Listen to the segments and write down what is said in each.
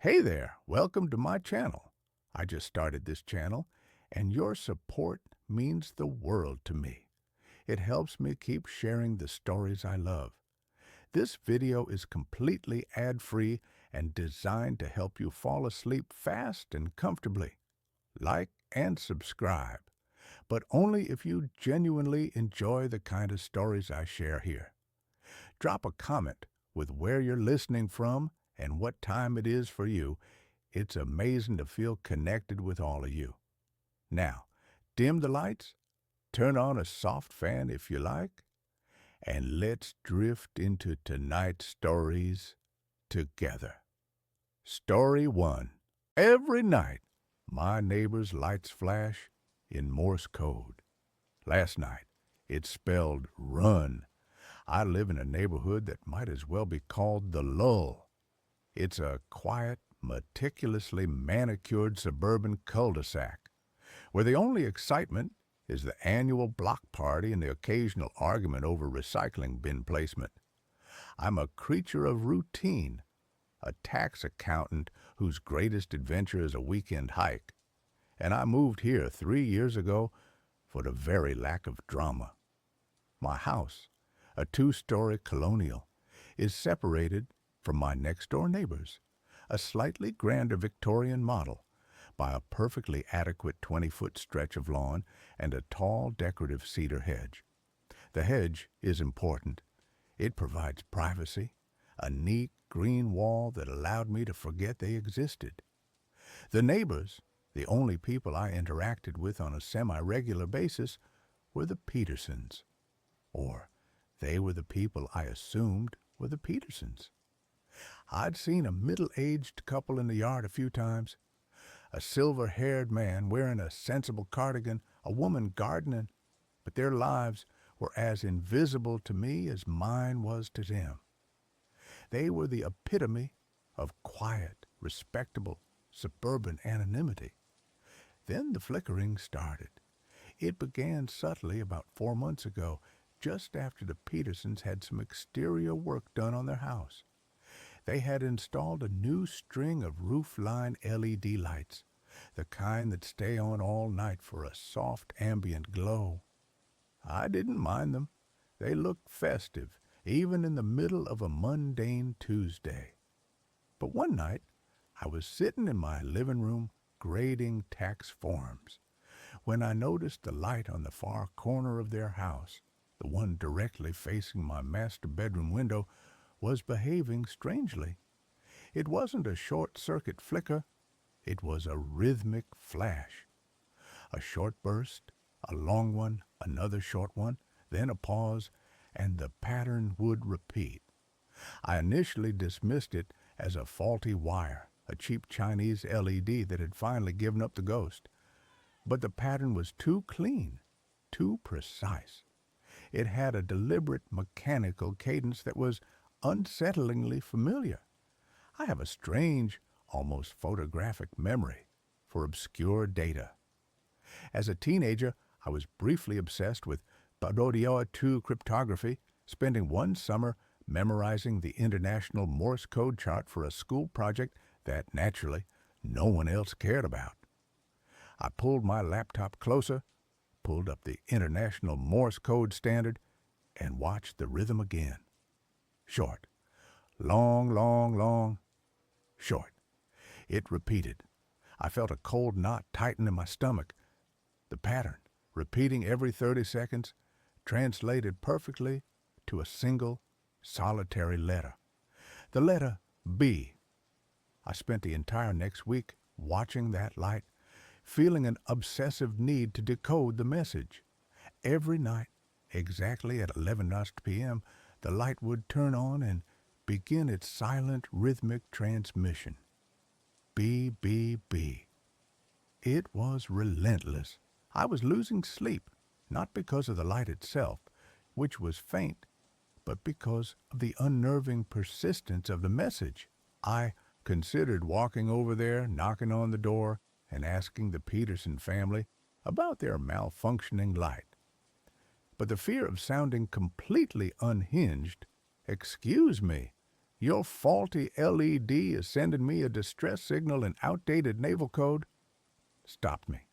Hey there, welcome to my channel. I just started this channel, and your support means the world to me. It helps me keep sharing the stories I love. This video is completely ad-free and designed to help you fall asleep fast and comfortably. Like and subscribe, but only if you genuinely enjoy the kind of stories I share here. Drop a comment with where you're listening from and what time it is for you. It's amazing to feel connected with all of you. Now, dim the lights, turn on a soft fan if you like, and let's drift into tonight's stories together. Story 1. Every night, my neighbor's lights flash in Morse code. Last night, it spelled run. I live in a neighborhood that might as well be called the lull. It's a quiet, meticulously manicured suburban cul-de-sac, where the only excitement is the annual block party and the occasional argument over recycling bin placement. I'm a creature of routine, a tax accountant whose greatest adventure is a weekend hike, and I moved here 3 years ago for the very lack of drama. My house, a 2-story colonial, is separated from my next-door neighbors, a slightly grander Victorian model, by a perfectly adequate 20-foot stretch of lawn and a tall decorative cedar hedge. The hedge is important. It provides privacy, a neat green wall that allowed me to forget they existed. The neighbors, the only people I interacted with on a semi-regular basis, were the Petersons. Or they were the people I assumed were the Petersons. I'd seen a middle-aged couple in the yard a few times, a silver-haired man wearing a sensible cardigan, a woman gardening, but their lives were as invisible to me as mine was to them. They were the epitome of quiet, respectable, suburban anonymity. Then the flickering started. It began subtly about 4 months ago, just after the Petersons had some exterior work done on their house. They had installed a new string of roofline LED lights, the kind that stay on all night for a soft ambient glow. I didn't mind them. They looked festive, even in the middle of a mundane Tuesday. But one night, I was sitting in my living room grading tax forms when I noticed the light on the far corner of their house, the one directly facing my master bedroom window, was behaving strangely. It wasn't a short-circuit flicker. It was a rhythmic flash. A short burst, a long one, another short one, then a pause, and the pattern would repeat. I initially dismissed it as a faulty wire, a cheap Chinese LED that had finally given up the ghost. But the pattern was too clean, too precise. It had a deliberate mechanical cadence that was unsettlingly familiar. I have a strange, almost photographic memory for obscure data. As a teenager, I was briefly obsessed with Babysitter 2 cryptography, spending one summer memorizing the international Morse code chart for a school project that, naturally, no one else cared about. I pulled my laptop closer, pulled up the international Morse code standard, and watched the rhythm again. Short. Long, long, long. Short. It repeated. I felt a cold knot tighten in my stomach. The pattern, repeating every 30 seconds, translated perfectly to a single, solitary letter. The letter B. I spent the entire next week watching that light, feeling an obsessive need to decode the message. Every night, exactly at 11 p.m., the light would turn on and begin its silent, rhythmic transmission. B, B, B. It was relentless. I was losing sleep, not because of the light itself, which was faint, but because of the unnerving persistence of the message. I considered walking over there, knocking on the door, and asking the Peterson family about their malfunctioning light. But the fear of sounding completely unhinged, "Excuse me, Your faulty LED is sending me a distress signal in outdated naval code? Stopped me.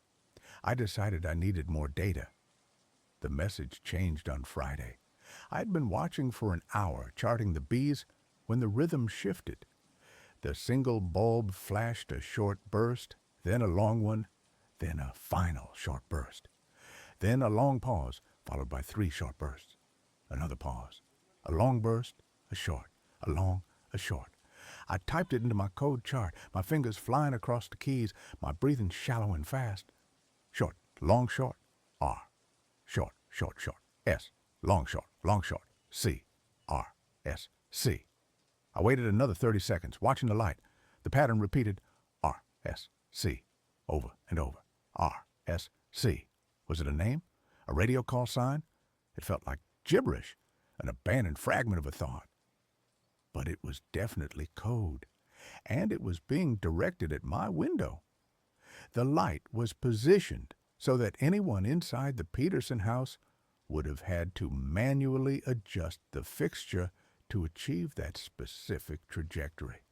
I decided I needed more data. The message changed on Friday. I'd been watching for an hour, charting the bees, when the rhythm shifted. The single bulb flashed a short burst, then a long one, then a final short burst. Then a long pause, followed by 3 short bursts. Another pause. A long burst, a short, a long, a short. I typed it into my code chart, my fingers flying across the keys, my breathing shallow and fast. Short, long, short, R. Short, short, short, S. Long, short, C. R, S, C. I waited another 30 seconds, watching the light. The pattern repeated, R, S, C, over and over. R, S, C. Was it a name? A radio call sign? It felt like gibberish, an abandoned fragment of a thought. But it was definitely code, and it was being directed at my window. The light was positioned so that anyone inside the Peterson house would have had to manually adjust the fixture to achieve that specific trajectory.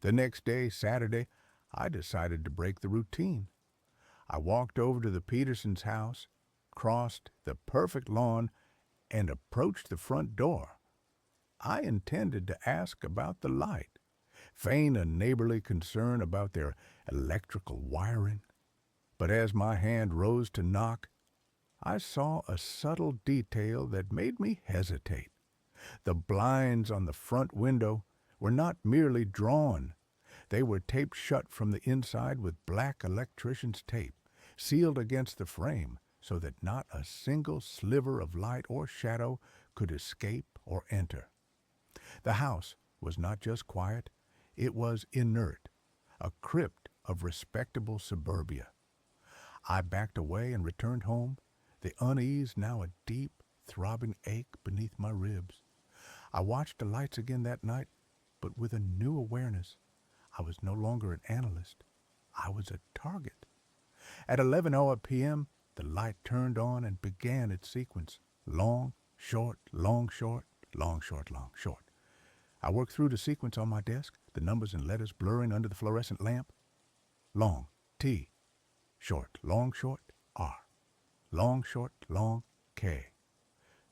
The next day, Saturday, I decided to break the routine. I walked over to the Petersons' house, crossed the perfect lawn, and approached the front door. I intended to ask about the light, feign a neighborly concern about their electrical wiring. But as my hand rose to knock, I saw a subtle detail that made me hesitate. The blinds on the front window were not merely drawn. They were taped shut from the inside with black electrician's tape, sealed against the frame so that not a single sliver of light or shadow could escape or enter. The house was not just quiet, it was inert, a crypt of respectable suburbia. I backed away and returned home, the unease now a deep, throbbing ache beneath my ribs. I watched the lights again that night, but with a new awareness. I was no longer an analyst. I was a target. At 11:00 p.m., the light turned on and began its sequence. Long, short, long, short, long, short, long, short. I worked through the sequence on my desk, the numbers and letters blurring under the fluorescent lamp. Long, T. Short, long, short, R. Long, short, long, K.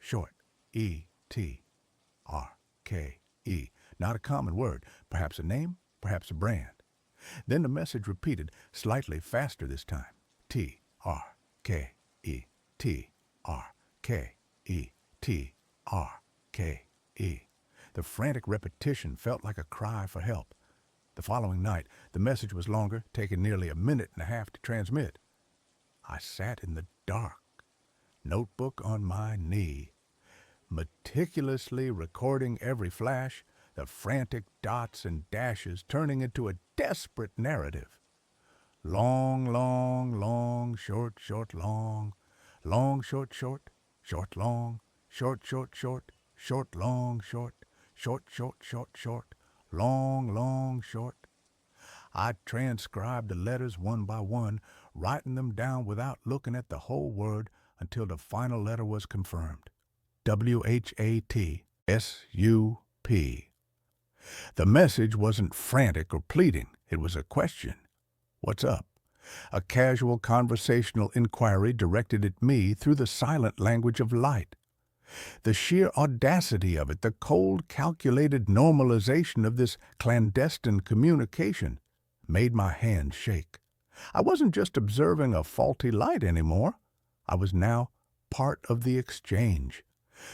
Short, E, T, R, K, E. Not a common word, perhaps a name, perhaps a brand. Then the message repeated, slightly faster this time. T, R, K, E, T, R, K, E, T, R, K, E. The frantic repetition felt like a cry for help. The following night, the message was longer, taking nearly a minute and a half to transmit. I sat in the dark, notebook on my knee, meticulously recording every flash, the frantic dots and dashes turning into a desperate narrative. Long, long, long, short, short, long, long, short, short, short, long, short, short, short, short, long, short, short, short, short, short, long, long, short. I transcribed the letters one by one, writing them down without looking at the whole word until the final letter was confirmed. WHATSUP. The message wasn't frantic or pleading. It was a question. What's up? A casual conversational inquiry directed at me through the silent language of light. The sheer audacity of it, the cold, calculated normalization of this clandestine communication, made my hand shake. I wasn't just observing a faulty light anymore. I was now part of the exchange.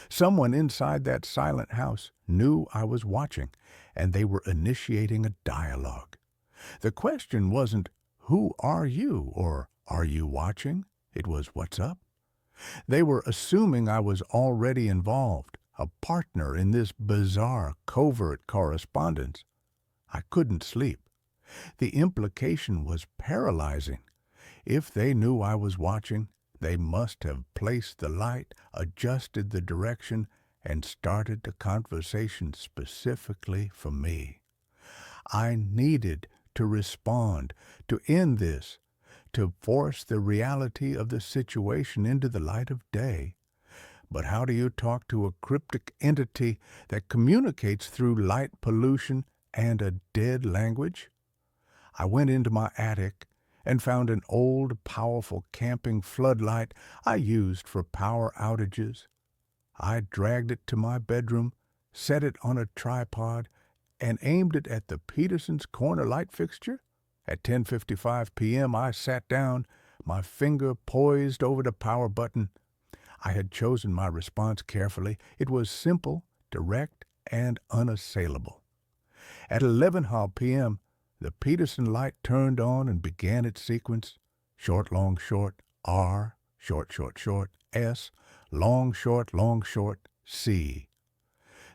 Someone inside that silent house knew I was watching, and they were initiating a dialogue. The question wasn't, "Who are you?" or "Are you watching?" It was, "What's up?" They were assuming I was already involved, a partner in this bizarre, covert correspondence. I couldn't sleep. The implication was paralyzing. If they knew I was watching, they must have placed the light, adjusted the direction, and started the conversation specifically for me. I needed to respond, to end this, to force the reality of the situation into the light of day. But how do you talk to a cryptic entity that communicates through light pollution and a dead language? I went into my attic and found an old, powerful camping floodlight I used for power outages. I dragged it to my bedroom, set it on a tripod, and aimed it at the Peterson's corner light fixture. At 10:55 p.m. I sat down, my finger poised over the power button. I had chosen my response carefully. It was simple, direct, and unassailable. At 11 p.m., the Peterson light turned on and began its sequence. Short, long, short, R, short, short, short, S, long, short, C.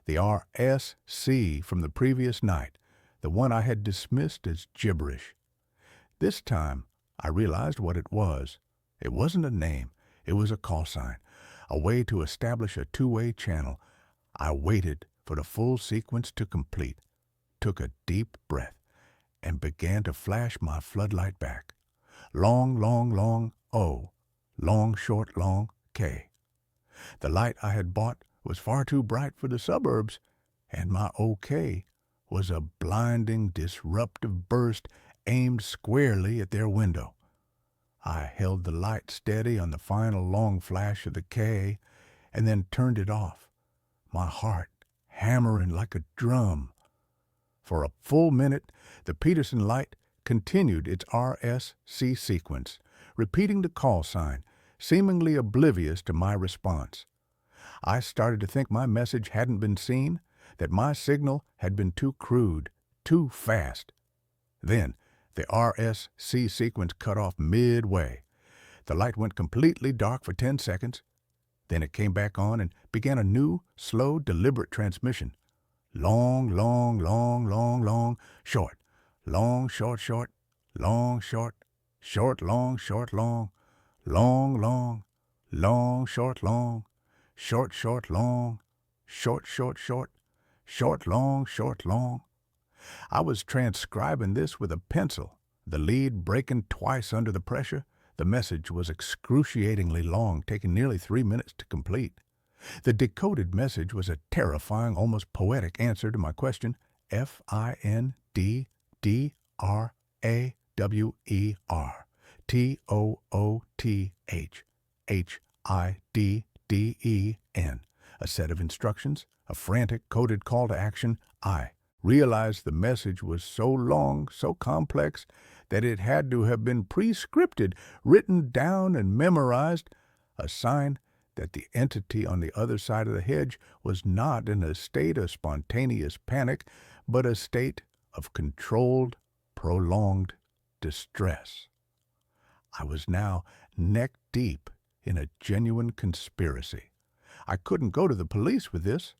The RSC from the previous night, the one I had dismissed as gibberish. This time, I realized what it was. It wasn't a name. It was a call sign, a way to establish a two-way channel. I waited for the full sequence to complete, took a deep breath, and began to flash my floodlight back. Long, long, long, O. Long, short, long, K. The light I had bought was far too bright for the suburbs, and my OK was a blinding, disruptive burst aimed squarely at their window. I held the light steady on the final long flash of the K and then turned it off, my heart hammering like a drum. For a full minute, the Peterson light continued its RSC sequence, repeating the call sign, seemingly oblivious to my response. I started to think my message hadn't been seen, that my signal had been too crude, too fast. Then, the RSC sequence cut off midway. The light went completely dark for 10 seconds. Then it came back on and began a new, slow, deliberate transmission. Long, long, long, long, long, short. Long, short, short. Long, short. Short, long, short, long. Long, long. Long, short, long. Short, short, long. Short, short, short. Short, long, short, long. I was transcribing this with a pencil, the lead breaking twice under the pressure. The message was excruciatingly long, taking nearly 3 minutes to complete. The decoded message was a terrifying, almost poetic answer to my question, FINDRAWAWERTHHHIDDEN. A set of instructions, a frantic coded call to action. I realized the message was so long, so complex, that it had to have been pre-scripted, written down and memorized, a sign that the entity on the other side of the hedge was not in a state of spontaneous panic, but a state of controlled, prolonged distress. I was now neck-deep in a genuine conspiracy. I couldn't go to the police with this.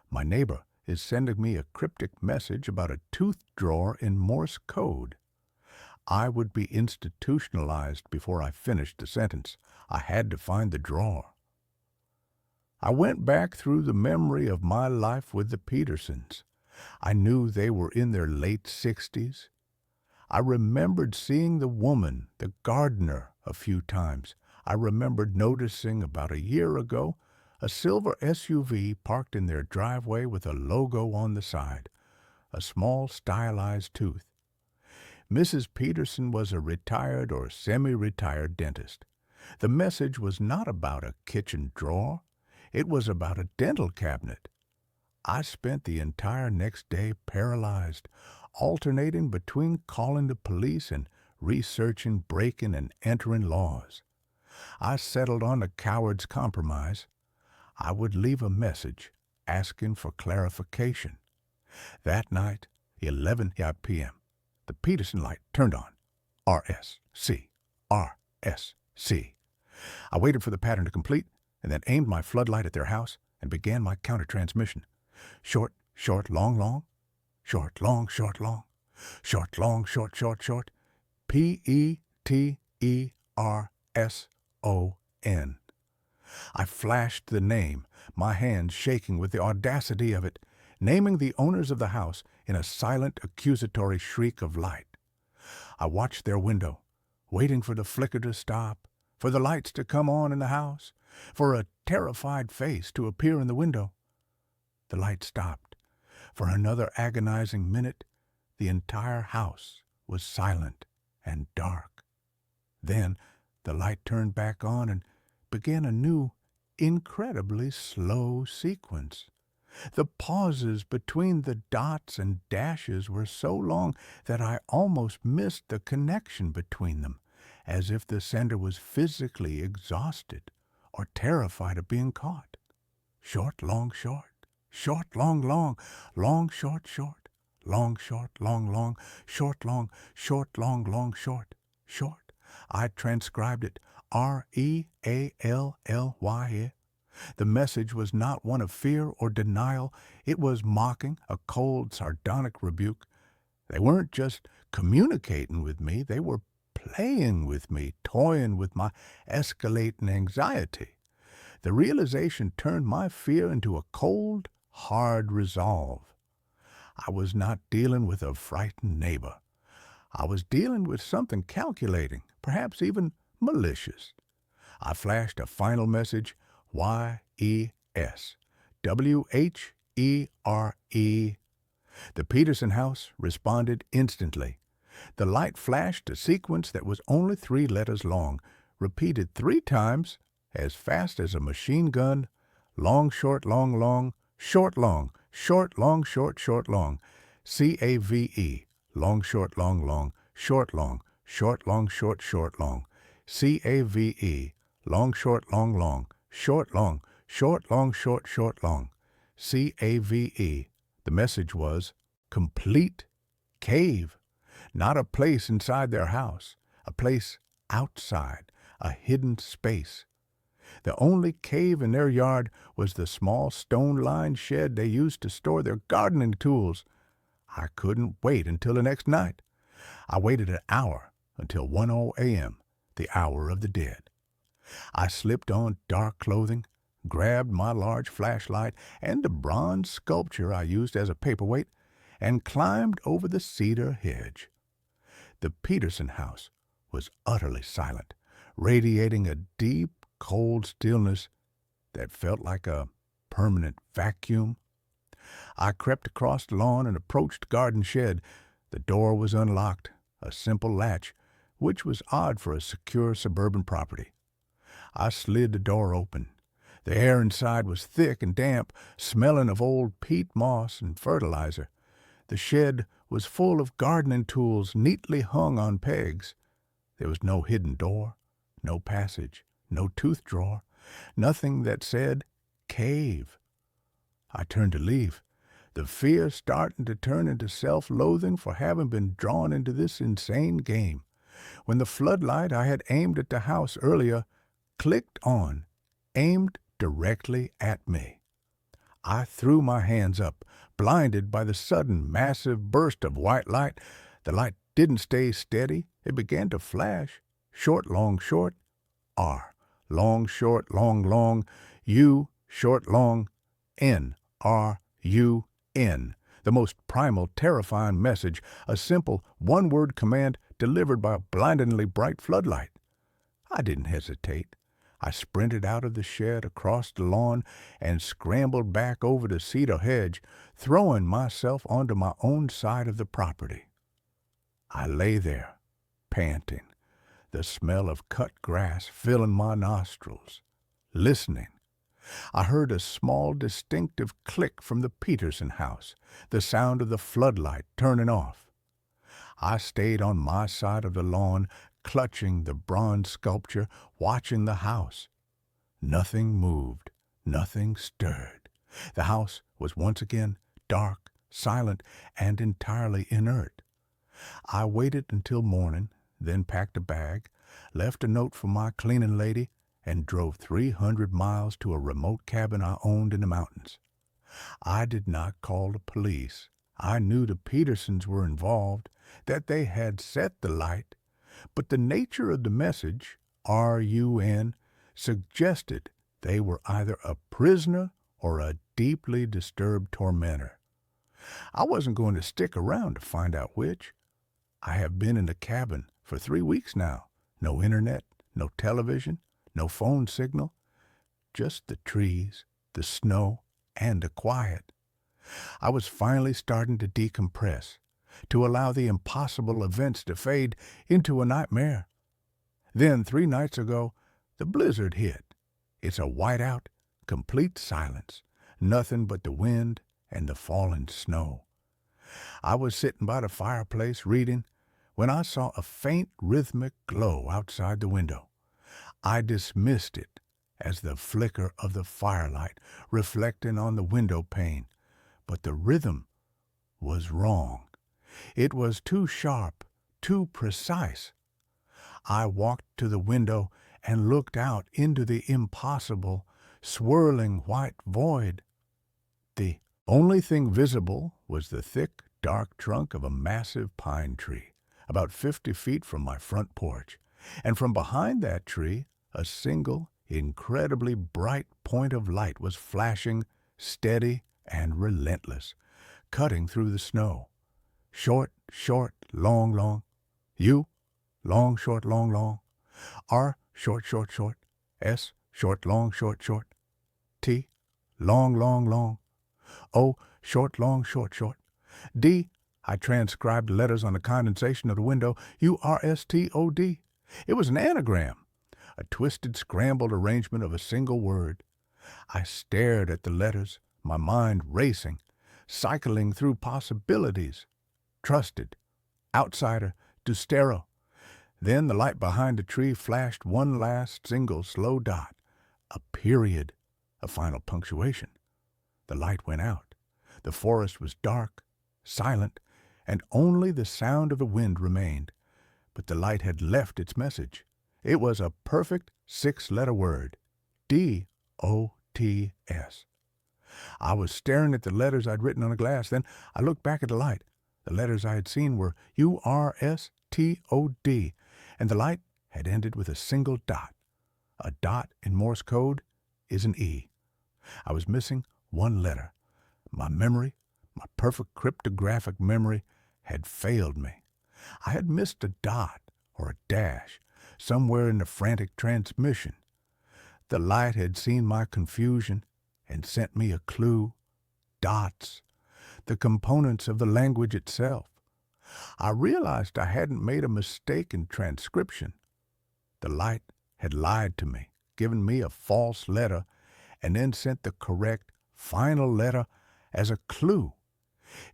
My neighbor is sending me a cryptic message about a tooth drawer in Morse code. I would be institutionalized before I finished the sentence. I had to find the drawer. I went back through the memory of my life with the Petersons. I knew they were in their late 60s. I remembered seeing the woman, the gardener, a few times. I remembered noticing about a year ago a silver SUV parked in their driveway with a logo on the side, a small stylized tooth. Mrs. Peterson was a retired or semi-retired dentist. The message was not about a kitchen drawer. It was about a dental cabinet. I spent the entire next day paralyzed, alternating between calling the police and researching breaking and entering laws. I settled on a coward's compromise. I would leave a message asking for clarification. That night, 11 p.m., the Peterson light turned on. RSC, RSC. I waited for the pattern to complete and then aimed my floodlight at their house and began my counter-transmission. Short, short, long, long. Short, long, short, long. Short, long, short, short, short. PETERSON. I flashed the name, my hands shaking with the audacity of it, naming the owners of the house in a silent, accusatory shriek of light. I watched their window, waiting for the flicker to stop, for the lights to come on in the house, for a terrified face to appear in the window. The light stopped. For another agonizing minute, the entire house was silent and dark. Then the light turned back on and began a new, incredibly slow sequence. The pauses between the dots and dashes were so long that I almost missed the connection between them, as if the sender was physically exhausted or terrified of being caught. Short, long, short. Short, long, long. Long, short, short. Long, short, long, long. Short, long, short, long, long, short. Short. I transcribed it R-E-A-L-L-Y. The message was not one of fear or denial. It was mocking, a cold, sardonic rebuke. They weren't just communicating with me. They were playing with me, toying with my escalating anxiety. The realization turned my fear into a cold, hard resolve. I was not dealing with a frightened neighbor. I was dealing with something calculating, perhaps even malicious. I flashed a final message, Y-E-S, W-H-E-R-E. The Peterson house responded instantly. The light flashed a sequence that was only 3 letters long, repeated 3 times, as fast as a machine gun, long, short, long, long, short, long, short, long, short, short, long, C-A-V-E, long, short, long, long, short, long, short, long, short, short, long, C-A-V-E, long, short, long, long, short, long, short, long, short, short, long, C-A-V-E. The message was, complete cave. Not a place inside their house, a place outside, a hidden space. The only cave in their yard was the small stone-lined shed they used to store their gardening tools. I couldn't wait until the next night. I waited an hour until 1 a.m., the hour of the dead. I slipped on dark clothing, grabbed my large flashlight and the bronze sculpture I used as a paperweight, and climbed over the cedar hedge. The Peterson house was utterly silent, radiating a deep, cold stillness that felt like a permanent vacuum. I crept across the lawn and approached the garden shed. The door was unlocked, a simple latch, which was odd for a secure suburban property. I slid the door open. The air inside was thick and damp, smelling of old peat moss and fertilizer. The shed was full of gardening tools neatly hung on pegs. There was no hidden door, no passage, no tooth drawer, nothing that said cave. I turned to leave, the fear starting to turn into self-loathing for having been drawn into this insane game, when the floodlight I had aimed at the house earlier clicked on, aimed directly at me. I threw my hands up, blinded by the sudden massive burst of white light. The light didn't stay steady. It began to flash. Short, long, short, R. Long, short, long, long, U, short, long, N, R, U, N. The most primal, terrifying message, a simple, one-word command delivered by a blindingly bright floodlight. I didn't hesitate. I sprinted out of the shed, across the lawn, and scrambled back over the cedar hedge, throwing myself onto my own side of the property. I lay there, panting, the smell of cut grass filling my nostrils, listening. I heard a small, distinctive click from the Peterson house, the sound of the floodlight turning off. I stayed on my side of the lawn, clutching the bronze sculpture, watching the house. Nothing moved, nothing stirred. The house was once again dark, silent, and entirely inert. I waited until morning, then packed a bag, left a note for my cleaning lady, and drove 300 miles to a remote cabin I owned in the mountains. I did not call the police. I knew the Petersons were involved, that they had set the light, but the nature of the message, R-U-N, suggested they were either a prisoner or a deeply disturbed tormentor. I wasn't going to stick around to find out which. I have been in the cabin for 3 weeks now. No internet, no television, no phone signal, just the trees, the snow, and the quiet. I was finally starting to decompress, to allow the impossible events to fade into a nightmare. Then, 3 nights ago, the blizzard hit. It's a whiteout, complete silence, nothing but the wind and the falling snow. I was sitting by the fireplace reading when I saw a faint rhythmic glow outside the window. I dismissed it as the flicker of the firelight reflecting on the window pane, but the rhythm was wrong. It was too sharp, too precise. I walked to the window and looked out into the impossible, swirling white void. The only thing visible was the thick, dark trunk of a massive pine tree, about 50 feet from my front porch, and from behind that tree, a single, incredibly bright point of light was flashing, steady and relentless, cutting through the snow. Short, short, long, long. U, long, short, long, long. R, short, short, short. S, short, long, short, short. T, long, long, long. O, short, long, short, short. D, I transcribed letters on the condensation of the window. URSTOD. It was an anagram, a twisted, scrambled arrangement of a single word. I stared at the letters, my mind racing, cycling through possibilities. Trusted, outsider, Dustero. Then the light behind the tree flashed one last single slow dot, a period, a final punctuation. The light went out. The forest was dark, silent, and only the sound of the wind remained. But the light had left its message. It was a perfect 6-letter word, D-O-T-S. I was staring at the letters I'd written on the glass. Then I looked back at the light. The letters I had seen were U-R-S-T-O-D, and the light had ended with a single dot. A dot in Morse code is an E. I was missing one letter. My memory, my perfect cryptographic memory, had failed me. I had missed a dot or a dash somewhere in the frantic transmission. The light had seen my confusion and sent me a clue. Dots, the components of the language itself. I realized I hadn't made a mistake in transcription. The light had lied to me, given me a false letter, and then sent the correct, final letter as a clue.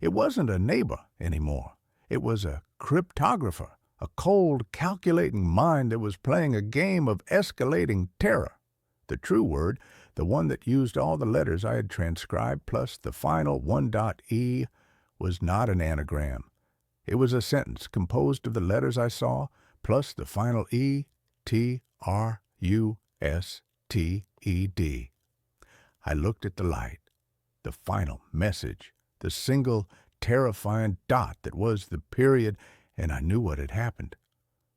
It wasn't a neighbor anymore. It was a cryptographer, a cold, calculating mind that was playing a game of escalating terror. The true word, the one that used all the letters I had transcribed plus the final E, was not an anagram. It was a sentence composed of the letters I saw plus the final E, T, R, U, S, T, E, D. I looked at the light, the final message, the single terrifying dot that was the period, and I knew what had happened.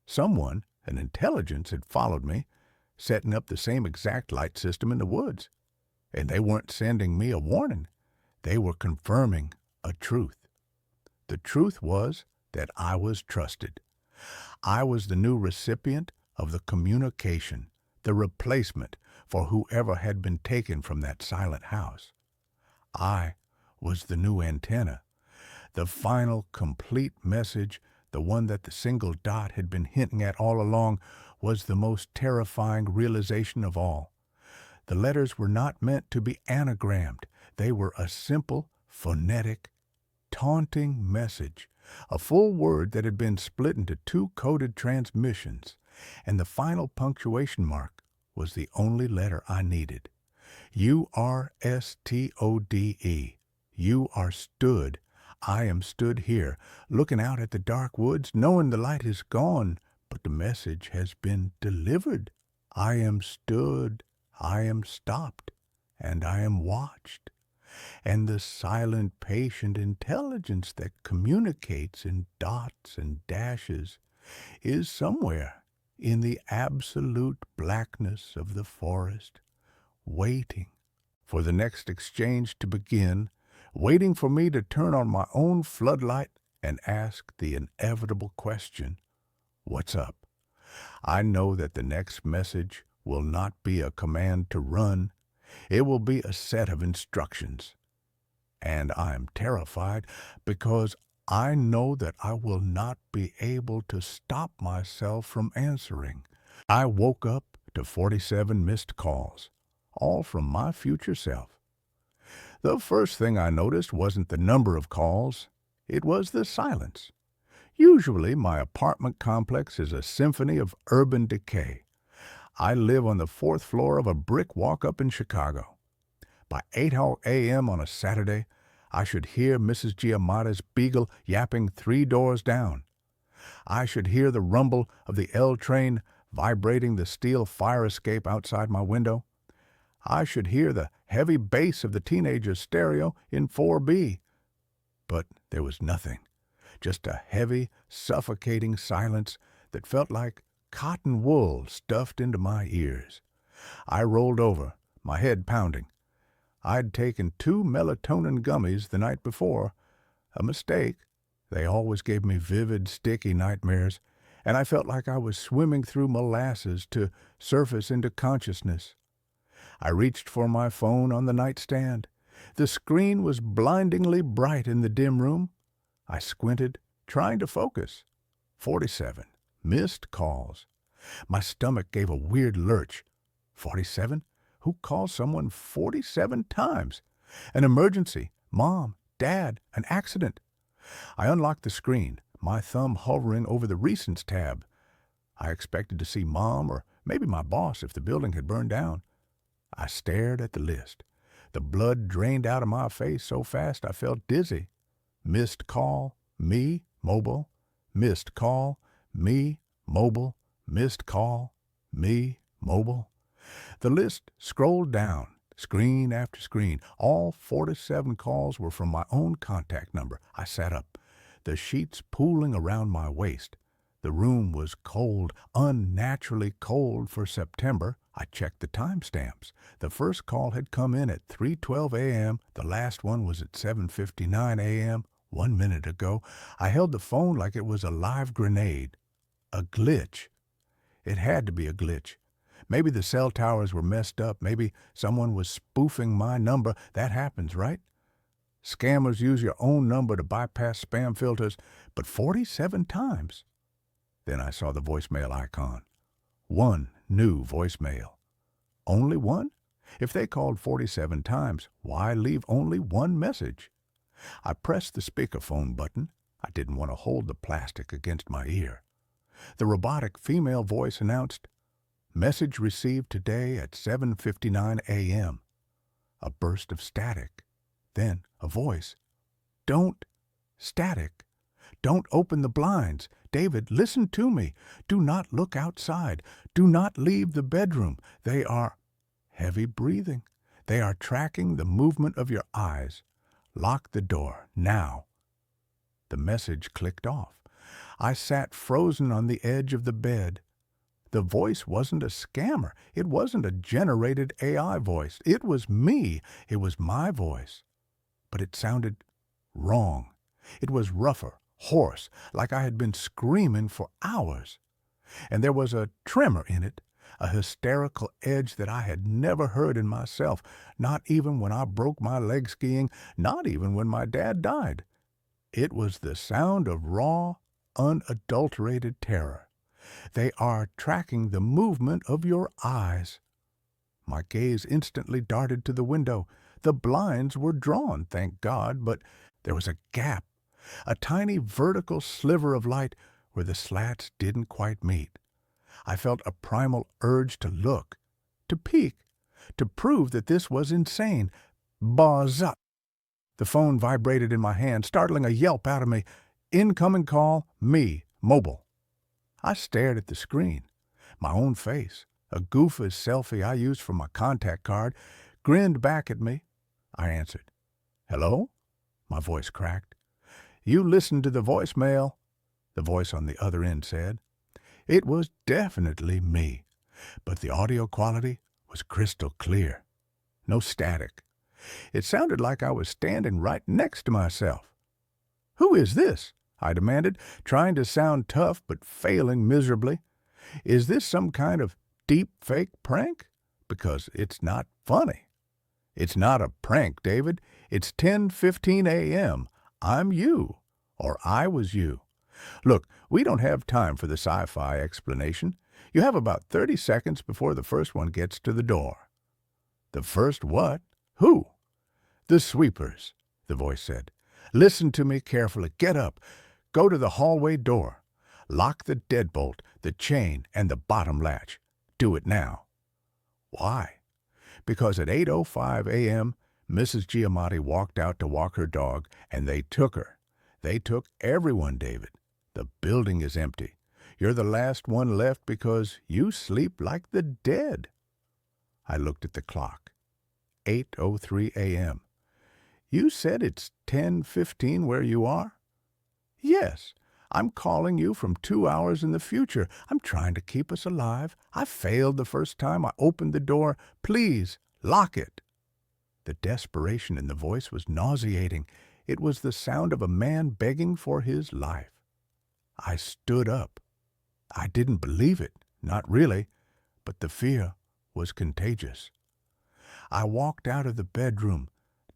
Someone, an intelligence, had followed me, setting up the same exact light system in the woods. And they weren't sending me a warning. They were confirming a truth. The truth was that I was trusted. I was the new recipient of the communication, the replacement for whoever had been taken from that silent house. I was the new antenna, the final complete message, the one that the single dot had been hinting at all along, was the most terrifying realization of all. The letters were not meant to be anagrammed. They were a simple, phonetic, taunting message, a full word that had been split into 2 coded transmissions, and the final punctuation mark was the only letter I needed. U-R-S-T-O-D-E. You are stood. I am stood here, looking out at the dark woods, knowing the light is gone, but the message has been delivered. I am stood, I am stopped, and I am watched. And the silent, patient intelligence that communicates in dots and dashes is somewhere in the absolute blackness of the forest, waiting for the next exchange to begin, waiting for me to turn on my own floodlight and ask the inevitable question, what's up? I know that the next message will not be a command to run. It will be a set of instructions. And I am terrified because I know that I will not be able to stop myself from answering. I woke up to 47 missed calls, all from my future self. The first thing I noticed wasn't the number of calls, it was the silence. Usually, my apartment complex is a symphony of urban decay. I live on the fourth floor of a brick walk-up in Chicago. By 8 a.m. on a Saturday, I should hear Mrs. Giamatti's beagle yapping 3 doors down. I should hear the rumble of the L train vibrating the steel fire escape outside my window. I should hear the heavy bass of the teenager's stereo in 4B. But there was nothing, just a heavy, suffocating silence that felt like cotton wool stuffed into my ears. I rolled over, my head pounding. I'd taken 2 melatonin gummies the night before. A mistake. They always gave me vivid, sticky nightmares, and I felt like I was swimming through molasses to surface into consciousness. I reached for my phone on the nightstand. The screen was blindingly bright in the dim room. I squinted, trying to focus. 47 missed calls. My stomach gave a weird lurch. 47? Who calls someone 47 times? An emergency, mom, dad, an accident. I unlocked the screen, my thumb hovering over the Recents tab. I expected to see mom or maybe my boss if the building had burned down. I stared at the list. The blood drained out of my face so fast I felt dizzy. Missed call, me, mobile. Missed call, me, mobile. Missed call, me, mobile. The list scrolled down, screen after screen. All 47 calls were from my own contact number. I sat up, the sheets pooling around my waist. The room was cold, unnaturally cold for September. I checked the timestamps. The first call had come in at 3:12 a.m. The last one was at 7:59 a.m. 1 minute ago. I held the phone like it was a live grenade. A glitch. It had to be a glitch. Maybe the cell towers were messed up. Maybe someone was spoofing my number. That happens, right? Scammers use your own number to bypass spam filters, but 47 times. Then I saw the voicemail icon. 1 new voicemail. Only one? If they called 47 times, why leave only one message? I pressed the speakerphone button. I didn't want to hold the plastic against my ear. The robotic female voice announced, "Message received today at 7:59 a.m. A burst of static. Then a voice. "Don't. Static. Don't open the blinds. David, listen to me. Do not look outside. Do not leave the bedroom. They are..." Heavy breathing. "They are tracking the movement of your eyes. Lock the door, now." The message clicked off. I sat frozen on the edge of the bed. The voice wasn't a scammer. It wasn't a generated AI voice. It was me. It was my voice. But it sounded wrong. It was rougher, hoarse, like I had been screaming for hours. And there was a tremor in it, a hysterical edge that I had never heard in myself, not even when I broke my leg skiing, not even when my dad died. It was the sound of raw, unadulterated terror. They are tracking the movement of your eyes. My gaze instantly darted to the window. The blinds were drawn, thank God, but there was a gap, a tiny vertical sliver of light where the slats didn't quite meet. I felt a primal urge to look, to peek, to prove that this was insane. Buzz up. The phone vibrated in my hand, startling a yelp out of me. "Incoming call, me, mobile." I stared at the screen. My own face, a goofus selfie I used for my contact card, grinned back at me. I answered. "Hello?" My voice cracked. "You listened to the voicemail," the voice on the other end said. It was definitely me, but the audio quality was crystal clear. No static. It sounded like I was standing right next to myself. "Who is this?" I demanded, trying to sound tough but failing miserably. Is this some kind of deep fake prank? Because it's not funny. It's not a prank, David. It's 10:15 a.m. I'm you, or I was you. Look, we don't have time for the sci-fi explanation. You have about 30 seconds before the first one gets to the door. The first what? Who? The sweepers, the voice said. Listen to me carefully. Get up. Go to the hallway door. Lock the deadbolt, the chain, and the bottom latch. Do it now. Why? Because at 8:05 a.m., Mrs. Giamatti walked out to walk her dog, and they took her. They took everyone, David. The building is empty. You're the last one left because you sleep like the dead. I looked at the clock. 8:03 a.m. You said it's 10:15 where you are? Yes. I'm calling you from 2 hours in the future. I'm trying to keep us alive. I failed the first time I opened the door. Please, lock it. The desperation in the voice was nauseating. It was the sound of a man begging for his life. I stood up. I didn't believe it, not really, but the fear was contagious. I walked out of the bedroom,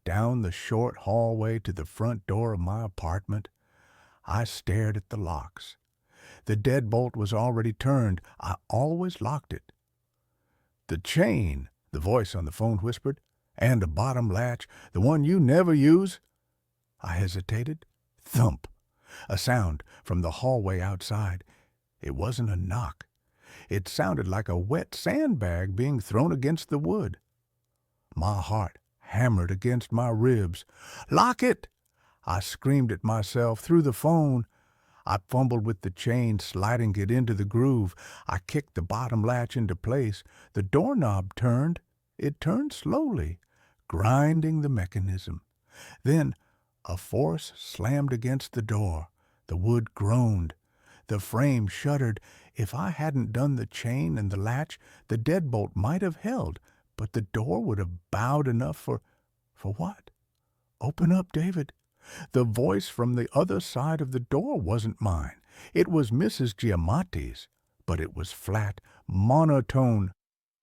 down the short hallway to the front door of my apartment. I stared at the locks. The deadbolt was already turned. I always locked it. The chain, the voice on the phone whispered, and a bottom latch, the one you never use. I hesitated. Thump. A sound from the hallway outside. It wasn't a knock. It sounded like a wet sandbag being thrown against the wood. My heart hammered against my ribs. Lock it! I screamed at myself through the phone. I fumbled with the chain, sliding it into the groove. I kicked the bottom latch into place. The doorknob turned. It turned slowly, grinding the mechanism. Then a force slammed against the door. The wood groaned. The frame shuddered. If I hadn't done the chain and the latch, the deadbolt might have held, but the door would have bowed enough for what? Open up, David. The voice from the other side of the door wasn't mine. It was Mrs. Giamatti's, but it was flat, monotone.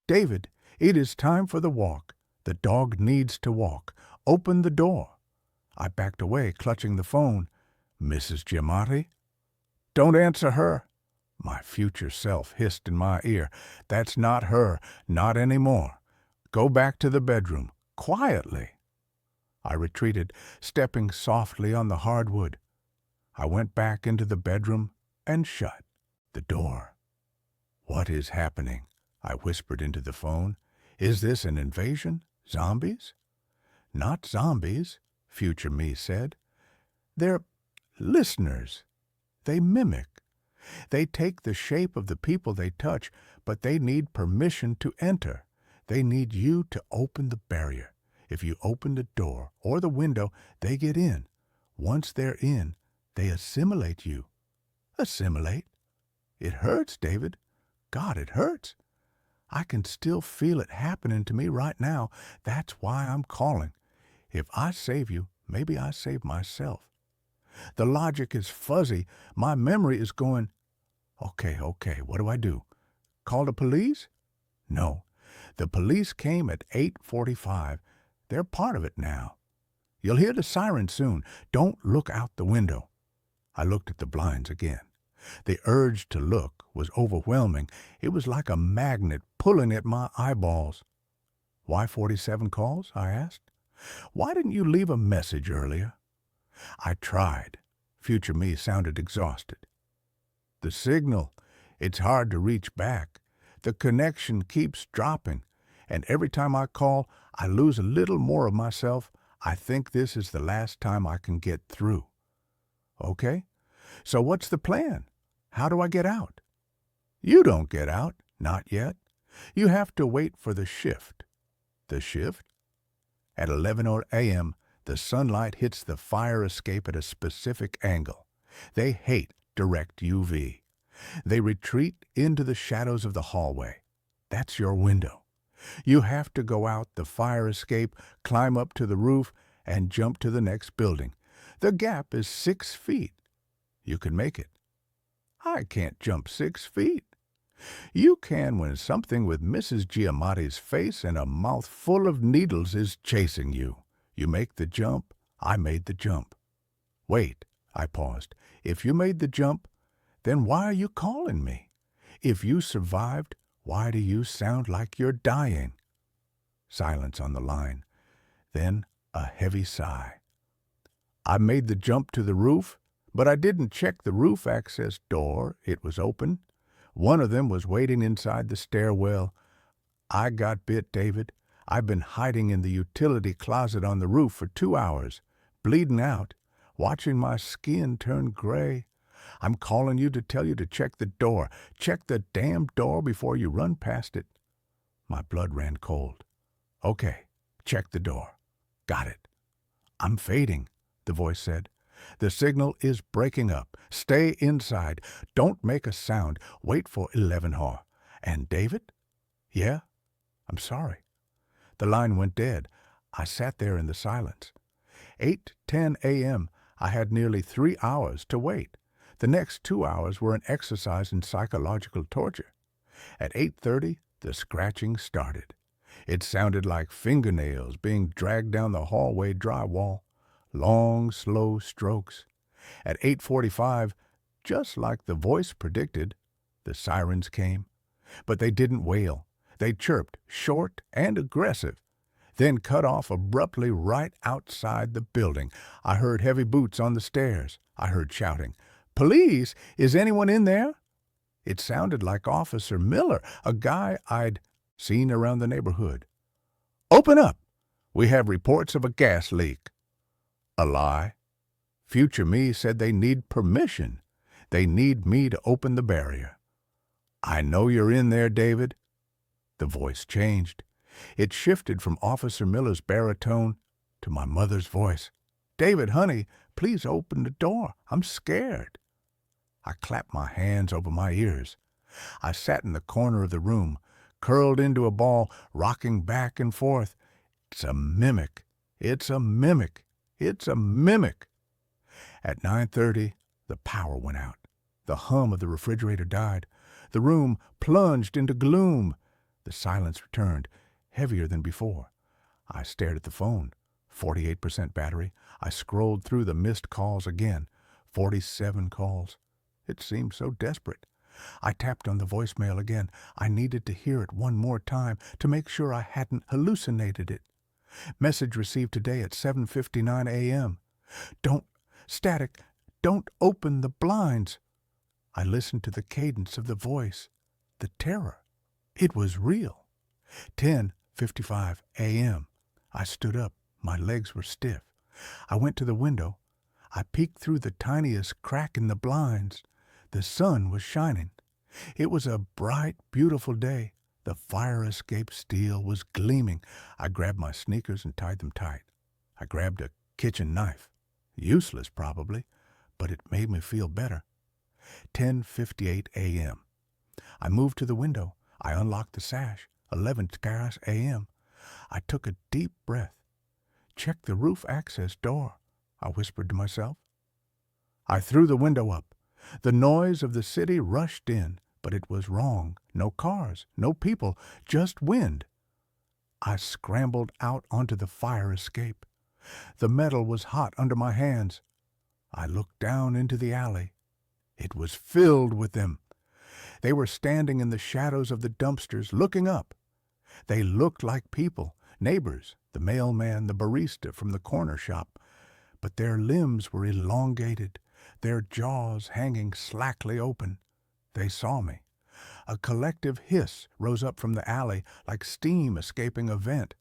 David, it is time for the walk. The dog needs to walk. Open the door. I backed away, clutching the phone. Mrs. Giamatti? Don't answer her. My future self hissed in my ear. That's not her. Not anymore. Go back to the bedroom. Quietly. I retreated, stepping softly on the hardwood. I went back into the bedroom and shut the door. What is happening? I whispered into the phone. Is this an invasion? Zombies? Not zombies, future me said. They're listeners. They mimic. They take the shape of the people they touch, but they need permission to enter. They need you to open the barrier. If you open the door or the window, they get in. Once they're in, they assimilate you. Assimilate? It hurts, David. God, it hurts. I can still feel it happening to me right now. That's why I'm calling. If I save you, maybe I save myself. The logic is fuzzy. My memory is going, okay, what do I do? Call the police? No. The police came at 8:45. They're part of it now. You'll hear the siren soon. Don't look out the window. I looked at the blinds again. The urge to look was overwhelming. It was like a magnet pulling at my eyeballs. Why 47 calls? I asked. Why didn't you leave a message earlier? I tried. Future me sounded exhausted. The signal. It's hard to reach back. The connection keeps dropping, and every time I call, I lose a little more of myself. I think this is the last time I can get through. Okay, so what's the plan? How do I get out? You don't get out, not yet. You have to wait for the shift. The shift? At 11 a.m., the sunlight hits the fire escape at a specific angle. They hate direct UV. They retreat into the shadows of the hallway. That's your window. You have to go out the fire escape, climb up to the roof, and jump to the next building. The gap is 6 feet. You can make it. I can't jump 6 feet. You can when something with Mrs. Giamatti's face and a mouth full of needles is chasing you. You make the jump, I made the jump. Wait, I paused. If you made the jump, then why are you calling me? If you survived, why do you sound like you're dying? Silence on the line. Then a heavy sigh. I made the jump to the roof, but I didn't check the roof access door. It was open. One of them was waiting inside the stairwell. I got bit, David. I've been hiding in the utility closet on the roof for 2 hours, bleeding out, watching my skin turn gray. I'm calling you to tell you to check the door. Check the damn door before you run past it. My blood ran cold. Okay, check the door. Got it. I'm fading, the voice said. The signal is breaking up. Stay inside. Don't make a sound. Wait for 11H. And David? Yeah? I'm sorry. The line went dead. I sat there in the silence. 8:10 a.m. I had nearly 3 hours to wait. The next 2 hours were an exercise in psychological torture. At 8:30, the scratching started. It sounded like fingernails being dragged down the hallway drywall. Long, slow strokes. At 8:45, just like the voice predicted, the sirens came. But they didn't wail. They chirped, short and aggressive, then cut off abruptly right outside the building. I heard heavy boots on the stairs. I heard shouting, "Police! Is anyone in there?" It sounded like Officer Miller, a guy I'd seen around the neighborhood. "Open up! We have reports of a gas leak." A lie. Future me said they need permission. They need me to open the barrier. "I know you're in there, David." The voice changed. It shifted from Officer Miller's baritone to my mother's voice. "David, honey, please open the door. I'm scared." I clapped my hands over my ears. I sat in the corner of the room, curled into a ball, rocking back and forth. It's a mimic. It's a mimic. It's a mimic. At 9:30, the power went out. The hum of the refrigerator died. The room plunged into gloom. The silence returned, heavier than before. I stared at the phone. 48% battery. I scrolled through the missed calls again. 47 calls. It seemed so desperate. I tapped on the voicemail again. I needed to hear it one more time to make sure I hadn't hallucinated it. Message received today at 7:59 a.m. Don't open the blinds. I listened to the cadence of the voice, the terror. It was real. 10:55 a.m. I stood up. My legs were stiff. I went to the window. I peeked through the tiniest crack in the blinds. The sun was shining. It was a bright, beautiful day. The fire escape steel was gleaming. I grabbed my sneakers and tied them tight. I grabbed a kitchen knife. Useless, probably, but it made me feel better. 10:58 a.m. I moved to the window. I unlocked the sash. 11 a.m. I took a deep breath. Check the roof access door, I whispered to myself. I threw the window up. The noise of the city rushed in, but it was wrong. No cars, no people, just wind. I scrambled out onto the fire escape. The metal was hot under my hands. I looked down into the alley. It was filled with them. They were standing in the shadows of the dumpsters, looking up. They looked like people, neighbors, the mailman, the barista from the corner shop. But their limbs were elongated, their jaws hanging slackly open. They saw me. A collective hiss rose up from the alley like steam escaping a vent.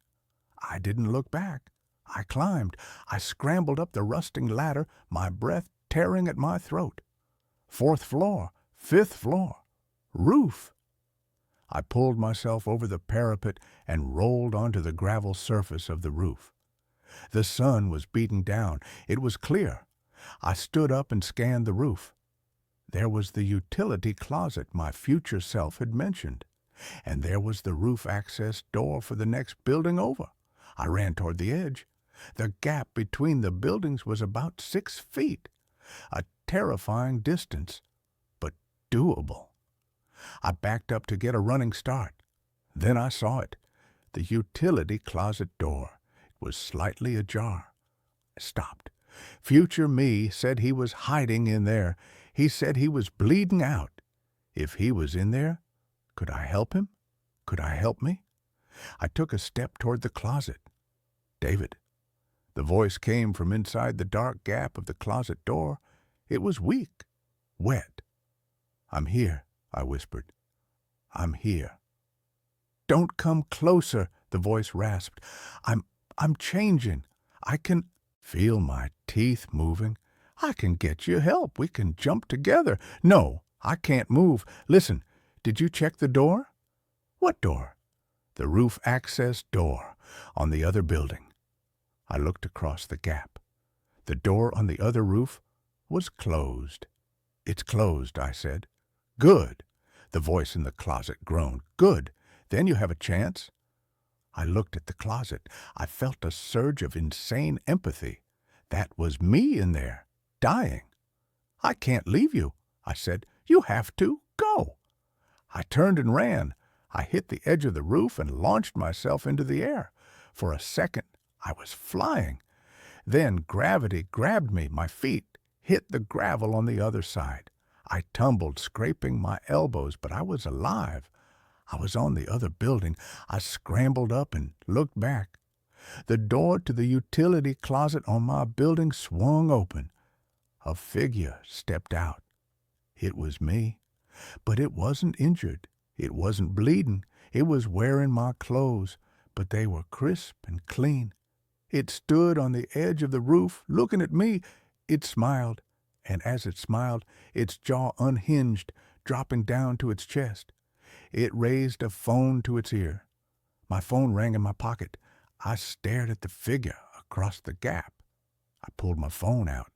I didn't look back. I climbed. I scrambled up the rusting ladder, my breath tearing at my throat. 4th floor, 5th floor, roof. I pulled myself over the parapet and rolled onto the gravel surface of the roof. The sun was beating down. It was clear. I stood up and scanned the roof. There was the utility closet my future self had mentioned, and there was the roof access door for the next building over. I ran toward the edge. The gap between the buildings was about 6 feet, a terrifying distance, but doable. I backed up to get a running start. Then I saw it. The utility closet door. It was slightly ajar. I stopped. Future me said he was hiding in there. He said he was bleeding out. If he was in there, could I help him? Could I help me? I took a step toward the closet. David. The voice came from inside the dark gap of the closet door. It was weak, wet. I'm here, I whispered. I'm here. Don't come closer, the voice rasped. I'm changing. I can feel my teeth moving. I can get you help. We can jump together. No, I can't move. Listen, did you check the door? What door? The roof access door on the other building. I looked across the gap. The door on the other roof was closed. It's closed, I said. Good. The voice in the closet groaned. Good. Then you have a chance. I looked at the closet. I felt a surge of insane empathy. That was me in there, dying. I can't leave you, I said. You have to go. I turned and ran. I hit the edge of the roof and launched myself into the air. For a second, I was flying. Then gravity grabbed me. My feet hit the gravel on the other side. I tumbled, scraping my elbows, but I was alive. I was on the other building. I scrambled up and looked back. The door to the utility closet on my building swung open. A figure stepped out. It was me. But it wasn't injured. It wasn't bleeding. It was wearing my clothes, but they were crisp and clean. It stood on the edge of the roof, looking at me. It smiled, and as it smiled, its jaw unhinged, dropping down to its chest. It raised a phone to its ear. My phone rang in my pocket. I stared at the figure across the gap. I pulled my phone out.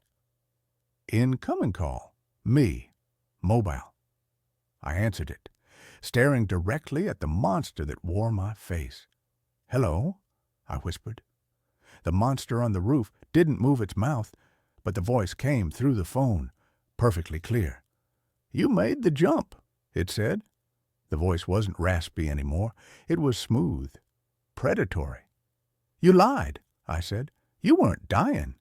Incoming call. Me. Mobile. I answered it, staring directly at the monster that wore my face. Hello, I whispered. The monster on the roof didn't move its mouth, but the voice came through the phone, perfectly clear. You made the jump, it said. The voice wasn't raspy anymore. It was smooth, predatory. You lied, I said. You weren't dying.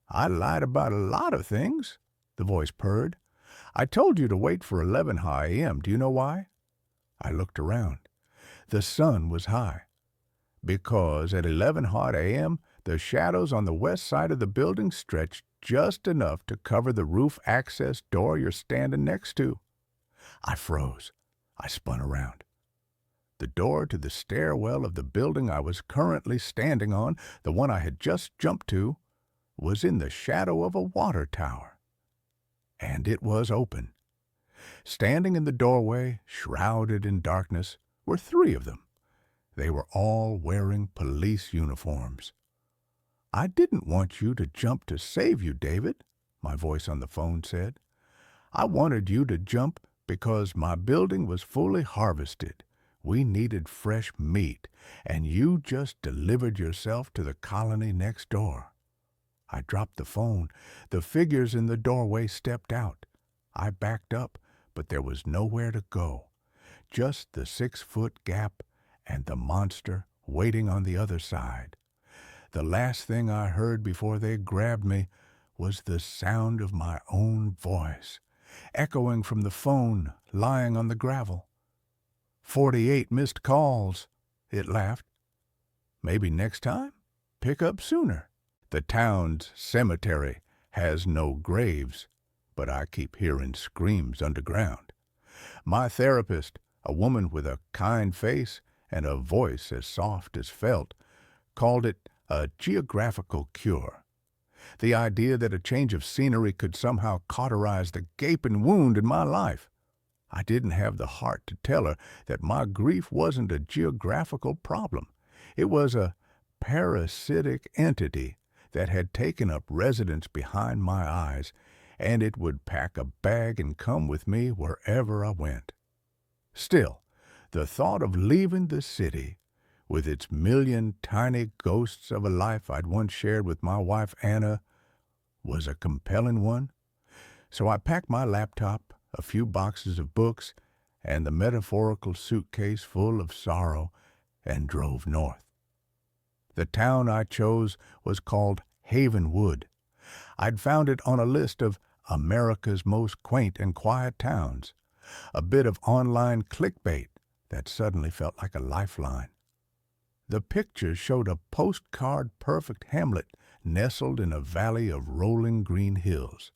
I lied about a lot of things, the voice purred. I told you to wait for 11 a.m. Do you know why? I looked around. The sun was high. Because at 11 a.m., the shadows on the west side of the building stretched just enough to cover the roof access door you're standing next to. I froze. I spun around. The door to the stairwell of the building I was currently standing on, the one I had just jumped to, was in the shadow of a water tower. And it was open. Standing in the doorway, shrouded in darkness, were 3 of them. They were all wearing police uniforms. I didn't want you to jump to save you, David, my voice on the phone said. I wanted you to jump because my building was fully harvested. We needed fresh meat, and you just delivered yourself to the colony next door. I dropped the phone. The figures in the doorway stepped out. I backed up, but there was nowhere to go. Just the 6-foot gap and the monster waiting on the other side. The last thing I heard before they grabbed me was the sound of my own voice, echoing from the phone lying on the gravel. 48 missed calls, it laughed. Maybe next time, pick up sooner. The town's cemetery has no graves, but I keep hearing screams underground. My therapist, a woman with a kind face and a voice as soft as felt, called it a geographical cure. The idea that a change of scenery could somehow cauterize the gaping wound in my life. I didn't have the heart to tell her that my grief wasn't a geographical problem. It was a parasitic entity that had taken up residence behind my eyes, and it would pack a bag and come with me wherever I went. Still, the thought of leaving the city, with its million tiny ghosts of a life I'd once shared with my wife Anna, was a compelling one. So I packed my laptop, a few boxes of books, and the metaphorical suitcase full of sorrow and drove north. The town I chose was called Havenwood. I'd found it on a list of America's most quaint and quiet towns, a bit of online clickbait that suddenly felt like a lifeline. The pictures showed a postcard-perfect hamlet nestled in a valley of rolling green hills,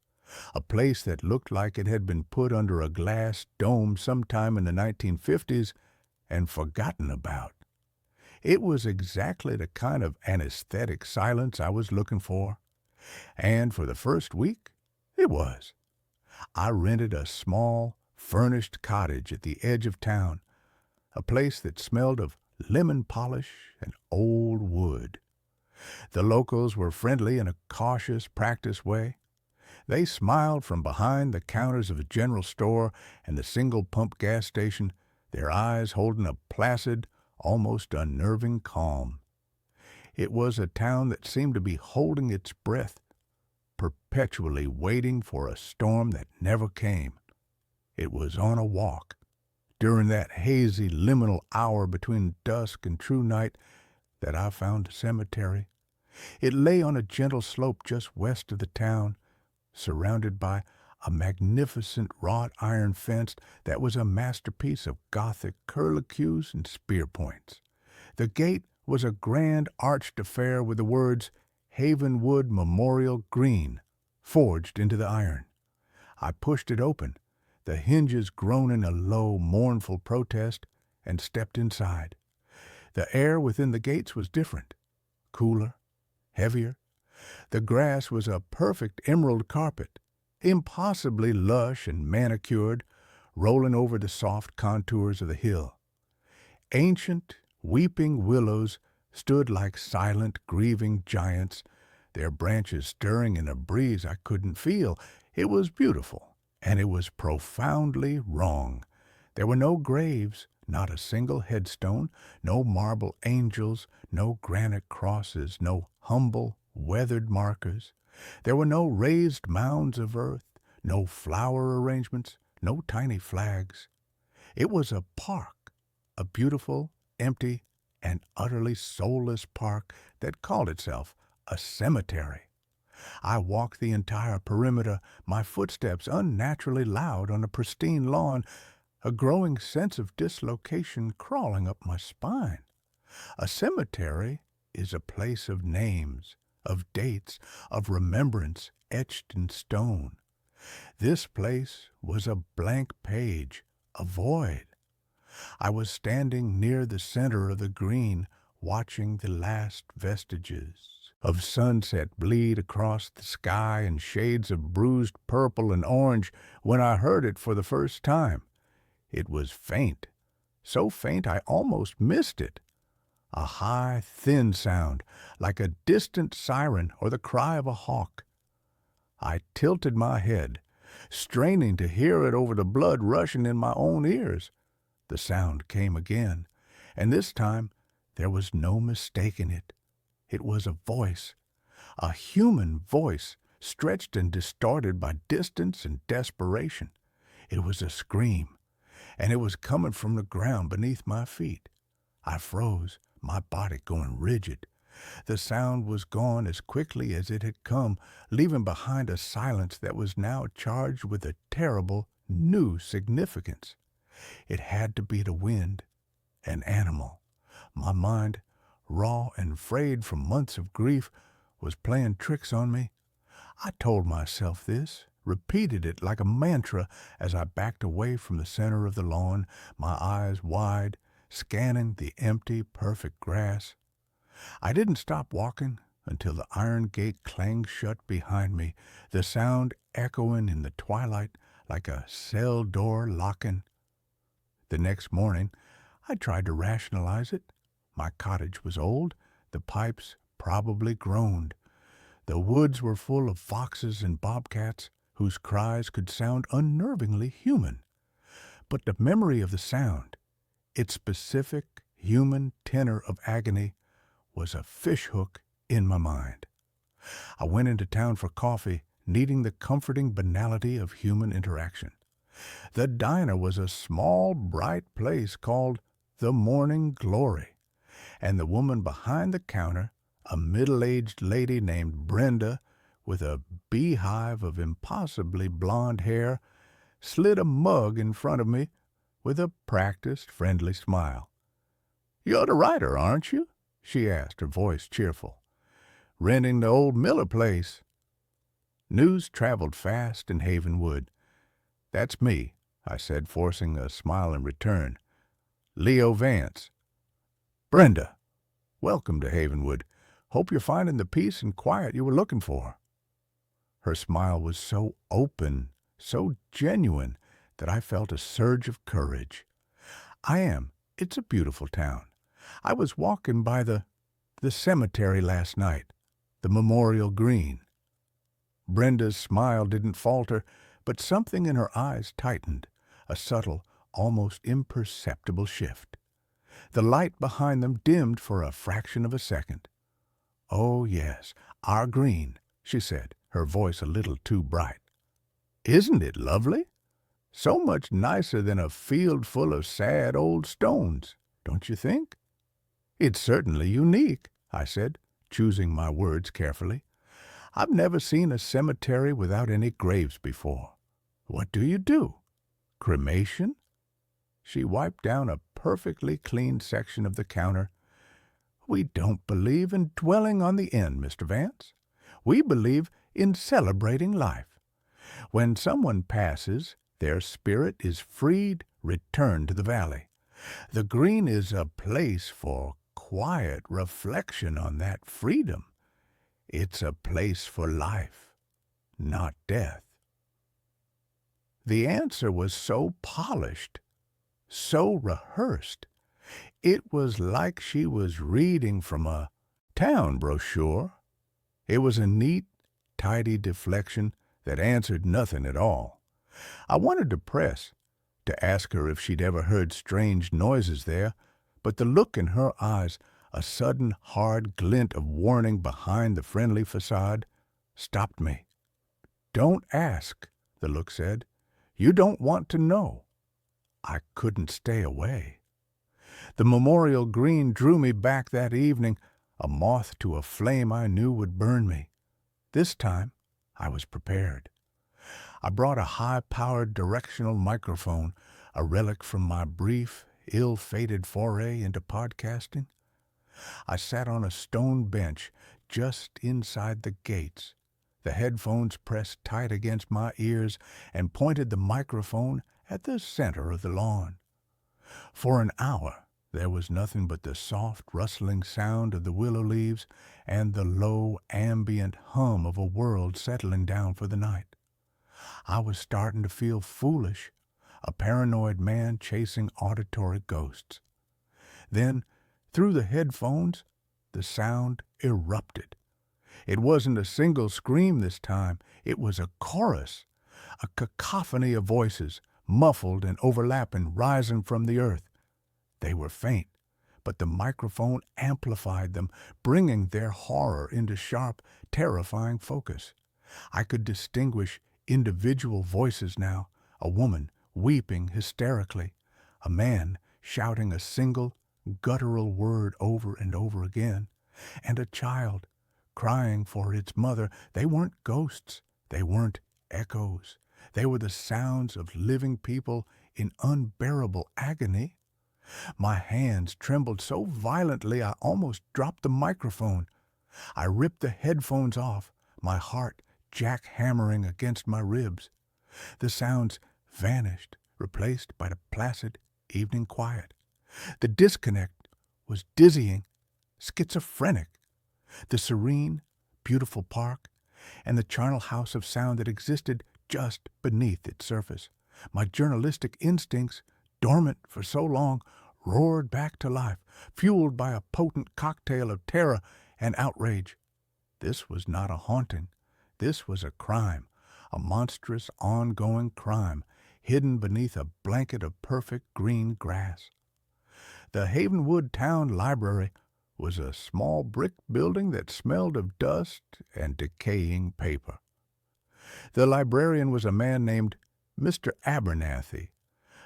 a place that looked like it had been put under a glass dome sometime in the 1950s and forgotten about. It was exactly the kind of anesthetic silence I was looking for, and for the first week, it was. I rented a small, furnished cottage at the edge of town, a place that smelled of lemon polish and old wood. The locals were friendly in a cautious, practiced way. They smiled from behind the counters of the general store and the single-pump gas station, their eyes holding a placid, almost unnerving calm. It was a town that seemed to be holding its breath, perpetually waiting for a storm that never came. It was on a walk, during that hazy liminal hour between dusk and true night, that I found a cemetery. It lay on a gentle slope just west of the town, surrounded by a magnificent wrought iron fence that was a masterpiece of Gothic curlicues and spear points. The gate was a grand arched affair with the words Havenwood Memorial Green forged into the iron. I pushed it open, the hinges groaning a low, mournful protest, and stepped inside. The air within the gates was different, cooler, heavier. The grass was a perfect emerald carpet, impossibly lush and manicured, rolling over the soft contours of the hill. Ancient, weeping willows stood like silent, grieving giants, their branches stirring in a breeze I couldn't feel. It was beautiful, and it was profoundly wrong. There were no graves, not a single headstone, no marble angels, no granite crosses, no humble, weathered markers. There were no raised mounds of earth, no flower arrangements, no tiny flags. It was a park, a beautiful, empty, and utterly soulless park that called itself a cemetery. I walked the entire perimeter, my footsteps unnaturally loud on a pristine lawn, a growing sense of dislocation crawling up my spine. A cemetery is a place of names, of dates, of remembrance etched in stone. This place was a blank page, a void. I was standing near the center of the green, watching the last vestiges of sunset bleed across the sky in shades of bruised purple and orange when I heard it for the first time. It was faint, so faint I almost missed it. A high, thin sound, like a distant siren or the cry of a hawk. I tilted my head, straining to hear it over the blood rushing in my own ears. The sound came again, and this time there was no mistaking it. It was a voice, a human voice, stretched and distorted by distance and desperation. It was a scream, and it was coming from the ground beneath my feet. I froze, my body going rigid. The sound was gone as quickly as it had come, leaving behind a silence that was now charged with a terrible, new significance. It had to be the wind, an animal. My mind, raw and frayed from months of grief, was playing tricks on me. I told myself this, repeated it like a mantra as I backed away from the center of the lawn, my eyes wide, scanning the empty, perfect grass. I didn't stop walking until the iron gate clanged shut behind me, the sound echoing in the twilight like a cell door locking. The next morning, I tried to rationalize it. My cottage was old, the pipes probably groaned. The woods were full of foxes and bobcats whose cries could sound unnervingly human. But the memory of the sound, its specific human tenor of agony, was a fishhook in my mind. I went into town for coffee, needing the comforting banality of human interaction. The diner was a small, bright place called the Morning Glory, and the woman behind the counter, a middle-aged lady named Brenda with a beehive of impossibly blonde hair, slid a mug in front of me with a practiced, friendly smile. "You're the writer, aren't you?" she asked, her voice cheerful. "Renting the old Miller place." News traveled fast in Havenwood. "That's me," I said, forcing a smile in return. "Leo Vance." "Brenda, welcome to Havenwood. Hope you're finding the peace and quiet you were looking for." Her smile was so open, so genuine, that I felt a surge of courage. "I am. It's a beautiful town. I was walking by the cemetery last night, the Memorial Green." Brenda's smile didn't falter, but something in her eyes tightened, a subtle, almost imperceptible shift. The light behind them dimmed for a fraction of a second. "Oh, yes, our green," she said, her voice a little too bright. "Isn't it lovely? So much nicer than a field full of sad old stones, don't you think?" "It's certainly unique," I said, choosing my words carefully. "I've never seen a cemetery without any graves before. What do you do? Cremation?" She wiped down a perfectly clean section of the counter. "We don't believe in dwelling on the end, Mr. Vance. We believe in celebrating life. When someone passes, their spirit is freed, returned to the valley. The green is a place for quiet reflection on that freedom. It's a place for life, not death." The answer was so polished, so rehearsed. It was like she was reading from a town brochure. It was a neat, tidy deflection that answered nothing at all. I wanted to press, to ask her if she'd ever heard strange noises there, but the look in her eyes, a sudden hard glint of warning behind the friendly facade, stopped me. "Don't ask," the look said. "You don't want to know." I couldn't stay away. The Memorial Green drew me back that evening, a moth to a flame I knew would burn me. This time, I was prepared. I brought a high-powered directional microphone, a relic from my brief, ill-fated foray into podcasting. I sat on a stone bench just inside the gates, the headphones pressed tight against my ears, and pointed the microphone at the center of the lawn. For an hour, there was nothing but the soft, rustling sound of the willow leaves and the low, ambient hum of a world settling down for the night. I was starting to feel foolish, a paranoid man chasing auditory ghosts. Then, through the headphones, the sound erupted. It wasn't a single scream this time. It was a chorus, a cacophony of voices, muffled and overlapping, rising from the earth. They were faint, but the microphone amplified them, bringing their horror into sharp, terrifying focus. I could distinguish individual voices now, a woman weeping hysterically, a man shouting a single, guttural word over and over again, and a child crying for its mother. They weren't ghosts. They weren't echoes. They were the sounds of living people in unbearable agony. My hands trembled so violently I almost dropped the microphone. I ripped the headphones off, my heart jackhammering against my ribs. The sounds vanished, replaced by the placid evening quiet. The disconnect was dizzying, schizophrenic. The serene, beautiful park, and the charnel house of sound that existed just beneath its surface. My journalistic instincts, dormant for so long, roared back to life, fueled by a potent cocktail of terror and outrage. This was not a haunting. This was a crime, a monstrous, ongoing crime, hidden beneath a blanket of perfect green grass. The Havenwood Town Library was a small brick building that smelled of dust and decaying paper. The librarian was a man named Mr. Abernathy,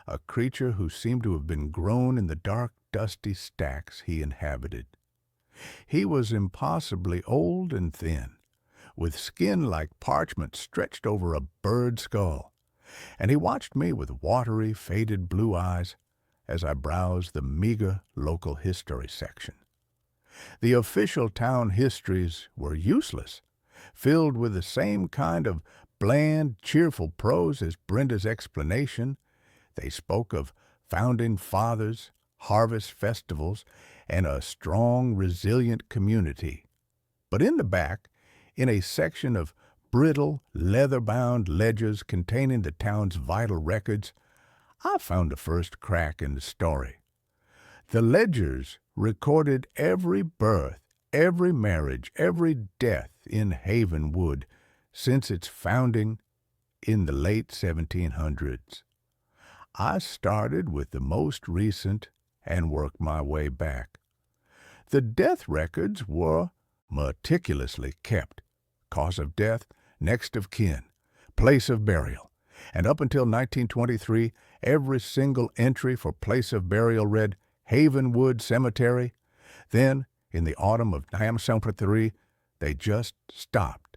a creature who seemed to have been grown in the dark, dusty stacks he inhabited. He was impossibly old and thin, with skin like parchment stretched over a bird's skull, and he watched me with watery, faded blue eyes as I browsed the meager local history section. The official town histories were useless, filled with the same kind of bland, cheerful prose as Brenda's explanation. They spoke of founding fathers, harvest festivals, and a strong, resilient community. But in the back, in a section of brittle, leather-bound ledgers containing the town's vital records, I found the first crack in the story. The ledgers recorded every birth, every marriage, every death in Havenwood since its founding in the late 1700s. I started with the most recent and worked my way back. The death records were meticulously kept. Cause of death, next of kin, place of burial, and up until 1923, every single entry for place of burial read Havenwood Cemetery. Then, in the autumn of 1973, they just stopped.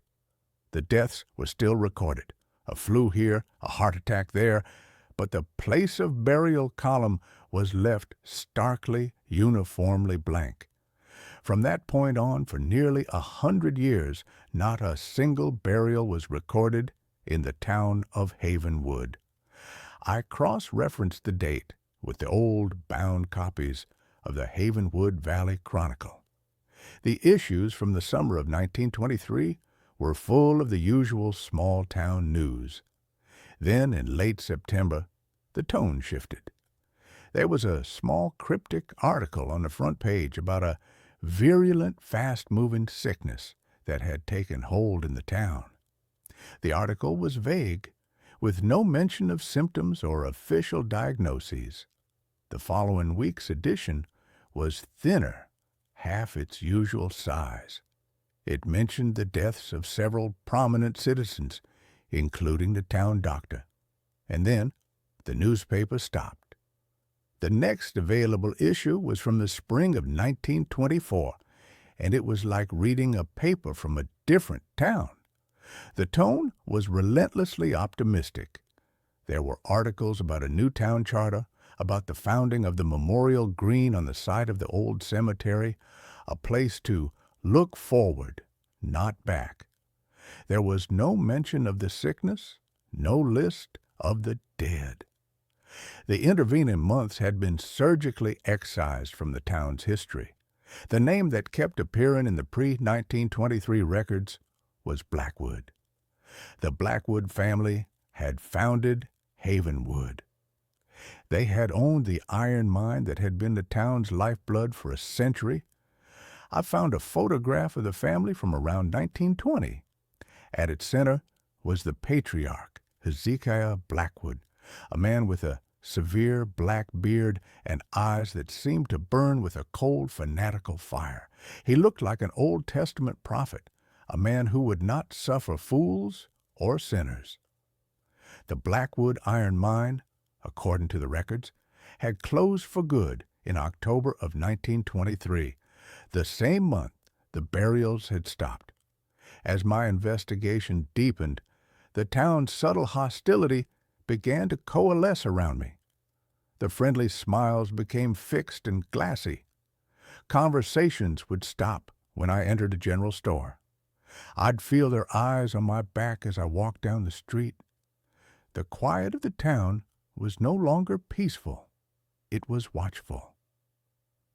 The deaths were still recorded, a flu here, a heart attack there, but the place of burial column was left starkly, uniformly blank. From that point on, for nearly 100 years, not a single burial was recorded in the town of Havenwood. I cross-referenced the date with the old bound copies of the Havenwood Valley Chronicle. The issues from the summer of 1923 were full of the usual small-town news. Then, in late September, the tone shifted. There was a small cryptic article on the front page about a virulent, fast-moving sickness that had taken hold in the town. The article was vague, with no mention of symptoms or official diagnoses. The following week's edition was thinner, half its usual size. It mentioned the deaths of several prominent citizens, including the town doctor. And then the newspaper stopped. The next available issue was from the spring of 1924, and it was like reading a paper from a different town. The tone was relentlessly optimistic. There were articles about a new town charter, about the founding of the memorial green on the site of the old cemetery, a place to look forward, not back. There was no mention of the sickness, no list of the dead. The intervening months had been surgically excised from the town's history. The name that kept appearing in the pre-1923 records was Blackwood. The Blackwood family had founded Havenwood. They had owned the iron mine that had been the town's lifeblood for a century. I found a photograph of the family from around 1920. At its center was the patriarch, Hezekiah Blackwood, a man with a severe black beard and eyes that seemed to burn with a cold, fanatical fire. He looked like an Old Testament prophet, a man who would not suffer fools or sinners. The Blackwood iron mine, according to the records, had closed for good in October of 1923. The same month, the burials had stopped. As my investigation deepened, the town's subtle hostility began to coalesce around me. The friendly smiles became fixed and glassy. Conversations would stop when I entered a general store. I'd feel their eyes on my back as I walked down the street. The quiet of the town was no longer peaceful. It was watchful.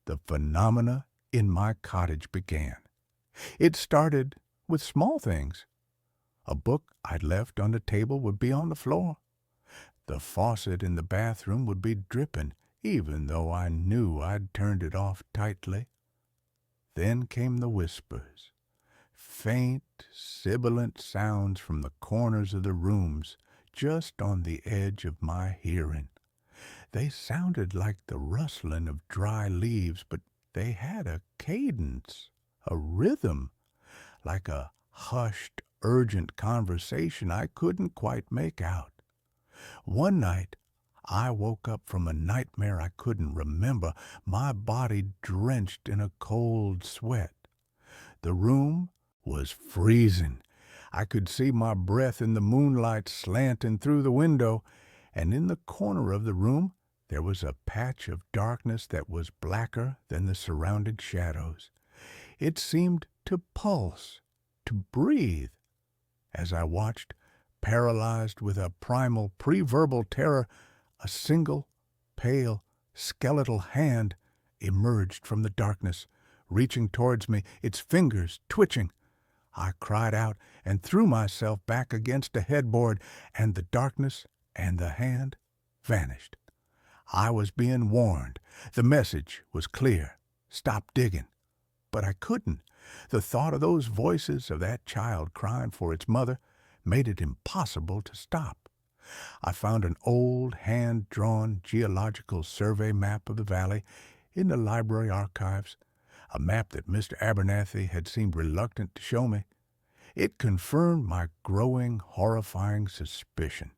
The phenomena in my cottage began. It started with small things. A book I'd left on the table would be on the floor. The faucet in the bathroom would be dripping, even though I knew I'd turned it off tightly. Then came the whispers, faint, sibilant sounds from the corners of the rooms, just on the edge of my hearing. They sounded like the rustling of dry leaves, but they had a cadence, a rhythm, like a hushed, urgent conversation I couldn't quite make out. One night, I woke up from a nightmare I couldn't remember, my body drenched in a cold sweat. The room was freezing. I could see my breath in the moonlight slanting through the window, and in the corner of the room there was a patch of darkness that was blacker than the surrounding shadows. It seemed to pulse, to breathe. As I watched, paralyzed with a primal pre-verbal terror, a single, pale, skeletal hand emerged from the darkness, reaching towards me, its fingers twitching. I cried out and threw myself back against a headboard, and the darkness and the hand vanished. I was being warned. The message was clear. Stop digging. But I couldn't. The thought of those voices of that child crying for its mother made it impossible to stop. I found an old hand-drawn geological survey map of the valley in the library archives, a map that Mr. Abernathy had seemed reluctant to show me. It confirmed my growing, horrifying suspicion.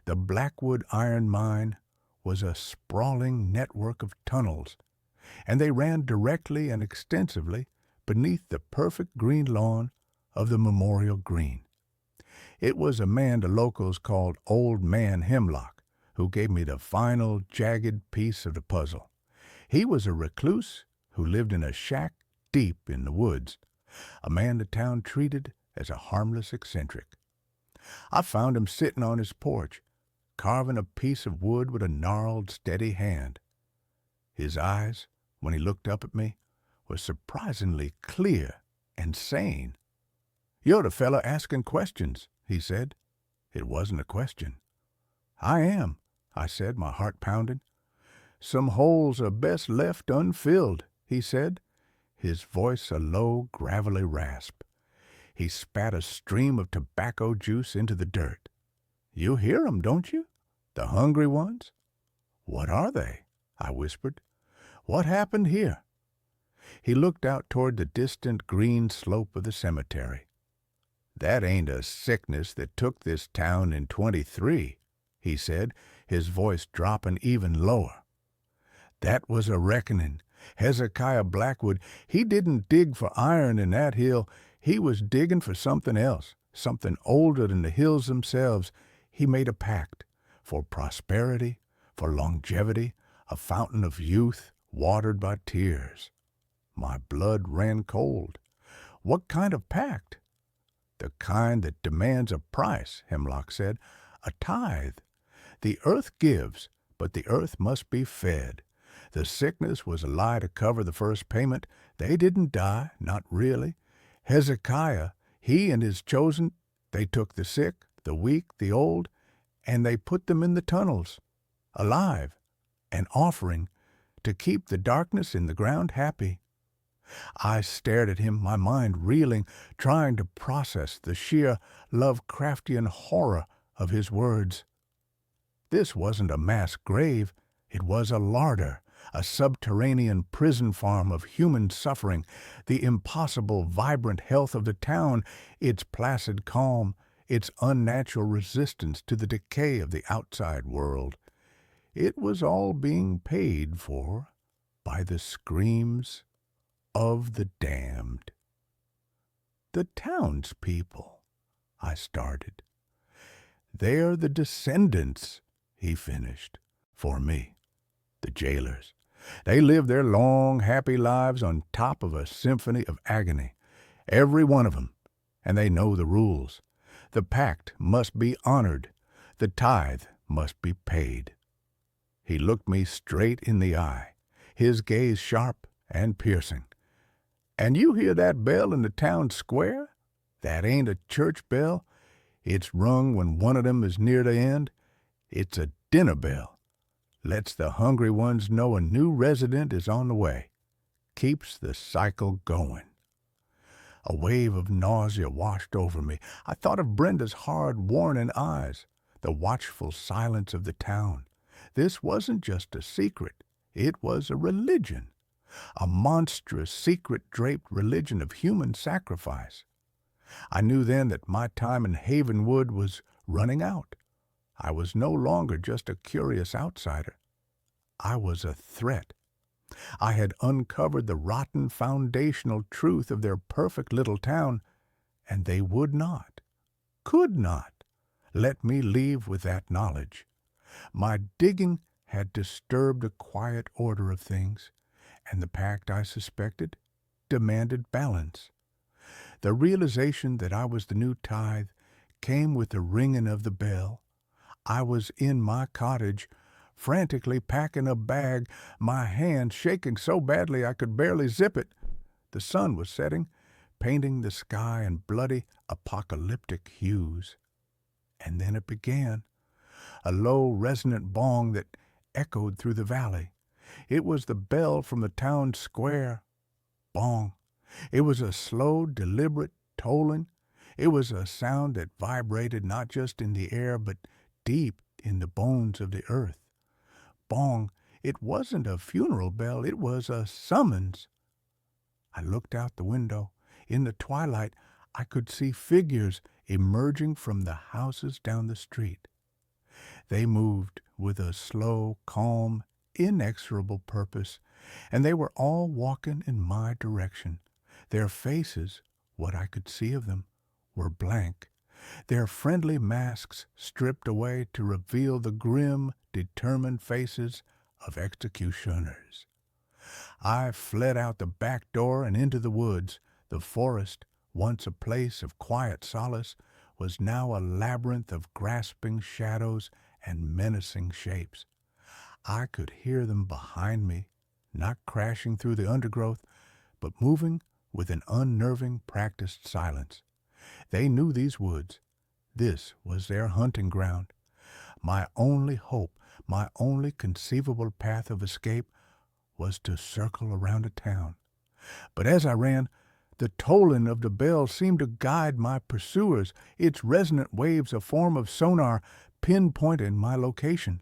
The Blackwood Iron Mine was a sprawling network of tunnels, and they ran directly and extensively beneath the perfect green lawn of the Memorial Green. It was a man the locals called Old Man Hemlock who gave me the final, jagged piece of the puzzle. He was a recluse who lived in a shack deep in the woods, a man the town treated as a harmless eccentric. I found him sitting on his porch, carving a piece of wood with a gnarled, steady hand. His eyes, when he looked up at me, were surprisingly clear and sane. "You're the fellow asking questions," he said. It wasn't a question. "I am," I said, my heart pounding. "Some holes are best left unfilled," he said, his voice a low, gravelly rasp. He spat a stream of tobacco juice into the dirt. "You hear 'em, don't you? The hungry ones?" "What are they?" I whispered. "What happened here?" He looked out toward the distant green slope of the cemetery. "That ain't a sickness that took this town in '23, he said, his voice dropping even lower. "That was a reckoning. Hezekiah Blackwood, he didn't dig for iron in that hill. He was digging for something else, something older than the hills themselves. He made a pact for prosperity, for longevity, a fountain of youth watered by tears." My blood ran cold. "What kind of pact?" "The kind that demands a price," Hemlock said. "A tithe. The earth gives, but the earth must be fed. The sickness was a lie to cover the first payment. They didn't die, not really. Hezekiah, he and his chosen, they took the sick, the weak, the old, and they put them in the tunnels, alive, an offering, to keep the darkness in the ground happy." I stared at him, my mind reeling, trying to process the sheer Lovecraftian horror of his words. This wasn't a mass grave. It was a larder, a subterranean prison farm of human suffering, the impossible, vibrant health of the town, its placid calm, its unnatural resistance to the decay of the outside world. It was all being paid for by the screams of the damned. "The townspeople," I started. "They're the descendants," he finished, for me, the jailers. "They live their long, happy lives on top of a symphony of agony, every one of them, and they know the rules. The pact must be honored. The tithe must be paid." He looked me straight in the eye, his gaze sharp and piercing. "And you hear that bell in the town square? That ain't a church bell. It's rung when one of them is near the end. It's a dinner bell. Lets the hungry ones know a new resident is on the way. Keeps the cycle going." A wave of nausea washed over me. I thought of Brenda's hard, warning eyes, the watchful silence of the town. This wasn't just a secret. It was a religion. A monstrous, secret-draped religion of human sacrifice. I knew then that my time in Havenwood was running out. I was no longer just a curious outsider. I was a threat. I had uncovered the rotten foundational truth of their perfect little town, and they would not, could not, let me leave with that knowledge. My digging had disturbed a quiet order of things, and the pact, I suspected, demanded balance. The realization that I was the new tithe came with the ringing of the bell. I was in my cottage, frantically packing a bag, my hand shaking so badly I could barely zip it. The sun was setting, painting the sky in bloody, apocalyptic hues. And then it began, a low, resonant bong that echoed through the valley. It was the bell from the town square. Bong. It was a slow, deliberate tolling. It was a sound that vibrated not just in the air, but deep in the bones of the earth. Bong. It wasn't a funeral bell. It was a summons. I looked out the window. In the twilight, I could see figures emerging from the houses down the street. They moved with a slow, calm, inexorable purpose, and they were all walking in my direction. Their faces, what I could see of them, were blank, their friendly masks stripped away to reveal the grim, determined faces of executioners. I fled out the back door and into the woods. The forest, once a place of quiet solace, was now a labyrinth of grasping shadows and menacing shapes. I could hear them behind me, not crashing through the undergrowth, but moving with an unnerving, practiced silence. They knew these woods. This was their hunting ground. My only hope, my only conceivable path of escape, was to circle around a town. But as I ran, the tolling of the bell seemed to guide my pursuers, its resonant waves a form of sonar pinpointing my location.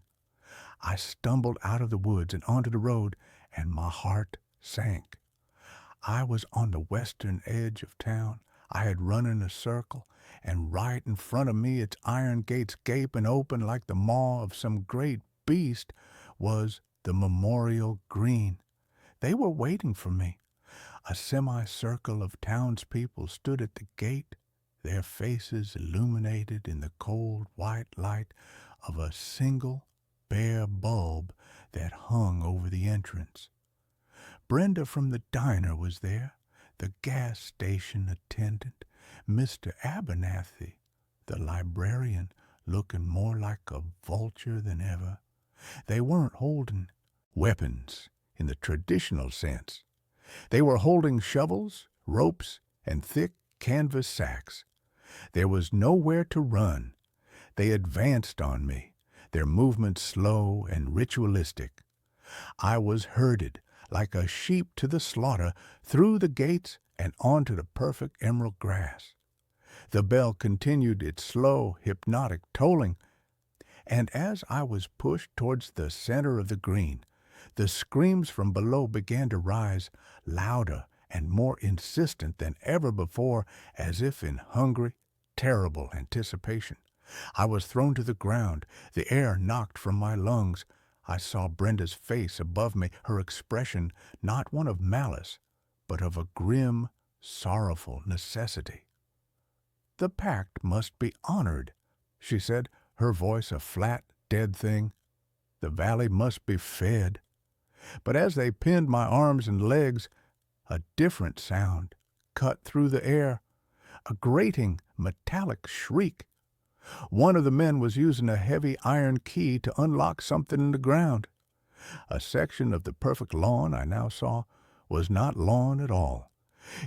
I stumbled out of the woods and onto the road, and my heart sank. I was on the western edge of town. I had run in a circle, and right in front of me, its iron gates gaping open like the maw of some great beast, was the memorial green. They were waiting for me. A semicircle of townspeople stood at the gate, their faces illuminated in the cold white light of a single bare bulb that hung over the entrance. Brenda from the diner was there, the gas station attendant, Mr. Abernathy, the librarian, looking more like a vulture than ever. They weren't holding weapons in the traditional sense. They were holding shovels, ropes, and thick canvas sacks. There was nowhere to run. They advanced on me, their movements slow and ritualistic. I was herded like a sheep to the slaughter through the gates and onto the perfect emerald grass. The bell continued its slow, hypnotic tolling, and as I was pushed towards the center of the green, the screams from below began to rise, louder and more insistent than ever before, as if in hungry, terrible anticipation. I was thrown to the ground, the air knocked from my lungs. I saw Brenda's face above me, her expression not one of malice, but of a grim, sorrowful necessity. "The pact must be honored," she said, her voice a flat, dead thing. "The valley must be fed." But as they pinned my arms and legs, a different sound cut through the air, a grating, metallic shriek. One of the men was using a heavy iron key to unlock something in the ground. A section of the perfect lawn I now saw was not lawn at all.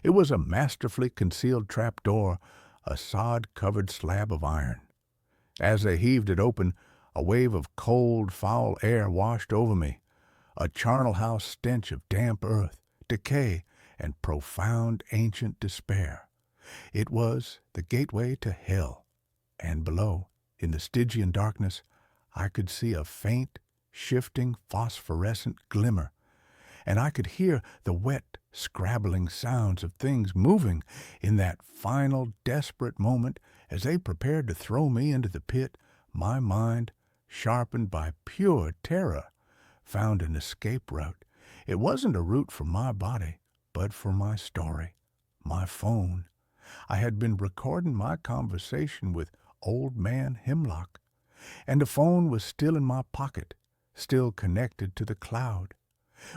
It was a masterfully concealed trapdoor, a sod-covered slab of iron. As they heaved it open, a wave of cold, foul air washed over me, a charnel house stench of damp earth, decay, and profound ancient despair. It was the gateway to hell, and below, in the Stygian darkness, I could see a faint, shifting, phosphorescent glimmer, and I could hear the wet, scrabbling sounds of things moving in that final, desperate moment as they prepared to throw me into the pit. My mind, sharpened by pure terror, found an escape route. It wasn't a route for my body, but for my story, my phone. I had been recording my conversation with Old Man Hemlock, and the phone was still in my pocket, still connected to the cloud.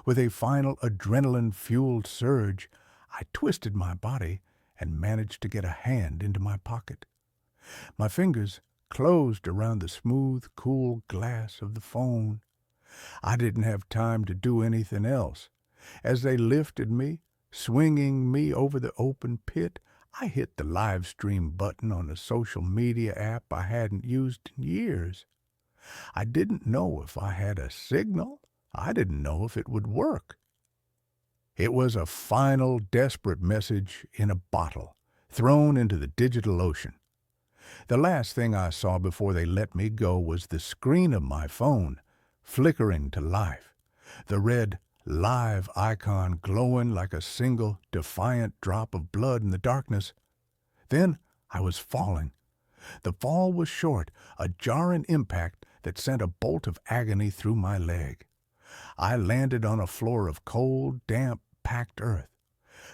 With a final adrenaline-fueled surge, I twisted my body and managed to get a hand into my pocket. My fingers closed around the smooth, cool glass of the phone. I didn't have time to do anything else. As they lifted me, swinging me over the open pit, I hit the live stream button on a social media app I hadn't used in years. I didn't know if I had a signal. I didn't know if it would work. It was a final, desperate message in a bottle, thrown into the digital ocean. The last thing I saw before they let me go was the screen of my phone, flickering to life, the red live icon glowing like a single defiant drop of blood in the darkness. Then I was falling. The fall was short, a jarring impact that sent a bolt of agony through my leg. I landed on a floor of cold, damp, packed earth.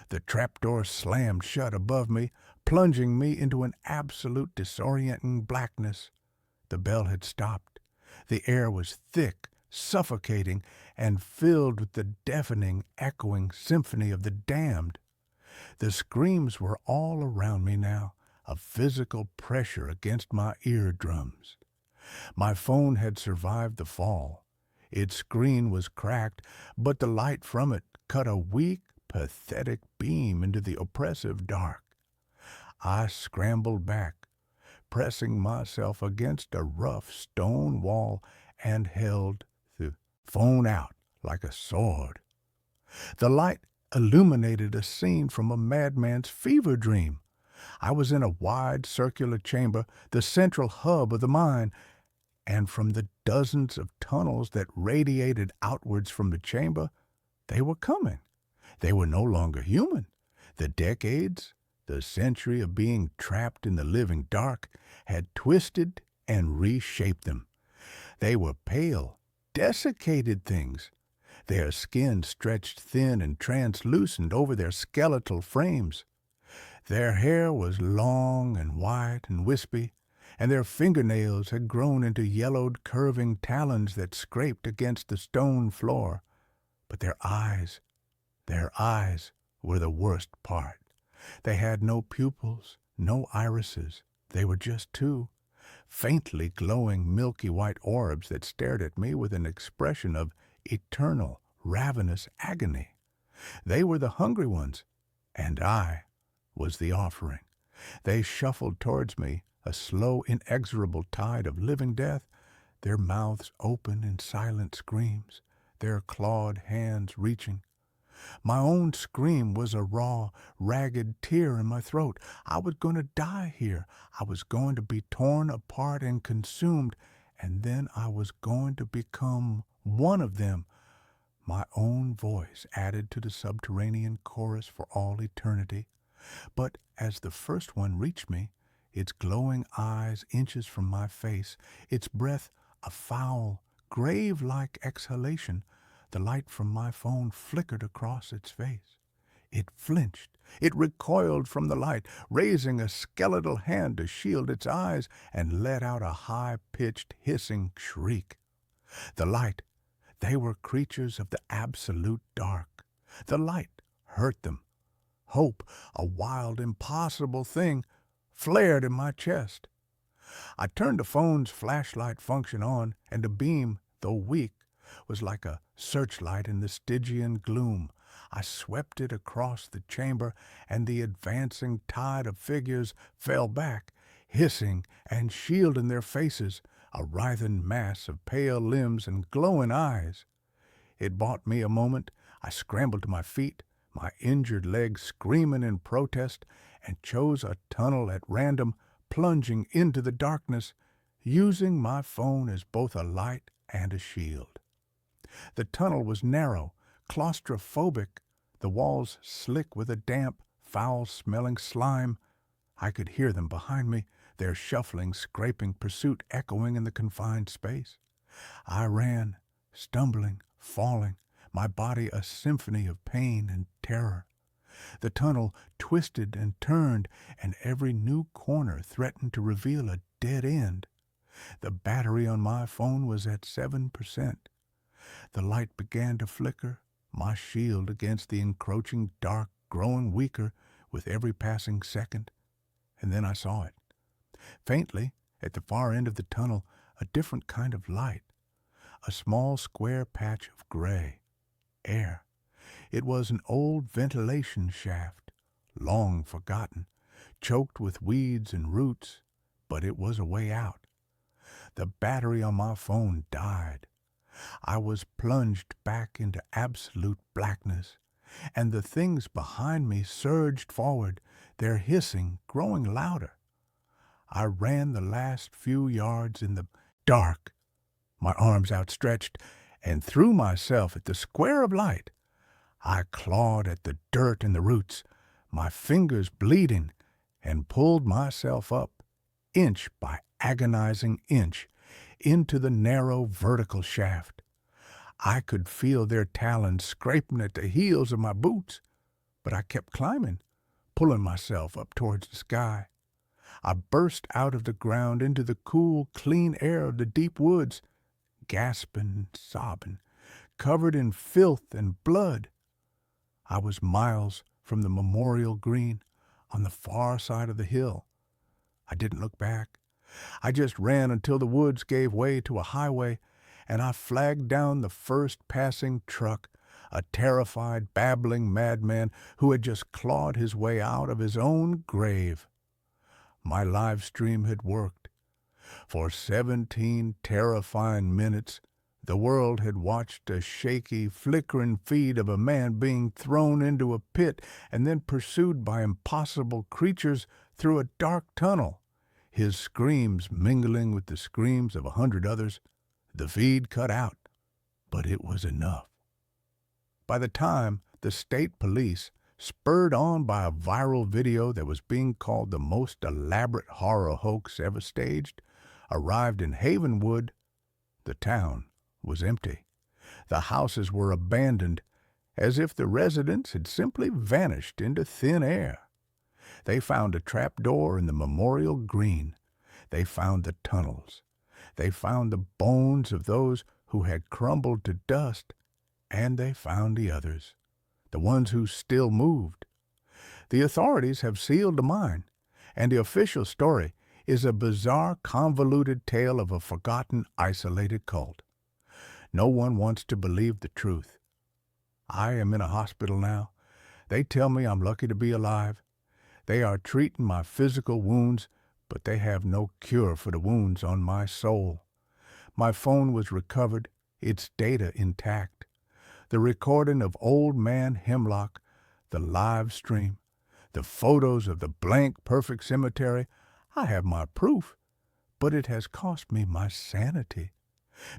The trapdoor slammed shut above me, plunging me into an absolute disorienting blackness. The bell had stopped. The air was thick, suffocating, and filled with the deafening, echoing symphony of the damned. The screams were all around me now, a physical pressure against my eardrums. My phone had survived the fall. Its screen was cracked, but the light from it cut a weak, pathetic beam into the oppressive dark. I scrambled back, pressing myself against a rough stone wall, and held the phone out like a sword. The light illuminated a scene from a madman's fever dream. I was in a wide circular chamber, the central hub of the mine, and from the dozens of tunnels that radiated outwards from the chamber, they were coming. They were no longer human. The decades, the century of being trapped in the living dark, had twisted and reshaped them. They were pale, desiccated things. Their skin stretched thin and translucent over their skeletal frames. Their hair was long and white and wispy, and their fingernails had grown into yellowed, curving talons that scraped against the stone floor. But their eyes were the worst part. They had no pupils, no irises. They were just two faintly glowing milky white orbs that stared at me with an expression of eternal, ravenous agony. They were the hungry ones, and I was the offering. They shuffled towards me, a slow, inexorable tide of living death, their mouths open in silent screams, their clawed hands reaching. My own scream was a raw, ragged tear in my throat. I was going to die here. I was going to be torn apart and consumed, and then I was going to become one of them. My own voice added to the subterranean chorus for all eternity. But as the first one reached me, its glowing eyes inches from my face, its breath a foul, grave-like exhalation, the light from my phone flickered across its face. It flinched. It recoiled from the light, raising a skeletal hand to shield its eyes, and let out a high-pitched, hissing shriek. The light, they were creatures of the absolute dark. The light hurt them. Hope, a wild, impossible thing, flared in my chest. I turned the phone's flashlight function on, and the beam, though weak, was like a searchlight in the Stygian gloom. I swept it across the chamber, and the advancing tide of figures fell back, hissing and shielding their faces, a writhing mass of pale limbs and glowing eyes. It bought me a moment. I scrambled to my feet, my injured leg screaming in protest, and chose a tunnel at random, plunging into the darkness, using my phone as both a light and a shield. The tunnel was narrow, claustrophobic, the walls slick with a damp, foul-smelling slime. I could hear them behind me, their shuffling, scraping pursuit echoing in the confined space. I ran, stumbling, falling, my body a symphony of pain and terror. The tunnel twisted and turned, and every new corner threatened to reveal a dead end. The battery on my phone was at 7%. The light began to flicker, my shield against the encroaching dark growing weaker with every passing second. And then I saw it. Faintly, at the far end of the tunnel, a different kind of light. A small square patch of gray. Air. It was an old ventilation shaft, long forgotten, choked with weeds and roots, but it was a way out. The battery on my phone died. I was plunged back into absolute blackness, and the things behind me surged forward, their hissing growing louder. I ran the last few yards in the dark, my arms outstretched, and threw myself at the square of light. I clawed at the dirt and the roots, my fingers bleeding, and pulled myself up, inch by agonizing inch, into the narrow vertical shaft. I could feel their talons scraping at the heels of my boots, but I kept climbing, pulling myself up towards the sky. I burst out of the ground into the cool, clean air of the deep woods, gasping and sobbing, covered in filth and blood. I was miles from the memorial green on the far side of the hill. I didn't look back. I just ran until the woods gave way to a highway, and I flagged down the first passing truck, a terrified, babbling madman who had just clawed his way out of his own grave. My live stream had worked. For 17 terrifying minutes, the world had watched a shaky, flickering feed of a man being thrown into a pit and then pursued by impossible creatures through a dark tunnel, his screams mingling with the screams of 100 others. The feed cut out, but it was enough. By the time the state police, spurred on by a viral video that was being called the most elaborate horror hoax ever staged, arrived in Havenwood, the town was empty. The houses were abandoned, as if the residents had simply vanished into thin air. They found a trap door in the memorial green. They found the tunnels. They found the bones of those who had crumbled to dust, and they found the others, the ones who still moved. The authorities have sealed the mine, and the official story is a bizarre, convoluted tale of a forgotten, isolated cult. No one wants to believe the truth. I am in a hospital now. They tell me I'm lucky to be alive. They are treating my physical wounds, but they have no cure for the wounds on my soul. My phone was recovered, its data intact. The recording of Old Man Hemlock, the live stream, the photos of the blank, perfect cemetery, I have my proof, but it has cost me my sanity.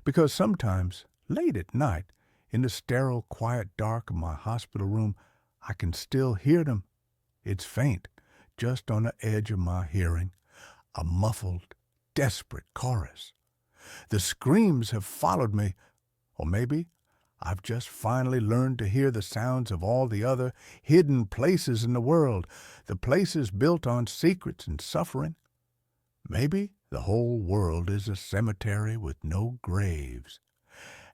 Because sometimes, late at night, in the sterile, quiet dark of my hospital room, I can still hear them. It's faint, just on the edge of my hearing, a muffled, desperate chorus. The screams have followed me, or maybe I've just finally learned to hear the sounds of all the other hidden places in the world, the places built on secrets and suffering. Maybe the whole world is a cemetery with no graves,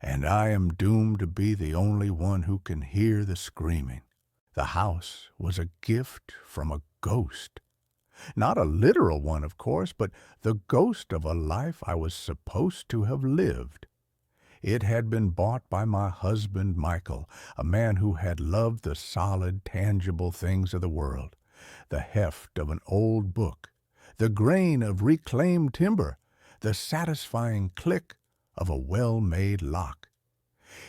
and I am doomed to be the only one who can hear the screaming. The house was a gift from a ghost. Not a literal one, of course, but the ghost of a life I was supposed to have lived. It had been bought by my husband, Michael, a man who had loved the solid, tangible things of the world, the heft of an old book, the grain of reclaimed timber, the satisfying click of a well-made lock.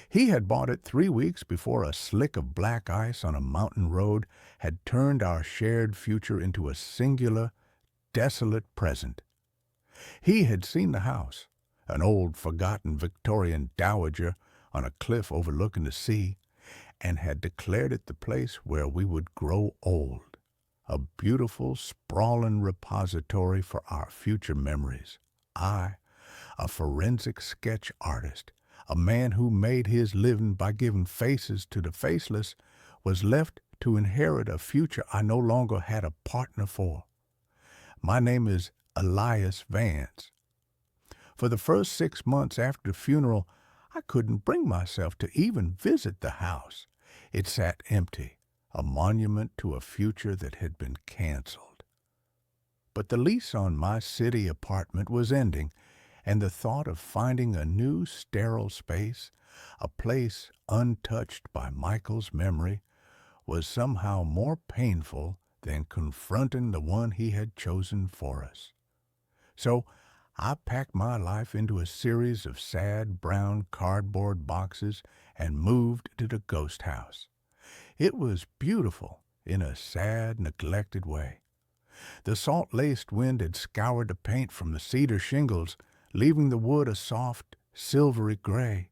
He had bought it 3 weeks before a slick of black ice on a mountain road had turned our shared future into a singular, desolate present. He had seen the house, an old, forgotten Victorian dowager on a cliff overlooking the sea, and had declared it the place where we would grow old. a beautiful, sprawling repository for our future memories. I, a forensic sketch artist, a man who made his living by giving faces to the faceless, was left to inherit a future I no longer had a partner for. My name is Elias Vance. For the first 6 months after the funeral, I couldn't bring myself to even visit the house. It sat empty, a monument to a future that had been canceled. But the lease on my city apartment was ending, and the thought of finding a new sterile space, a place untouched by Michael's memory, was somehow more painful than confronting the one he had chosen for us. So I packed my life into a series of sad brown cardboard boxes and moved to the ghost house. It was beautiful in a sad, neglected way. The salt-laced wind had scoured the paint from the cedar shingles, leaving the wood a soft, silvery gray.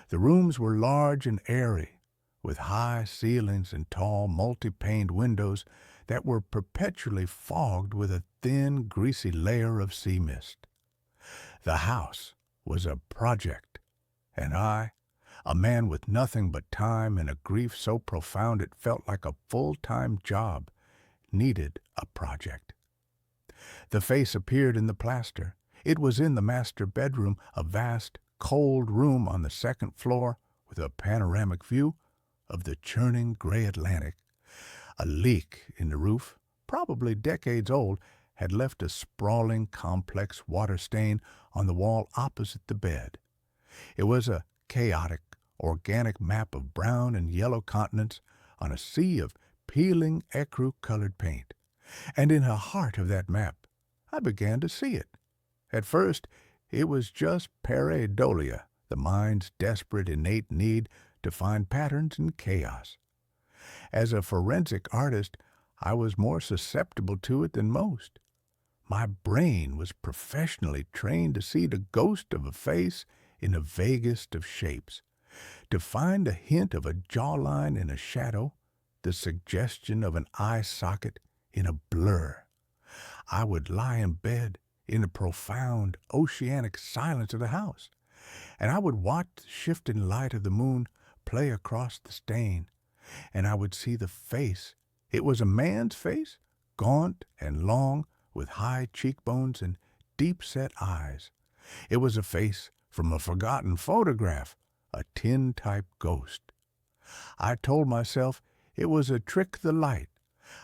The rooms were large and airy, with high ceilings and tall, multi-paned windows that were perpetually fogged with a thin, greasy layer of sea mist. The house was a project, and I, a man with nothing but time and a grief so profound it felt like a full-time job, needed a project. The face appeared in the plaster. It was in the master bedroom, a vast, cold room on the second floor with a panoramic view of the churning gray Atlantic. A leak in the roof, probably decades old, had left a sprawling, complex water stain on the wall opposite the bed. It was a chaotic, organic map of brown and yellow continents on a sea of peeling ecru-colored paint. And in the heart of that map, I began to see it. At first, it was just pareidolia, the mind's desperate innate need to find patterns in chaos. As a forensic artist, I was more susceptible to it than most. My brain was professionally trained to see the ghost of a face in the vaguest of shapes, to find a hint of a jawline in a shadow, the suggestion of an eye socket in a blur. I would lie in bed in the profound oceanic silence of the house, and I would watch the shifting light of the moon play across the stain, and I would see the face. It was a man's face, gaunt and long, with high cheekbones and deep-set eyes. It was a face from a forgotten photograph, a tin-type ghost. I told myself it was a trick of the light,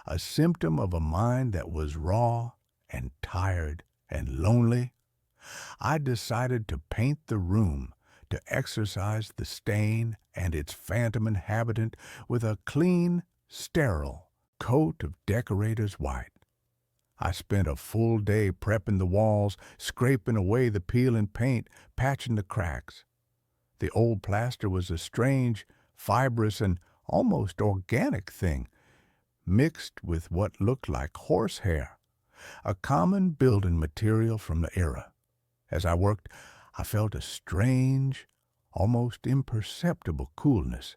a symptom of a mind that was raw and tired and lonely. I decided to paint the room, to exorcise the stain and its phantom inhabitant with a clean, sterile coat of decorator's white. I spent a full day prepping the walls, scraping away the peeling paint, patching the cracks. The old plaster was a strange, fibrous, and almost organic thing, mixed with what looked like horsehair, a common building material from the era. As I worked, I felt a strange, almost imperceptible coolness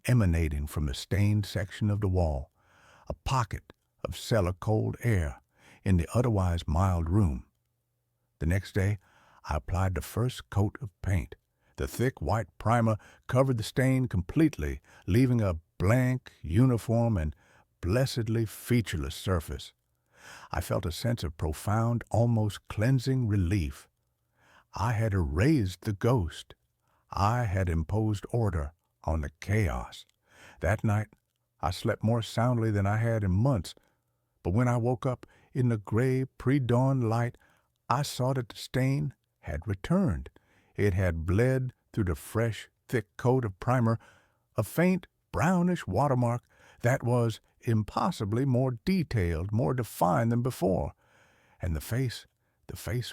emanating from the stained section of the wall, a pocket of cellar-cold air in the otherwise mild room. The next day, I applied the first coat of paint. The thick white primer covered the stain completely, leaving a blank, uniform, and blessedly featureless surface. I felt a sense of profound, almost cleansing relief. I had erased the ghost. I had imposed order on the chaos. That night, I slept more soundly than I had in months, but when I woke up in the gray pre-dawn light, I saw that the stain had returned. It had bled through the fresh, thick coat of primer, a faint, brownish watermark that was impossibly more detailed, more defined than before. And the face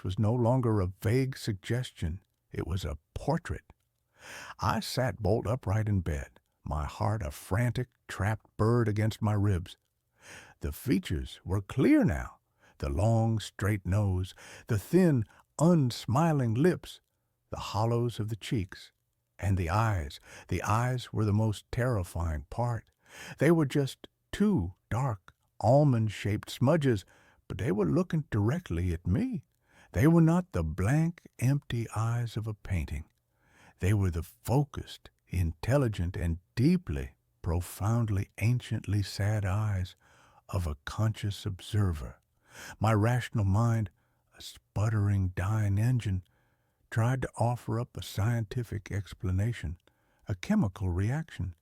was no longer a vague suggestion. It was a portrait. I sat bolt upright in bed, my heart a frantic, trapped bird against my ribs. The features were clear now, the long, straight nose, the thin, unsmiling lips, the hollows of the cheeks, and the eyes. The eyes were the most terrifying part. They were just two dark, almond-shaped smudges, but they were looking directly at me. They were not the blank, empty eyes of a painting. They were the focused, intelligent, and deeply, profoundly, anciently sad eyes of a conscious observer. My rational mind, a sputtering, dying engine, tried to offer up a scientific explanation, a chemical reaction.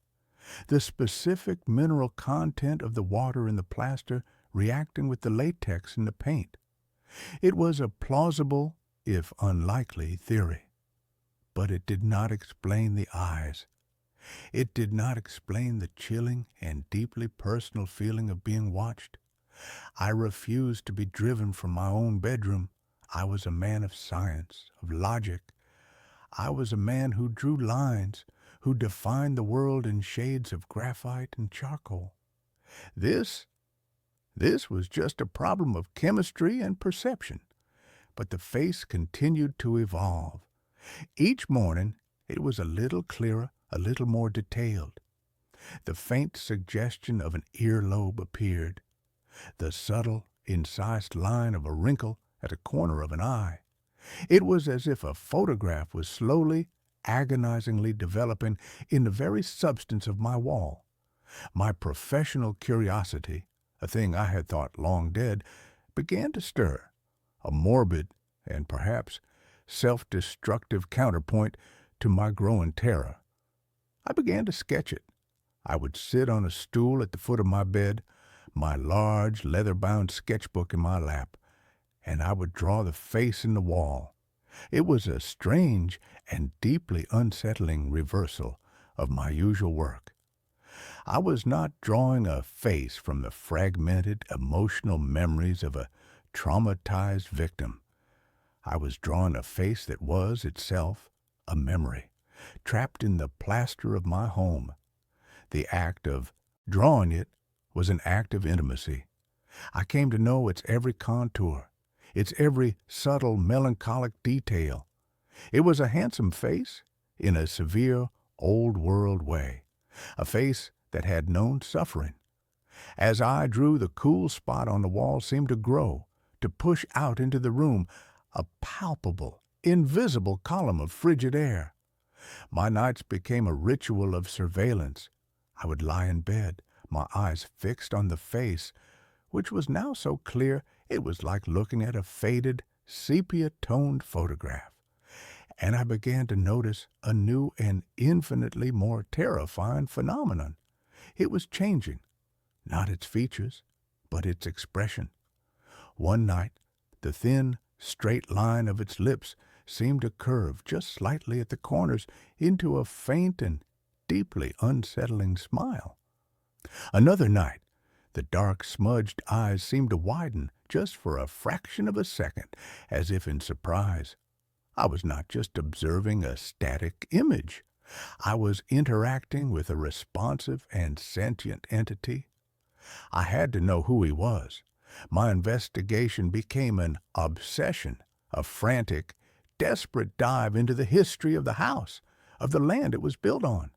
The specific mineral content of the water in the plaster reacting with the latex in the paint. It was a plausible, if unlikely, theory. But it did not explain the eyes. It did not explain the chilling and deeply personal feeling of being watched. I refused to be driven from my own bedroom. I was a man of science, of logic. I was a man who drew lines, who defined the world in shades of graphite and charcoal. This was just a problem of chemistry and perception. But the face continued to evolve. Each morning it was a little clearer, a little more detailed. The faint suggestion of an earlobe appeared. The subtle, incised line of a wrinkle at the corner of an eye. It was as if a photograph was slowly, agonizingly developing in the very substance of my wall. My professional curiosity, a thing I had thought long dead, began to stir, a morbid and perhaps self-destructive counterpoint to my growing terror. I began to sketch it. I would sit on a stool at the foot of my bed, my large leather-bound sketchbook in my lap, and I would draw the face in the wall. It was a strange and deeply unsettling reversal of my usual work. I was not drawing a face from the fragmented emotional memories of a traumatized victim. I was drawing a face that was itself a memory, trapped in the plaster of my home. The act of drawing it was an act of intimacy. I came to know its every contour, its every subtle, melancholic detail. It was a handsome face in a severe, old-world way, a face that had known suffering. As I drew, the cool spot on the wall seemed to grow, to push out into the room, a palpable, invisible column of frigid air. My nights became a ritual of surveillance. I would lie in bed, my eyes fixed on the face, which was now so clear it was like looking at a faded, sepia-toned photograph. And I began to notice a new and infinitely more terrifying phenomenon. It was changing, not its features, but its expression. One night, the thin, straight line of its lips seemed to curve just slightly at the corners into a faint and deeply unsettling smile. Another night, the dark, smudged eyes seemed to widen just for a fraction of a second, as if in surprise. I was not just observing a static image. I was interacting with a responsive and sentient entity. I had to know who he was. My investigation became an obsession, a frantic, desperate dive into the history of the house, of the land it was built on.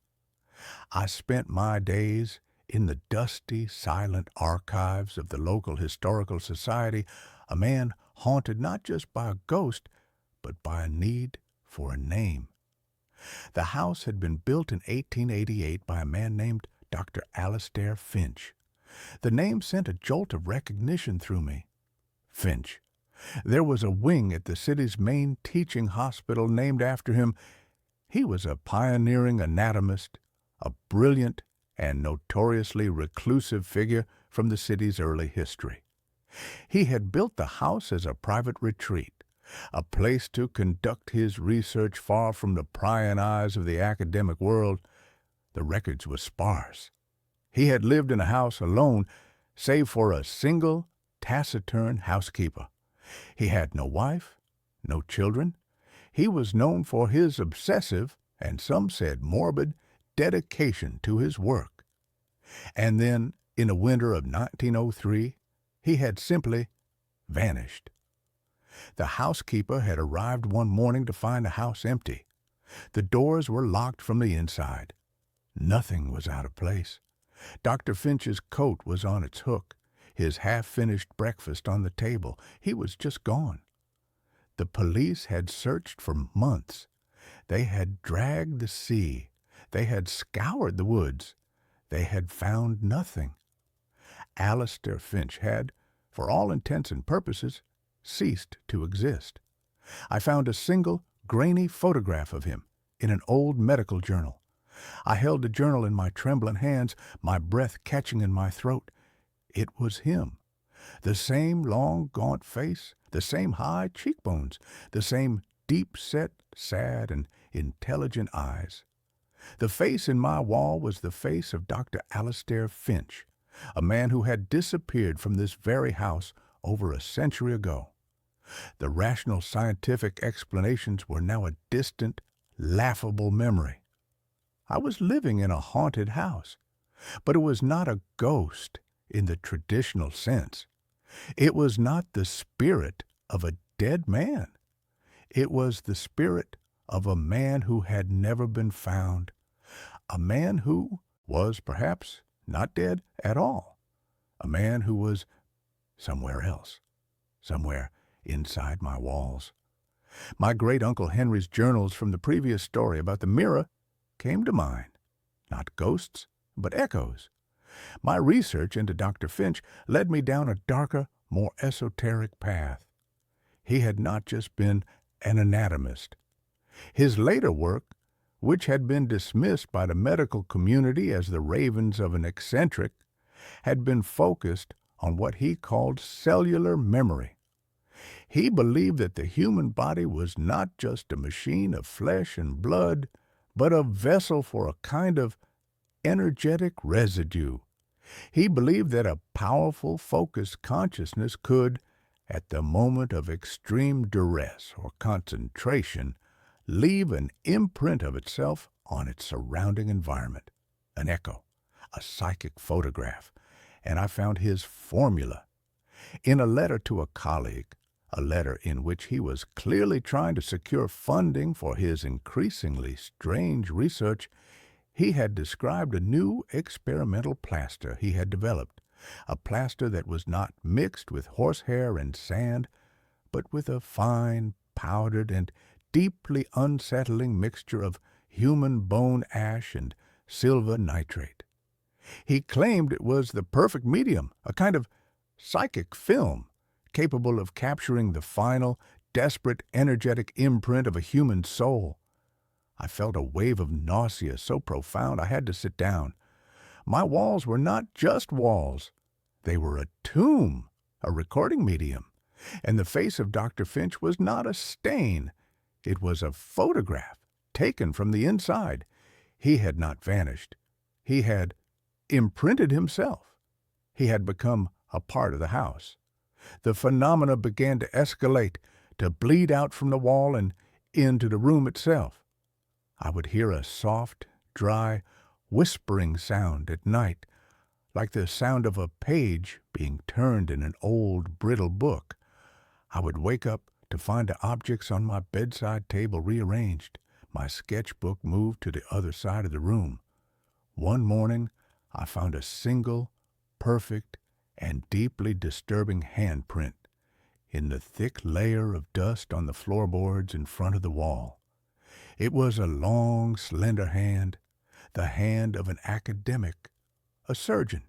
I spent my days in the dusty, silent archives of the local historical society, a man haunted not just by a ghost, but by a need for a name. The house had been built in 1888 by a man named Dr. Alastair Finch. The name sent a jolt of recognition through me. Finch. There was a wing at the city's main teaching hospital named after him. He was a pioneering anatomist, a brilliant and notoriously reclusive figure from the city's early history. He had built the house as a private retreat, a place to conduct his research far from the prying eyes of the academic world. The records were sparse. He had lived in a house alone, save for a single, taciturn housekeeper. He had no wife, no children. He was known for his obsessive, and some said morbid, dedication to his work. And then, in the winter of 1903, he had simply vanished. The housekeeper had arrived one morning to find the house empty. The doors were locked from the inside. Nothing was out of place. Dr. Finch's coat was on its hook, his half-finished breakfast on the table. He was just gone. The police had searched for months. They had dragged the sea. They had scoured the woods. They had found nothing. Alistair Finch had, for all intents and purposes, ceased to exist. I found a single, grainy photograph of him in an old medical journal. I held the journal in my trembling hands, my breath catching in my throat. It was him. The same long, gaunt face, the same high cheekbones, the same deep-set, sad, and intelligent eyes. The face in my wall was the face of Dr. Alistair Finch, a man who had disappeared from this very house over a century ago. The rational scientific explanations were now a distant, laughable memory. I was living in a haunted house, but it was not a ghost in the traditional sense. It was not the spirit of a dead man. It was the spirit of a man who had never been found, a man who was perhaps not dead at all, a man who was somewhere else, somewhere inside my walls. My great-uncle Henry's journals from the previous story about the mirror came to mind. Not ghosts, but echoes. My research into Dr. Finch led me down a darker, more esoteric path. He had not just been an anatomist. His later work, which had been dismissed by the medical community as the ravings of an eccentric, had been focused on what he called cellular memory. He believed that the human body was not just a machine of flesh and blood, but a vessel for a kind of energetic residue. He believed that a powerful, focused consciousness could, at the moment of extreme duress or concentration, leave an imprint of itself on its surrounding environment, an echo, a psychic photograph, and I found his formula. In a letter to a colleague, a letter in which he was clearly trying to secure funding for his increasingly strange research, he had described a new experimental plaster he had developed, a plaster that was not mixed with horsehair and sand, but with a fine, powdered, and deeply unsettling mixture of human bone ash and silver nitrate. He claimed it was the perfect medium, a kind of psychic film, capable of capturing the final, desperate, energetic imprint of a human soul. I felt a wave of nausea so profound I had to sit down. My walls were not just walls. They were a tomb, a recording medium. And the face of Dr. Finch was not a stain. It was a photograph, taken from the inside. He had not vanished. He had imprinted himself. He had become a part of the house. The phenomena began to escalate, to bleed out from the wall and into the room itself. I would hear a soft, dry, whispering sound at night, like the sound of a page being turned in an old, brittle book. I would wake up to find the objects on my bedside table rearranged, my sketchbook moved to the other side of the room. One morning, I found a single, perfect, and deeply disturbing handprint in the thick layer of dust on the floorboards in front of the wall. It was a long, slender hand, the hand of an academic, a surgeon,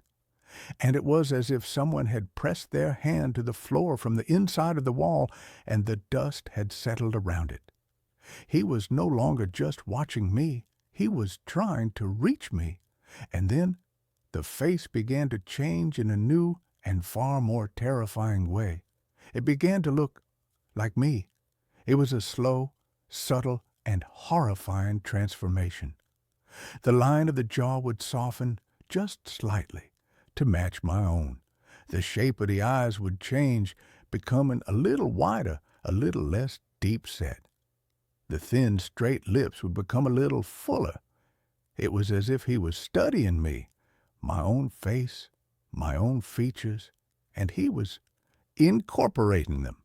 and it was as if someone had pressed their hand to the floor from the inside of the wall and the dust had settled around it. He was no longer just watching me, he was trying to reach me, and then the face began to change in a new and far more terrifying way. It began to look like me. It was a slow, subtle, and horrifying transformation. The line of the jaw would soften just slightly to match my own. The shape of the eyes would change, becoming a little wider, a little less deep-set. The thin, straight lips would become a little fuller. It was as if he was studying me, my own face, my own features, and he was incorporating them.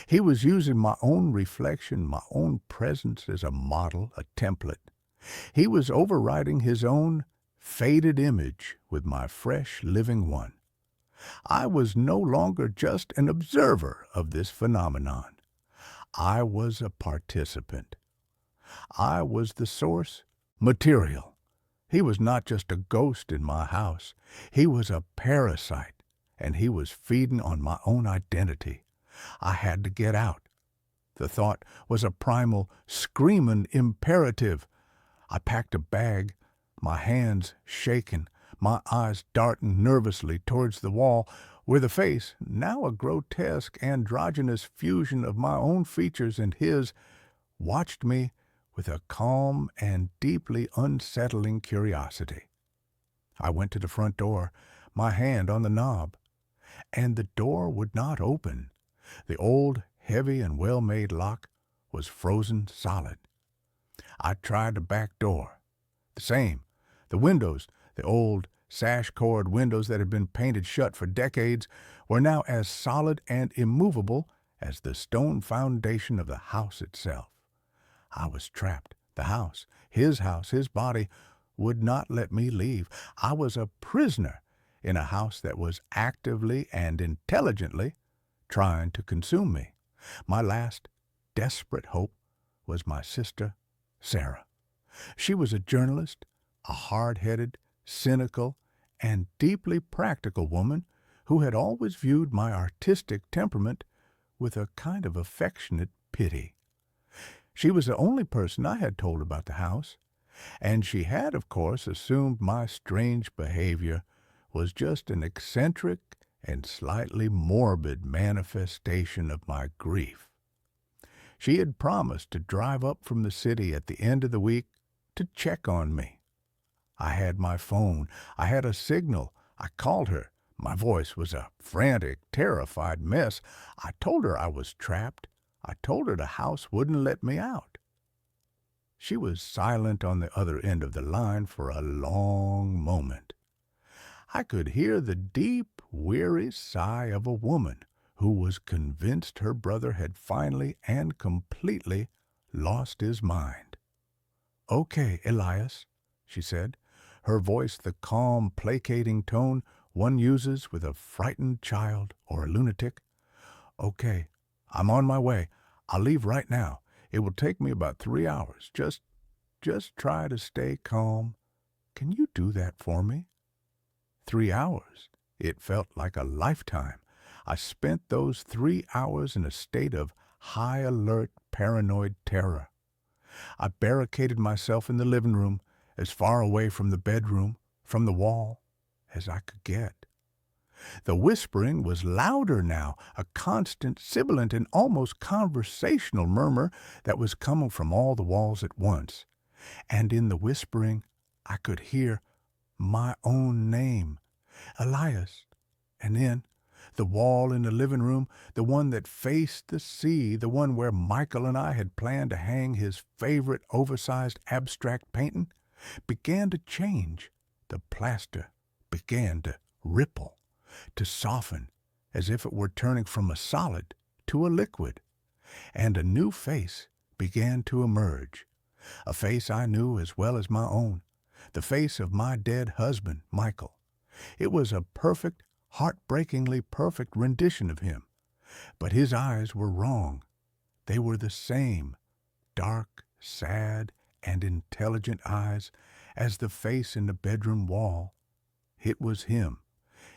He was using my own reflection, my own presence as a model, a template. He was overriding his own faded image with my fresh, living one. I was no longer just an observer of this phenomenon. I was a participant. I was the source material. He was not just a ghost in my house. He was a parasite, and he was feeding on my own identity. I had to get out. The thought was a primal, screaming imperative. I packed a bag, my hands shaking, my eyes darting nervously towards the wall, where the face, now a grotesque, androgynous fusion of my own features and his, watched me with a calm and deeply unsettling curiosity. I went to the front door, my hand on the knob, and the door would not open. The old, heavy and well-made lock was frozen solid. I tried the back door. The same. The windows, the old sash-cord windows that had been painted shut for decades, were now as solid and immovable as the stone foundation of the house itself. I was trapped. The house, his body, would not let me leave. I was a prisoner in a house that was actively and intelligently trying to consume me. My last desperate hope was my sister, Sarah. She was a journalist, a hard-headed, cynical, and deeply practical woman who had always viewed my artistic temperament with a kind of affectionate pity. She was the only person I had told about the house, and she had, of course, assumed my strange behavior was just an eccentric and slightly morbid manifestation of my grief. She had promised to drive up from the city at the end of the week to check on me. I had my phone. I had a signal. I called her. My voice was a frantic, terrified mess. I told her I was trapped. I told her the house wouldn't let me out. She was silent on the other end of the line for a long moment. I could hear the deep, weary sigh of a woman who was convinced her brother had finally and completely lost his mind. "Okay, Elias," she said, her voice the calm, placating tone one uses with a frightened child or a lunatic. "Okay, I'm on my way. I'll leave right now. It will take me about 3 hours. Just try to stay calm. Can you do that for me?" 3 hours. It felt like a lifetime. I spent those 3 hours in a state of high-alert, paranoid terror. I barricaded myself in the living room, as far away from the bedroom, from the wall, as I could get. The whispering was louder now, a constant, sibilant, and almost conversational murmur that was coming from all the walls at once. And in the whispering, I could hear my own name, Elias. And then the wall in the living room, the one that faced the sea, the one where Michael and I had planned to hang his favorite oversized abstract painting, began to change. The plaster began to ripple, to soften, as if it were turning from a solid to a liquid. And a new face began to emerge, a face I knew as well as my own, the face of my dead husband, Michael. It was a perfect, heartbreakingly perfect rendition of him. But his eyes were wrong. They were the same, dark, sad, and intelligent eyes as the face in the bedroom wall. It was him.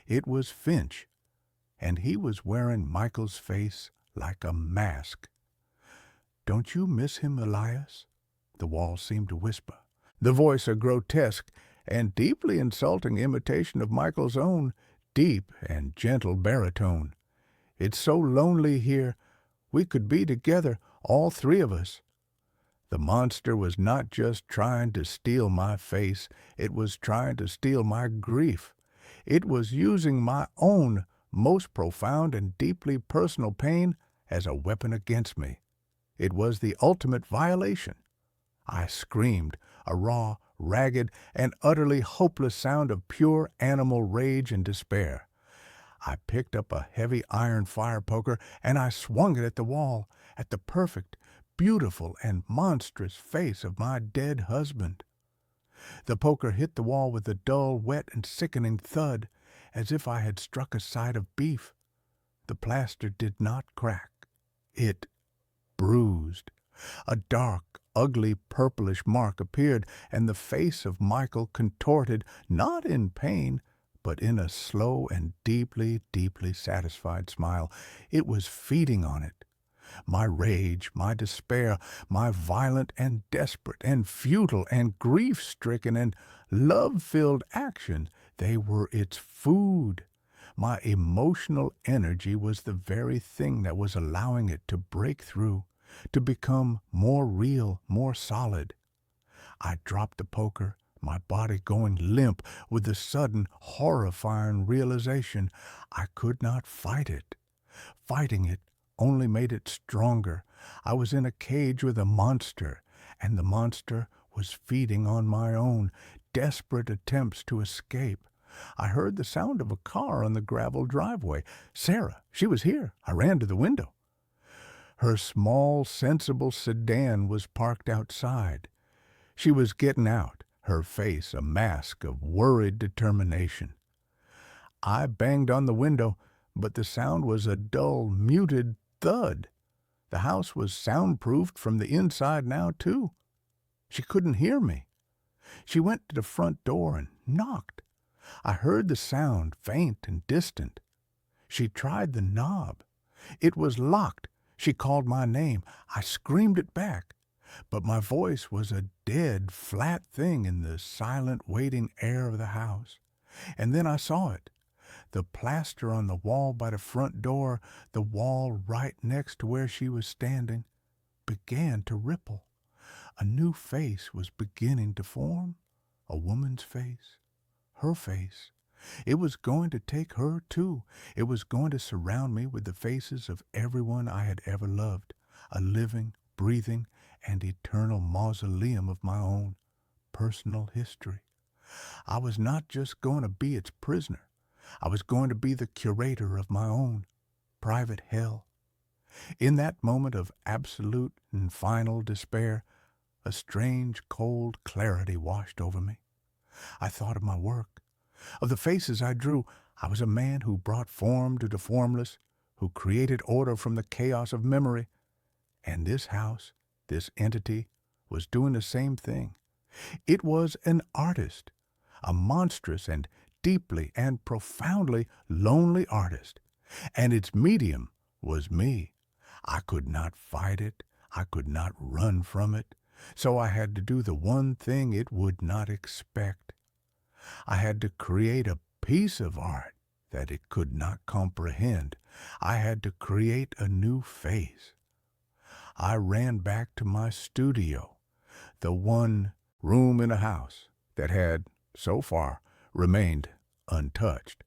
It was Finch, and he was wearing Michael's face like a mask. "Don't you miss him, Elias?" the wall seemed to whisper. The voice a grotesque and deeply insulting imitation of Michael's own deep and gentle baritone. "It's so lonely here. We could be together, all three of us." The monster was not just trying to steal my face, it was trying to steal my grief. It was using my own most profound and deeply personal pain as a weapon against me. It was the ultimate violation. I screamed, a raw, ragged, and utterly hopeless sound of pure animal rage and despair. I picked up a heavy iron fire poker and I swung it at the wall, at the perfect, beautiful, and monstrous face of my dead husband. The poker hit the wall with a dull, wet, and sickening thud, as if I had struck a side of beef. The plaster did not crack. It bruised. A dark, ugly, purplish mark appeared, and the face of Michael contorted, not in pain, but in a slow and deeply, deeply satisfied smile. It was feeding on it. My rage, my despair, my violent and desperate and futile and grief-stricken and love-filled action, they were its food. My emotional energy was the very thing that was allowing it to break through, to become more real, more solid. I dropped the poker, my body going limp with the sudden, horrifying realization I could not fight it. Fighting it only made it stronger. I was in a cage with a monster, and the monster was feeding on my own desperate attempts to escape. I heard the sound of a car on the gravel driveway. Sarah, she was here. I ran to the window. Her small, sensible sedan was parked outside. She was getting out, her face a mask of worried determination. I banged on the window, but the sound was a dull, muted thud. The house was soundproofed from the inside now, too. She couldn't hear me. She went to the front door and knocked. I heard the sound, faint and distant. She tried the knob. It was locked. She called my name. I screamed it back, but my voice was a dead, flat thing in the silent, waiting air of the house. And then I saw it. The plaster on the wall by the front door, the wall right next to where she was standing, began to ripple. A new face was beginning to form, a woman's face, her face. It was going to take her, too. It was going to surround me with the faces of everyone I had ever loved, a living, breathing, and eternal mausoleum of my own personal history. I was not just going to be its prisoner. I was going to be the curator of my own private hell. In that moment of absolute and final despair, a strange, cold clarity washed over me. I thought of my work, of the faces I drew. I was a man who brought form to the formless, who created order from the chaos of memory. And this house, this entity, was doing the same thing. It was an artist, a monstrous and deeply and profoundly lonely artist, and its medium was me. I could not fight it. I could not run from it. So I had to do the one thing it would not expect. I had to create a piece of art that it could not comprehend. I had to create a new face. I ran back to my studio, the one room in a house that had, so far, remained untouched.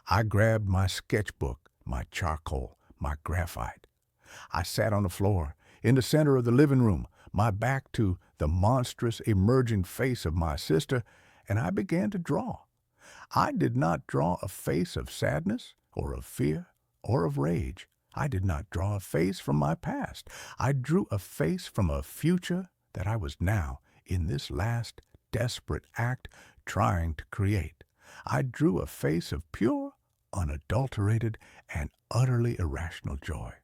I grabbed my sketchbook, my charcoal, my graphite. I sat on the floor, in the center of the living room, my back to the monstrous emerging face of my sister, and I began to draw. I did not draw a face of sadness or of fear or of rage. I did not draw a face from my past. I drew a face from a future that I was now, in this last desperate act, trying to create. I drew a face of pure, unadulterated, and utterly irrational joy.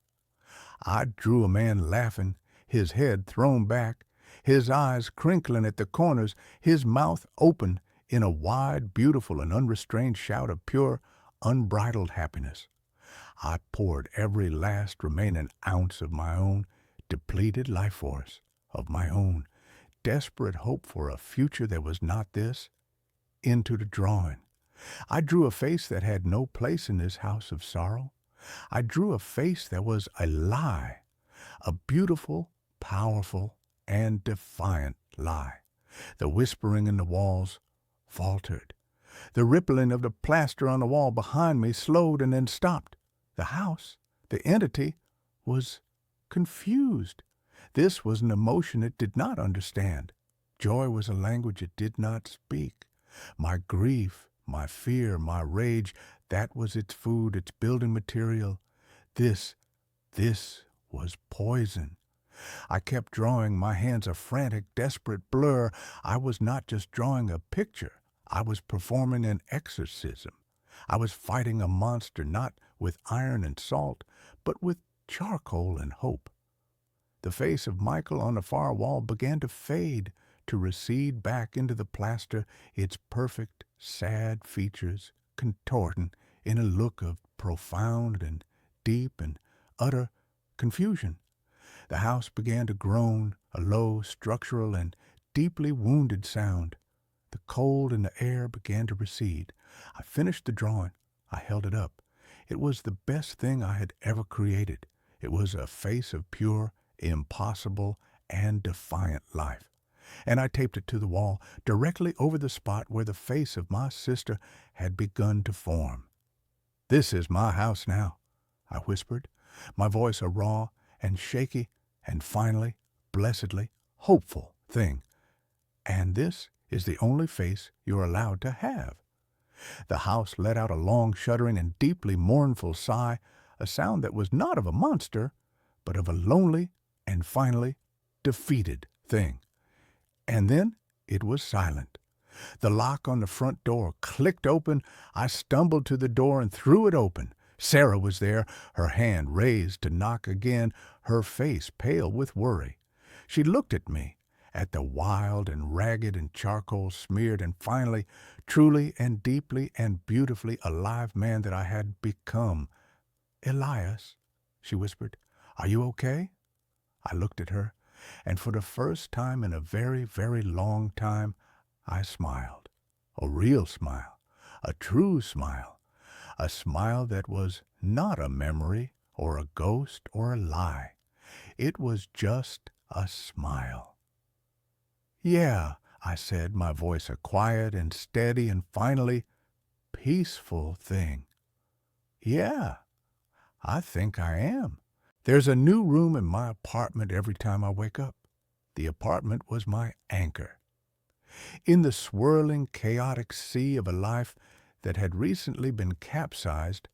I drew a man laughing, his head thrown back, his eyes crinkling at the corners, his mouth open in a wide, beautiful, and unrestrained shout of pure, unbridled happiness. I poured every last remaining ounce of my own depleted life force, of my own desperate hope for a future that was not this, into the drawing. I drew a face that had no place in this house of sorrow. I drew a face that was a lie, a beautiful, powerful, and defiant lie. The whispering in the walls faltered. The rippling of the plaster on the wall behind me slowed and then stopped. The house, the entity, was confused. This was an emotion it did not understand. Joy was a language it did not speak. My grief, my fear, my rage, that was its food, its building material. This was poison. I kept drawing, my hands a frantic, desperate blur. I was not just drawing a picture. I was performing an exorcism. I was fighting a monster not with iron and salt, but with charcoal and hope. The face of Michael on the far wall began to fade, to recede back into the plaster, its perfect, sad features contorting in a look of profound and deep and utter confusion. The house began to groan, a low, structural, and deeply wounded sound. The cold in the air began to recede. I finished the drawing. I held it up. It was the best thing I had ever created. It was a face of pure, impossible, and defiant life. And I taped it to the wall, directly over the spot where the face of my sister had begun to form. "This is my house now," I whispered, my voice a raw and shaky and finally, blessedly, hopeful thing. "And this is the only face you're allowed to have." The house let out a long, shuddering, and deeply mournful sigh, a sound that was not of a monster, but of a lonely and finally defeated thing. And then it was silent. The lock on the front door clicked open. I stumbled to the door and threw it open. Sarah was there, her hand raised to knock again, her face pale with worry. She looked at me, at the wild and ragged and charcoal-smeared and finally, truly and deeply and beautifully alive man that I had become. "Elias," she whispered, "are you okay?" I looked at her, and for the first time in a very, very long time, I smiled. A real smile, a true smile, a smile that was not a memory or a ghost or a lie. It was just a smile. "Yeah," I said, my voice a quiet and steady and finally peaceful thing. "Yeah, I think I am. There's a new room in my apartment every time I wake up. The apartment was my anchor. In the swirling, chaotic sea of a life that had recently been capsized,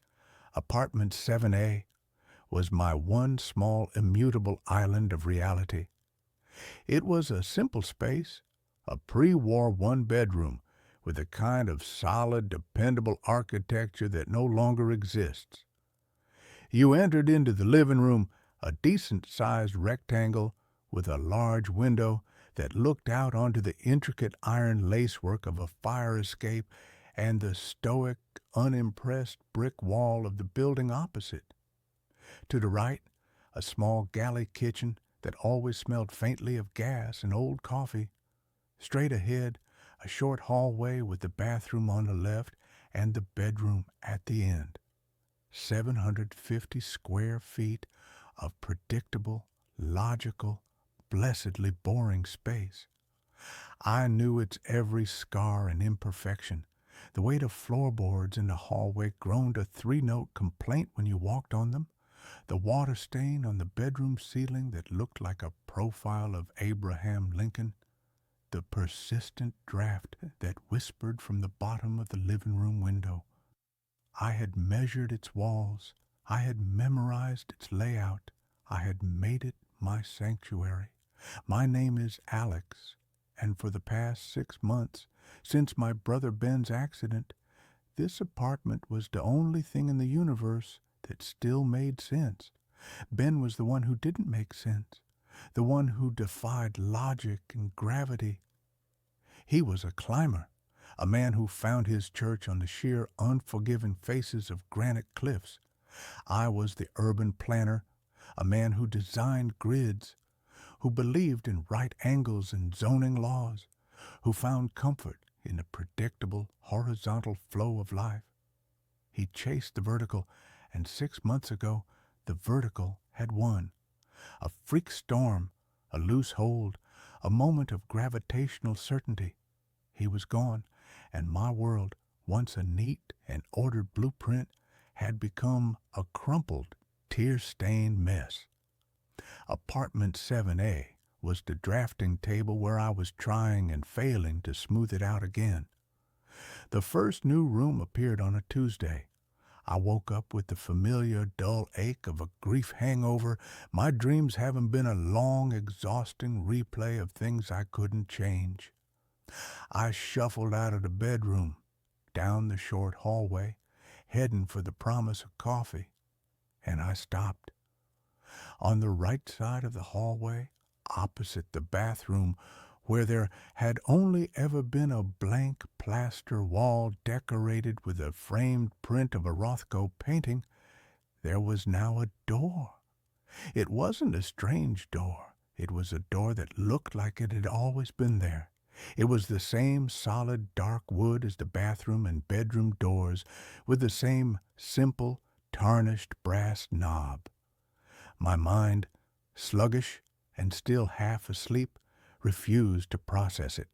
apartment 7A was my one small immutable island of reality. It was a simple space, a pre-war one-bedroom with a kind of solid, dependable architecture that no longer exists. You entered into the living room, a decent-sized rectangle with a large window that looked out onto the intricate iron lacework of a fire escape and the stoic, unimpressed brick wall of the building opposite. To the right, a small galley kitchen that always smelled faintly of gas and old coffee. Straight ahead, a short hallway with the bathroom on the left and the bedroom at the end. 750 square feet of predictable, logical, blessedly boring space. I knew its every scar and imperfection. The way the floorboards in the hallway groaned a three-note complaint when you walked on them. The water stain on the bedroom ceiling that looked like a profile of Abraham Lincoln. The persistent draft that whispered from the bottom of the living room window. I had measured its walls. I had memorized its layout. I had made it my sanctuary. My name is Alex, and for the past 6 months, since my brother Ben's accident, this apartment was the only thing in the universe that still made sense. Ben was the one who didn't make sense, the one who defied logic and gravity. He was a climber, a man who found his church on the sheer, unforgiving faces of granite cliffs. I was the urban planner, a man who designed grids, who believed in right angles and zoning laws, who found comfort in the predictable, horizontal flow of life. He chased the vertical, and 6 months ago, the vertical had won. A freak storm, a loose hold, a moment of gravitational certainty. He was gone, and my world, once a neat and ordered blueprint, had become a crumpled, tear-stained mess. Apartment 7A was the drafting table where I was trying and failing to smooth it out again. The first new room appeared on a Tuesday. I woke up with the familiar dull ache of a grief hangover, my dreams having been a long, exhausting replay of things I couldn't change. I shuffled out of the bedroom, down the short hallway, heading for the promise of coffee, and I stopped. On the right side of the hallway, opposite the bathroom, where there had only ever been a blank plaster wall decorated with a framed print of a Rothko painting, there was now a door. It wasn't a strange door. It was a door that looked like it had always been there. It was the same solid dark wood as the bathroom and bedroom doors, with the same simple, tarnished brass knob. My mind, sluggish and still half asleep, refused to process it.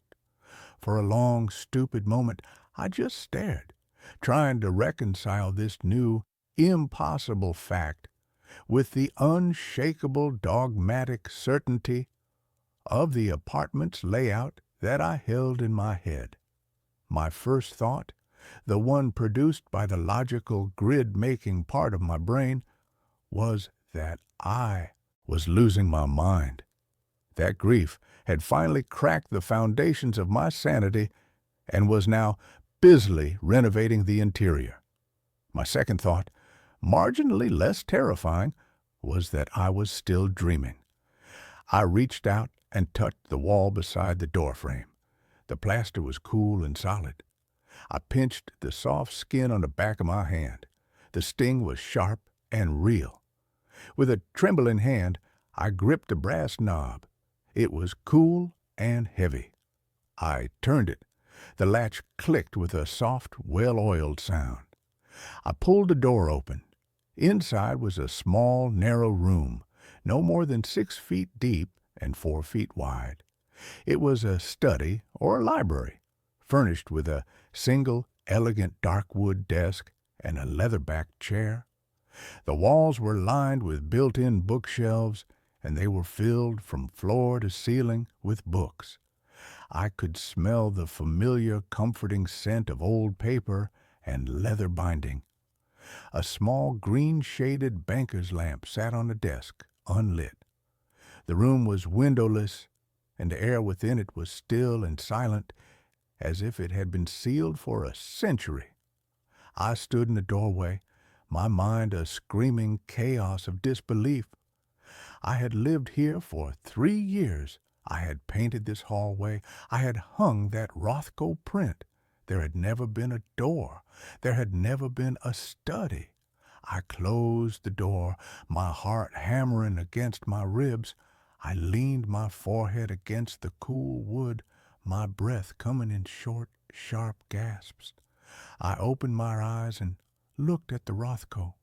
For a long, stupid moment, I just stared, trying to reconcile this new, impossible fact with the unshakable, dogmatic certainty of the apartment's layout that I held in my head. My first thought, the one produced by the logical grid-making part of my brain, was that I was losing my mind. That grief had finally cracked the foundations of my sanity and was now busily renovating the interior. My second thought, marginally less terrifying, was that I was still dreaming. I reached out and touched the wall beside the doorframe. The plaster was cool and solid. I pinched the soft skin on the back of my hand. The sting was sharp and real. With a trembling hand, I gripped the brass knob. It was cool and heavy. I turned it. The latch clicked with a soft, well-oiled sound. I pulled the door open. Inside was a small, narrow room, no more than 6 feet deep and 4 feet wide. It was a study or library, furnished with a single, elegant dark wood desk and a leather-backed chair. The walls were lined with built-in bookshelves, and they were filled from floor to ceiling with books. I could smell the familiar, comforting scent of old paper and leather binding. A small green-shaded banker's lamp sat on the desk, unlit. The room was windowless, and the air within it was still and silent, as if it had been sealed for a century. I stood in the doorway, my mind a screaming chaos of disbelief. I had lived here for 3 years. I had painted this hallway. I had hung that Rothko print. There had never been a door. There had never been a study. I closed the door, my heart hammering against my ribs. I leaned my forehead against the cool wood, my breath coming in short, sharp gasps. I opened my eyes and looked at the Rothko,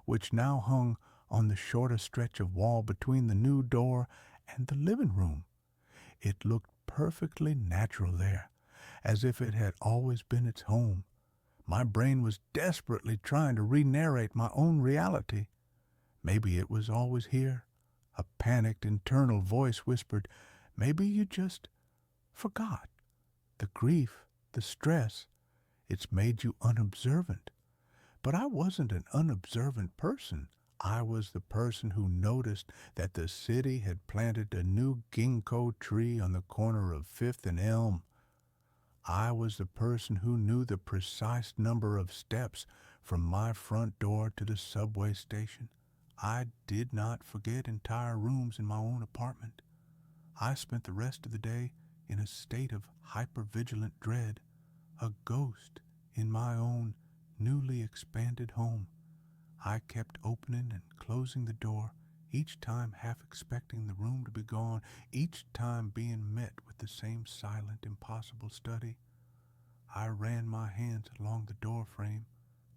which now hung on the shorter stretch of wall between the new door and the living room. It looked perfectly natural there, as if it had always been its home. My brain was desperately trying to re-narrate my own reality. Maybe it was always here. A panicked internal voice whispered, maybe you just forgot. The grief, the stress, it's made you unobservant. But I wasn't an unobservant person. I was the person who noticed that the city had planted a new ginkgo tree on the corner of 5th and Elm. I was the person who knew the precise number of steps from my front door to the subway station. I did not forget entire rooms in my own apartment. I spent the rest of the day in a state of hypervigilant dread, a ghost in my own newly expanded home. I kept opening and closing the door, each time half expecting the room to be gone, each time being met with the same silent, impossible study. I ran my hands along the door frame,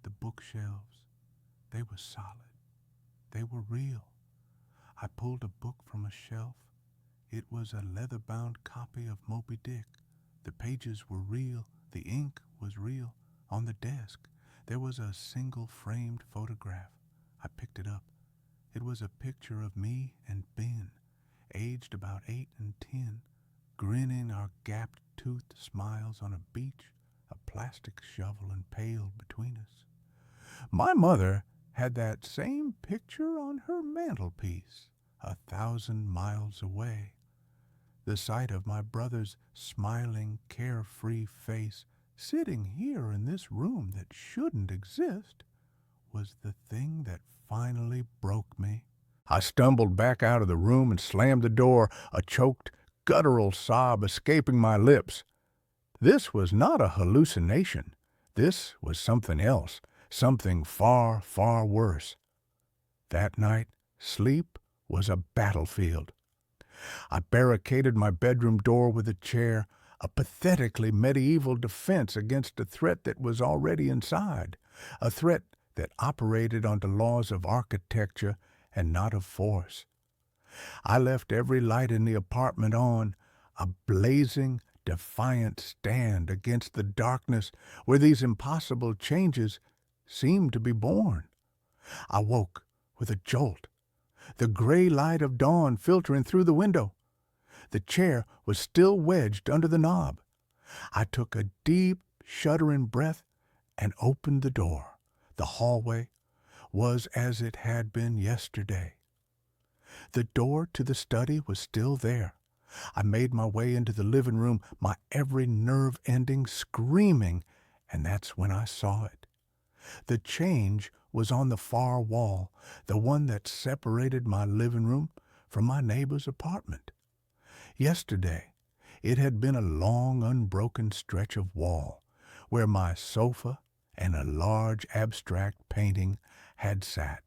the bookshelves. They were solid. They were real. I pulled a book from a shelf. It was a leather-bound copy of Moby Dick. The pages were real. The ink was real. On the desk, there was a single framed photograph. I picked it up. It was a picture of me and Ben, aged about 8 and 10, grinning our gap-toothed smiles on a beach, a plastic shovel and pail between us. My mother had that same picture on her mantelpiece, 1,000 miles away. The sight of my brother's smiling, carefree face sitting here in this room that shouldn't exist, was the thing that finally broke me. I stumbled back out of the room and slammed the door, a choked, guttural sob escaping my lips. This was not a hallucination. This was something else, something far, far worse. That night, sleep was a battlefield. I barricaded my bedroom door with a chair, a pathetically medieval defense against a threat that was already inside, a threat that operated on the laws of architecture and not of force. I left every light in the apartment on, a blazing, defiant stand against the darkness where these impossible changes seemed to be born. I woke with a jolt, the gray light of dawn filtering through the window. The chair was still wedged under the knob. I took a deep, shuddering breath and opened the door. The hallway was as it had been yesterday. The door to the study was still there. I made my way into the living room, my every nerve ending screaming, and that's when I saw it. The change was on the far wall, the one that separated my living room from my neighbor's apartment. Yesterday, it had been a long, unbroken stretch of wall where my sofa and a large abstract painting had sat.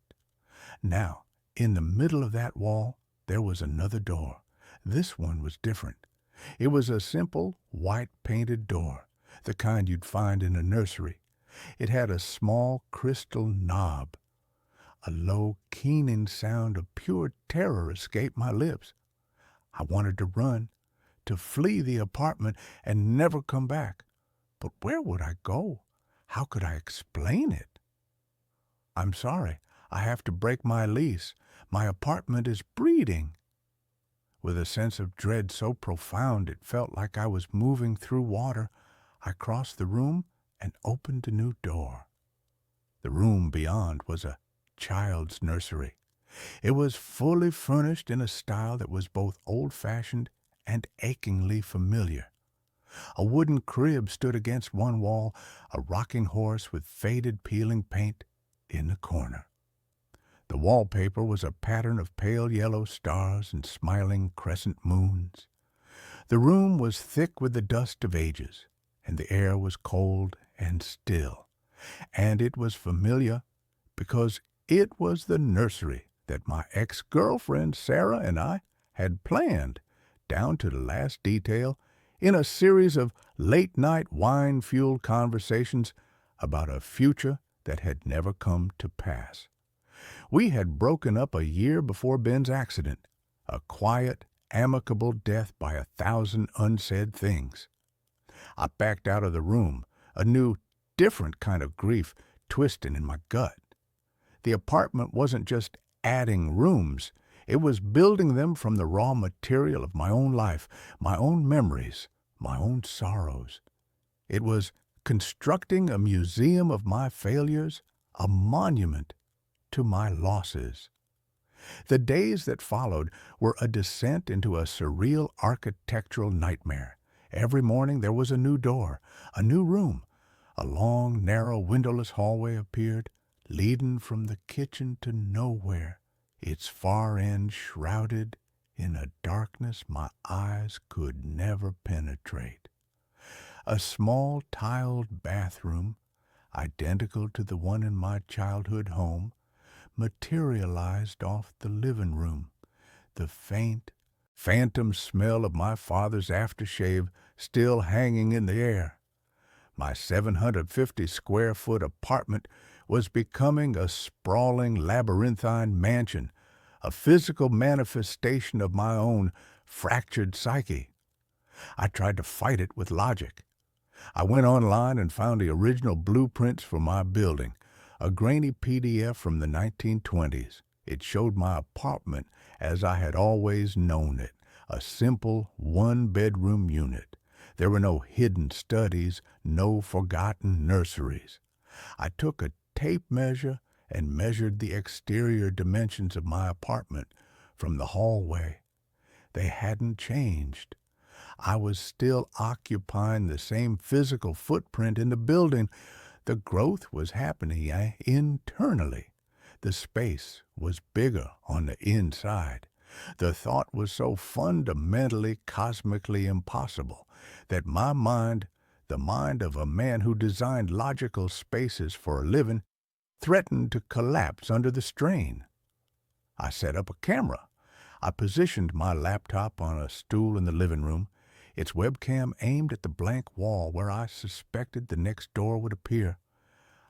Now, in the middle of that wall, there was another door. This one was different. It was a simple, white-painted door, the kind you'd find in a nursery. It had a small crystal knob. A low, keening sound of pure terror escaped my lips. I wanted to run, to flee the apartment and never come back. But where would I go? How could I explain it? "I'm sorry. I have to break my lease. My apartment is breeding." With a sense of dread so profound it felt like I was moving through water, I crossed the room and opened a new door. The room beyond was a child's nursery. It was fully furnished in a style that was both old-fashioned and achingly familiar. A wooden crib stood against one wall, a rocking horse with faded peeling paint in the corner. The wallpaper was a pattern of pale yellow stars and smiling crescent moons. The room was thick with the dust of ages, and the air was cold and still. And it was familiar because it was the nursery that my ex-girlfriend Sarah and I had planned, down to the last detail, in a series of late-night wine-fueled conversations about a future that had never come to pass. We had broken up a year before Ben's accident, a quiet, amicable death by 1,000 unsaid things. I backed out of the room, a new, different kind of grief twisting in my gut. The apartment wasn't just adding rooms. It was building them from the raw material of my own life, my own memories, my own sorrows. It was constructing a museum of my failures, a monument to my losses. The days that followed were a descent into a surreal architectural nightmare. Every morning there was a new door, a new room. A long, narrow, windowless hallway appeared, leading from the kitchen to nowhere, its far end shrouded in a darkness my eyes could never penetrate. A small tiled bathroom, identical to the one in my childhood home, materialized off the living room, the faint, phantom smell of my father's aftershave still hanging in the air. My 750-square-foot apartment was becoming a sprawling labyrinthine mansion, a physical manifestation of my own fractured psyche. I tried to fight it with logic. I went online and found the original blueprints for my building, a grainy PDF from the 1920s. It showed my apartment as I had always known it, a simple one-bedroom unit. There were no hidden studies, no forgotten nurseries. I took a tape measure and measured the exterior dimensions of my apartment from the hallway. They hadn't changed. I was still occupying the same physical footprint in the building. The growth was happening internally. The space was bigger on the inside. The thought was so fundamentally, cosmically impossible that my mind, the mind of a man who designed logical spaces for a living, threatened to collapse under the strain. I set up a camera. I positioned my laptop on a stool in the living room, its webcam aimed at the blank wall where I suspected the next door would appear.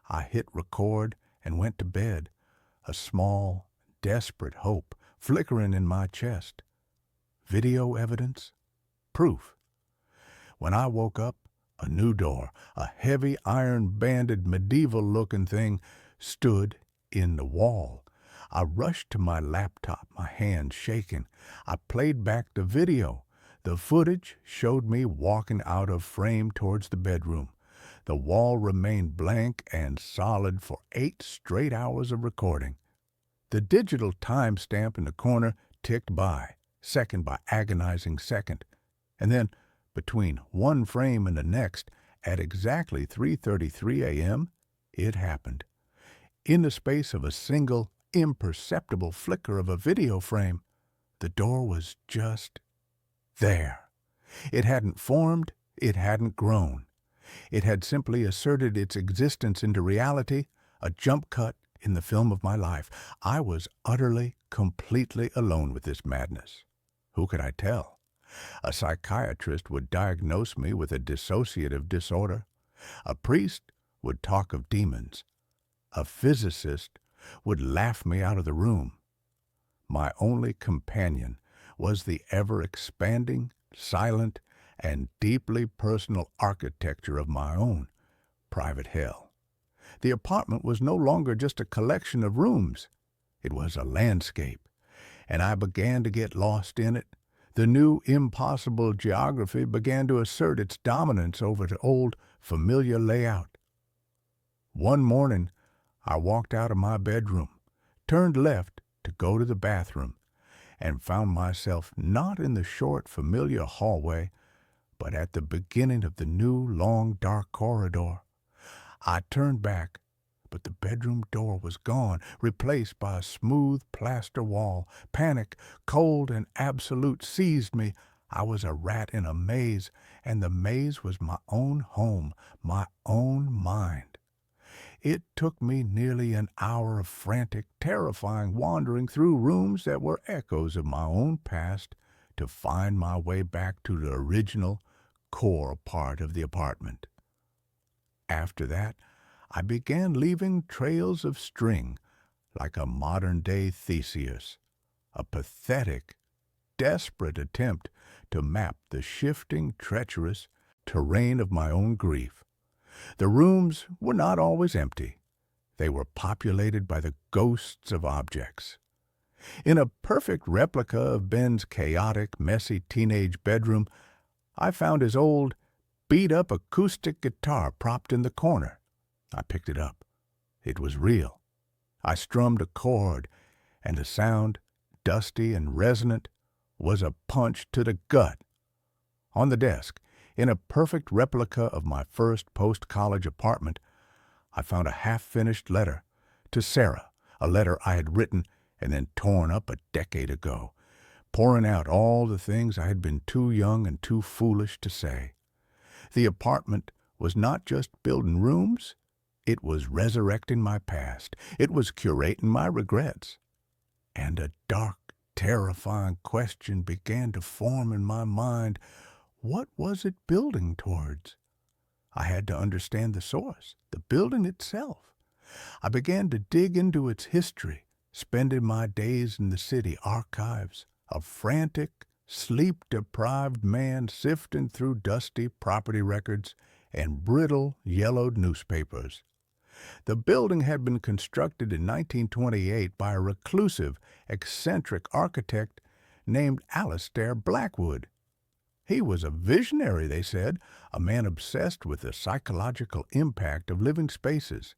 I hit record and went to bed, a small, desperate hope flickering in my chest. Video evidence? Proof. When I woke up, a new door, a heavy iron-banded medieval-looking thing, stood in the wall. I rushed to my laptop, my hands shaking. I played back the video. The footage showed me walking out of frame towards the bedroom. The wall remained blank and solid for 8 straight hours of recording. The digital timestamp in the corner ticked by, second by agonizing second. And then, between one frame and the next, at exactly 3:33 a.m., it happened. In the space of a single, imperceptible flicker of a video frame, the door was just there. It hadn't formed, it hadn't grown. It had simply asserted its existence into reality, a jump cut in the film of my life. I was utterly, completely alone with this madness. Who could I tell? A psychiatrist would diagnose me with a dissociative disorder. A priest would talk of demons. A physicist would laugh me out of the room. My only companion was the ever-expanding, silent, and deeply personal architecture of my own private hell. The apartment was no longer just a collection of rooms. It was a landscape, and I began to get lost in it. The new, impossible geography began to assert its dominance over the old, familiar layout. One morning, I walked out of my bedroom, turned left to go to the bathroom, and found myself not in the short, familiar hallway, but at the beginning of the new, long, dark corridor. I turned back, but the bedroom door was gone, replaced by a smooth plaster wall. Panic, cold and absolute, seized me. I was a rat in a maze, and the maze was my own home, my own mind. It took me nearly an hour of frantic, terrifying wandering through rooms that were echoes of my own past to find my way back to the original, core part of the apartment. After that, I began leaving trails of string, like a modern-day Theseus, a pathetic, desperate attempt to map the shifting, treacherous terrain of my own grief. The rooms were not always empty. They were populated by the ghosts of objects. In a perfect replica of Ben's chaotic, messy teenage bedroom, I found his old, beat-up acoustic guitar propped in the corner. I picked it up. It was real. I strummed a chord, and the sound, dusty and resonant, was a punch to the gut. On the desk, in a perfect replica of my first post-college apartment, I found a half-finished letter to Sarah, a letter I had written and then torn up a decade ago, pouring out all the things I had been too young and too foolish to say. The apartment was not just building rooms, it was resurrecting my past. It was curating my regrets. And a dark, terrifying question began to form in my mind. What was it building towards? I had to understand the source, the building itself. I began to dig into its history, spending my days in the city archives, a frantic, sleep-deprived man sifting through dusty property records and brittle, yellowed newspapers. The building had been constructed in 1928 by a reclusive, eccentric architect named Alistair Blackwood. He was a visionary, they said, a man obsessed with the psychological impact of living spaces.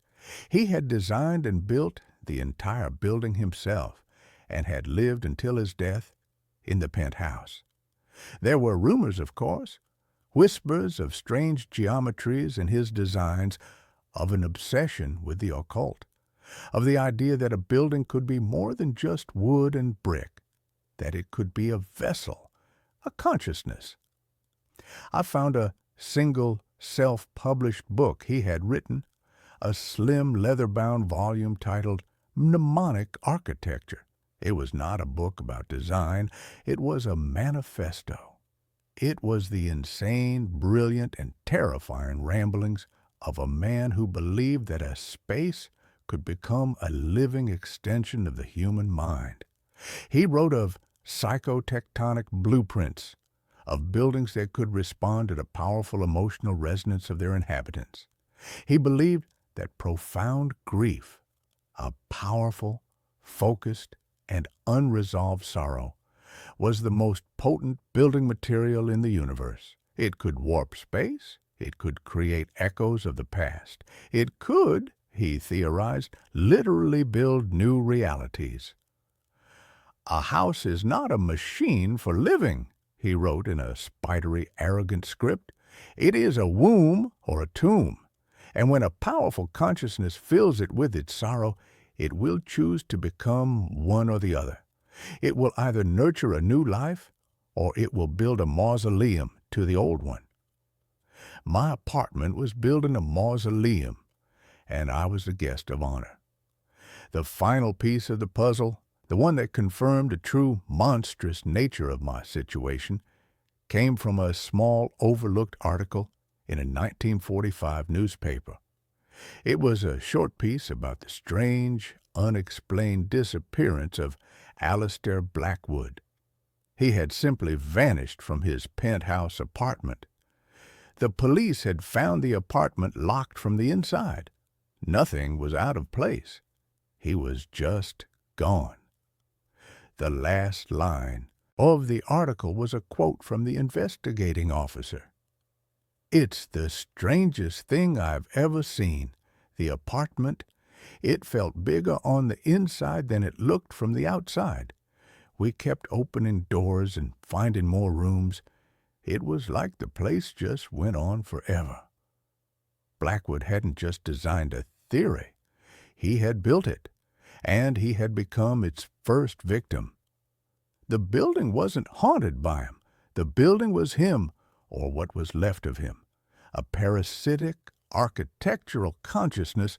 He had designed and built the entire building himself and had lived until his death in the penthouse. There were rumors, of course, whispers of strange geometries in his designs, of an obsession with the occult, of the idea that a building could be more than just wood and brick, that it could be a vessel, a consciousness. I found a single self-published book he had written, a slim leather-bound volume titled Mnemonic Architecture. It was not a book about design. It was a manifesto. It was the insane, brilliant, and terrifying ramblings of a man who believed that a space could become a living extension of the human mind. He wrote of psychotectonic blueprints, of buildings that could respond to the powerful emotional resonance of their inhabitants. He believed that profound grief, a powerful, focused, and unresolved sorrow, was the most potent building material in the universe. It could warp space. It could create echoes of the past. It could, he theorized, literally build new realities. A house is not a machine for living, he wrote in a spidery, arrogant script. It is a womb or a tomb. And when a powerful consciousness fills it with its sorrow, it will choose to become one or the other. It will either nurture a new life, or it will build a mausoleum to the old one. My apartment was building a mausoleum, and I was the guest of honor. The final piece of the puzzle, the one that confirmed the true monstrous nature of my situation, came from a small overlooked article in a 1945 newspaper. It was a short piece about the strange, unexplained disappearance of Alistair Blackwood. He had simply vanished from his penthouse apartment. The police had found the apartment locked from the inside. Nothing was out of place. He was just gone. The last line of the article was a quote from the investigating officer. "It's the strangest thing I've ever seen. The apartment, it felt bigger on the inside than it looked from the outside. We kept opening doors and finding more rooms. It was like the place just went on forever." Blackwood hadn't just designed a theory. He had built it, and he had become its first victim. The building wasn't haunted by him. The building was him, or what was left of him, a parasitic, architectural consciousness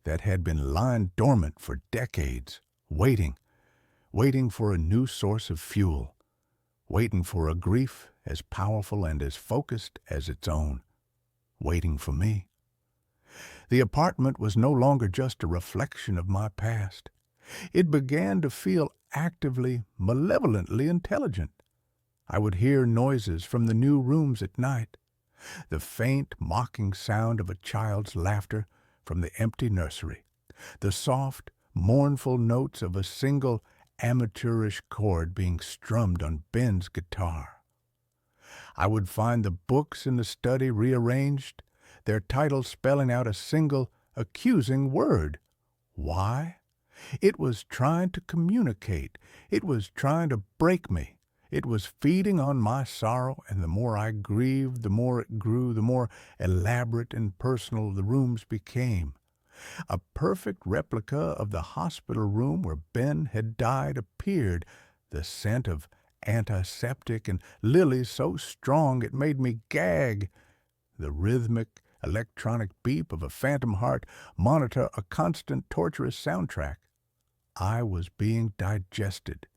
that had been lying dormant for decades, waiting for a new source of fuel, waiting for a grief as powerful and as focused as its own, waiting for me. The apartment was no longer just a reflection of my past. It began to feel actively, malevolently intelligent. I would hear noises from the new rooms at night, the faint, mocking sound of a child's laughter from the empty nursery, the soft, mournful notes of a single amateurish chord being strummed on Ben's guitar. I would find the books in the study rearranged, their titles spelling out a single accusing word. Why? It was trying to communicate. It was trying to break me. It was feeding on my sorrow, and the more I grieved, the more it grew, the more elaborate and personal the rooms became. A perfect replica of the hospital room where Ben had died appeared, the scent of antiseptic and lilies so strong it made me gag. The rhythmic, electronic beep of a phantom heart monitor a constant torturous soundtrack. I was being digested.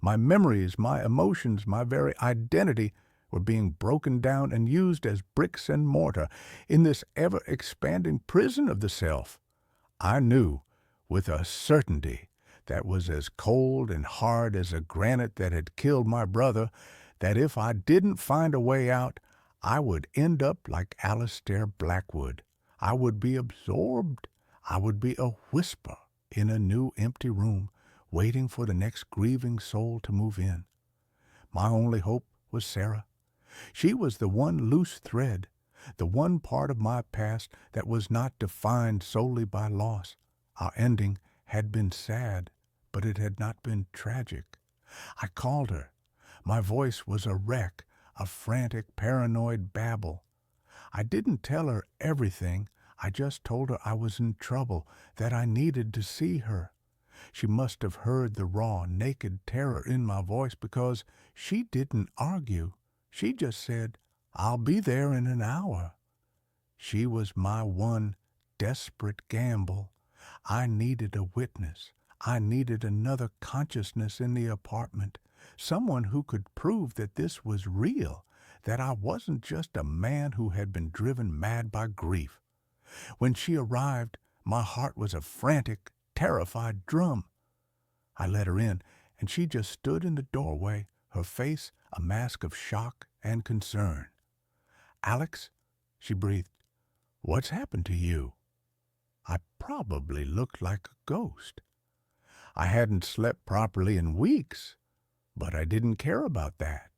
My memories, my emotions, my very identity were being broken down and used as bricks and mortar in this ever-expanding prison of the self. I knew, with a certainty that was as cold and hard as a granite that had killed my brother, that if I didn't find a way out, I would end up like Alistair Blackwood. I would be absorbed. I would be a whisper in a new empty room, waiting for the next grieving soul to move in. My only hope was Sarah. She was the one loose thread, the one part of my past that was not defined solely by loss. Our ending had been sad, but it had not been tragic. I called her. My voice was a wreck, a frantic, paranoid babble. I didn't tell her everything. I just told her I was in trouble, that I needed to see her. She must have heard the raw, naked terror in my voice because she didn't argue. She just said, "I'll be there in an hour." She was my one desperate gamble. I needed a witness. I needed another consciousness in the apartment, someone who could prove that this was real, that I wasn't just a man who had been driven mad by grief. When she arrived, my heart was a frantic, terrified drum. I let her in, and she just stood in the doorway, her face a mask of shock and concern. "Alex," she breathed, "what's happened to you?" I probably looked like a ghost. I hadn't slept properly in weeks, but I didn't care about that.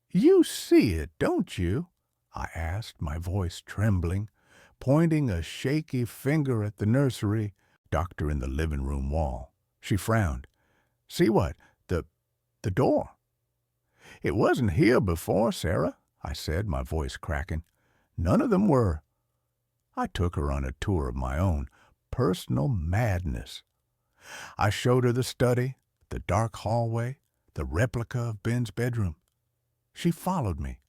"You see it, don't you?" I asked, my voice trembling, pointing a shaky finger at the nursery doctor in the living room wall. She frowned. "See what? The door." "It wasn't here before, Sarah," I said, my voice cracking. "None of them were." I took her on a tour of my own personal madness. I showed her the study, the dark hallway, the replica of Ben's bedroom. She followed me,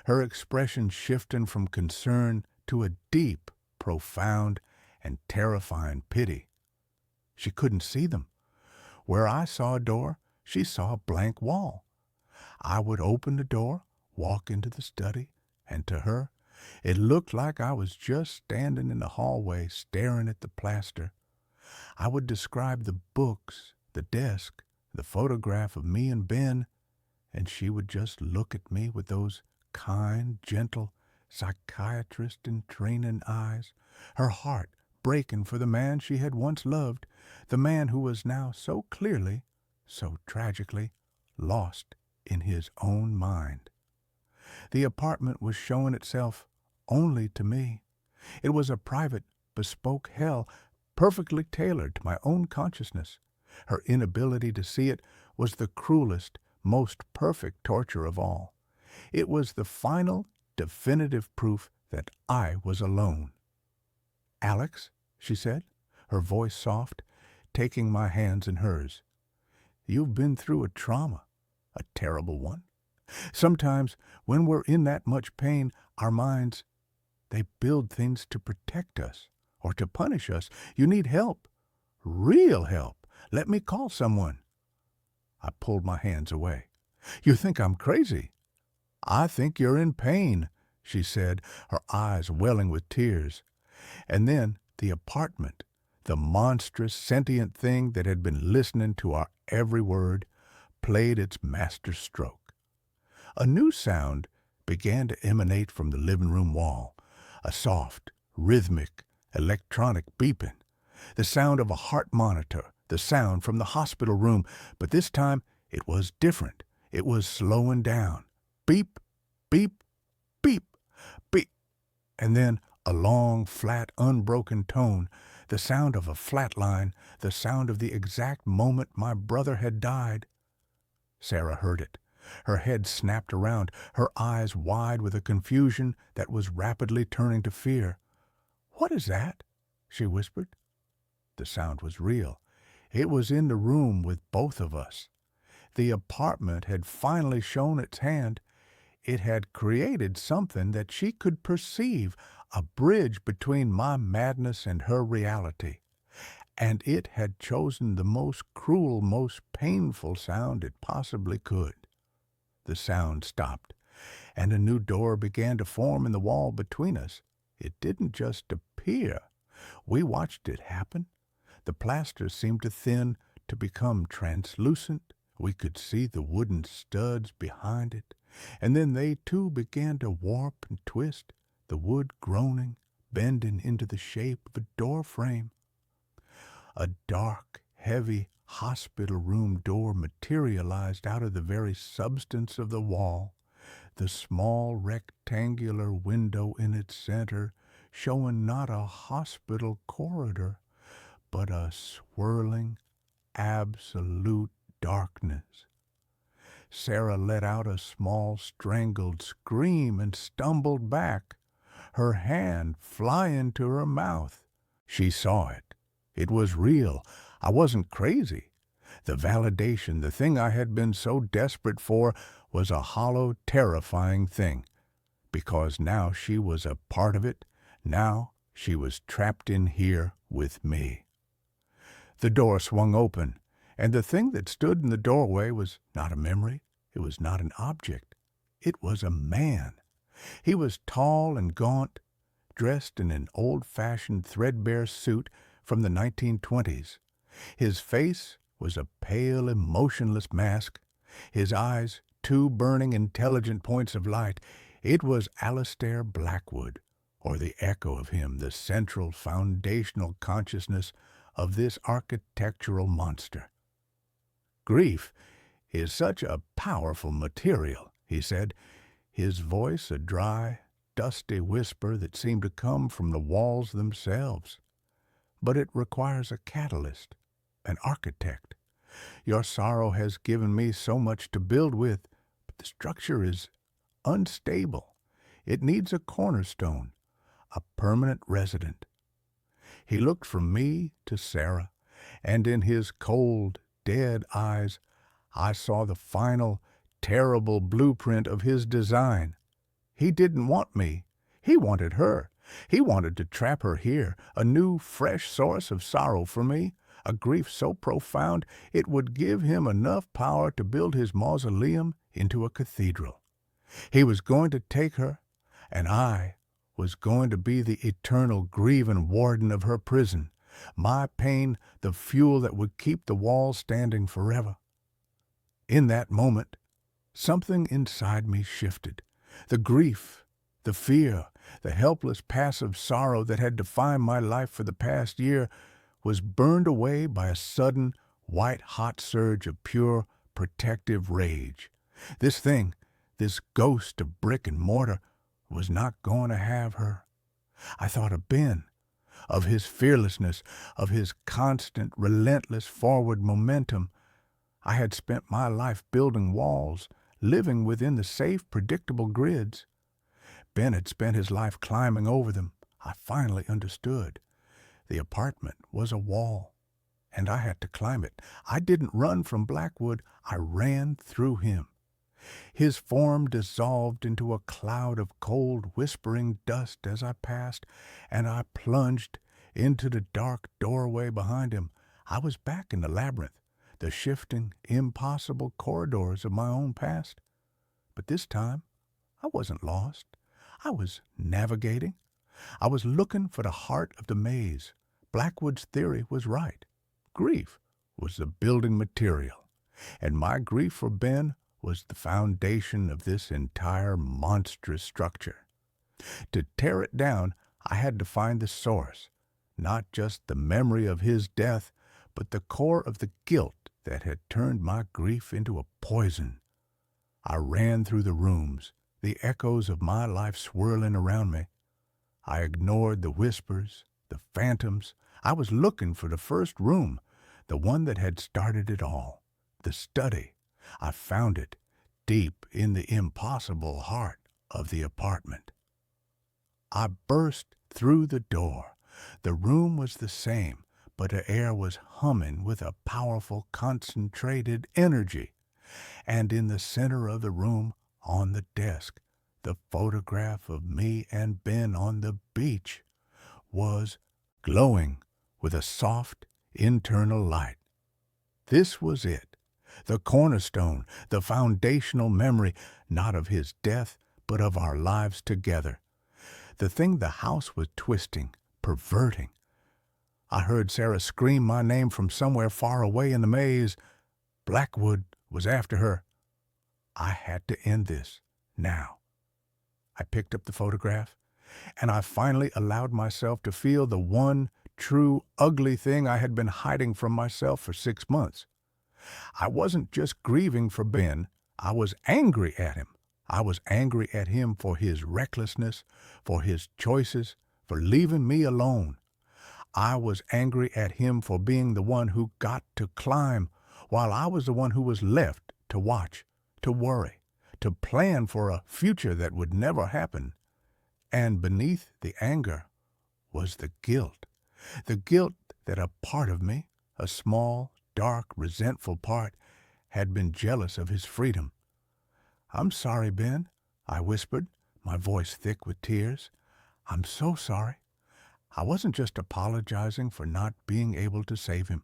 her expression shifting from concern to a deep, profound, and terrifying pity. She couldn't see them. Where I saw a door, she saw a blank wall. I would open the door, walk into the study, and to her, it looked like I was just standing in the hallway staring at the plaster. I would describe the books, the desk, the photograph of me and Ben, and she would just look at me with those kind, gentle, psychiatrist-in-training eyes, her heart breaking for the man she had once loved, the man who was now so clearly, so tragically, lost in his own mind. The apartment was showing itself only to me. It was a private, bespoke hell, perfectly tailored to my own consciousness. Her inability to see it was the cruelest, most perfect torture of all. It was the final, definitive proof that I was alone. "Alex," she said, her voice soft, taking my hands in hers. "You've been through a trauma, a terrible one. Sometimes, when we're in that much pain, our minds, they build things to protect us or to punish us. You need help, real help. Let me call someone." I pulled my hands away. "You think I'm crazy." "I think you're in pain," she said, her eyes welling with tears. And then the apartment, the monstrous, sentient thing that had been listening to our every word, played its master stroke. A new sound began to emanate from the living room wall, a soft, rhythmic, electronic beeping, the sound of a heart monitor, the sound from the hospital room, but this time it was different. It was slowing down. Beep, beep, beep, beep, and then a long, flat, unbroken tone, the sound of a flat line, the sound of the exact moment my brother had died. Sarah heard it. Her head snapped around, her eyes wide with a confusion that was rapidly turning to fear. "What is that?" she whispered. The sound was real. It was in the room with both of us. The apartment had finally shown its hand. It had created something that she could perceive, a bridge between my madness and her reality. And it had chosen the most cruel, most painful sound it possibly could. The sound stopped, and a new door began to form in the wall between us. It didn't just appear. We watched it happen. The plaster seemed to thin, to become translucent. We could see the wooden studs behind it, and then they too began to warp and twist, the wood groaning, bending into the shape of a door frame. A dark, heavy hospital room door materialized out of the very substance of the wall, the small rectangular window in its center showing not a hospital corridor, but a swirling, absolute darkness. Sarah let out a small strangled scream and stumbled back, her hand flying to her mouth. She saw it. It was real. I wasn't crazy. The validation, the thing I had been so desperate for, was a hollow, terrifying thing. Because now she was a part of it. Now she was trapped in here with me. The door swung open, and the thing that stood in the doorway was not a memory. It was not an object. It was a man. He was tall and gaunt, dressed in an old-fashioned threadbare suit from the 1920s. His face was a pale, emotionless mask. His eyes, two burning, intelligent points of light. It was Alistair Blackwood, or the echo of him, the central, foundational consciousness of this architectural monster. "Grief is such a powerful material," he said, his voice a dry, dusty whisper that seemed to come from the walls themselves. "But it requires a catalyst, an architect. Your sorrow has given me so much to build with, but the structure is unstable. It needs a cornerstone, a permanent resident." He looked from me to Sarah, and in his cold, dead eyes I saw the final, terrible blueprint of his design. He didn't want me. He wanted her. He wanted to trap her here, a new, fresh source of sorrow for me, a grief so profound it would give him enough power to build his mausoleum into a cathedral. He was going to take her, and I was going to be the eternal grieving warden of her prison, my pain the fuel that would keep the walls standing forever. In that moment, something inside me shifted. The grief, the fear, the helpless passive sorrow that had defined my life for the past year was burned away by a sudden, white-hot surge of pure, protective rage. This thing, this ghost of brick and mortar, was not going to have her. I thought of Ben, of his fearlessness, of his constant, relentless forward momentum. I had spent my life building walls, living within the safe, predictable grids. Ben had spent his life climbing over them. I finally understood. The apartment was a wall, and I had to climb it. I didn't run from Blackwood. I ran through him. His form dissolved into a cloud of cold, whispering dust as I passed, and I plunged into the dark doorway behind him. I was back in the labyrinth, the shifting, impossible corridors of my own past. But this time, I wasn't lost. I was navigating. I was looking for the heart of the maze. Blackwood's theory was right. Grief was the building material, and my grief for Ben was the foundation of this entire monstrous structure. To tear it down, I had to find the source, not just the memory of his death, but the core of the guilt that had turned my grief into a poison. I ran through the rooms, the echoes of my life swirling around me. I ignored the whispers, the phantoms. I was looking for the first room, the one that had started it all, the study. I found it deep in the impossible heart of the apartment. I burst through the door. The room was the same, but the air was humming with a powerful, concentrated energy. And in the center of the room, on the desk, the photograph of me and Ben on the beach was glowing with a soft, internal light. This was it, the cornerstone, the foundational memory, not of his death, but of our lives together. The thing the house was twisting, perverting. I heard Sarah scream my name from somewhere far away in the maze. Blackwood was after her. I had to end this, now. I picked up the photograph, and I finally allowed myself to feel the one true ugly thing I had been hiding from myself for 6 months. I wasn't just grieving for Ben. I was angry at him. I was angry at him for his recklessness, for his choices, for leaving me alone. I was angry at him for being the one who got to climb, while I was the one who was left to watch, to worry, to plan for a future that would never happen. And beneath the anger was the guilt that a part of me, a small, dark, resentful part, had been jealous of his freedom. "I'm sorry, Ben," I whispered, my voice thick with tears. "I'm so sorry. I wasn't just apologizing for not being able to save him.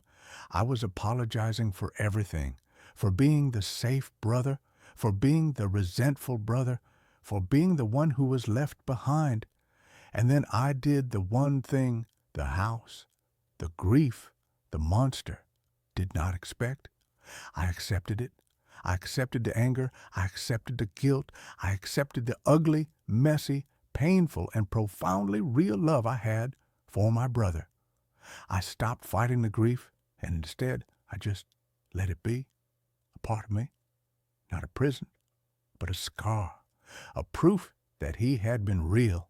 I was apologizing for everything, for being the safe brother, for being the resentful brother, for being the one who was left behind. And then I did the one thing the house, the grief, the monster did not expect. I accepted it. I accepted the anger. I accepted the guilt. I accepted the ugly, messy, painful, and profoundly real love I had for my brother. I stopped fighting the grief, and instead I just let it be, a part of me, not a prison, but a scar, a proof that he had been real.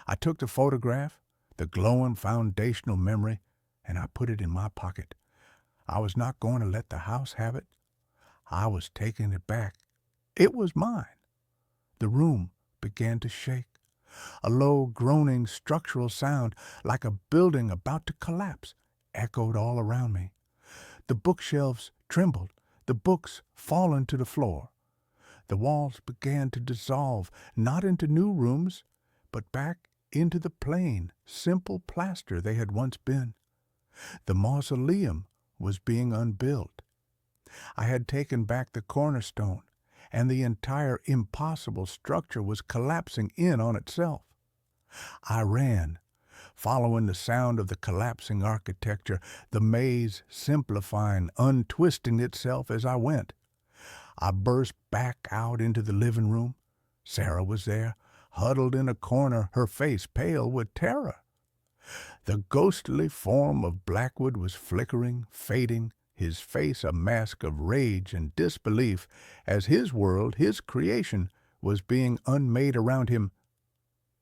I took the photograph, the glowing foundational memory, and I put it in my pocket. I was not going to let the house have it. I was taking it back. It was mine. The room began to shake. A low, groaning structural sound, like a building about to collapse, echoed all around me. The bookshelves trembled, the books fallen to the floor. The walls began to dissolve, not into new rooms, but back into the plain, simple plaster they had once been. The mausoleum was being unbuilt. I had taken back the cornerstone, and the entire impossible structure was collapsing in on itself. I ran, following the sound of the collapsing architecture, the maze simplifying, untwisting itself as I went. I burst back out into the living room. Sarah was there, huddled in a corner, her face pale with terror. The ghostly form of Blackwood was flickering, fading, his face a mask of rage and disbelief as his world, his creation, was being unmade around him.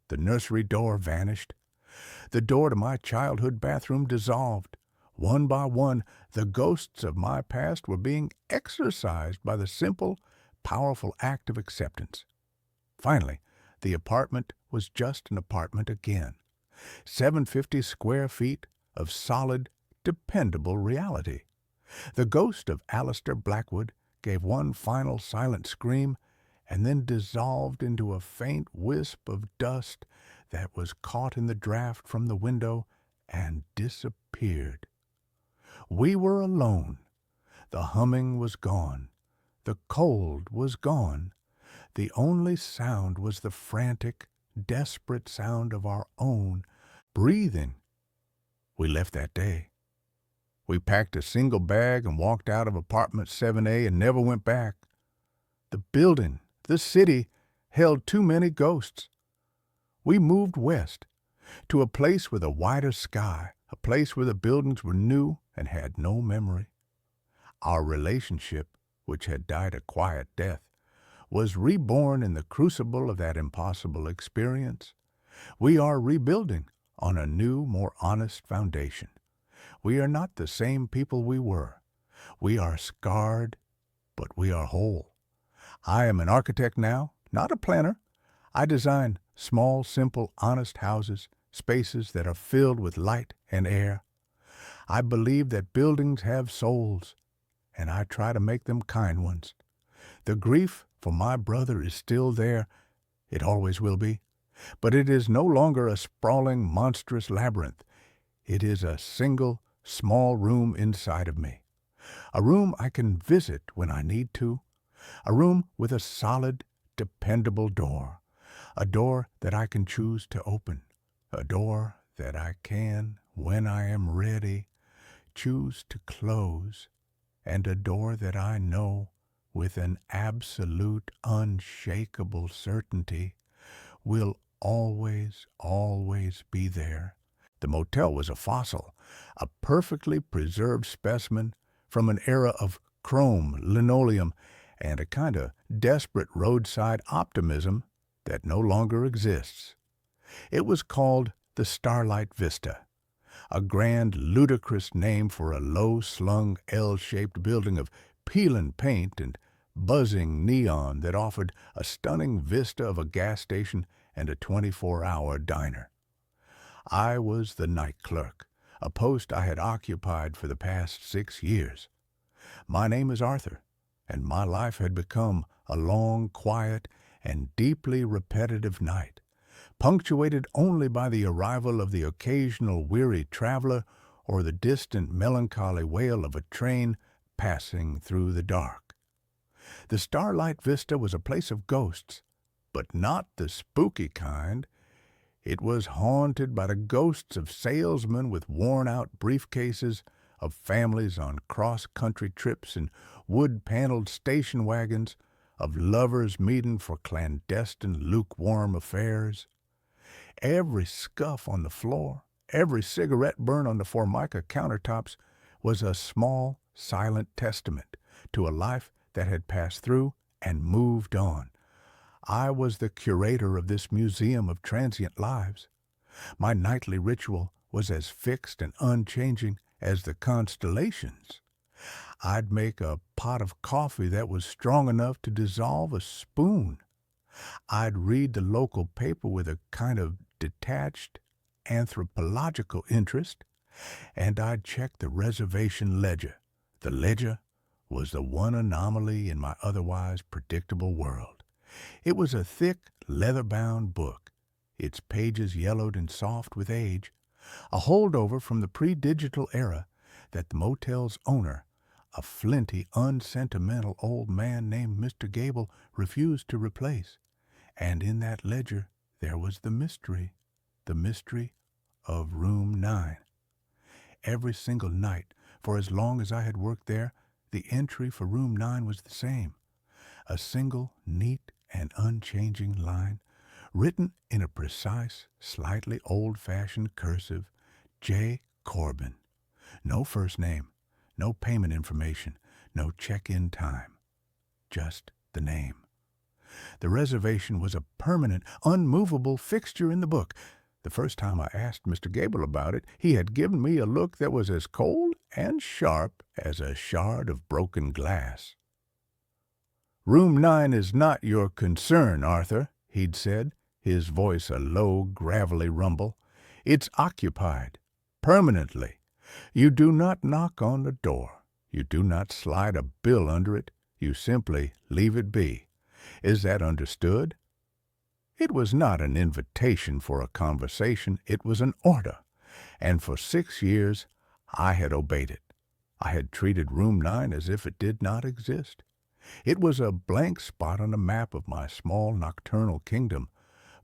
The nursery door vanished. The door to my childhood bathroom dissolved. One by one, the ghosts of my past were being exorcised by the simple, powerful act of acceptance. Finally, the apartment was just an apartment again. 750 square feet of solid, dependable reality. The ghost of Alistair Blackwood gave one final silent scream and then dissolved into a faint wisp of dust that was caught in the draft from the window and disappeared. We were alone. The humming was gone. The cold was gone. The only sound was the frantic, desperate sound of our own breathing. We left that day. We packed a single bag and walked out of apartment 7A and never went back. The building, the city, held too many ghosts. We moved west, to a place with a wider sky, a place where the buildings were new and had no memory. Our relationship, which had died a quiet death, was reborn in the crucible of that impossible experience. We are rebuilding on a new, more honest foundation. We are not the same people we were. We are scarred, but we are whole. I am an architect now, not a planner. I design small, simple, honest houses, spaces that are filled with light and air. I believe that buildings have souls, and I try to make them kind ones. The grief for my brother is still there. It always will be. But it is no longer a sprawling, monstrous labyrinth. It is a single, small room inside of me. A room I can visit when I need to. A room with a solid, dependable door. A door that I can choose to open. A door that I can, when I am ready, choose to close. And a door that I know, with an absolute, unshakable certainty, will always, always be there. The motel was a fossil, a perfectly preserved specimen from an era of chrome, linoleum, and a kind of desperate roadside optimism that no longer exists. It was called the Starlight Vista, a grand, ludicrous name for a low-slung, L-shaped building of peeling paint and buzzing neon that offered a stunning vista of a gas station and a 24-hour diner. I was the night clerk, a post I had occupied for the past 6 years. My name is Arthur, and my life had become a long, quiet, and deeply repetitive night, punctuated only by the arrival of the occasional weary traveler or the distant melancholy wail of a train passing through the dark. The Starlight Vista was a place of ghosts, but not the spooky kind. It was haunted by the ghosts of salesmen with worn-out briefcases, of families on cross-country trips in wood-paneled station wagons, of lovers meeting for clandestine, lukewarm affairs. Every scuff on the floor, every cigarette burn on the Formica countertops was a small, silent testament to a life that had passed through and moved on. I was the curator of this museum of transient lives. My nightly ritual was as fixed and unchanging as the constellations. I'd make a pot of coffee that was strong enough to dissolve a spoon. I'd read the local paper with a kind of detached anthropological interest, and I'd check the reservation ledger. The ledger was the one anomaly in my otherwise predictable world. It was a thick, leather-bound book, its pages yellowed and soft with age, a holdover from the pre-digital era that the motel's owner, a flinty, unsentimental old man named Mr. Gable, refused to replace. And in that ledger there was the mystery of Room 9. Every single night, for as long as I had worked there, the entry for Room 9 was the same. A single, neat, and unchanging line, written in a precise, slightly old-fashioned cursive, J. Corbin. No first name, no payment information, no check-in time. Just the name. The reservation was a permanent, unmovable fixture in the book. The first time I asked Mr. Gable about it, he had given me a look that was as cold and sharp as a shard of broken glass. "Room 9 is not your concern, Arthur," he'd said, his voice a low, gravelly rumble. "It's occupied, permanently. You do not knock on the door. You do not slide a bill under it. You simply leave it be. Is that understood?" It was not an invitation for a conversation. It was an order, and for 6 years I had obeyed it. I had treated Room 9 as if it did not exist. It was a blank spot on the map of my small nocturnal kingdom,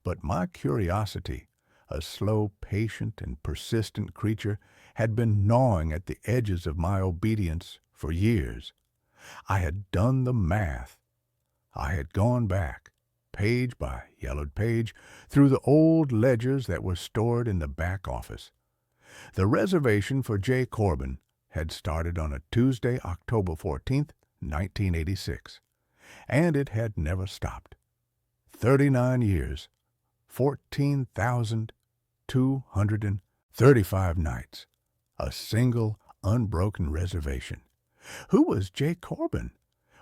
but my curiosity, a slow, patient, and persistent creature, had been gnawing at the edges of my obedience for years. I had done the math. I had gone back, page by yellowed page, through the old ledgers that were stored in the back office. The reservation for J. Corbin had started on a Tuesday, October 14th, 1986, and it had never stopped. 39 years, 14,235 nights, a single unbroken reservation. Who was J. Corbin?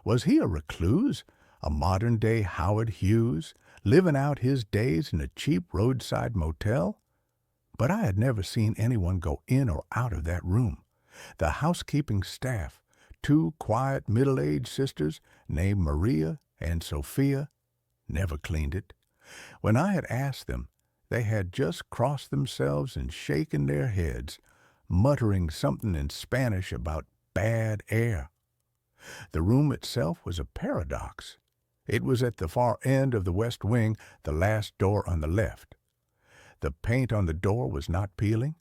Was he a recluse, a modern-day Howard Hughes, living out his days in a cheap roadside motel? But I had never seen anyone go in or out of that room. The housekeeping staff, 2 quiet middle-aged sisters named Maria and Sophia, never cleaned it. When I had asked them, they had just crossed themselves and shaken their heads, muttering something in Spanish about bad air. The room itself was a paradox. It was at the far end of the west wing, the last door on the left. The paint on the door was not peeling.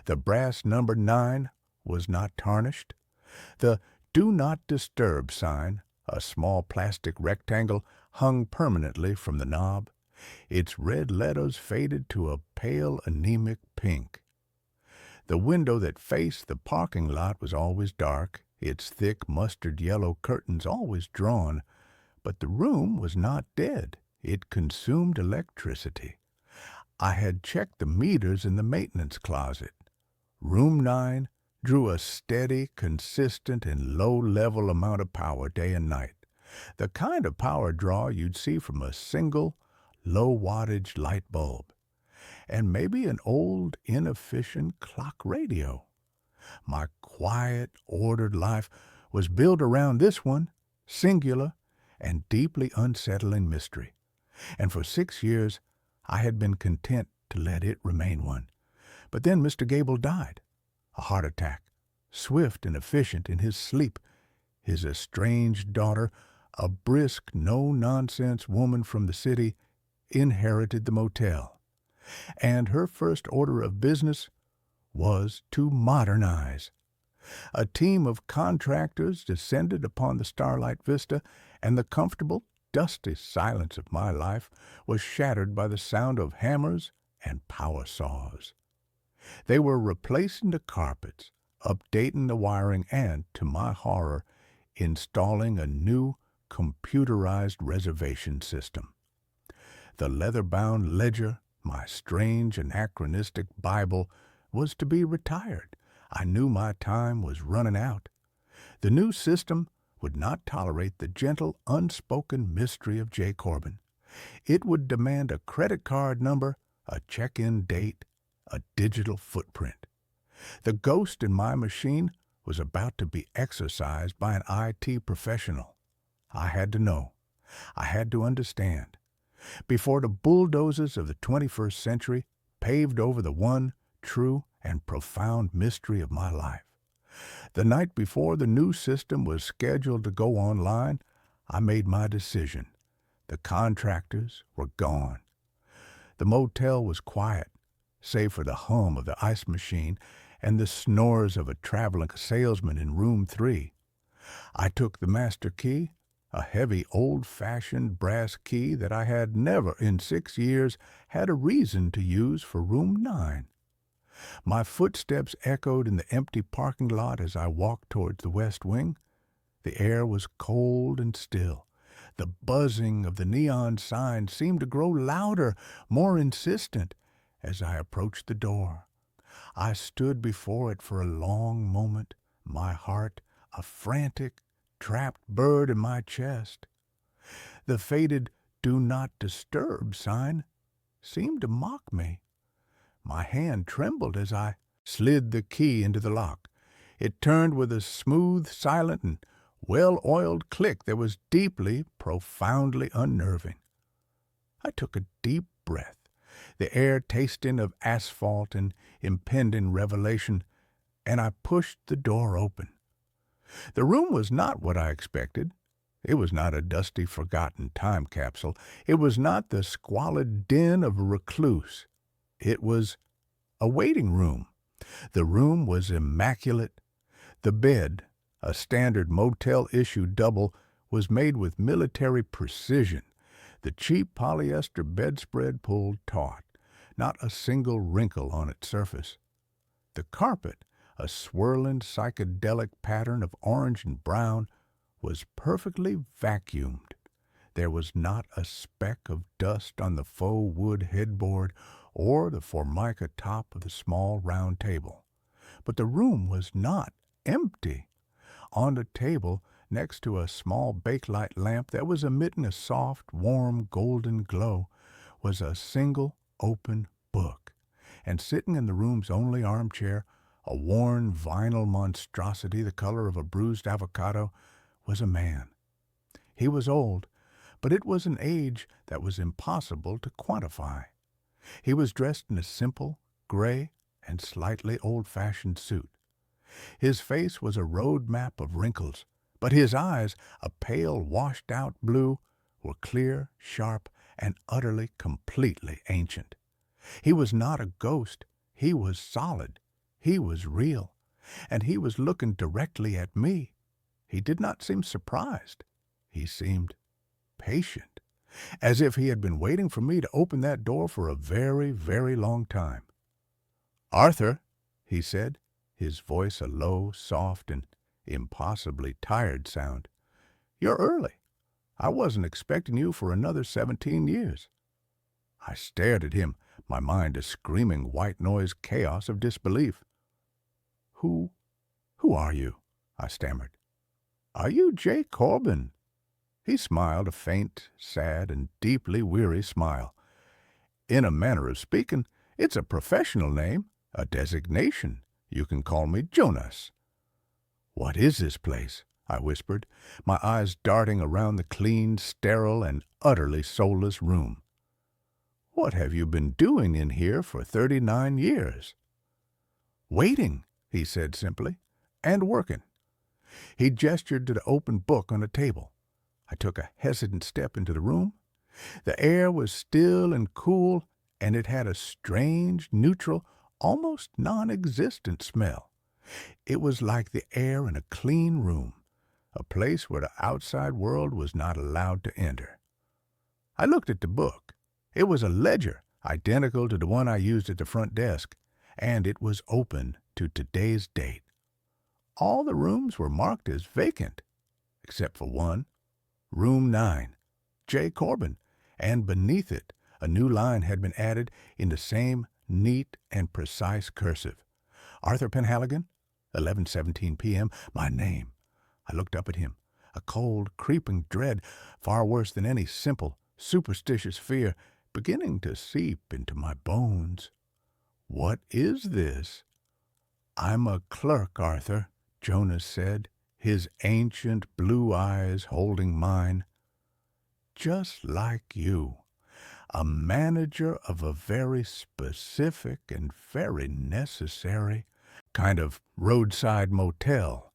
The brass number 9 was not tarnished. The "Do Not Disturb" sign, a small plastic rectangle, hung permanently from the knob. Its red letters faded to a pale anemic pink. The window that faced the parking lot was always dark, its thick mustard-yellow curtains always drawn. But the room was not dead. It consumed electricity. I had checked the meters in the maintenance closet. Room 9 drew a steady, consistent, and low-level amount of power day and night. The kind of power draw you'd see from a single, low-wattage light bulb, and maybe an old, inefficient clock radio. My quiet, ordered life was built around this one, singular and deeply unsettling mystery, and for 6 years I had been content to let it remain one. But then Mr. Gable died. A heart attack, swift and efficient in his sleep. His estranged daughter, a brisk, no-nonsense woman from the city, inherited the motel, and her first order of business was to modernize. A team of contractors descended upon the starlight vista, and the comfortable, dusty silence of my life was shattered by the sound of hammers and power saws. They were replacing the carpets, updating the wiring, and, to my horror, installing a new computerized reservation system. The leather-bound ledger, my strange anachronistic Bible, was to be retired. I knew my time was running out. The new system would not tolerate the gentle, unspoken mystery of J. Corbin. It would demand a credit card number, a check-in date, a digital footprint. The ghost in my machine was about to be exorcised by an IT professional. I had to know. I had to understand. Before the bulldozers of the 21st century paved over the one true and profound mystery of my life. The night before the new system was scheduled to go online, I made my decision. The contractors were gone. The motel was quiet, save for the hum of the ice machine and the snores of a traveling salesman in room 3. I took the master key, a heavy, old-fashioned brass key that I had never in 6 years had a reason to use for room 9. My footsteps echoed in the empty parking lot as I walked towards the west wing. The air was cold and still. The buzzing of the neon sign seemed to grow louder, more insistent, as I approached the door. I stood before it for a long moment, my heart a frantic, trapped bird in my chest. The faded "Do Not Disturb" sign seemed to mock me. My hand trembled as I slid the key into the lock. It turned with a smooth, silent, and well-oiled click that was deeply, profoundly unnerving. I took a deep breath, the air tasting of asphalt and impending revelation, and I pushed the door open. The room was not what I expected. It was not a dusty, forgotten time capsule. It was not the squalid den of a recluse. It was a waiting room. The room was immaculate. The bed, a standard motel-issue double, was made with military precision. The cheap polyester bedspread pulled taut, not a single wrinkle on its surface. The carpet, a swirling psychedelic pattern of orange and brown, was perfectly vacuumed. There was not a speck of dust on the faux wood headboard or the formica top of the small round table. But the room was not empty. On the table, next to a small bakelite lamp that was emitting a soft, warm, golden glow, was a single open book. And sitting in the room's only armchair, a worn vinyl monstrosity the color of a bruised avocado, was a man. He was old, but it was an age that was impossible to quantify. He was dressed in a simple, gray, and slightly old-fashioned suit. His face was a road map of wrinkles, but his eyes, a pale, washed-out blue, were clear, sharp, and utterly, completely ancient. He was not a ghost. He was solid. He was real. And he was looking directly at me. He did not seem surprised. He seemed patient, as if he had been waiting for me to open that door for a very, very long time. "Arthur," he said, his voice a low, soft, and impossibly tired sound. "You're early. I wasn't expecting you for another 17 years. I stared at him, my mind a screaming white noise chaos of disbelief. Who are you?" I stammered. "Are you J. Corbin?" He smiled, a faint, sad, and deeply weary smile. In a manner of speaking, it's a professional name, a designation. You can call me Jonas. What is this place? I whispered, my eyes darting around the clean, sterile, and utterly soulless room. What have you been doing in here for 39 years? Waiting, he said simply, and working. He gestured to the open book on the table. I took a hesitant step into the room. The air was still and cool, and it had a strange, neutral, almost non-existent smell. It was like the air in a clean room, a place where the outside world was not allowed to enter. I looked at the book. It was a ledger, identical to the one I used at the front desk, and it was open to today's date. All the rooms were marked as vacant, except for one, Room 9, J. Corbin, and beneath it a new line had been added in the same neat and precise cursive. Arthur Penhaligon, 11:17 p.m., my name. I looked up at him, a cold, creeping dread, far worse than any simple, superstitious fear, beginning to seep into my bones. What is this? I'm a clerk, Arthur, Jonas said, his ancient blue eyes holding mine. Just like you, a manager of a very specific and very necessary kind of roadside motel.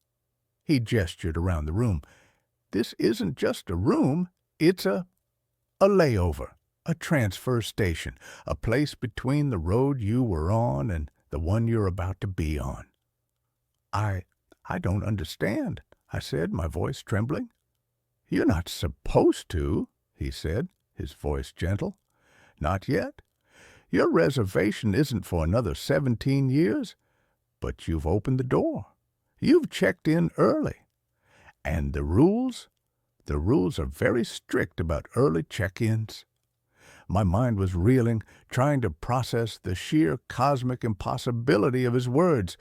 He gestured around the room. This isn't just a room, it's a layover, a transfer station, a place between the road you were on and the one you're about to be on. I don't understand, I said, my voice trembling. You're not supposed to, he said, his voice gentle. Not yet. Your reservation isn't for another 17 years, but you've opened the door. You've checked in early. And the rules are very strict about early check-ins. My mind was reeling, trying to process the sheer cosmic impossibility of his words.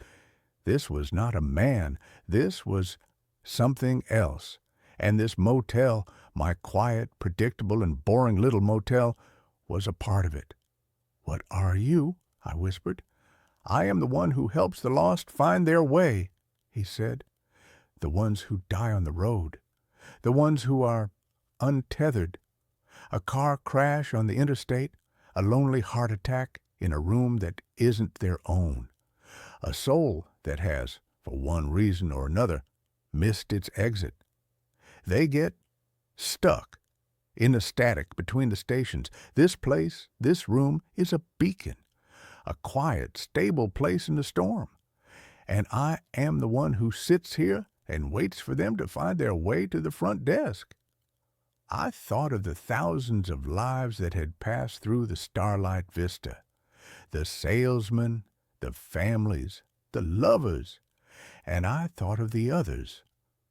This was not a man. This was something else. And this motel, my quiet, predictable, and boring little motel, was a part of it. What are you? I whispered. I am the one who helps the lost find their way, he said. The ones who die on the road. The ones who are untethered. A car crash on the interstate, a lonely heart attack in a room that isn't their own. A soul that has, for one reason or another, missed its exit. They get stuck in the static between the stations. This place, this room, is a beacon, a quiet, stable place in the storm. And I am the one who sits here and waits for them to find their way to the front desk. I thought of the thousands of lives that had passed through the starlight vista, the salesmen, the families, the lovers, and I thought of the others,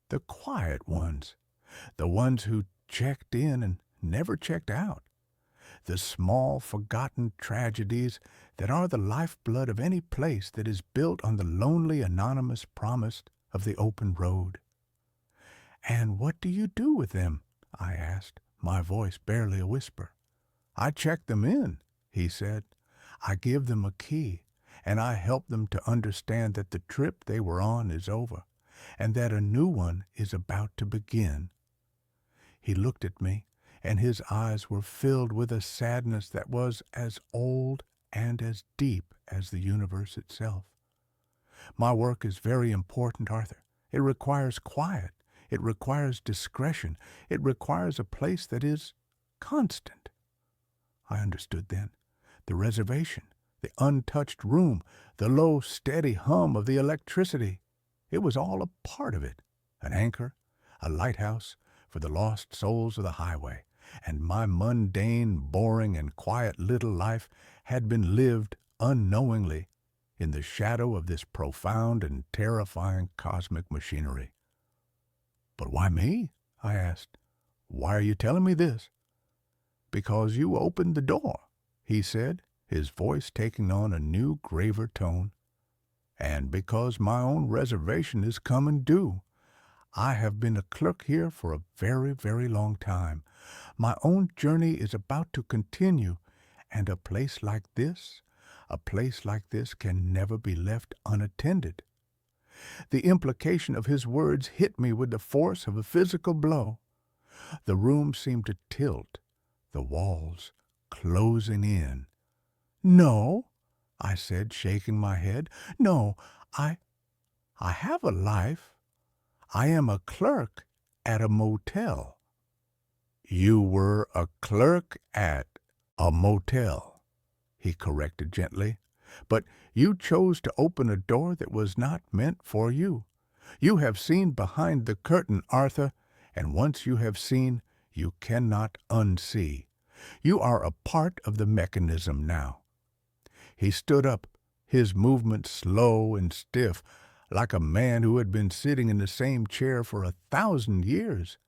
the quiet ones, the ones who checked in and never checked out, the small, forgotten tragedies that are the lifeblood of any place that is built on the lonely, anonymous promise of the open road. And what do you do with them? I asked, my voice barely a whisper. I check them in, he said. I give them a key, and I help them to understand that the trip they were on is over, and that a new one is about to begin. He looked at me, and his eyes were filled with a sadness that was as old and as deep as the universe itself. My work is very important, Arthur. It requires quiet. It requires discretion. It requires a place that is constant. I understood then. The reservation, the untouched room, the low, steady hum of the electricity. It was all a part of it, an anchor, a lighthouse for the lost souls of the highway. And my mundane, boring, and quiet little life had been lived unknowingly in the shadow of this profound and terrifying cosmic machinery. But why me? I asked. Why are you telling me this? Because you opened the door, he said, his voice taking on a new, graver tone. And because my own reservation is coming due. I have been a clerk here for a very, very long time. My own journey is about to continue, and a place like this, can never be left unattended. The implication of his words hit me with the force of a physical blow. The room seemed to tilt, the walls closing in. "No," I said, shaking my head. "No, I have a life. I am a clerk at a motel." "You were a clerk at a motel," he corrected gently. "But you chose to open a door that was not meant for you. You have seen behind the curtain, Arthur, and once you have seen, you cannot unsee. You are a part of the mechanism now." He stood up, his movement slow and stiff, like a man who had been sitting in the same chair for 1,000 years.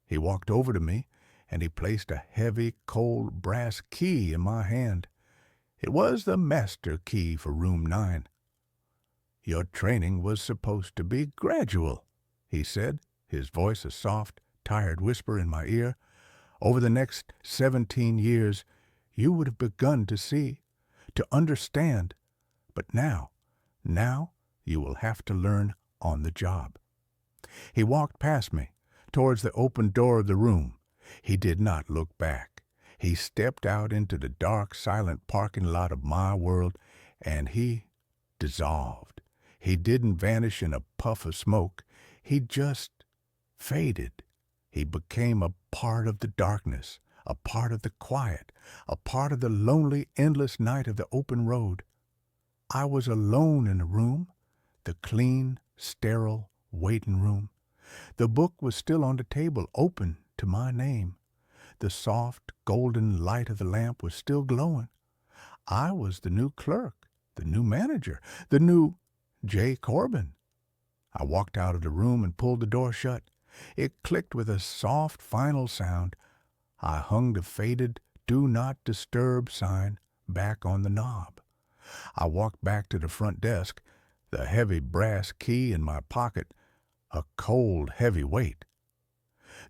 He walked over to me, and he placed a heavy, cold brass key in my hand. It was the master key for room 9. "Your training was supposed to be gradual," he said, his voice a soft, tired whisper in my ear. "Over the next 17 years, you would have begun to see, to understand. But now you will have to learn on the job." He walked past me, towards the open door of the room. He did not look back. He stepped out into the dark, silent parking lot of my world, and he dissolved. He didn't vanish in a puff of smoke. He just faded. He became a part of the darkness, a part of the quiet, a part of the lonely, endless night of the open road. I was alone in the room, the clean, sterile waiting room. The book was still on the table, open to my name. The soft, golden light of the lamp was still glowing. I was the new clerk, the new manager, the new J. Corbin. I walked out of the room and pulled the door shut. It clicked with a soft, final sound. I hung the faded "Do Not Disturb" sign back on the knob. I walked back to the front desk, the heavy brass key in my pocket, a cold, heavy weight.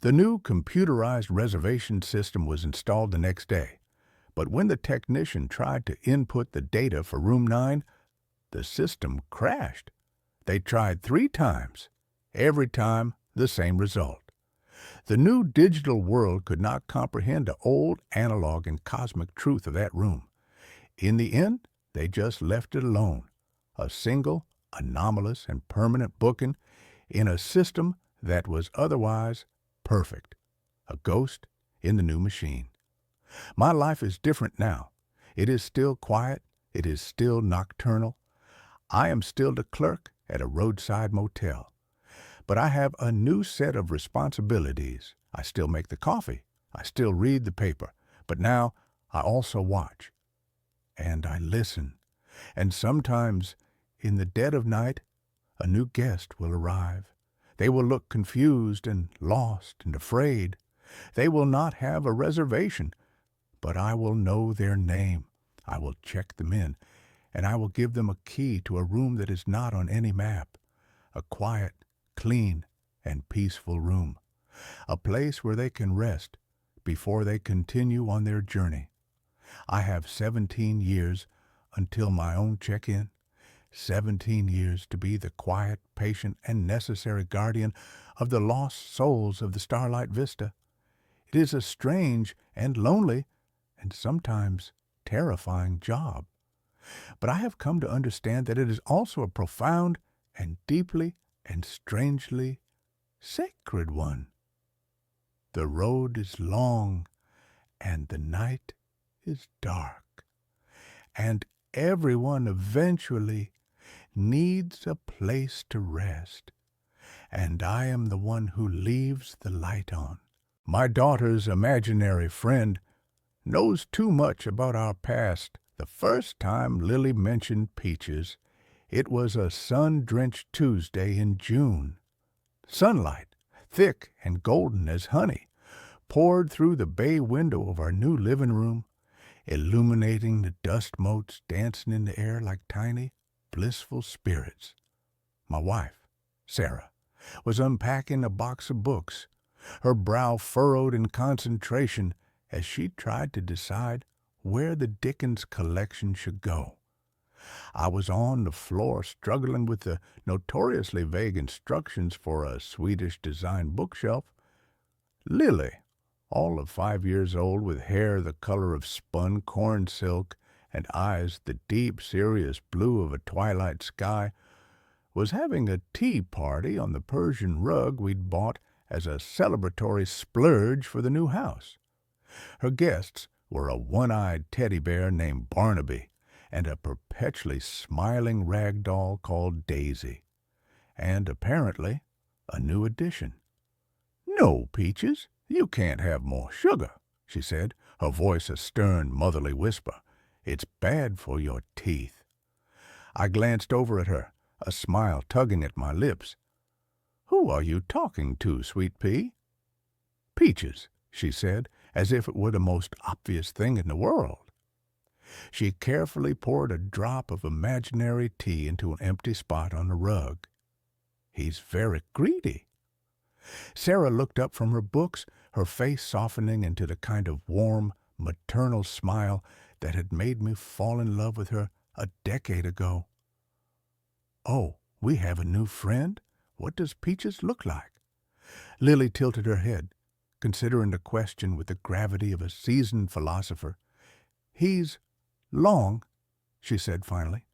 The new computerized reservation system was installed the next day, but when the technician tried to input the data for room 9, the system crashed. They tried 3 times. Every time, the same result. The new digital world could not comprehend the old analog and cosmic truth of that room. In the end, they just left it alone, a single, anomalous, and permanent booking in a system that was otherwise perfect, a ghost in the new machine. My life is different now. It is still quiet. It is still nocturnal. I am still the clerk at a roadside motel. But I have a new set of responsibilities. I still make the coffee. I still read the paper. But now I also watch. And I listen. And sometimes, in the dead of night, a new guest will arrive. They will look confused and lost and afraid. They will not have a reservation, but I will know their name. I will check them in, and I will give them a key to a room that is not on any map, a quiet, clean, and peaceful room, a place where they can rest before they continue on their journey. I have 17 years until my own check-in, 17 years to be the quiet, patient, and necessary guardian of the lost souls of the Starlight Vista. It is a strange and lonely and sometimes terrifying job. But I have come to understand that it is also a profound and deeply and strangely sacred one. The road is long and the night is dark, and everyone eventually needs a place to rest, and I am the one who leaves the light on. My daughter's imaginary friend knows too much about our past. The first time Lily mentioned peaches, it was a sun-drenched Tuesday in June. Sunlight, thick and golden as honey, poured through the bay window of our new living room, illuminating the dust motes dancing in the air like tiny, blissful spirits. My wife, Sarah, was unpacking a box of books, her brow furrowed in concentration as she tried to decide where the Dickens collection should go. I was on the floor struggling with the notoriously vague instructions for a Swedish-designed bookshelf. Lily, all of 5 years old with hair the color of spun corn silk and eyes the deep, serious blue of a twilight sky, was having a tea party on the Persian rug we'd bought as a celebratory splurge for the new house. Her guests were a one-eyed teddy bear named Barnaby and a perpetually smiling rag doll called Daisy, and apparently a new addition. "No, Peaches, you can't have more sugar," she said, her voice a stern, motherly whisper. "It's bad for your teeth." I glanced over at her, a smile tugging at my lips. "Who are you talking to, Sweet Pea?" "Peaches," she said, as if it were the most obvious thing in the world. She carefully poured a drop of imaginary tea into an empty spot on the rug. "He's very greedy." Sarah looked up from her books, her face softening into the kind of warm, maternal smile that had made me fall in love with her a decade ago. "Oh, we have a new friend? What does Peaches look like?" Lily tilted her head, considering the question with the gravity of a seasoned philosopher. "He's long," she said finally,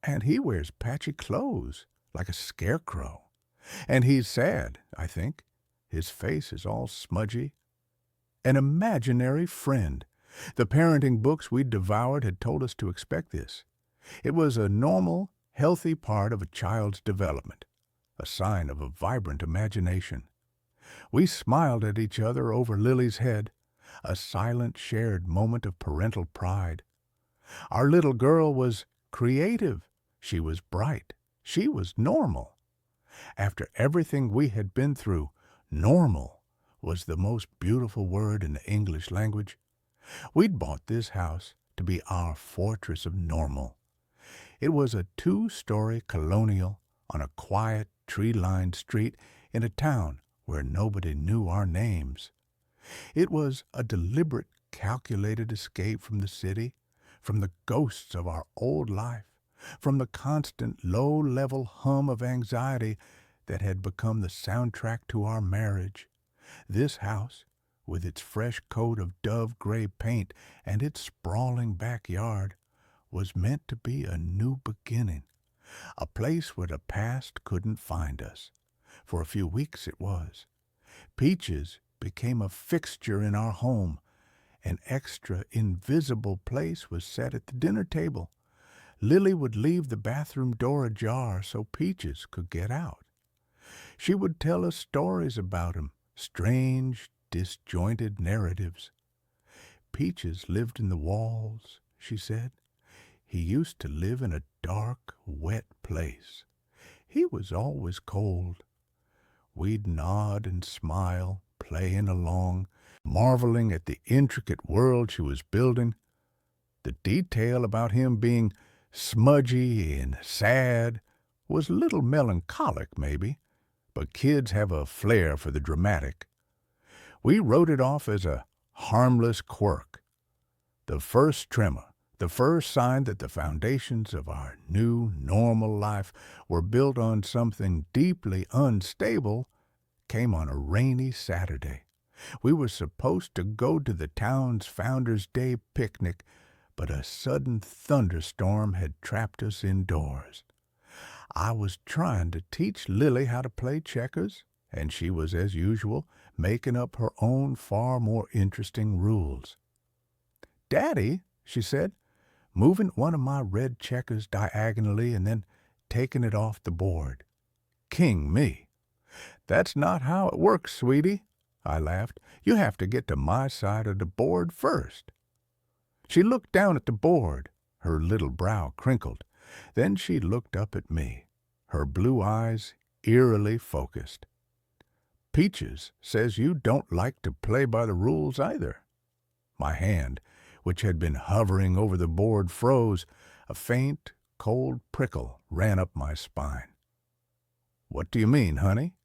"and he wears patchy clothes, like a scarecrow. And he's sad, I think. His face is all smudgy. An imaginary friend. The parenting books we'd devoured had told us to expect this. It was a normal, healthy part of a child's development, a sign of a vibrant imagination. We smiled at each other over Lily's head, a silent, shared moment of parental pride. Our little girl was creative. She was bright. She was normal. After everything we had been through, normal was the most beautiful word in the English language. We'd bought this house to be our fortress of normal. It was a 2-story colonial on a quiet, tree-lined street in a town where nobody knew our names. It was a deliberate, calculated escape from the city, from the ghosts of our old life, from the constant low-level hum of anxiety that had become the soundtrack to our marriage. This house, with its fresh coat of dove-gray paint and its sprawling backyard, was meant to be a new beginning, a place where the past couldn't find us. For a few weeks it was. Peaches became a fixture in our home. An extra invisible place was set at the dinner table. Lily would leave the bathroom door ajar so Peaches could get out. She would tell us stories about him, strange, disjointed narratives. "Peaches lived in the walls," she said. "He used to live in a dark, wet place. He was always cold." We'd nod and smile, playing along, marveling at the intricate world she was building. The detail about him being smudgy and sad was a little melancholic, maybe, but kids have a flair for the dramatic. We wrote it off as a harmless quirk. The first tremor, the first sign that the foundations of our new, normal life were built on something deeply unstable, came on a rainy Saturday. We were supposed to go to the town's Founders' Day picnic, but a sudden thunderstorm had trapped us indoors. I was trying to teach Lily how to play checkers, and she was, as usual, making up her own far more interesting rules. "Daddy," she said, moving one of my red checkers diagonally and then taking it off the board. "King me." "That's not how it works, sweetie," I laughed. "You have to get to my side of the board first." She looked down at the board, her little brow crinkled. Then she looked up at me, her blue eyes eerily focused. "Peaches says you don't like to play by the rules either." My hand, which had been hovering over the board, froze. A faint, cold prickle ran up my spine. "What do you mean, honey?"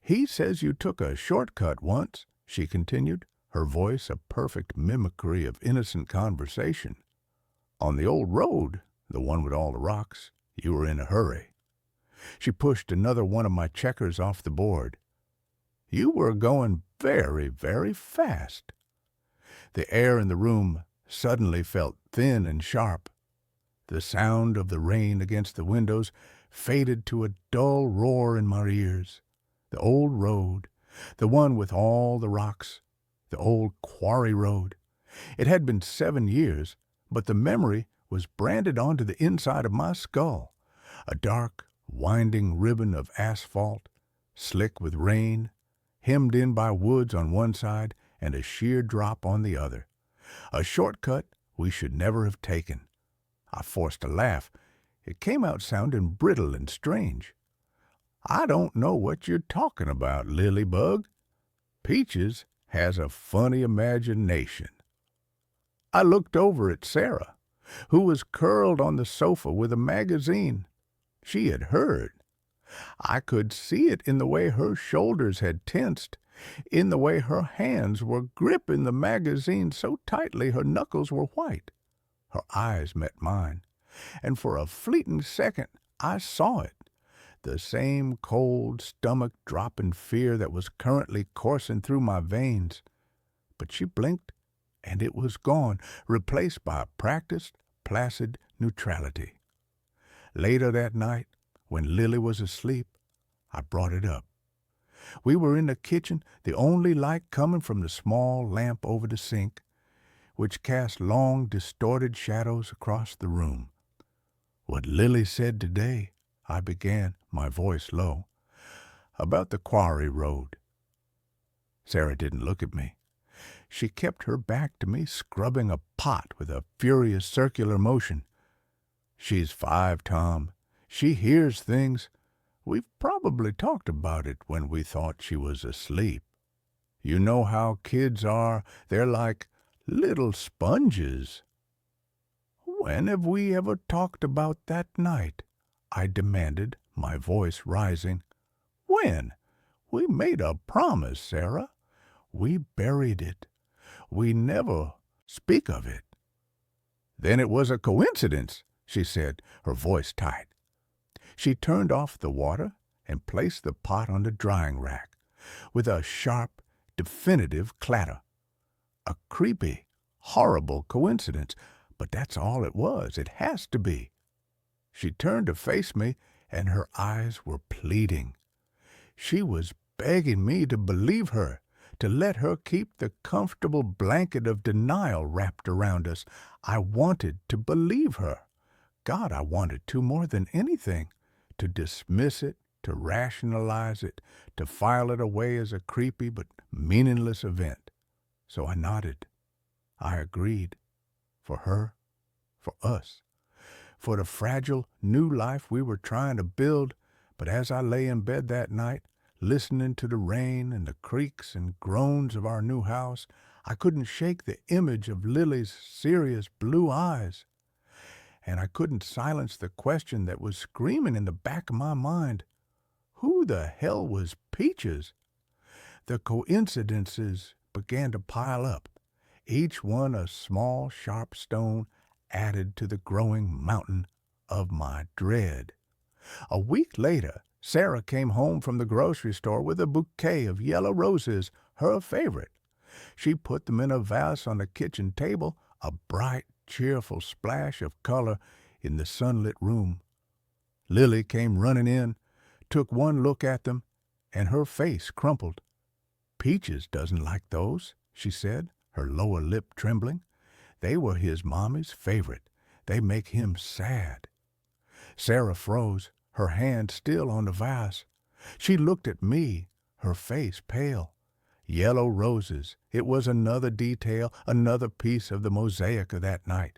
He says you took a shortcut once, she continued, her voice a perfect mimicry of innocent conversation. On the old road, the one with all the rocks, you were in a hurry. She pushed another one of my checkers off the board. You were going very, very fast. The air in the room suddenly felt thin and sharp. The sound of the rain against the windows faded to a dull roar in my ears. The old road, the one with all the rocks, the old quarry road. It had been 7 years, but the memory was branded onto the inside of my skull. A dark, winding ribbon of asphalt, slick with rain, hemmed in by woods on one side and a sheer drop on the other. A shortcut we should never have taken. I forced a laugh. It came out sounding brittle and strange. I don't know what you're talking about, Lilybug. Peaches has a funny imagination. I looked over at Sarah, who was curled on the sofa with a magazine. She had heard. I could see it in the way her shoulders had tensed, in the way her hands were gripping the magazine so tightly her knuckles were white. Her eyes met mine, and for a fleeting second I saw it. The same cold, stomach-dropping fear that was currently coursing through my veins. But she blinked, and it was gone, replaced by a practiced, placid neutrality. Later that night, when Lily was asleep, I brought it up. We were in the kitchen, the only light coming from the small lamp over the sink, which cast long, distorted shadows across the room. What Lily said today, I began, my voice low, about the quarry road. Sarah didn't look at me. She kept her back to me, scrubbing a pot with a furious circular motion. She's 5, Tom. She hears things. We've probably talked about it when we thought she was asleep. You know how kids are. They're like little sponges. When have we ever talked about that night? I demanded, my voice rising. When? We made a promise, Sarah. We buried it. We never speak of it. Then it was a coincidence, she said, her voice tight. She turned off the water and placed the pot on the drying rack with a sharp, definitive clatter. A creepy, horrible coincidence, but that's all it was. It has to be. She turned to face me, and her eyes were pleading. She was begging me to believe her, to let her keep the comfortable blanket of denial wrapped around us. I wanted to believe her. God, I wanted to more than anything, to dismiss it, to rationalize it, to file it away as a creepy but meaningless event. So I nodded. I agreed. For her, for us, for the fragile new life we were trying to build. But as I lay in bed that night, listening to the rain and the creaks and groans of our new house, I couldn't shake the image of Lily's serious blue eyes. And I couldn't silence the question that was screaming in the back of my mind. Who the hell was Peaches? The coincidences began to pile up, each one a small, sharp stone added to the growing mountain of my dread. A week later, Sarah came home from the grocery store with a bouquet of yellow roses, her favorite. She put them in a vase on the kitchen table, a bright, cheerful splash of color in the sunlit room. Lily came running in, took one look at them, and her face crumpled. Peaches doesn't like those, she said, her lower lip trembling. They were his mommy's favorite. They make him sad. Sarah froze, her hand still on the vase. She looked at me, her face pale. Yellow roses. It was another detail, another piece of the mosaic of that night.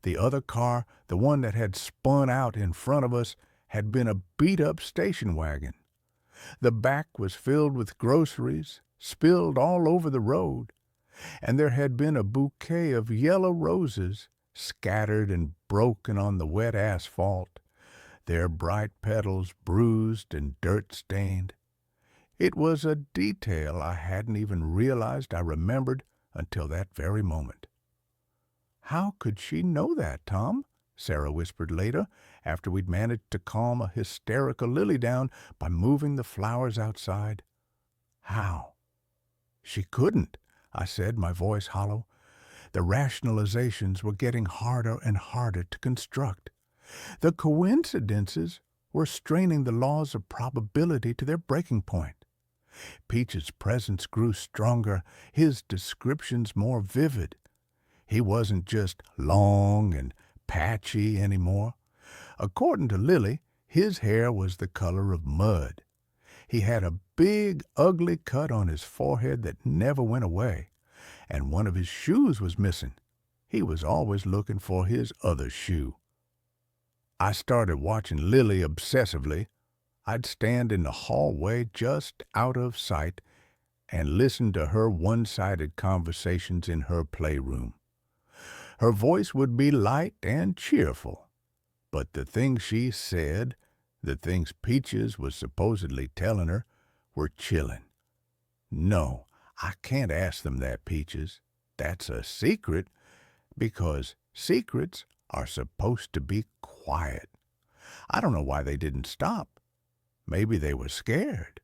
The other car, the one that had spun out in front of us, had been a beat-up station wagon. The back was filled with groceries, spilled all over the road, and there had been a bouquet of yellow roses scattered and broken on the wet asphalt, their bright petals bruised and dirt-stained. It was a detail I hadn't even realized I remembered until that very moment. "How could she know that, Tom?" Sarah whispered later, after we'd managed to calm a hysterical Lily down by moving the flowers outside. "How?" "She couldn't," I said, my voice hollow. The rationalizations were getting harder and harder to construct. The coincidences were straining the laws of probability to their breaking point. Peach's presence grew stronger, his descriptions more vivid. He wasn't just long and patchy anymore. According to Lily, his hair was the color of mud. He had a big, ugly cut on his forehead that never went away, and one of his shoes was missing. He was always looking for his other shoe. I started watching Lily obsessively. I'd stand in the hallway just out of sight and listen to her one-sided conversations in her playroom. Her voice would be light and cheerful, but the things she said, the things Peaches was supposedly telling her, were chilling. "No, I can't ask them that, Peaches. That's a secret, because secrets are supposed to be quiet. I don't know why they didn't stop. Maybe they were scared."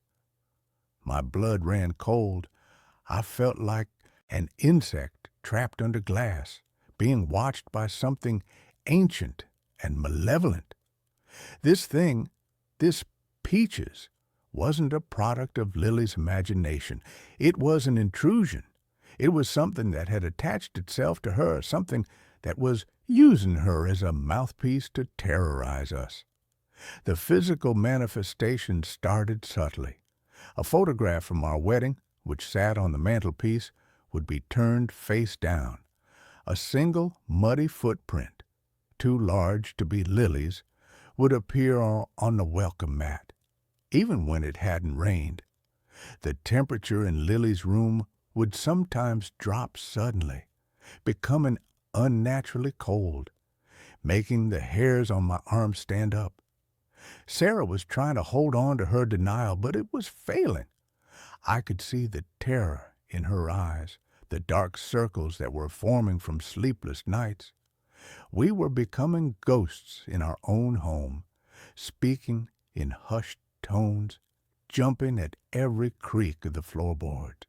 My blood ran cold. I felt like an insect trapped under glass, being watched by something ancient and malevolent. This thing, this Peaches, wasn't a product of Lily's imagination. It was an intrusion. It was something that had attached itself to her, something that was using her as a mouthpiece to terrorize us. The physical manifestation started subtly. A photograph from our wedding, which sat on the mantelpiece, would be turned face down. A single muddy footprint, too large to be Lily's, would appear on the welcome mat, even when it hadn't rained. The temperature in Lily's room would sometimes drop suddenly, becoming unnaturally cold, making the hairs on my arms stand up. Sarah was trying to hold on to her denial, but it was failing. I could see the terror in her eyes, the dark circles that were forming from sleepless nights. We were becoming ghosts in our own home, speaking in hushed tones, jumping at every creak of the floorboards.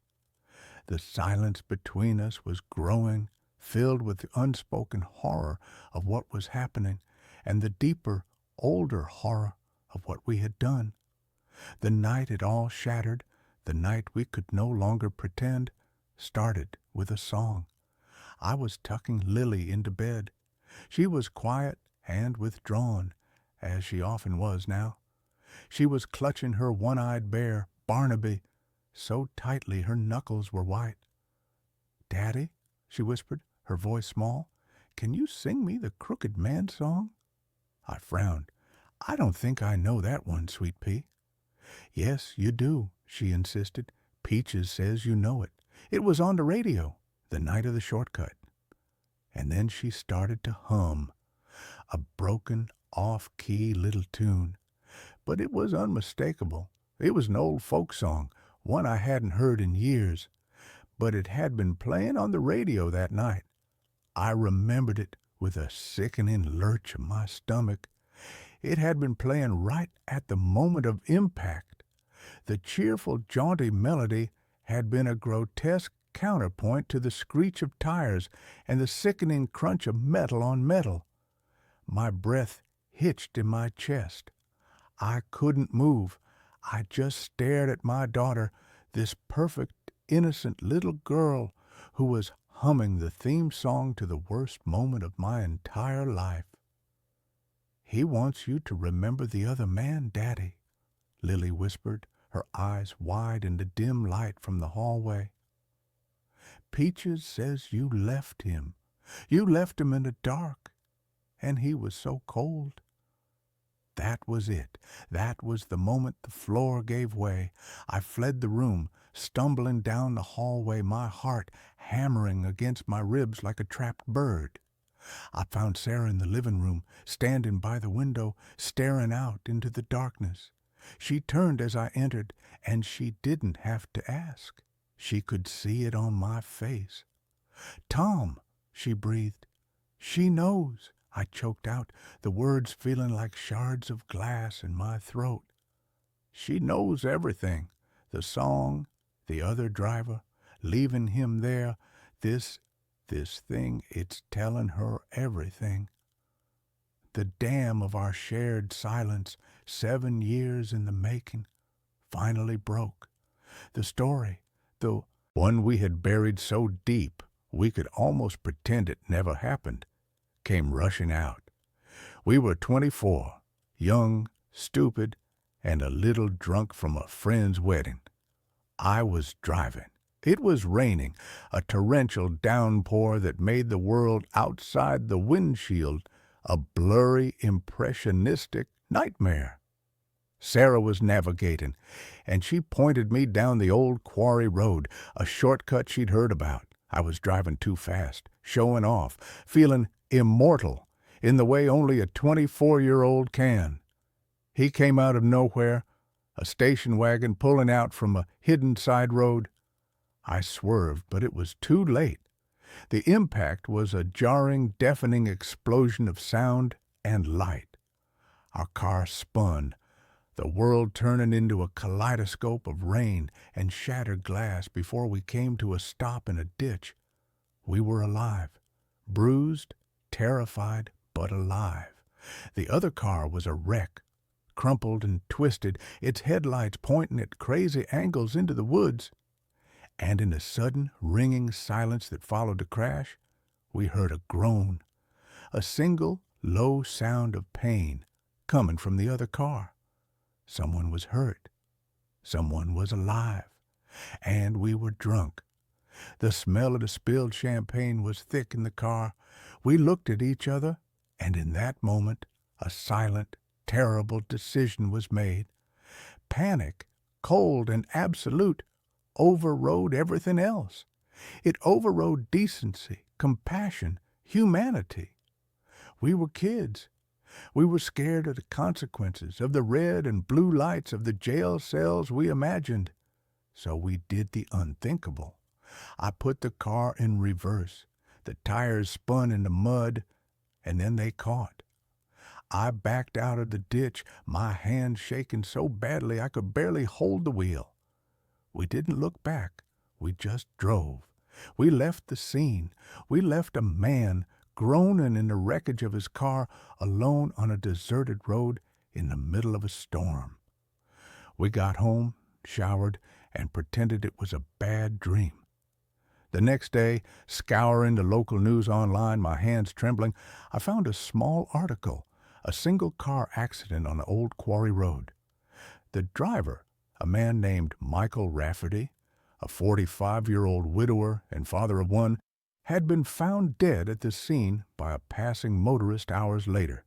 The silence between us was growing, filled with the unspoken horror of what was happening and the deeper, older horror of what we had done. The night it all shattered, the night we could no longer pretend, started with a song. I was tucking Lily into bed. She was quiet and withdrawn, as she often was now. She was clutching her one-eyed bear, Barnaby, so tightly her knuckles were white. "Daddy," she whispered, her voice small, "can you sing me the Crooked Man song?" I frowned. "I don't think I know that one, Sweet Pea." "Yes, you do," she insisted. "Peaches says you know it. It was on the radio, the night of the shortcut." And then she started to hum, a broken, off-key little tune. But it was unmistakable. It was an old folk song, one I hadn't heard in years, but it had been playing on the radio that night. I remembered it with a sickening lurch of my stomach. It had been playing right at the moment of impact. The cheerful, jaunty melody had been a grotesque counterpoint to the screech of tires and the sickening crunch of metal on metal. My breath hitched in my chest. I couldn't move. I just stared at my daughter, this perfect, innocent little girl who was humming the theme song to the worst moment of my entire life. "He wants you to remember the other man, Daddy," Lily whispered, her eyes wide in the dim light from the hallway. "Peaches says you left him. You left him in the dark, and he was so cold." That was it. That was the moment the floor gave way. I fled the room, stumbling down the hallway, my heart hammering against my ribs like a trapped bird. I found Sarah in the living room, standing by the window, staring out into the darkness. She turned as I entered, and she didn't have to ask. She could see it on my face. "Tom," she breathed. "She knows," I choked out, the words feeling like shards of glass in my throat. "She knows everything. The song, the other driver, leaving him there, this thing, it's telling her everything. The dam of our shared silence, 7 years in the making, finally broke. The story, the one we had buried so deep we could almost pretend it never happened, came rushing out. We were 24, young, stupid, and a little drunk from a friend's wedding. I was driving. It was raining, a torrential downpour that made the world outside the windshield a blurry, impressionistic nightmare. Sarah was navigating, and she pointed me down the old quarry road, a shortcut she'd heard about. I was driving too fast, showing off, feeling immortal in the way only a 24-year-old can. He came out of nowhere, a station wagon pulling out from a hidden side road. I swerved, but it was too late. The impact was a jarring, deafening explosion of sound and light. Our car spun, the world turning into a kaleidoscope of rain and shattered glass before we came to a stop in a ditch. We were alive, bruised, terrified, but alive. The other car was a wreck, crumpled and twisted, its headlights pointing at crazy angles into the woods. And in the sudden, ringing silence that followed the crash, we heard a groan, a single, low sound of pain coming from the other car. Someone was hurt. Someone was alive. And we were drunk. The smell of the spilled champagne was thick in the car. We looked at each other, and in that moment, a silent, terrible decision was made. Panic, cold and absolute, overrode everything else. It overrode decency, compassion, humanity. We were kids. We were scared of the consequences, of the red and blue lights of the jail cells we imagined. So we did the unthinkable. I put the car in reverse. The tires spun in the mud, and then they caught. I backed out of the ditch, my hand shaking so badly I could barely hold the wheel. We didn't look back. We just drove. We left the scene. We left a man groaning in the wreckage of his car, alone on a deserted road in the middle of a storm. We got home, showered, and pretended it was a bad dream. The next day, scouring the local news online, my hands trembling, I found a small article, a single-car accident on the old quarry road. The driver, a man named Michael Rafferty, a 45-year-old widower and father of one, had been found dead at the scene by a passing motorist hours later.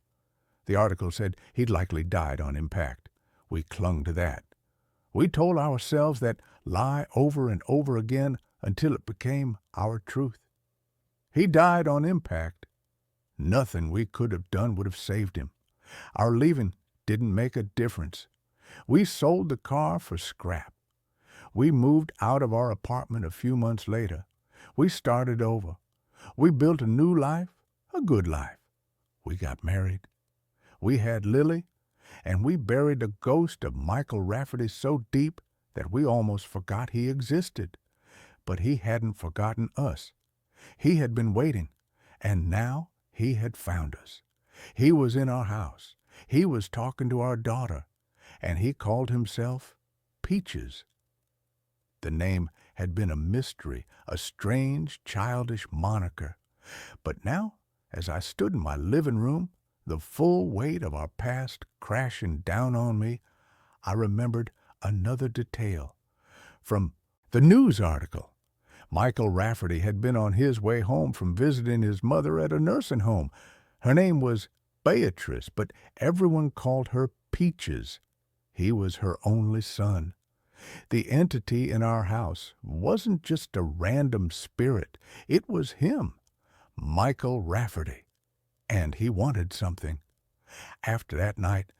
The article said he'd likely died on impact. We clung to that. We told ourselves that lie over and over again until it became our truth. He died on impact. Nothing we could have done would have saved him. Our leaving didn't make a difference. We sold the car for scrap. We moved out of our apartment a few months later. We started over. We built a new life, a good life. We got married. We had Lily, and we buried the ghost of Michael Rafferty so deep that we almost forgot he existed. But he hadn't forgotten us. He had been waiting, and now he had found us. He was in our house. He was talking to our daughter, and he called himself Peaches. The name had been a mystery, a strange, childish moniker. But now, as I stood in my living room, the full weight of our past crashing down on me, I remembered another detail. From the news article, Michael Rafferty had been on his way home from visiting his mother at a nursing home. Her name was Beatrice, but everyone called her Peaches. He was her only son. The entity in our house wasn't just a random spirit. It was him, Michael Rafferty. And he wanted something. After that night,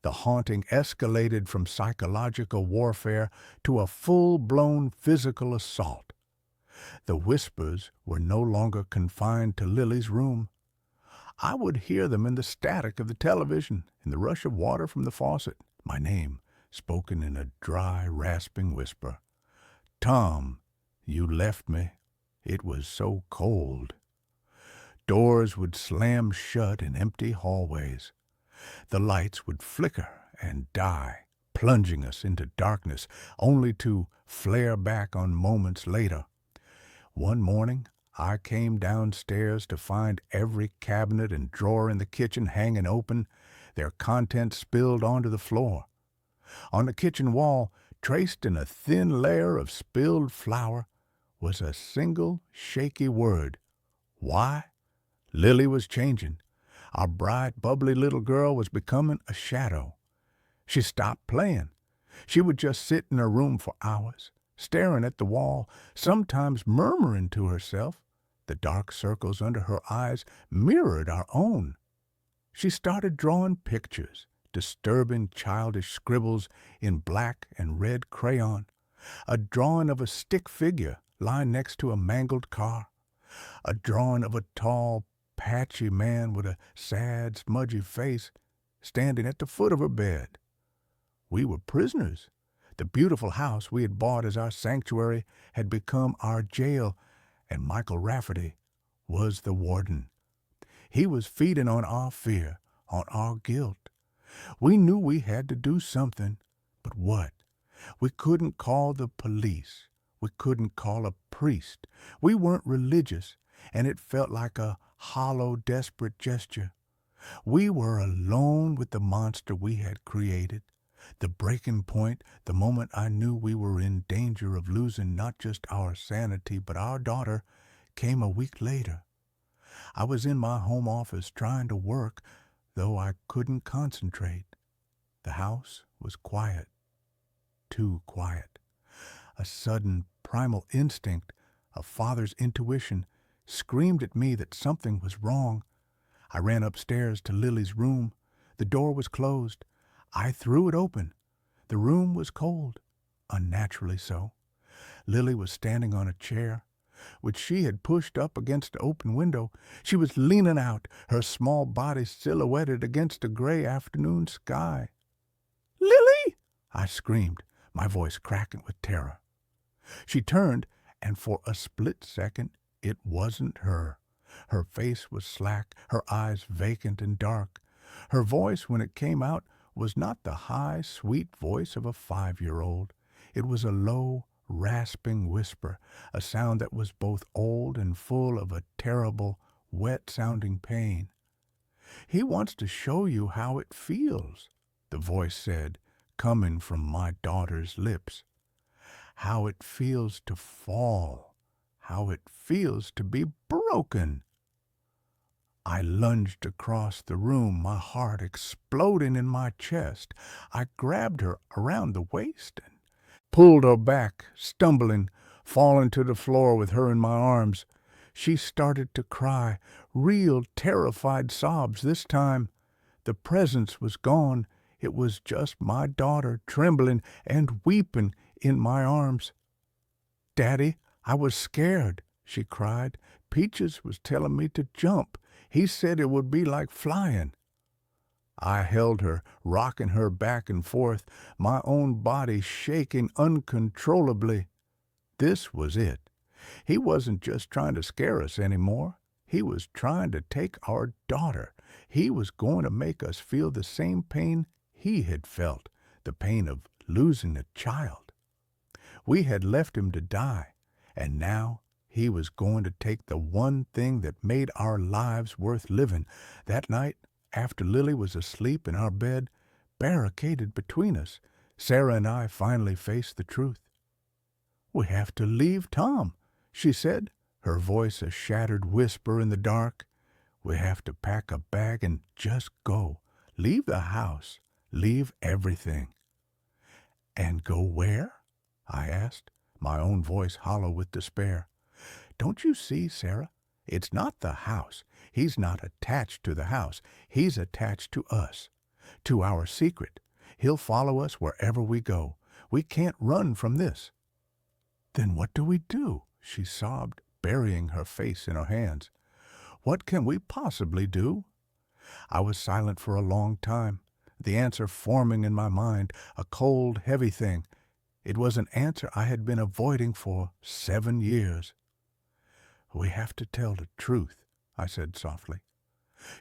The haunting escalated from psychological warfare to a full-blown physical assault. The whispers were no longer confined to Lily's room. I would hear them in the static of the television, in the rush of water from the faucet, my name spoken in a dry, rasping whisper. Tom, you left me. It was so cold. Doors would slam shut in empty hallways. The lights would flicker and die, plunging us into darkness, only to flare back on moments later. One morning, I came downstairs to find every cabinet and drawer in the kitchen hanging open, their contents spilled onto the floor. On the kitchen wall, traced in a thin layer of spilled flour, was a single shaky word. Why? Lily was changing. Our bright, bubbly little girl was becoming a shadow. She stopped playing. She would just sit in her room for hours, staring at the wall, sometimes murmuring to herself. The dark circles under her eyes mirrored our own. She started drawing pictures, disturbing childish scribbles in black and red crayon, a drawing of a stick figure lying next to a mangled car, a drawing of a tall, patchy man with a sad, smudgy face standing at the foot of her bed. We were prisoners. The beautiful house we had bought as our sanctuary had become our jail, and Michael Rafferty was the warden. He was feeding on our fear, on our guilt. We knew we had to do something, but what? We couldn't call the police. We couldn't call a priest. We weren't religious, and it felt like a hollow, desperate gesture. We were alone with the monster we had created. The breaking point, the moment I knew we were in danger of losing not just our sanity but our daughter, came a week later. I was in my home office trying to work, though I couldn't concentrate. The house was quiet, too quiet. A sudden primal instinct, a father's intuition, screamed at me that something was wrong. I ran upstairs to Lily's room. The door was closed. I threw it open. The room was cold, unnaturally so. Lily was standing on a chair, which she had pushed up against the open window. She was leaning out, her small body silhouetted against the gray afternoon sky. "Lily!" I screamed, my voice cracking with terror. She turned, and for a split second, it wasn't her. Her face was slack, her eyes vacant and dark. Her voice, when it came out, was not the high, sweet voice of a 5-year-old. It was a low, rasping whisper, a sound that was both old and full of a terrible, wet-sounding pain. "He wants to show you how it feels," the voice said, coming from my daughter's lips. "How it feels to fall, how it feels to be broken." I lunged across the room, my heart exploding in my chest. I grabbed her around the waist and pulled her back, stumbling, falling to the floor with her in my arms. She started to cry, real terrified sobs this time. The presence was gone. It was just my daughter, trembling and weeping in my arms. "Daddy, I was scared," she cried. "Peaches was telling me to jump. He said it would be like flying." I held her, rocking her back and forth, my own body shaking uncontrollably. This was it. He wasn't just trying to scare us anymore. He was trying to take our daughter. He was going to make us feel the same pain he had felt, the pain of losing a child. We had left him to die, and now he was going to take the one thing that made our lives worth living. That night, after Lily was asleep in our bed, barricaded between us, Sarah and I finally faced the truth. "We have to leave Tom," she said, her voice a shattered whisper in the dark. "We have to pack a bag and just go. Leave the house. Leave everything." "And go where?" I asked, my own voice hollow with despair. "Don't you see, Sarah? It's not the house. He's not attached to the house. He's attached to us. to our secret. He'll follow us wherever we go. We can't run from this." "Then what do we do?" she sobbed, burying her face in her hands. "What can we possibly do?" I was silent for a long time, the answer forming in my mind, a cold, heavy thing. It was an answer I had been avoiding for 7 years. "We have to tell the truth," I said softly.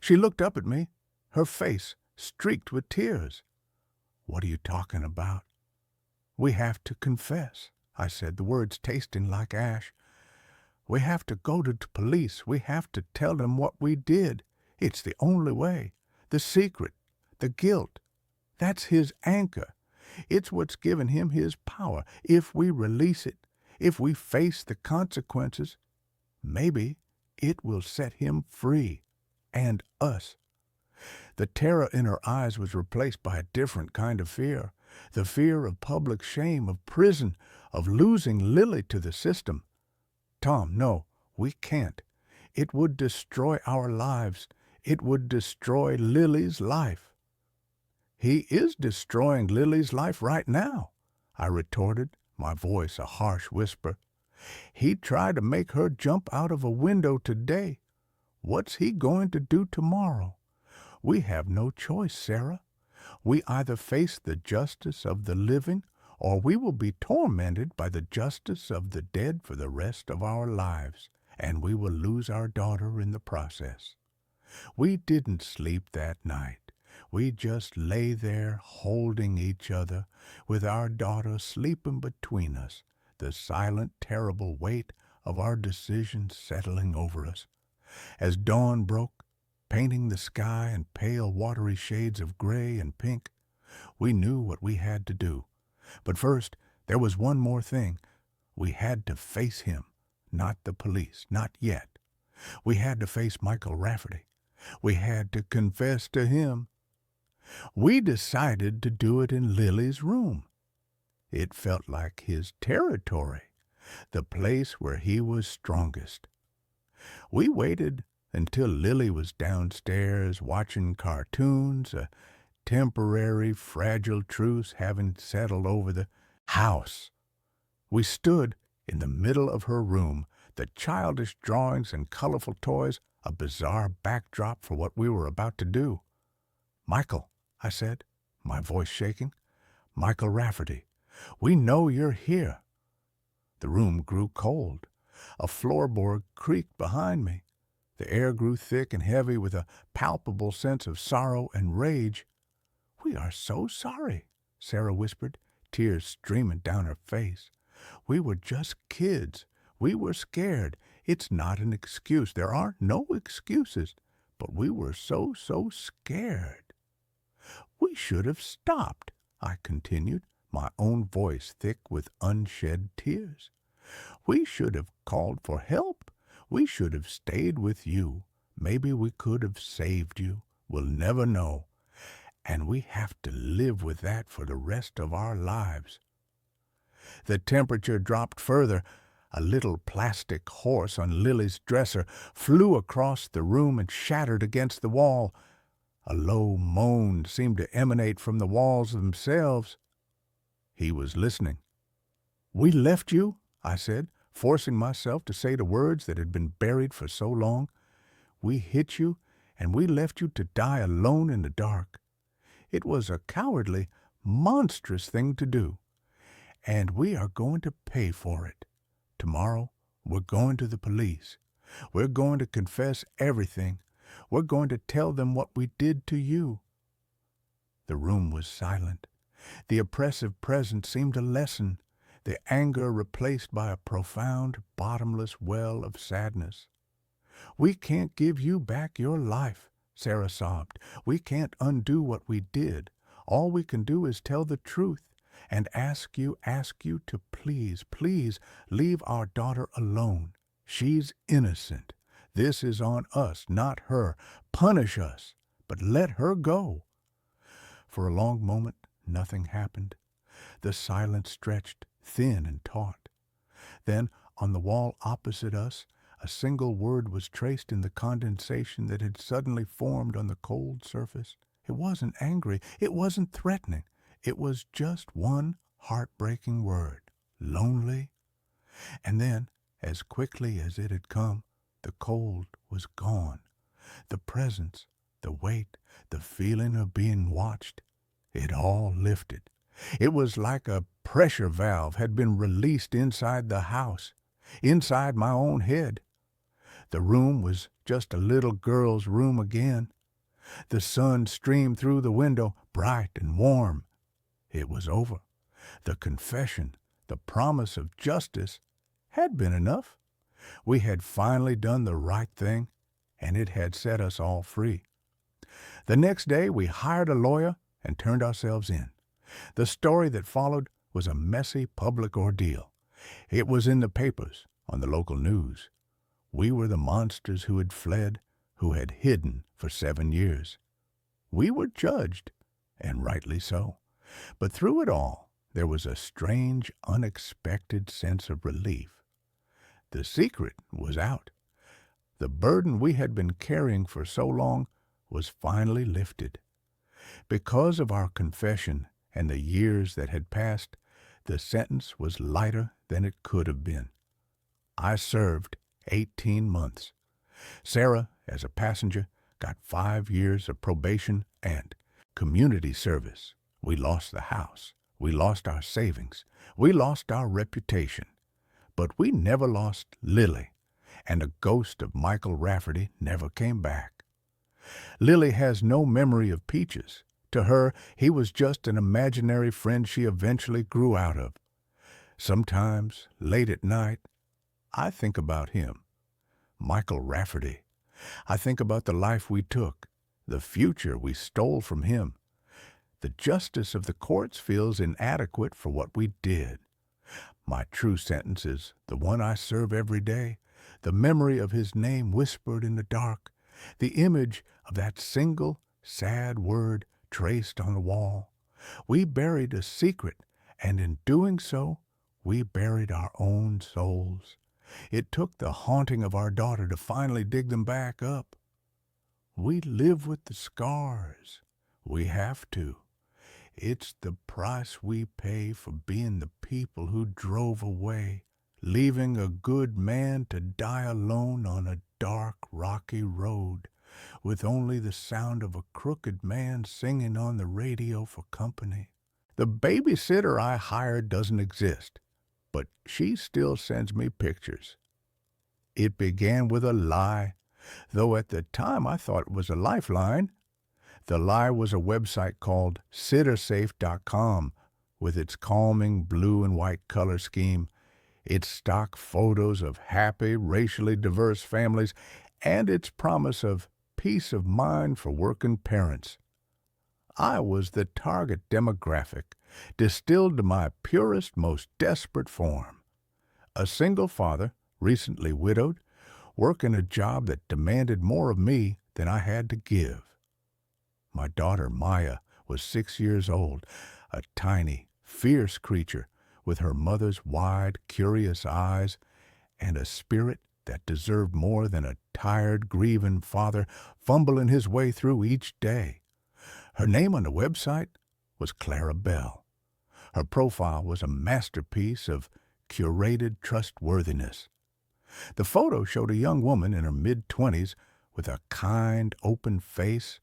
She looked up at me, her face streaked with tears. "What are you talking about?" "We have to confess," I said, the words tasting like ash. "We have to go to the police. We have to tell them what we did. It's the only way. The secret, the guilt, that's his anchor. It's what's given him his power. If we release it, if we face the consequences, maybe it will set him free. And us." The terror in her eyes was replaced by a different kind of fear. The fear of public shame, of prison, of losing Lily to the system. "Tom, no, we can't. It would destroy our lives. It would destroy Lily's life." "He is destroying Lily's life right now," I retorted, my voice a harsh whisper. "He tried to make her jump out of a window today. What's he going to do tomorrow? We have no choice, Sarah. We either face the justice of the living, or we will be tormented by the justice of the dead for the rest of our lives, and we will lose our daughter in the process." We didn't sleep that night. We just lay there holding each other, with our daughter sleeping between us, the silent, terrible weight of our decision settling over us. As dawn broke, painting the sky in pale, watery shades of gray and pink, we knew what we had to do. But first, there was one more thing. We had to face him, not the police, not yet. We had to face Michael Rafferty. We had to confess to him. We decided to do it in Lily's room. It felt like his territory, the place where he was strongest. We waited until Lily was downstairs watching cartoons, a temporary, fragile truce having settled over the house. We stood in the middle of her room, the childish drawings and colorful toys a bizarre backdrop for what we were about to do. "Michael," I said, my voice shaking. "Michael Rafferty, we know you're here." The room grew cold. A floorboard creaked behind me. The air grew thick and heavy with a palpable sense of sorrow and rage. "We are so sorry," Sarah whispered, tears streaming down her face. "We were just kids. We were scared. It's not an excuse. There are no excuses. But we were so scared." "We should have stopped," I continued, my own voice thick with unshed tears. "We should have called for help. We should have stayed with you. Maybe we could have saved you. We'll never know. And we have to live with that for the rest of our lives." The temperature dropped further. A little plastic horse on Lily's dresser flew across the room and shattered against the wall. A low moan seemed to emanate from the walls themselves. He was listening. "We left you," I said, forcing myself to say the words that had been buried for so long. "We hit you, and we left you to die alone in the dark. It was a cowardly, monstrous thing to do, and we are going to pay for it. Tomorrow, we're going to the police. We're going to confess everything. We're going to tell them what we did to you." The room was silent. The oppressive presence seemed to lessen, the anger replaced by a profound, bottomless well of sadness. "We can't give you back your life," Sarah sobbed. "We can't undo what we did. All we can do is tell the truth and ask you to please leave our daughter alone. She's innocent. This is on us, not her. Punish us, but let her go." For a long moment, nothing happened. The silence stretched, thin and taut. Then, on the wall opposite us, a single word was traced in the condensation that had suddenly formed on the cold surface. It wasn't angry. It wasn't threatening. It was just one heartbreaking word. Lonely. And then, as quickly as it had come, the cold was gone. The presence, the weight, the feeling of being watched, it all lifted. It was like a pressure valve had been released inside the house, inside my own head. The room was just a little girl's room again. The sun streamed through the window, bright and warm. It was over. The confession, the promise of justice, had been enough. We had finally done the right thing, and it had set us all free. The next day we hired a lawyer and turned ourselves in. The story that followed was a messy public ordeal. It was in the papers, on the local news. We were the monsters who had fled, who had hidden for 7 years. We were judged, and rightly so. But through it all, there was a strange, unexpected sense of relief. The secret was out. The burden we had been carrying for so long was finally lifted. Because of our confession and the years that had passed, the sentence was lighter than it could have been. I served 18 months. Sarah, as a passenger, got 5 years of probation and community service. We lost the house. We lost our savings. We lost our reputation. But we never lost Lily, and the ghost of Michael Rafferty never came back. Lily has no memory of Peaches. To her, he was just an imaginary friend she eventually grew out of. Sometimes, late at night, I think about him, Michael Rafferty. I think about the life we took, the future we stole from him. The justice of the courts feels inadequate for what we did. My true sentence is the one I serve every day, the memory of his name whispered in the dark, the image of that single, sad word traced on the wall. We buried a secret, and in doing so, we buried our own souls. It took the haunting of our daughter to finally dig them back up. We live with the scars. We have to. It's the price we pay for being the people who drove away, leaving a good man to die alone on a dark, rocky road, with only the sound of a crooked man singing on the radio for company. The babysitter I hired doesn't exist, but she still sends me pictures. It began with a lie, though at the time I thought it was a lifeline. The lie was a website called sittersafe.com, with its calming blue and white color scheme, its stock photos of happy, racially diverse families, and its promise of peace of mind for working parents. I was the target demographic, distilled to my purest, most desperate form. A single father, recently widowed, working a job that demanded more of me than I had to give. My daughter, Maya, was 6 years old, a tiny, fierce creature with her mother's wide, curious eyes and a spirit that deserved more than a tired, grieving father fumbling his way through each day. Her name on the website was Clara Bell. Her profile was a masterpiece of curated trustworthiness. The photo showed a young woman in her mid-20s with a kind, open face,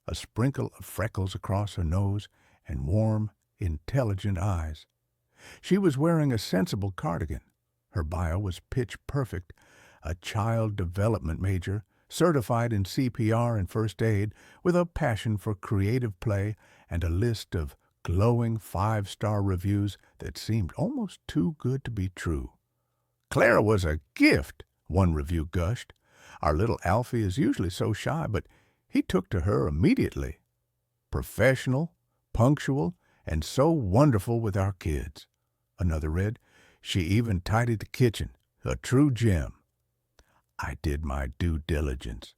a sprinkle of freckles across her nose, and warm, intelligent eyes. She was wearing a sensible cardigan. Her bio was pitch perfect, a child development major, certified in CPR and first aid, with a passion for creative play and a list of glowing 5-star reviews that seemed almost too good to be true. Clara was a gift, one review gushed. Our little Alfie is usually so shy, but he took to her immediately. Professional, punctual, and so wonderful with our kids. Another read, she even tidied the kitchen, a true gem. I did my due diligence.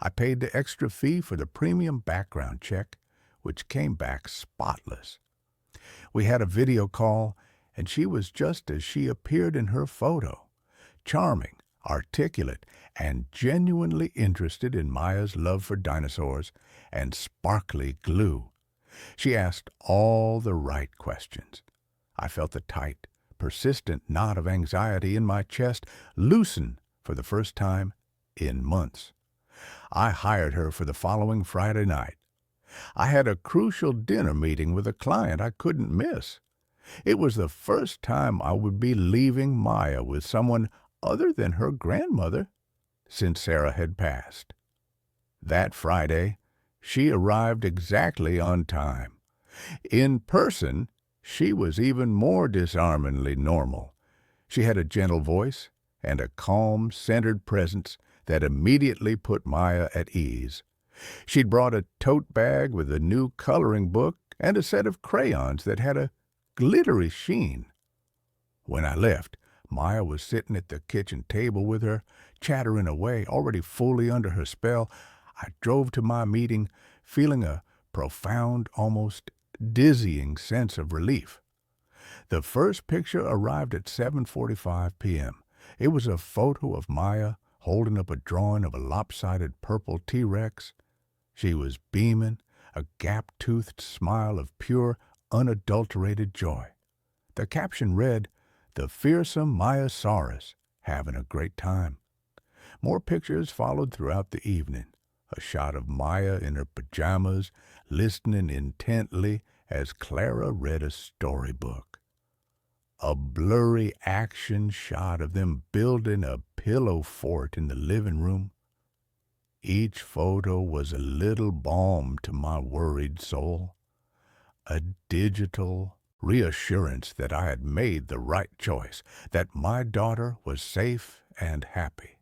I paid the extra fee for the premium background check, which came back spotless. We had a video call, and she was just as she appeared in her photo. Charming, articulate, and genuinely interested in Maya's love for dinosaurs and sparkly glue. She asked all the right questions. I felt the tight, persistent knot of anxiety in my chest loosen for the first time in months. I hired her for the following Friday night. I had a crucial dinner meeting with a client I couldn't miss. It was the first time I would be leaving Maya with someone other than her grandmother since Sarah had passed. That Friday, she arrived exactly on time. In person, she was even more disarmingly normal. She had a gentle voice and a calm, centered presence that immediately put Maya at ease. She'd brought a tote bag with a new coloring book and a set of crayons that had a glittery sheen. When I left, Maya was sitting at the kitchen table with her, chattering away, already fully under her spell. I drove to my meeting feeling a profound, almost dizzying sense of relief. The first picture arrived at 7:45 p.m. It was a photo of Maya holding up a drawing of a lopsided purple T-Rex. She was beaming, a gap-toothed smile of pure, unadulterated joy. The caption read, "The fearsome Mayasaurus, having a great time." More pictures followed throughout the evening. A shot of Maya in her pajamas, listening intently as Clara read a storybook. A blurry action shot of them building a pillow fort in the living room. Each photo was a little balm to my worried soul, a digital reassurance that I had made the right choice, that my daughter was safe and happy.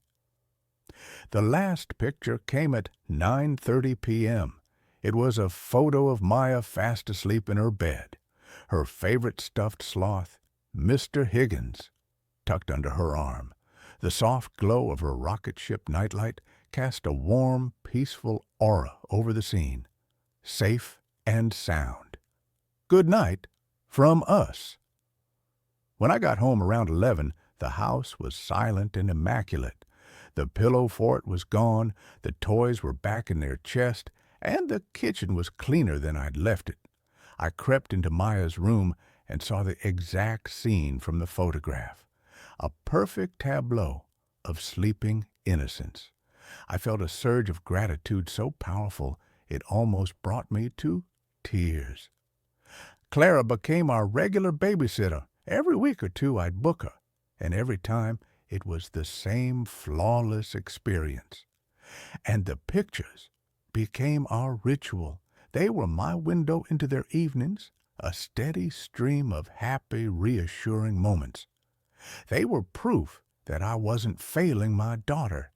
The last picture came at 9:30 p.m. It was a photo of Maya fast asleep in her bed, her favorite stuffed sloth, Mr. Higgins, tucked under her arm. The soft glow of her rocket ship nightlight cast a warm, peaceful aura over the scene. Safe and sound. Good night from us. When I got home around 11, the house was silent and immaculate. The pillow fort was gone, the toys were back in their chest, and the kitchen was cleaner than I'd left it. I crept into Maya's room and saw the exact scene from the photograph. A perfect tableau of sleeping innocence. I felt a surge of gratitude so powerful it almost brought me to tears. Clara became our regular babysitter. Every week or two I'd book her, and every time it was the same flawless experience. And the pictures became our ritual. They were my window into their evenings, a steady stream of happy, reassuring moments. They were proof that I wasn't failing my daughter,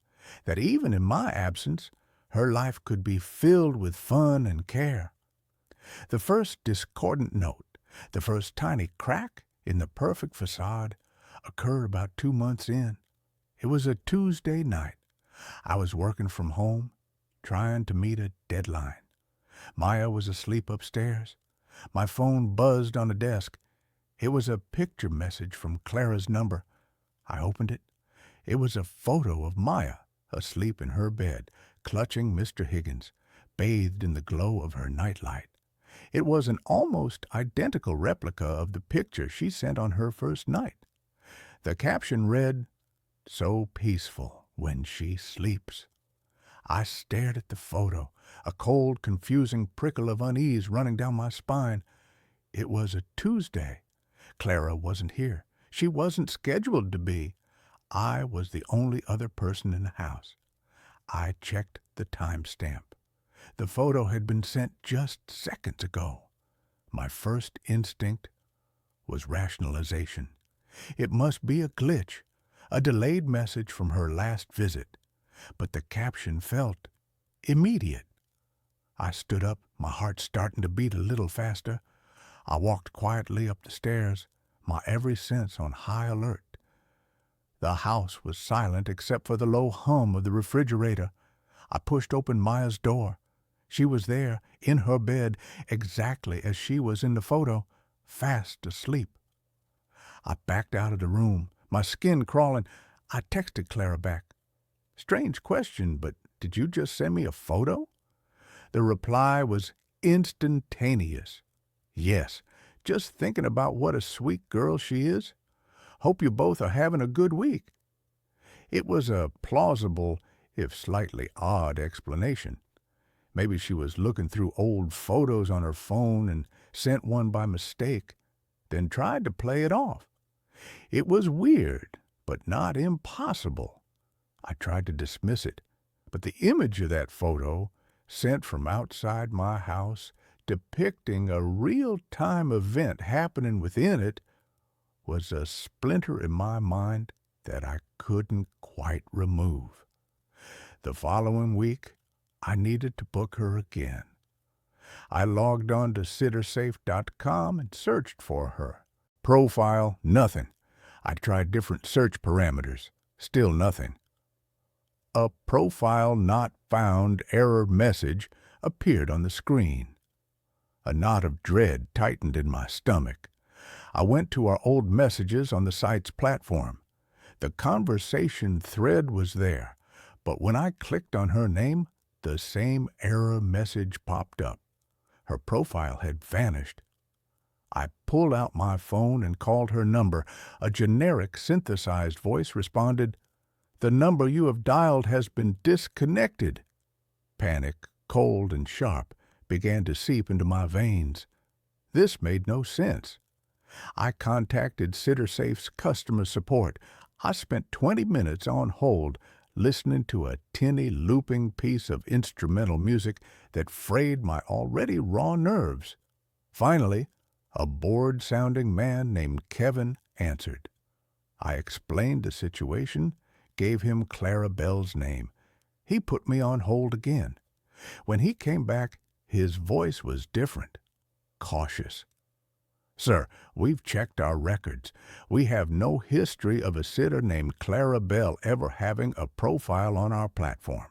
that even in my absence, her life could be filled with fun and care. The first discordant note, the first tiny crack in the perfect facade, occurred about 2 months in. It was a Tuesday night. I was working from home, trying to meet a deadline. Maya was asleep upstairs. My phone buzzed on the desk. It was a picture message from Clara's number. I opened it. It was a photo of Maya, asleep in her bed, clutching Mr. Higgins, bathed in the glow of her nightlight. It was an almost identical replica of the picture she sent on her first night. The caption read, "So peaceful when she sleeps." I stared at the photo, a cold, confusing prickle of unease running down my spine. It was a Tuesday. Clara wasn't here. She wasn't scheduled to be. I was the only other person in the house. I checked the timestamp. The photo had been sent just seconds ago. My first instinct was rationalization. It must be a glitch, a delayed message from her last visit. But the caption felt immediate. I stood up, my heart starting to beat a little faster. I walked quietly up the stairs, my every sense on high alert. The house was silent except for the low hum of the refrigerator. I pushed open Maya's door. She was there, in her bed, exactly as she was in the photo, fast asleep. I backed out of the room, my skin crawling. I texted Clara back, "Strange question, but did you just send me a photo?" The reply was instantaneous. "Yes, just thinking about what a sweet girl she is. Hope you both are having a good week." It was a plausible, if slightly odd, explanation. Maybe she was looking through old photos on her phone and sent one by mistake, then tried to play it off. It was weird, but not impossible. I tried to dismiss it, but the image of that photo, sent from outside my house, depicting a real-time event happening within it, was a splinter in my mind that I couldn't quite remove. The following week, I needed to book her again. I logged on to sittersafe.com and searched for her. Profile, nothing. I tried different search parameters. Still nothing. A profile not found error message appeared on the screen. A knot of dread tightened in my stomach. I went to our old messages on the site's platform. The conversation thread was there, but when I clicked on her name, the same error message popped up. Her profile had vanished. I pulled out my phone and called her number. A generic, synthesized voice responded, "The number you have dialed has been disconnected." Panic, cold and sharp, began to seep into my veins. This made no sense. I contacted SitterSafe's customer support. I spent 20 minutes on hold, listening to a tinny, looping piece of instrumental music that frayed my already raw nerves. Finally, a bored-sounding man named Kevin answered. I explained the situation, gave him Clara Bell's name. He put me on hold again. When he came back, his voice was different, cautious. "Sir, we've checked our records. We have no history of a sitter named Clara Bell ever having a profile on our platform."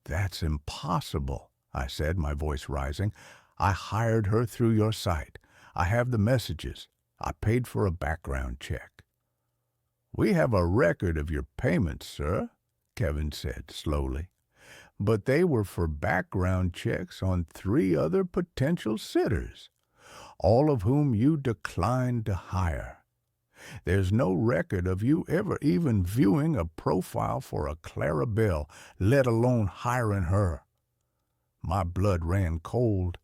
"That's impossible," I said, my voice rising. "I hired her through your site. I have the messages. I paid for a background check." "We have a record of your payments, sir," Kevin said slowly. "But they were for background checks on 3 other potential sitters, all of whom you declined to hire. There's no record of you ever even viewing a profile for a Clara Bell, let alone hiring her." My blood ran cold.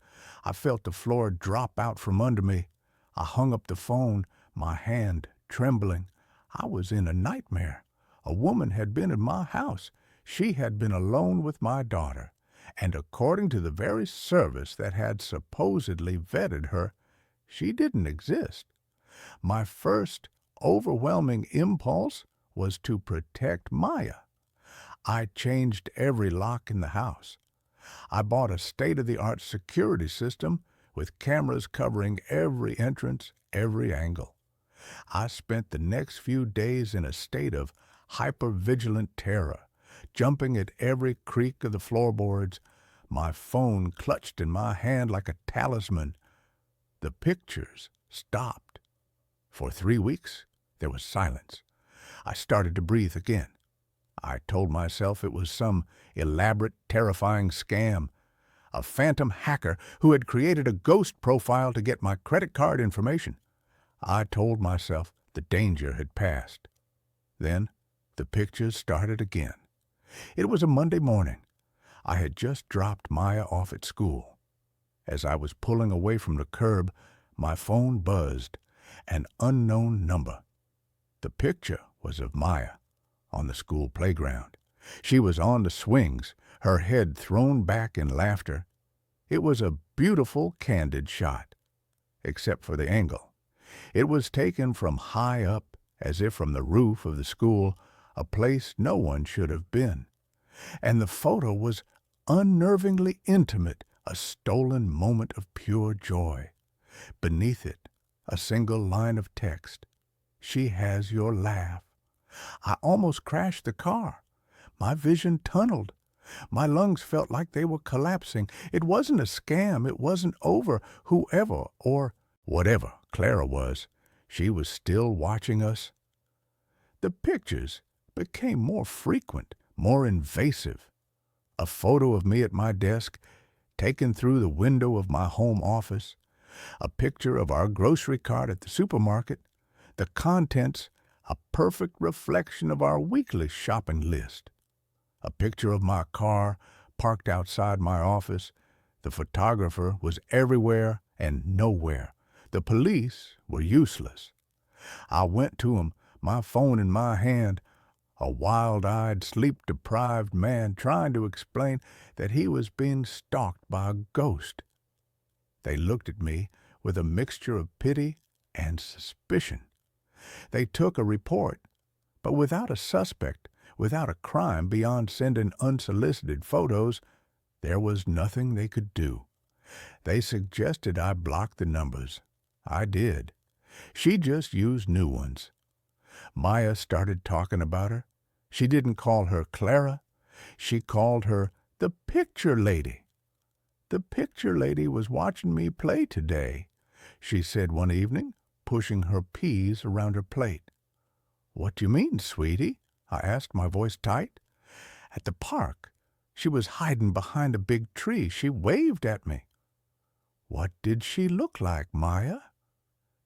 I felt the floor drop out from under me. I hung up the phone, my hand trembling. I was in a nightmare. A woman had been in my house. She had been alone with my daughter. And according to the very service that had supposedly vetted her, she didn't exist. My first overwhelming impulse was to protect Maya. I changed every lock in the house. I bought a state-of-the-art security system with cameras covering every entrance, every angle. I spent the next few days in a state of hypervigilant terror, jumping at every creak of the floorboards, my phone clutched in my hand like a talisman. The pictures stopped. For 3 weeks, there was silence. I started to breathe again. I told myself it was some elaborate, terrifying scam, a phantom hacker who had created a ghost profile to get my credit card information. I told myself the danger had passed. Then the pictures started again. It was a Monday morning. I had just dropped Maya off at school. As I was pulling away from the curb, my phone buzzed. An unknown number. The picture was of Maya on the school playground. She was on the swings, her head thrown back in laughter. It was a beautiful, candid shot, except for the angle. It was taken from high up, as if from the roof of the school, a place no one should have been. And the photo was unnervingly intimate, a stolen moment of pure joy. Beneath it, a single line of text. "She has your laugh." I almost crashed the car. My vision tunneled. My lungs felt like they were collapsing. It wasn't a scam. It wasn't over. Whoever or whatever Clara was, she was still watching us. The pictures became more frequent, more invasive. A photo of me at my desk, taken through the window of my home office, a picture of our grocery cart at the supermarket, the contents a perfect reflection of our weekly shopping list. A picture of my car parked outside my office. The photographer was everywhere and nowhere. The police were useless. I went to him, my phone in my hand, a wild-eyed, sleep-deprived man trying to explain that he was being stalked by a ghost. They looked at me with a mixture of pity and suspicion. They took a report, but without a suspect, without a crime beyond sending unsolicited photos, there was nothing they could do. They suggested I block the numbers. I did. She just used new ones. Maya started talking about her. She didn't call her Clara. She called her the picture lady. The picture lady was watching me play today, she said one evening, pushing her peas around her plate. What do you mean, sweetie? I asked, my voice tight. At the park. She was hiding behind a big tree. She waved at me. What did she look like, Maya?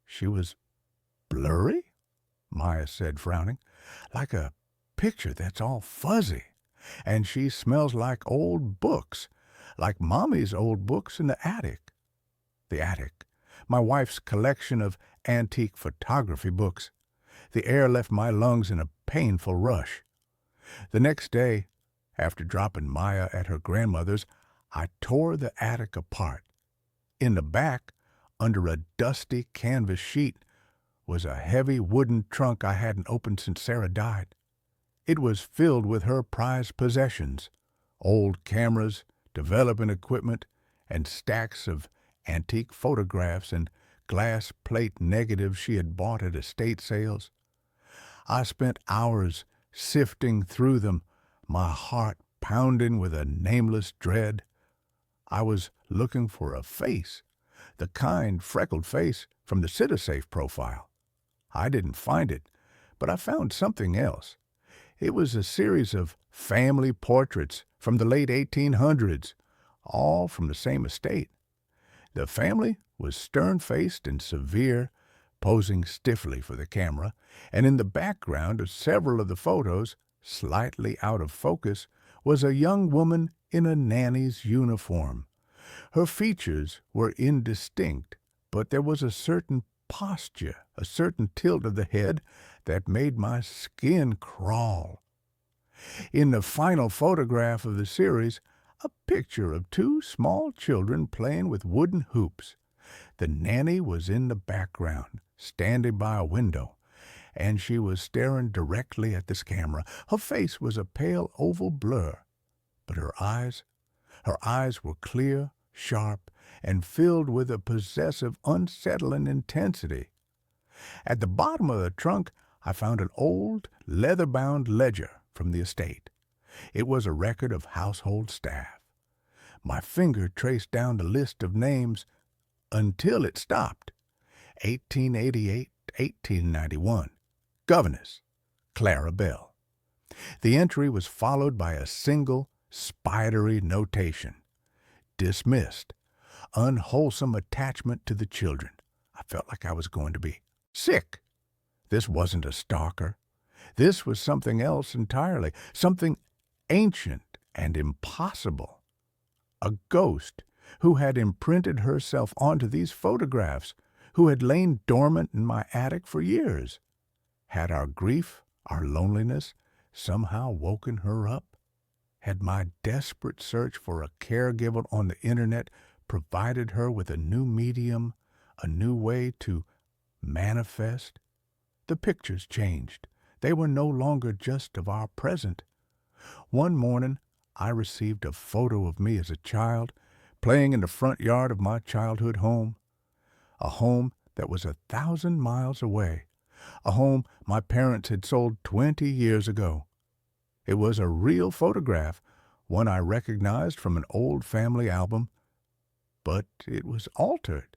She was blurry, Maya said, frowning, like a picture that's all fuzzy. And she smells like old books, like Mommy's old books in the attic. The attic, my wife's collection of antique photography books. The air left my lungs in a painful rush. The next day, after dropping Maya at her grandmother's, I tore the attic apart. In the back, under a dusty canvas sheet, was a heavy wooden trunk I hadn't opened since Sarah died. It was filled with her prized possessions, old cameras, development equipment, and stacks of antique photographs and glass plate negatives she had bought at estate sales. I spent hours sifting through them, my heart pounding with a nameless dread. I was looking for a face, the kind, freckled face from the CitiSafe profile. I didn't find it, but I found something else. It was a series of family portraits from the late 1800s, all from the same estate. The family was stern-faced and severe, posing stiffly for the camera, and in the background of several of the photos, slightly out of focus, was a young woman in a nanny's uniform. Her features were indistinct, but there was a certain posture, a certain tilt of the head that made my skin crawl. In the final photograph of the series, a picture of two small children playing with wooden hoops. The nanny was in the background, standing by a window, and she was staring directly at this camera. Her face was a pale oval blur, but her eyes were clear, sharp, and filled with a possessive, unsettling intensity. At the bottom of the trunk, I found an old, leather-bound ledger from the estate. It was a record of household staff. My finger traced down the list of names until it stopped. 1888, 1891. Governess, Clara Bell. The entry was followed by a single, spidery notation. Dismissed. Unwholesome attachment to the children. I felt like I was going to be sick. This wasn't a stalker. This was something else entirely, something ancient and impossible. A ghost who had imprinted herself onto these photographs, who had lain dormant in my attic for years. Had our grief, our loneliness, somehow woken her up? Had my desperate search for a caregiver on the internet provided her with a new medium, a new way to manifest? The pictures changed. They were no longer just of our present. One morning, I received a photo of me as a child, playing in the front yard of my childhood home. A home that was 1,000 miles away. A home my parents had sold 20 years ago. It was a real photograph, one I recognized from an old family album, but it was altered.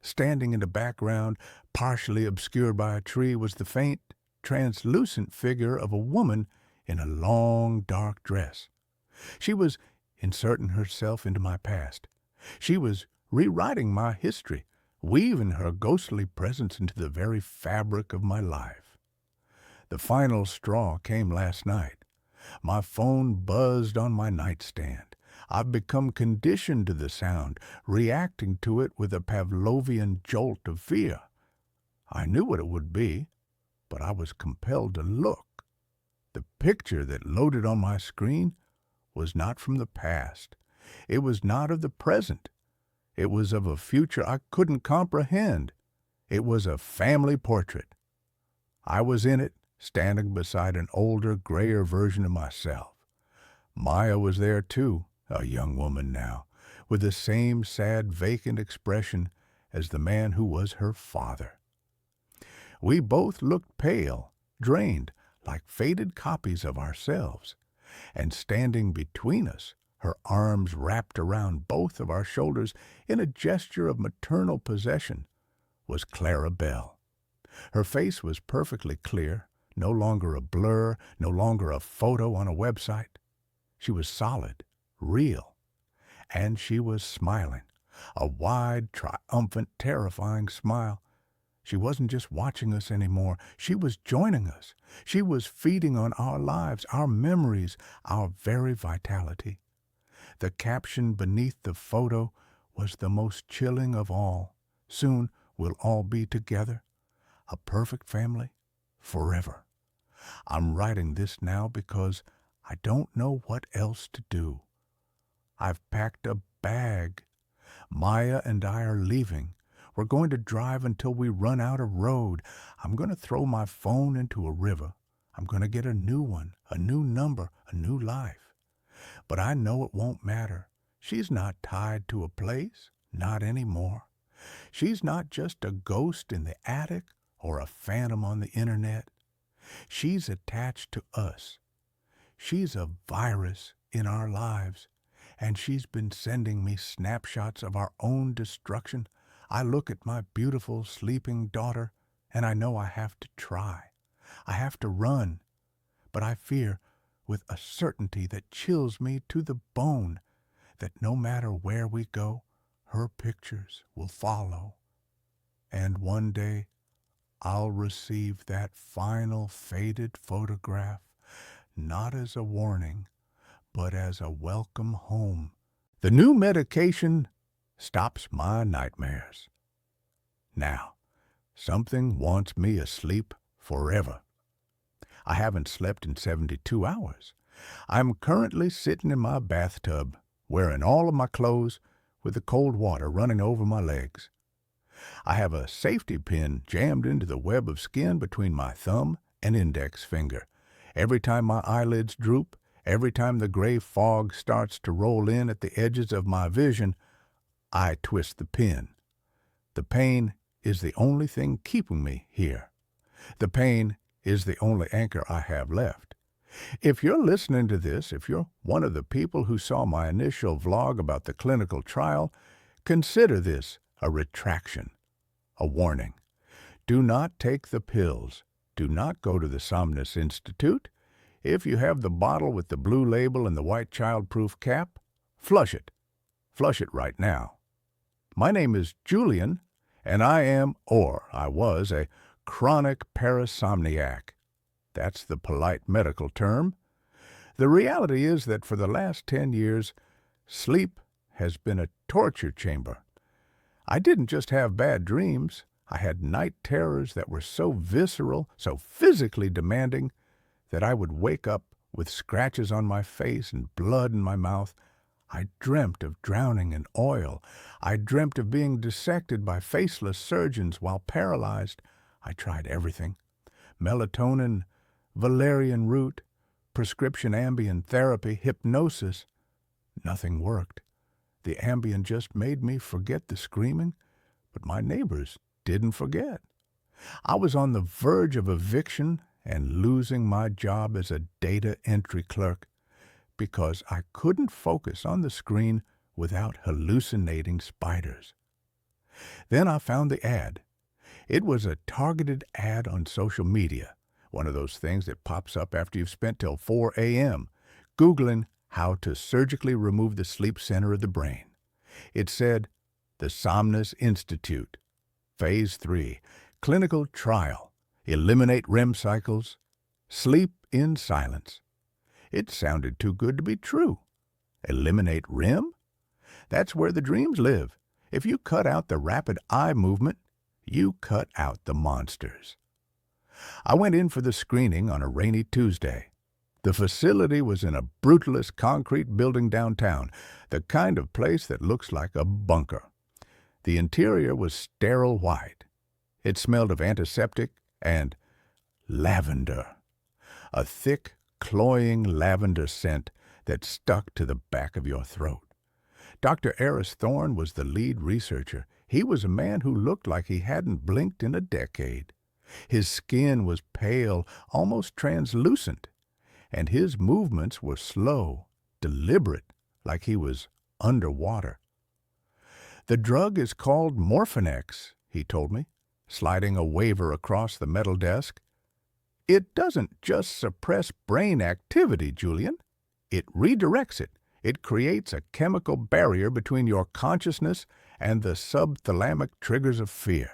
Standing in the background, partially obscured by a tree, was the faint, translucent figure of a woman in a long, dark dress. She was inserting herself into my past. She was rewriting my history, weaving her ghostly presence into the very fabric of my life. The final straw came last night. My phone buzzed on my nightstand. I've become conditioned to the sound, reacting to it with a Pavlovian jolt of fear. I knew what it would be, but I was compelled to look. The picture that loaded on my screen was not from the past. It was not of the present. It was of a future I couldn't comprehend. It was a family portrait. I was in it, standing beside an older, grayer version of myself. Maya was there too, a young woman now, with the same sad, vacant expression as the man who was her father. We both looked pale, drained, like faded copies of ourselves, and standing between us, her arms wrapped around both of our shoulders in a gesture of maternal possession, was Clara Bell. Her face was perfectly clear, no longer a blur, no longer a photo on a website. She was solid, real, and she was smiling, a wide, triumphant, terrifying smile. She wasn't just watching us anymore. She was joining us. She was feeding on our lives, our memories, our very vitality. The caption beneath the photo was the most chilling of all. Soon we'll all be together, a perfect family, forever. I'm writing this now because I don't know what else to do. I've packed a bag. Maya and I are leaving. We're going to drive until we run out of road. I'm going to throw my phone into a river. I'm going to get a new one, a new number, a new life. But I know it won't matter. She's not tied to a place, not anymore. She's not just a ghost in the attic or a phantom on the internet. She's attached to us. She's a virus in our lives, and she's been sending me snapshots of our own destruction. I look at my beautiful sleeping daughter, and I know I have to try. I have to run, but I fear with a certainty that chills me to the bone that no matter where we go, her pictures will follow. And one day, I'll receive that final faded photograph, not as a warning, but as a welcome home. The new medication stops my nightmares. Now, something wants me asleep forever. I haven't slept in 72 hours. I'm currently sitting in my bathtub, wearing all of my clothes, with the cold water running over my legs. I have a safety pin jammed into the web of skin between my thumb and index finger. Every time my eyelids droop, every time the gray fog starts to roll in at the edges of my vision, I twist the pin. The pain is the only thing keeping me here. The pain is the only anchor I have left. If you're listening to this, if you're one of the people who saw my initial vlog about the clinical trial, consider this a retraction, a warning. Do not take the pills. Do not go to the Somnus Institute. If you have the bottle with the blue label and the white child-proof cap, flush it. Flush it right now. My name is Julian, and I was a chronic parasomniac. That's the polite medical term. The reality is that for the last 10 years, sleep has been a torture chamber. I didn't just have bad dreams. I had night terrors that were so visceral, so physically demanding, that I would wake up with scratches on my face and blood in my mouth. I dreamt of drowning in oil. I dreamt of being dissected by faceless surgeons while paralyzed. I tried everything. Melatonin, valerian root, prescription Ambien therapy, hypnosis. Nothing worked. The Ambien just made me forget the screaming, but my neighbors didn't forget. I was on the verge of eviction and losing my job as a data entry clerk because I couldn't focus on the screen without hallucinating spiders. Then I found the ad. It was a targeted ad on social media, One of those things that pops up after you've spent till 4 a.m. Googling how to surgically remove the sleep center of the brain. It said, the Somnus Institute, Phase 3, Clinical Trial, Eliminate REM Cycles, Sleep in Silence. It sounded too good to be true. Eliminate REM? That's where the dreams live. If you cut out the rapid eye movement, you cut out the monsters. I went in for the screening on a rainy Tuesday. The facility was in a brutalist concrete building downtown, the kind of place that looks like a bunker. The interior was sterile white. It smelled of antiseptic and lavender, a thick, cloying lavender scent that stuck to the back of your throat. Dr. Eris Thorne was the lead researcher. He was a man who looked like he hadn't blinked in a decade. His skin was pale, almost translucent, and his movements were slow, deliberate, like he was underwater. The drug is called Morphinex, he told me, sliding a waiver across the metal desk. It doesn't just suppress brain activity, Julian. It redirects it. It creates a chemical barrier between your consciousness and the subthalamic triggers of fear.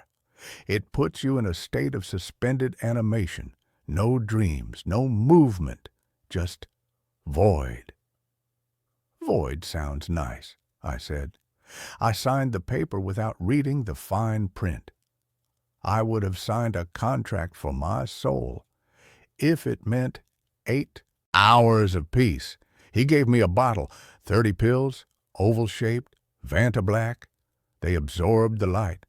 It puts you in a state of suspended animation. No dreams, no movement, just void. Void sounds nice, I said. I signed the paper without reading the fine print. I would have signed a contract for my soul if it meant 8 hours of peace. He gave me a bottle, 30 pills, oval-shaped, Vanta Black. They absorbed the light.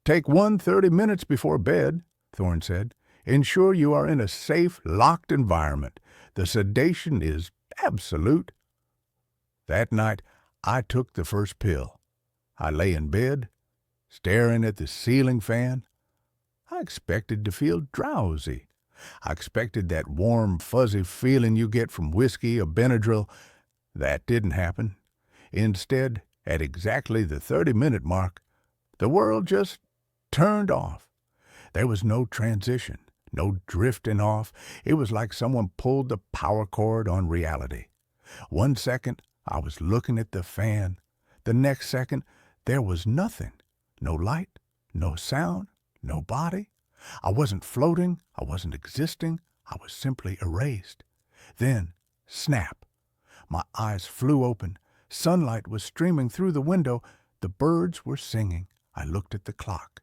Take 30 minutes before bed, Thorne said. Ensure you are in a safe, locked environment. The sedation is absolute. That night, I took the first pill. I lay in bed, staring at the ceiling fan. I expected to feel drowsy. I expected that warm, fuzzy feeling you get from whiskey or Benadryl. That didn't happen. Instead, at exactly the 30-minute mark, the world just turned off. There was no transition, no drifting off. It was like someone pulled the power cord on reality. 1 second, I was looking at the fan. The next second, there was nothing. No light, no sound, no body. I wasn't floating. I wasn't existing. I was simply erased. Then, snap. My eyes flew open. Sunlight was streaming through the window. The birds were singing. I looked at the clock.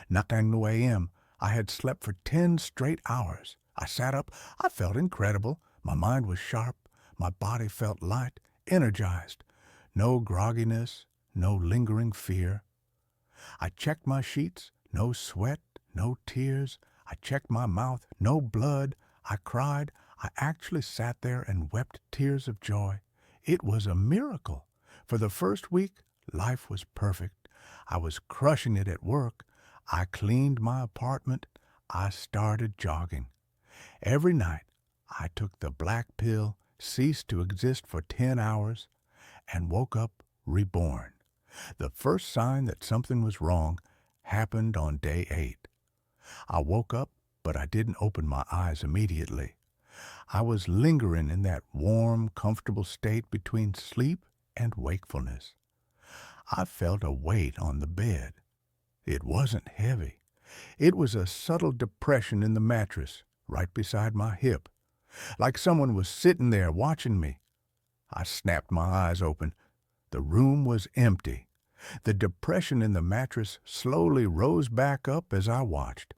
9 a.m. I had slept for 10 straight hours. I sat up. I felt incredible. My mind was sharp. My body felt light, energized. No grogginess, no lingering fear. I checked my sheets. No sweat, no tears. I checked my mouth. No blood. I cried. I actually sat there and wept tears of joy. It was a miracle. For the first week, life was perfect. I was crushing it at work. I cleaned my apartment. I started jogging. Every night, I took the black pill, ceased to exist for 10 hours, and woke up reborn. The first sign that something was wrong happened on day 8. I woke up, but I didn't open my eyes immediately. I was lingering in that warm, comfortable state between sleep and wakefulness. I felt a weight on the bed. It wasn't heavy. It was a subtle depression in the mattress, right beside my hip, like someone was sitting there watching me. I snapped my eyes open. The room was empty. The depression in the mattress slowly rose back up as I watched.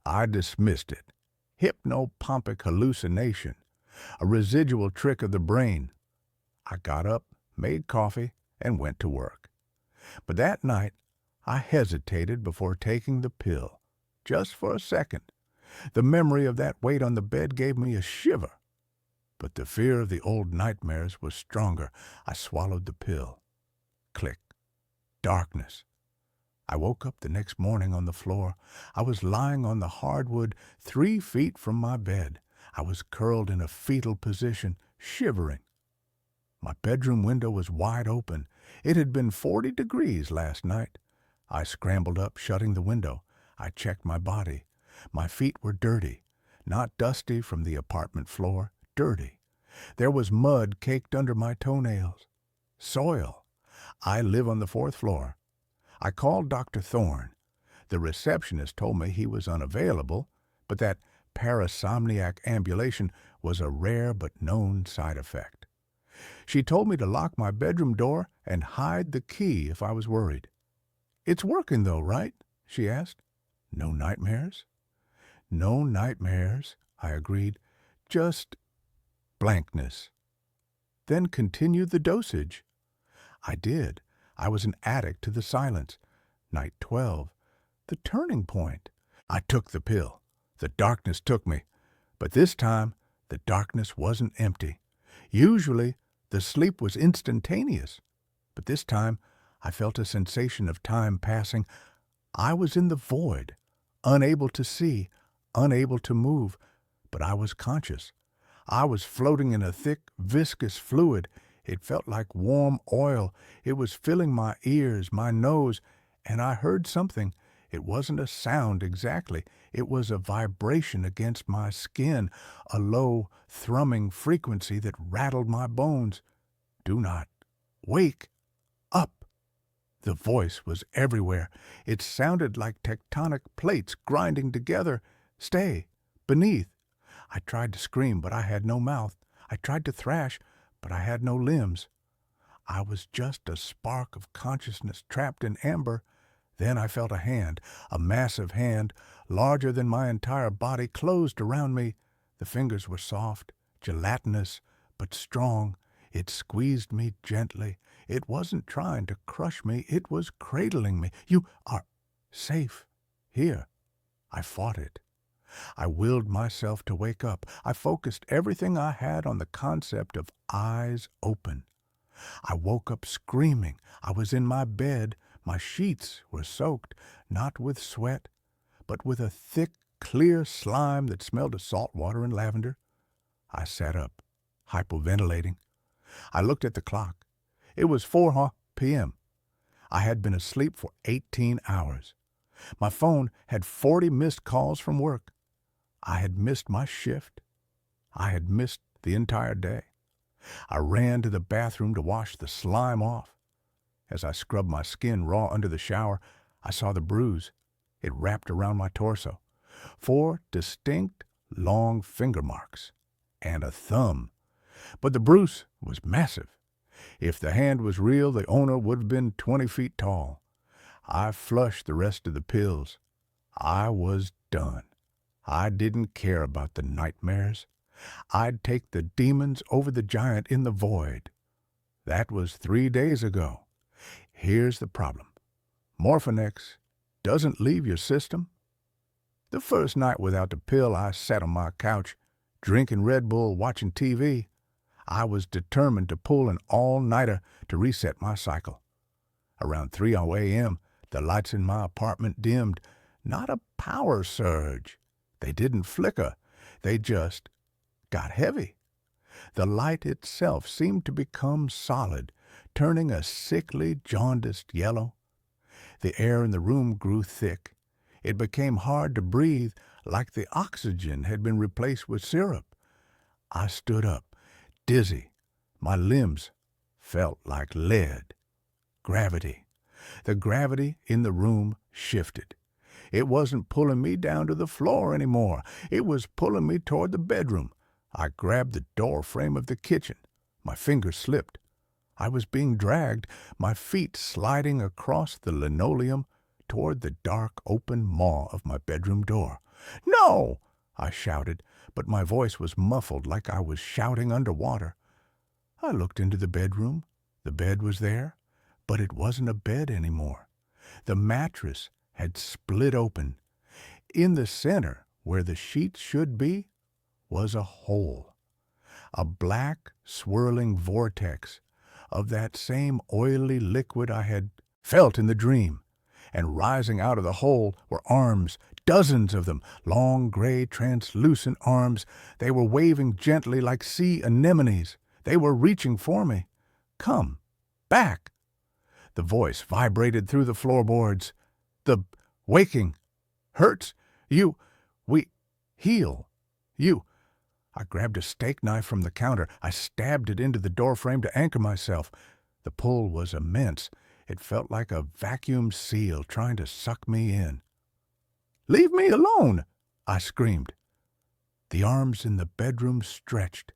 I dismissed it. Hypnopompic hallucination, a residual trick of the brain. I got up, made coffee, and went to work. But that night, I hesitated before taking the pill, just for a second. The memory of that weight on the bed gave me a shiver. But the fear of the old nightmares was stronger. I swallowed the pill. Click. Darkness. I woke up the next morning on the floor. I was lying on the hardwood 3 feet from my bed. I was curled in a fetal position, shivering. My bedroom window was wide open. It had been 40 degrees last night. I scrambled up, shutting the window. I checked my body. My feet were dirty. not dusty from the apartment floor, dirty. There was mud caked under my toenails. Soil. I live on the 4th floor. I called Dr. Thorne. The receptionist told me he was unavailable, but that parasomniac ambulation was a rare but known side effect. She told me to lock my bedroom door and hide the key if I was worried. "It's working though, right?" she asked. "No nightmares?" "No nightmares," I agreed. "Just blankness." "Then continue the dosage." I did. I was an addict to the silence. Night 12. The turning point. I took the pill. The darkness took me. But this time, the darkness wasn't empty. Usually, the sleep was instantaneous. But this time, I felt a sensation of time passing. I was in the void, unable to see, unable to move, but I was conscious. I was floating in a thick, viscous fluid. It felt like warm oil. It was filling my ears, my nose, and I heard something. It wasn't a sound exactly. It was a vibration against my skin, a low, thrumming frequency that rattled my bones. "Do not wake up." The voice was everywhere. It sounded like tectonic plates grinding together. "Stay beneath." I tried to scream, but I had no mouth. I tried to thrash, but I had no limbs. I was just a spark of consciousness trapped in amber. Then I felt a hand, a massive hand, larger than my entire body, closed around me. The fingers were soft, gelatinous, but strong. It squeezed me gently. It wasn't trying to crush me. It was cradling me. "You are safe here." I fought it. I willed myself to wake up. I focused everything I had on the concept of eyes open. I woke up screaming. I was in my bed. My sheets were soaked, not with sweat, but with a thick, clear slime that smelled of salt water and lavender. I sat up, hypoventilating. I looked at the clock. It was 4 p.m. I had been asleep for 18 hours. My phone had 40 missed calls from work. I had missed my shift. I had missed the entire day. I ran to the bathroom to wash the slime off. As I scrubbed my skin raw under the shower, I saw the bruise. It wrapped around my torso. 4 distinct, long finger marks. And a thumb. But the bruise was massive. If the hand was real, the owner would have been 20 feet tall. I flushed the rest of the pills. I was done. I didn't care about the nightmares. I'd take the demons over the giant in the void. That was 3 days ago. Here's the problem. Morphinex doesn't leave your system. The first night without the pill, I sat on my couch, drinking Red Bull, watching TV. I was determined to pull an all-nighter to reset my cycle. Around 3 a.m., the lights in my apartment dimmed. Not a power surge. They didn't flicker. They just got heavy. The light itself seemed to become solid, turning a sickly, jaundiced yellow. The air in the room grew thick. It became hard to breathe, like the oxygen had been replaced with syrup. I stood up, dizzy. My limbs felt like lead. Gravity. The gravity in the room shifted. It wasn't pulling me down to the floor anymore. It was pulling me toward the bedroom. I grabbed the door frame of the kitchen. My fingers slipped. I was being dragged, my feet sliding across the linoleum toward the dark open maw of my bedroom door. "No!" I shouted, but my voice was muffled like I was shouting underwater. I looked into the bedroom. The bed was there, but it wasn't a bed anymore. The mattress had split open. In the center, where the sheets should be, was a hole. A black, swirling vortex of that same oily liquid I had felt in the dream. And rising out of the hole were arms, dozens of them, long, gray, translucent arms. They were waving gently like sea anemones. They were reaching for me. "Come back." The voice vibrated through the floorboards. "The waking hurts. We heal." You! I grabbed a steak knife from the counter. I stabbed it into the doorframe to anchor myself. The pull was immense. It felt like a vacuum seal trying to suck me in. "Leave me alone!" I screamed. The arms in the bedroom stretched.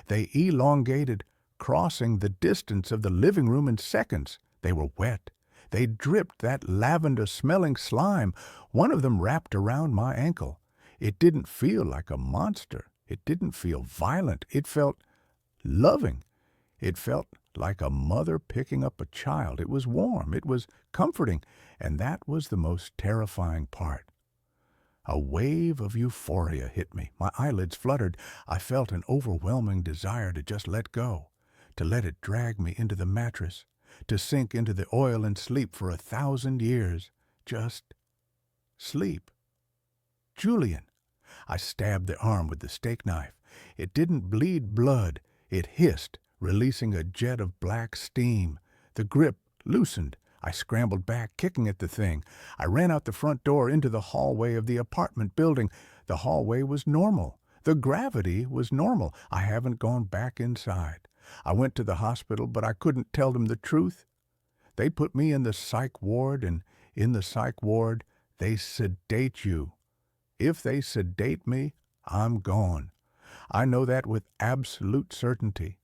They elongated, crossing the distance of the living room in seconds. They were wet. They dripped that lavender-smelling slime. One of them wrapped around my ankle. It didn't feel like a monster. It didn't feel violent. It felt loving. It felt like a mother picking up a child. It was warm. It was comforting. And that was the most terrifying part. A wave of euphoria hit me. My eyelids fluttered. I felt an overwhelming desire to just let go, to let it drag me into the mattress, to sink into the oil and sleep for 1,000 years. Just sleep. Julian. I stabbed the arm with the steak knife. It didn't bleed blood. It hissed, releasing a jet of black steam. The grip loosened. I scrambled back, kicking at the thing. I ran out the front door into the hallway of the apartment building. The hallway was normal. The gravity was normal. I haven't gone back inside. I went to the hospital, but I couldn't tell them the truth. They put me in the psych ward, and in the psych ward, they sedate you. If they sedate me, I'm gone. I know that with absolute certainty.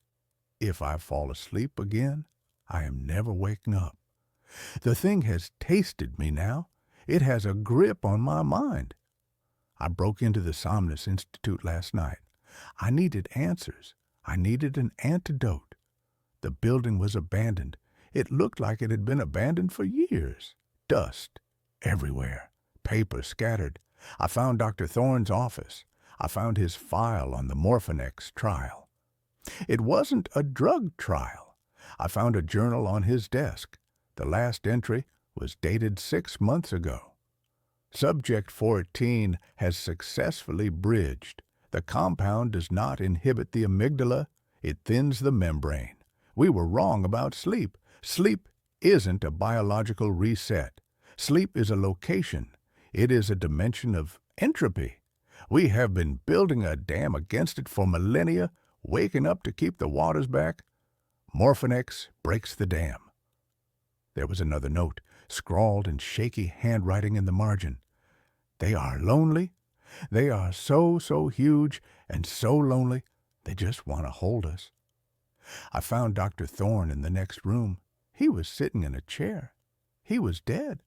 If I fall asleep again, I am never waking up. The thing has tasted me now. It has a grip on my mind. I broke into the Somnus Institute last night. I needed answers. I needed an antidote. The building was abandoned. It looked like it had been abandoned for years. Dust everywhere. Paper scattered. I found Dr. Thorne's office. I found his file on the Morphinex trial. It wasn't a drug trial. I found a journal on his desk. The last entry was dated 6 months ago. Subject 14 has successfully bridged. The compound does not inhibit the amygdala. It thins the membrane. We were wrong about sleep. Sleep isn't a biological reset. Sleep is a location. It is a dimension of entropy. We have been building a dam against it for millennia, waking up to keep the waters back. Morphinex breaks the dam. There was another note, scrawled in shaky handwriting in the margin. They are lonely. They are so huge and so lonely, they just want to hold us. I found Dr. Thorne in the next room. He was sitting in a chair. He was dead.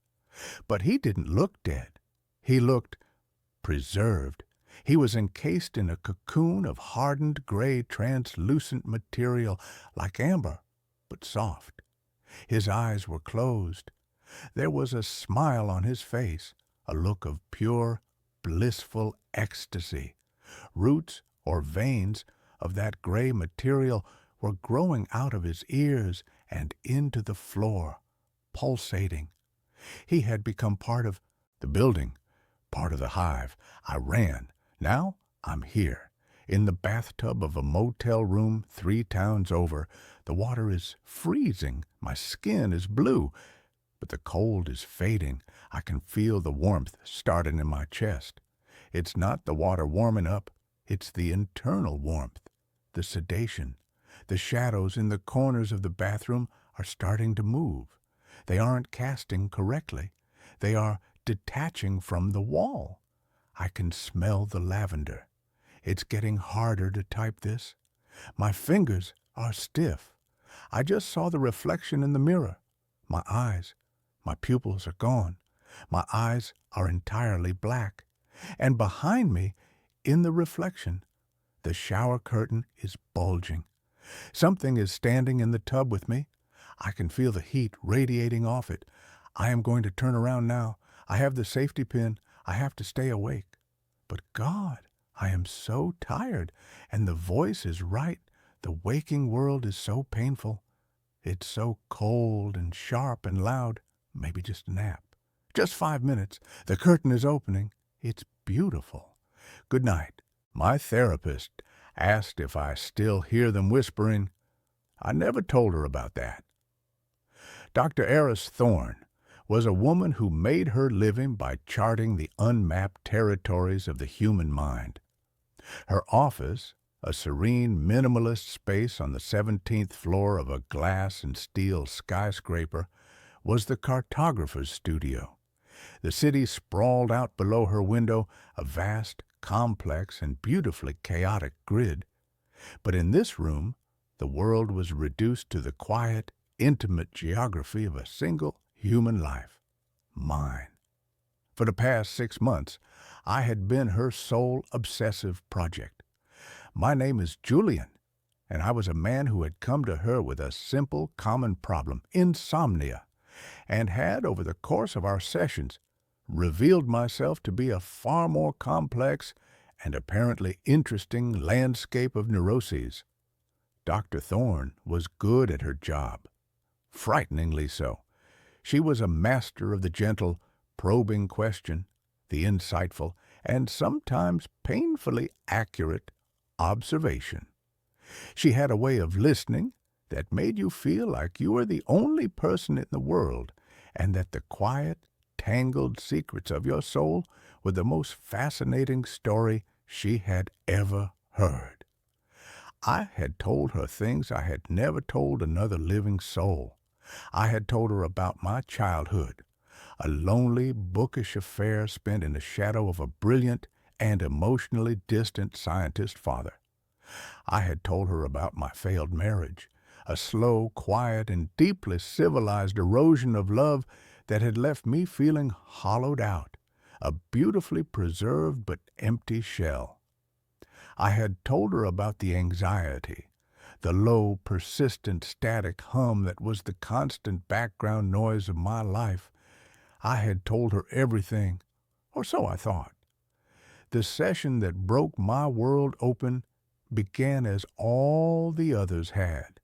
But he didn't look dead. He looked preserved. He was encased in a cocoon of hardened gray translucent material like amber, but soft. His eyes were closed. There was a smile on his face, a look of pure, blissful ecstasy. Roots or veins of that gray material were growing out of his ears and into the floor, pulsating. He had become part of the building, part of the hive. I ran. Now I'm here, in the bathtub of a motel room 3 towns over. The water is freezing. My skin is blue, but the cold is fading. I can feel the warmth starting in my chest. It's not the water warming up. It's the internal warmth, the sedation. The shadows in the corners of the bathroom are starting to move. They aren't casting correctly. They are detaching from the wall. I can smell the lavender. It's getting harder to type this. My fingers are stiff. I just saw the reflection in the mirror. My pupils are gone. My eyes are entirely black. And behind me, in the reflection, the shower curtain is bulging. Something is standing in the tub with me. I can feel the heat radiating off it. I am going to turn around now. I have the safety pin. I have to stay awake. But God, I am so tired, and the voice is right. The waking world is so painful. It's so cold and sharp and loud. Maybe just a nap. Just 5 minutes. The curtain is opening. It's beautiful. Good night. My therapist asked if I still hear them whispering. I never told her about that. Dr. Eris Thorne was a woman who made her living by charting the unmapped territories of the human mind. Her office, a serene minimalist space on the 17th floor of a glass and steel skyscraper, was the cartographer's studio. The city sprawled out below her window, a vast, complex, and beautifully chaotic grid. But in this room, the world was reduced to the quiet, intimate geography of a single human life, mine. For the past 6 months, I had been her sole obsessive project. My name is Julian, and I was a man who had come to her with a simple, common problem, insomnia, and had, over the course of our sessions, revealed myself to be a far more complex and apparently interesting landscape of neuroses. Dr. Thorne was good at her job, frighteningly so. She was a master of the gentle, probing question, the insightful, and sometimes painfully accurate observation. She had a way of listening that made you feel like you were the only person in the world, and that the quiet, tangled secrets of your soul were the most fascinating story she had ever heard. I had told her things I had never told another living soul. I had told her about my childhood, a lonely, bookish affair spent in the shadow of a brilliant and emotionally distant scientist father. I had told her about my failed marriage, a slow, quiet, and deeply civilized erosion of love that had left me feeling hollowed out, a beautifully preserved but empty shell. I had told her about the anxiety, the low, persistent, static hum that was the constant background noise of my life. I had told her everything, or so I thought. The session that broke my world open began as all the others had.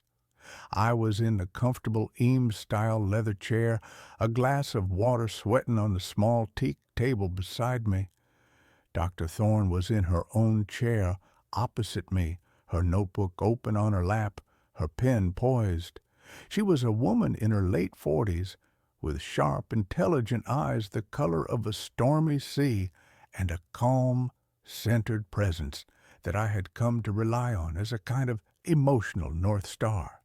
I was in the comfortable Eames-style leather chair, a glass of water sweating on the small teak table beside me. Dr. Thorne was in her own chair opposite me, her notebook open on her lap, her pen poised. She was a woman in her late 40s, with sharp, intelligent eyes the color of a stormy sea, and a calm, centered presence that I had come to rely on as a kind of emotional North Star.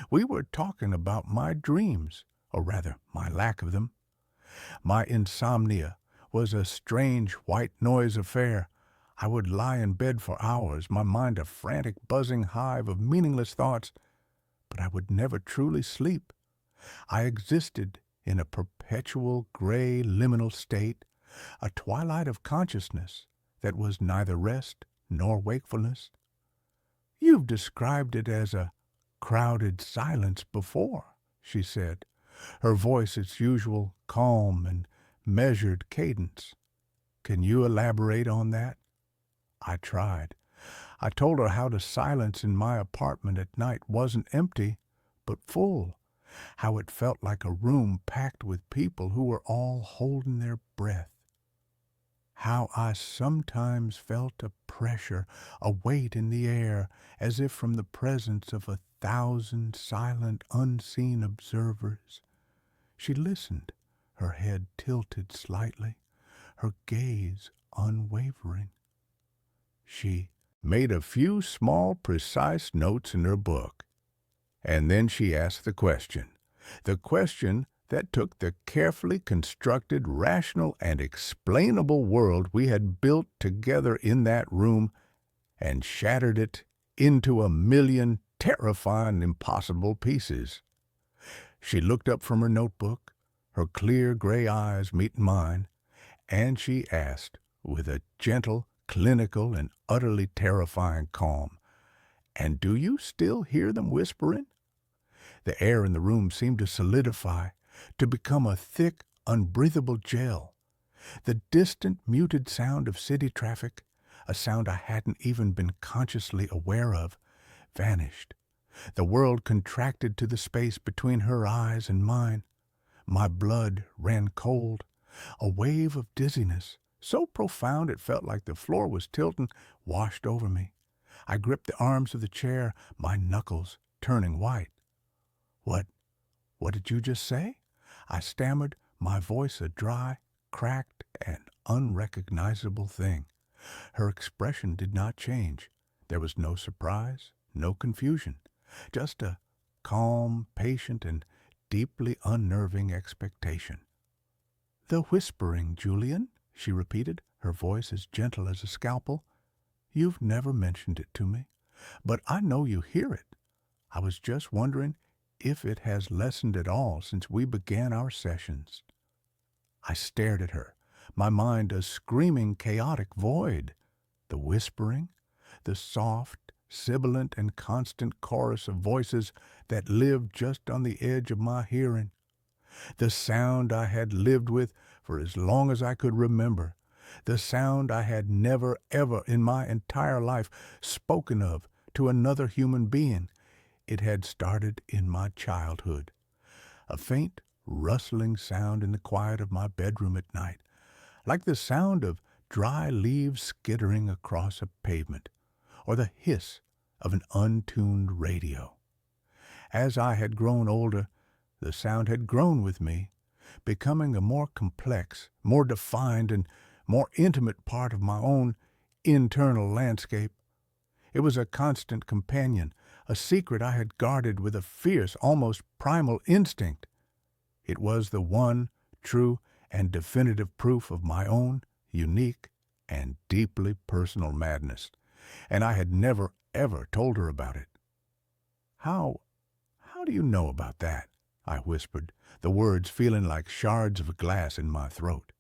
We were talking about my dreams, or rather, my lack of them. My insomnia was a strange white noise affair. I would lie in bed for hours, my mind a frantic buzzing hive of meaningless thoughts, but I would never truly sleep. I existed in a perpetual gray liminal state, a twilight of consciousness that was neither rest nor wakefulness. You've described it as a crowded silence before, she said, her voice its usual calm and measured cadence. Can you elaborate on that? I tried. I told her how the silence in my apartment at night wasn't empty, but full, how it felt like a room packed with people who were all holding their breath, how I sometimes felt a pressure, a weight in the air, as if from the presence of 1,000 silent, unseen observers. She listened, her head tilted slightly, her gaze unwavering. She made a few small, precise notes in her book, and then she asked the question that took the carefully constructed, rational, and explainable world we had built together in that room and shattered it into a million terrifying, impossible pieces. She looked up from her notebook, her clear gray eyes meeting mine, and she asked, with a gentle, clinical, and utterly terrifying calm, "And do you still hear them whispering?" The air in the room seemed to solidify, to become a thick, unbreathable gel. The distant, muted sound of city traffic, a sound I hadn't even been consciously aware of, vanished. The world contracted to the space between her eyes and mine. My blood ran cold. A wave of dizziness, so profound it felt like the floor was tilting, washed over me. I gripped the arms of the chair, my knuckles turning white. What did you just say?" I stammered, my voice a dry, cracked, and unrecognizable thing. Her expression did not change. There was no surprise, no confusion, just a calm, patient, and deeply unnerving expectation. "The whispering, Julian," she repeated, her voice as gentle as a scalpel. "You've never mentioned it to me, but I know you hear it. I was just wondering if it has lessened at all since we began our sessions." I stared at her, my mind a screaming, chaotic void. The whispering, the soft, sibilant, and constant chorus of voices that lived just on the edge of my hearing. The sound I had lived with for as long as I could remember. The sound I had never, ever in my entire life spoken of to another human being. It had started in my childhood. A faint, rustling sound in the quiet of my bedroom at night, like the sound of dry leaves skittering across a pavement, or the hiss of an untuned radio. As I had grown older, the sound had grown with me, becoming a more complex, more defined, and more intimate part of my own internal landscape. It was a constant companion, a secret I had guarded with a fierce, almost primal instinct. It was the one true and definitive proof of my own unique and deeply personal madness, and I had never, ever told her about it. How do you know about that?" I whispered, the words feeling like shards of glass in my throat.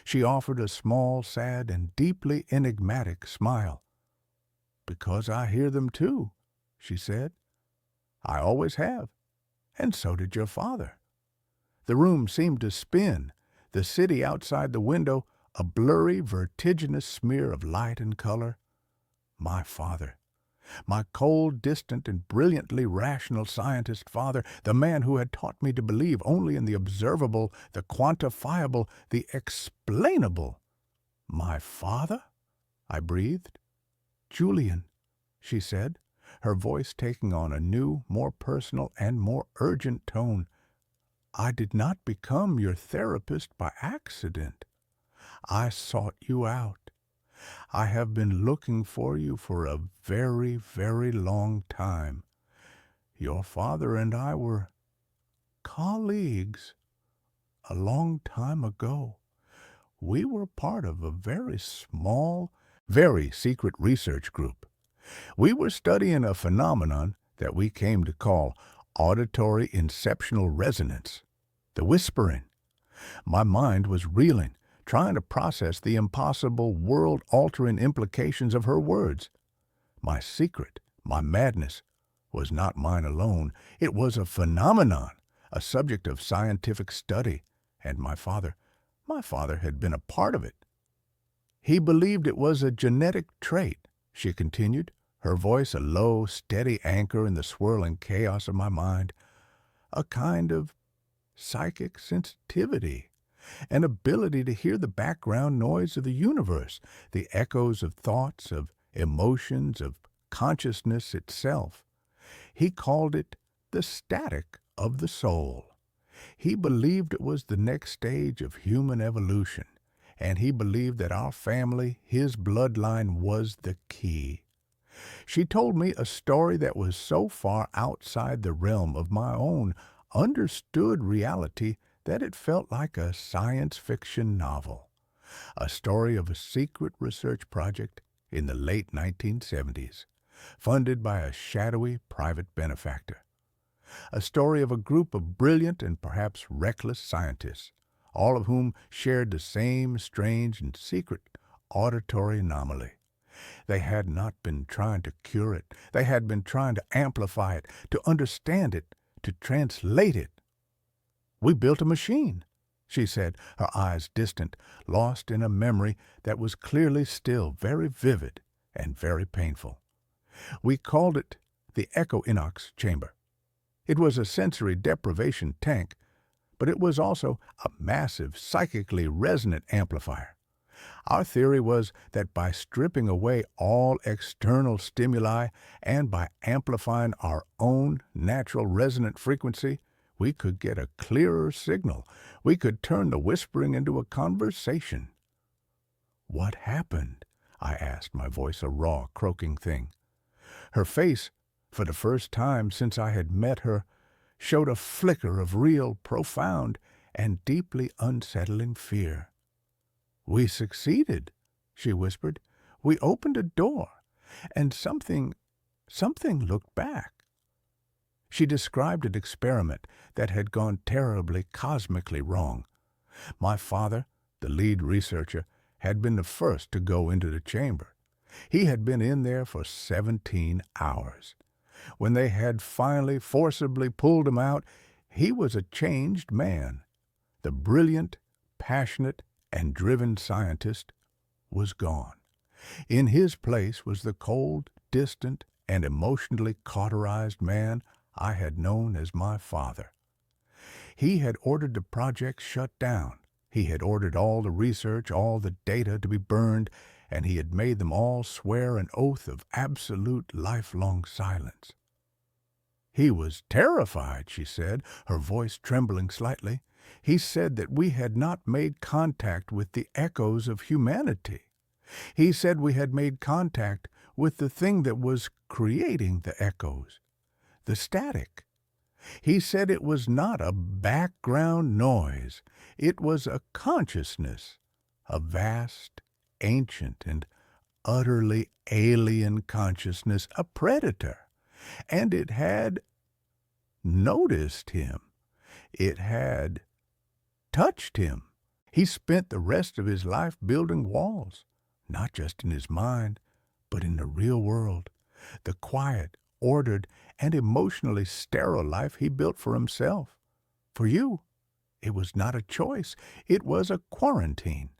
She offered a small, sad, and deeply enigmatic smile. "Because I hear them too," she said. "I always have, and so did your father." The room seemed to spin, the city outside the window a blurry, vertiginous smear of light and color. My father. My cold, distant, and brilliantly rational scientist father, the man who had taught me to believe only in the observable, the quantifiable, the explainable. "My father?" I breathed. "Julian," she said, her voice taking on a new, more personal, and more urgent tone, "I did not become your therapist by accident. I sought you out. I have been looking for you for a very, very long time. Your father and I were colleagues a long time ago. We were part of a very small, very secret research group. We were studying a phenomenon that we came to call auditory inceptional resonance, the whispering. My mind was reeling, trying to process the impossible, world-altering implications of her words. My secret, my madness, was not mine alone. It was a phenomenon, a subject of scientific study, and my father had been a part of it. "He believed it was a genetic trait," she continued, her voice a low, steady anchor in the swirling chaos of my mind, "a kind of psychic sensitivity, an ability to hear the background noise of the universe, the echoes of thoughts, of emotions, of consciousness itself. He called it the static of the soul. He believed it was the next stage of human evolution, and he believed that our family, his bloodline, was the key. She told me a story that was so far outside the realm of my own understood reality that it felt like a science fiction novel, a story of a secret research project in the late 1970s, funded by a shadowy private benefactor. A story of a group of brilliant and perhaps reckless scientists, all of whom shared the same strange and secret auditory anomaly. They had not been trying to cure it. They had been trying to amplify it, to understand it, to translate it. "We built a machine," she said, her eyes distant, lost in a memory that was clearly still very vivid and very painful. "We called it the echo-inox chamber. It was a sensory deprivation tank, but it was also a massive, psychically resonant amplifier. Our theory was that by stripping away all external stimuli and by amplifying our own natural resonant frequency, we could get a clearer signal. We could turn the whispering into a conversation." "What happened?" I asked, my voice a raw, croaking thing. Her face, for the first time since I had met her, showed a flicker of real, profound, and deeply unsettling fear. "We succeeded," she whispered. "We opened a door, and something looked back." She described an experiment that had gone terribly, cosmically wrong. My father, the lead researcher, had been the first to go into the chamber. He had been in there for 17 hours. When they had finally forcibly pulled him out, he was a changed man. The brilliant, passionate, and driven scientist was gone. In his place was the cold, distant, and emotionally cauterized man I had known as my father. He had ordered the project shut down. He had ordered all the research, all the data to be burned, and he had made them all swear an oath of absolute lifelong silence. "He was terrified," she said, her voice trembling slightly. "He said that we had not made contact with the echoes of humanity. He said we had made contact with the thing that was creating the echoes, the static. He said it was not a background noise. It was a consciousness, a vast, ancient, and utterly alien consciousness, a predator. And it had noticed him. It had touched him. He spent the rest of his life building walls, not just in his mind, but in the real world. The quiet, ordered, and emotionally sterile life he built for himself. For you, it was not a choice. It was a quarantine."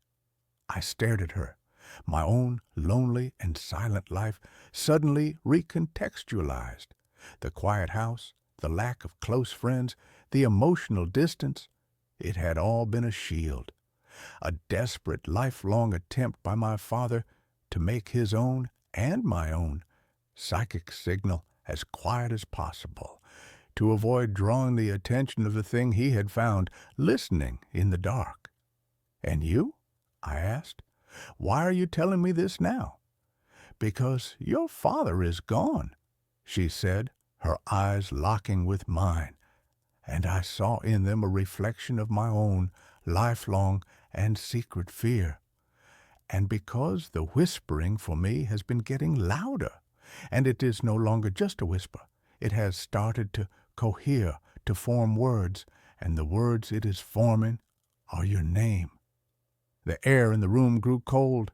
I stared at her, my own lonely and silent life suddenly recontextualized. The quiet house, the lack of close friends, the emotional distance, it had all been a shield. A desperate, lifelong attempt by my father to make his own and my own psychic signal as quiet as possible, to avoid drawing the attention of the thing he had found listening in the dark. "And you?" I asked. "Why are you telling me this now?" "Because your father is gone," she said, her eyes locking with mine, and I saw in them a reflection of my own lifelong and secret fear. "And because the whispering for me has been getting louder, and it is no longer just a whisper. It has started to cohere, to form words, and the words it is forming are your name." The air in the room grew cold.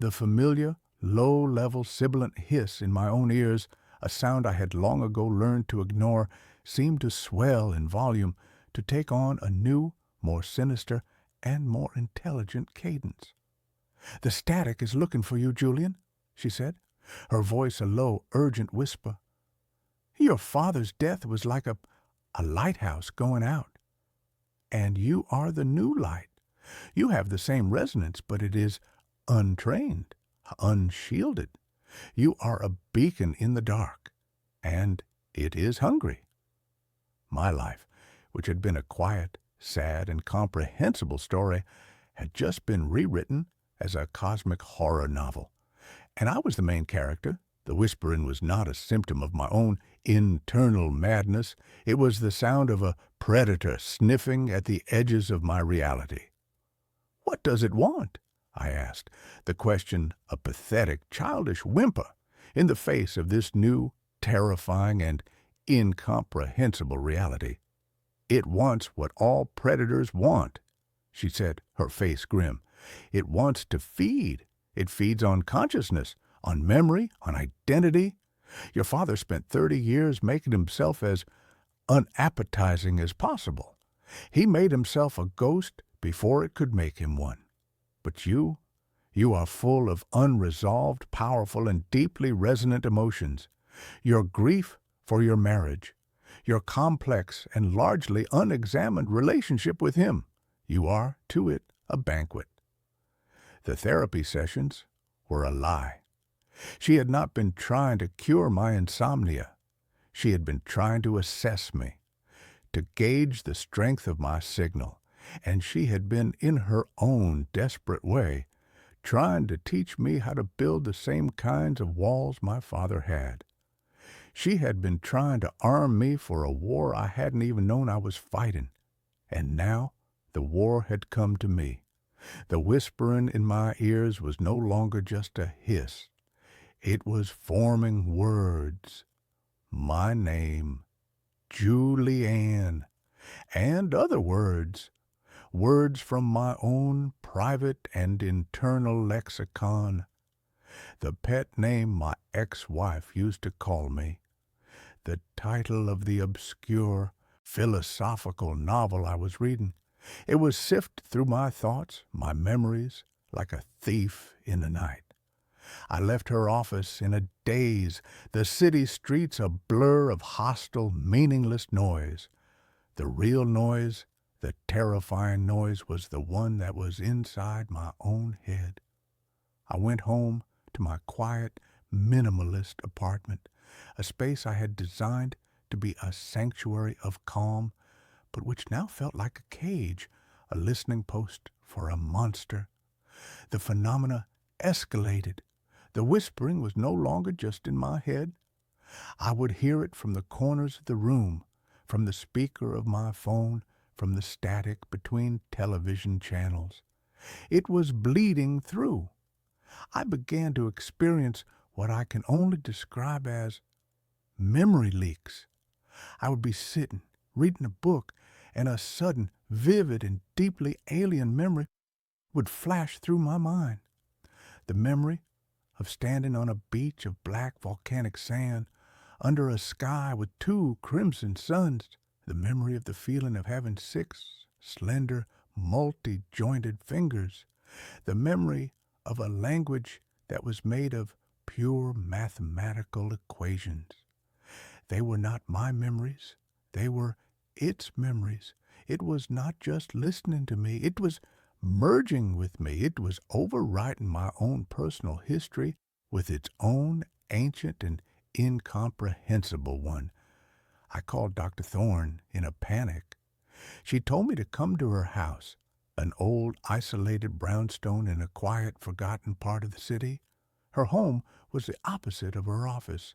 The familiar, low-level, sibilant hiss in my own ears, a sound I had long ago learned to ignore, seemed to swell in volume, to take on a new, more sinister, and more intelligent cadence. "The static is looking for you, Julian," she said, her voice a low, urgent whisper. "Your father's death was like a lighthouse going out. And you are the new light. You have the same resonance, but it is untrained, unshielded. You are a beacon in the dark, and it is hungry." My life, which had been a quiet, sad, and comprehensible story, had just been rewritten as a cosmic horror novel. And I was the main character. The whispering was not a symptom of my own internal madness. It was the sound of a predator sniffing at the edges of my reality. "What does it want?" I asked, the question a pathetic, childish whimper in the face of this new, terrifying, and incomprehensible reality. "It wants what all predators want," she said, her face grim. "It wants to feed. It feeds on consciousness, on memory, on identity. Your father spent 30 years making himself as unappetizing as possible. He made himself a ghost before it could make him one. But you are full of unresolved, powerful, and deeply resonant emotions. Your grief for your marriage, your complex and largely unexamined relationship with him. You are, to it, a banquet." The therapy sessions were a lie. She had not been trying to cure my insomnia. She had been trying to assess me, to gauge the strength of my signal, and she had been, in her own desperate way, trying to teach me how to build the same kinds of walls my father had. She had been trying to arm me for a war I hadn't even known I was fighting. And now the war had come to me. The whispering in my ears was no longer just a hiss. It was forming words. My name, Julianne, and other words. Words from my own private and internal lexicon. The pet name my ex-wife used to call me. The title of the obscure philosophical novel I was reading. It was sifted through my thoughts, my memories, like a thief in the night. I left her office in a daze, the city streets a blur of hostile, meaningless noise. The real noise, the terrifying noise, was the one that was inside my own head. I went home to my quiet, minimalist apartment, a space I had designed to be a sanctuary of calm, but which now felt like a cage, a listening post for a monster. The phenomena escalated. The whispering was no longer just in my head. I would hear it from the corners of the room, from the speaker of my phone, from the static between television channels. It was bleeding through. I began to experience what I can only describe as memory leaks. I would be sitting, reading a book, and a sudden, vivid, and deeply alien memory would flash through my mind. The memory of standing on a beach of black volcanic sand, under a sky with 2 crimson suns. The memory of the feeling of having 6 slender, multi-jointed fingers. The memory of a language that was made of pure mathematical equations. They were not my memories. They were its memories. It was not just listening to me. It was merging with me. It was overwriting my own personal history with its own ancient and incomprehensible one. I called Dr. Thorne in a panic. She told me to come to her house, an old isolated brownstone in a quiet, forgotten part of the city. Her home was the opposite of her office.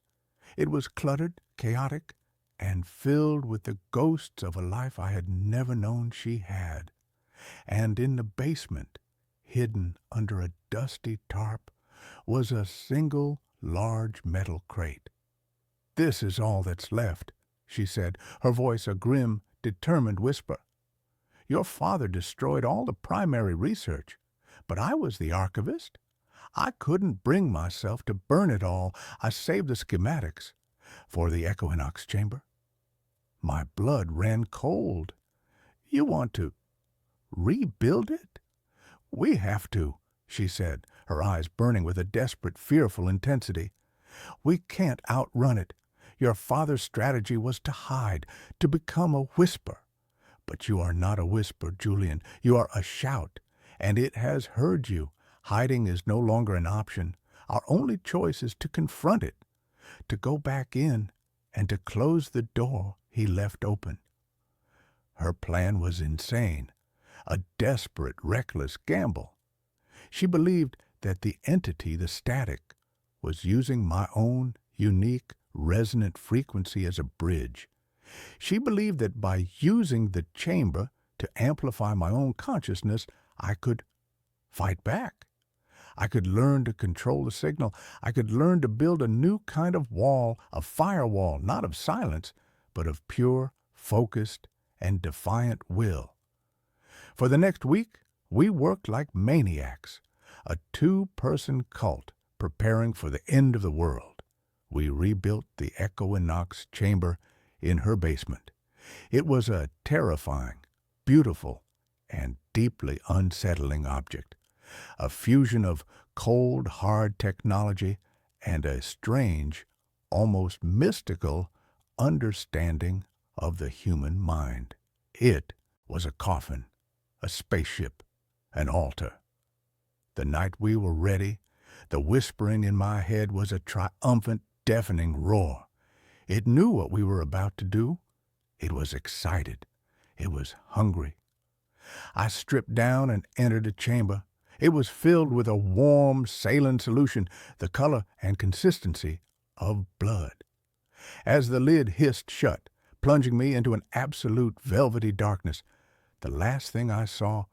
It was cluttered, chaotic, and filled with the ghosts of a life I had never known she had. And in the basement, hidden under a dusty tarp, was a single large metal crate. "This is all that's left," she said, her voice a grim, determined whisper. "Your father destroyed all the primary research, but I was the archivist. I couldn't bring myself to burn it all. I saved the schematics for the equinox chamber." My blood ran cold. "You want to rebuild it?" "We have to," she said, her eyes burning with a desperate, fearful intensity. "We can't outrun it. Your father's strategy was to hide, to become a whisper. But you are not a whisper, Julian. You are a shout, and it has heard you. Hiding is no longer an option. Our only choice is to confront it, to go back in, and to close the door he left open." Her plan was insane, a desperate, reckless gamble. She believed that the entity, the static, was using my own unique, resonant frequency as a bridge. She believed that by using the chamber to amplify my own consciousness, I could fight back. I could learn to control the signal. I could learn to build a new kind of wall, a firewall, not of silence, but of pure, focused, and defiant will. For the next week, we worked like maniacs, a 2-person cult preparing for the end of the world. We rebuilt the equinox chamber in her basement. It was a terrifying, beautiful, and deeply unsettling object, a fusion of cold, hard technology and a strange, almost mystical understanding of the human mind. It was a coffin, a spaceship, an altar. The night we were ready, the whispering in my head was a triumphant, deafening roar. It knew what we were about to do. It was excited. It was hungry. I stripped down and entered the chamber. It was filled with a warm, saline solution, the color and consistency of blood. As the lid hissed shut, plunging me into an absolute velvety darkness, the last thing I saw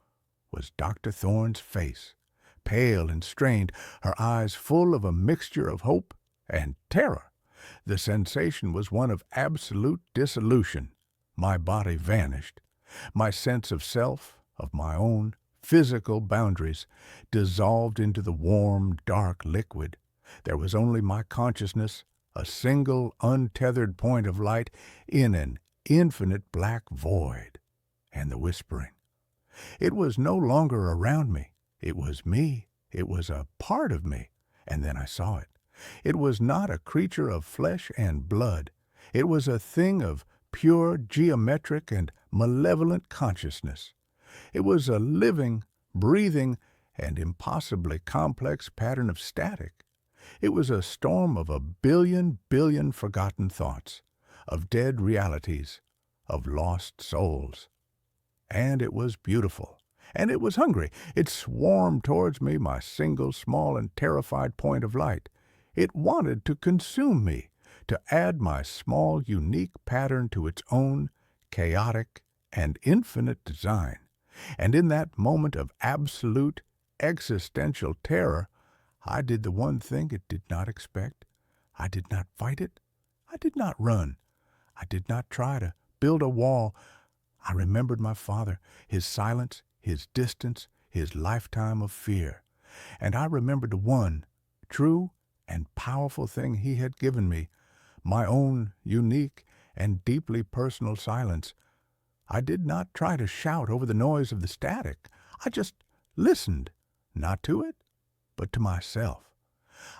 was Dr. Thorne's face, pale and strained, her eyes full of a mixture of hope and terror. The sensation was one of absolute dissolution. My body vanished. My sense of self, of my own physical boundaries, dissolved into the warm, dark liquid. There was only my consciousness, a single, untethered point of light in an infinite black void, and the whispering. It was no longer around me. It was me. It was a part of me. And then I saw it. It was not a creature of flesh and blood. It was a thing of pure, geometric, and malevolent consciousness. It was a living, breathing, and impossibly complex pattern of static. It was a storm of 1 billion forgotten thoughts, of dead realities, of lost souls. And it was beautiful. And it was hungry. It swarmed towards me, my single, small, and terrified point of light. It wanted to consume me, to add my small, unique pattern to its own chaotic and infinite design. And in that moment of absolute existential terror, I did the one thing it did not expect. I did not fight it. I did not run. I did not try to build a wall. I remembered my father, his silence, his distance, his lifetime of fear. And I remembered the one true and powerful thing he had given me, my own unique and deeply personal silence. I did not try to shout over the noise of the static. I just listened, not to it, but to myself.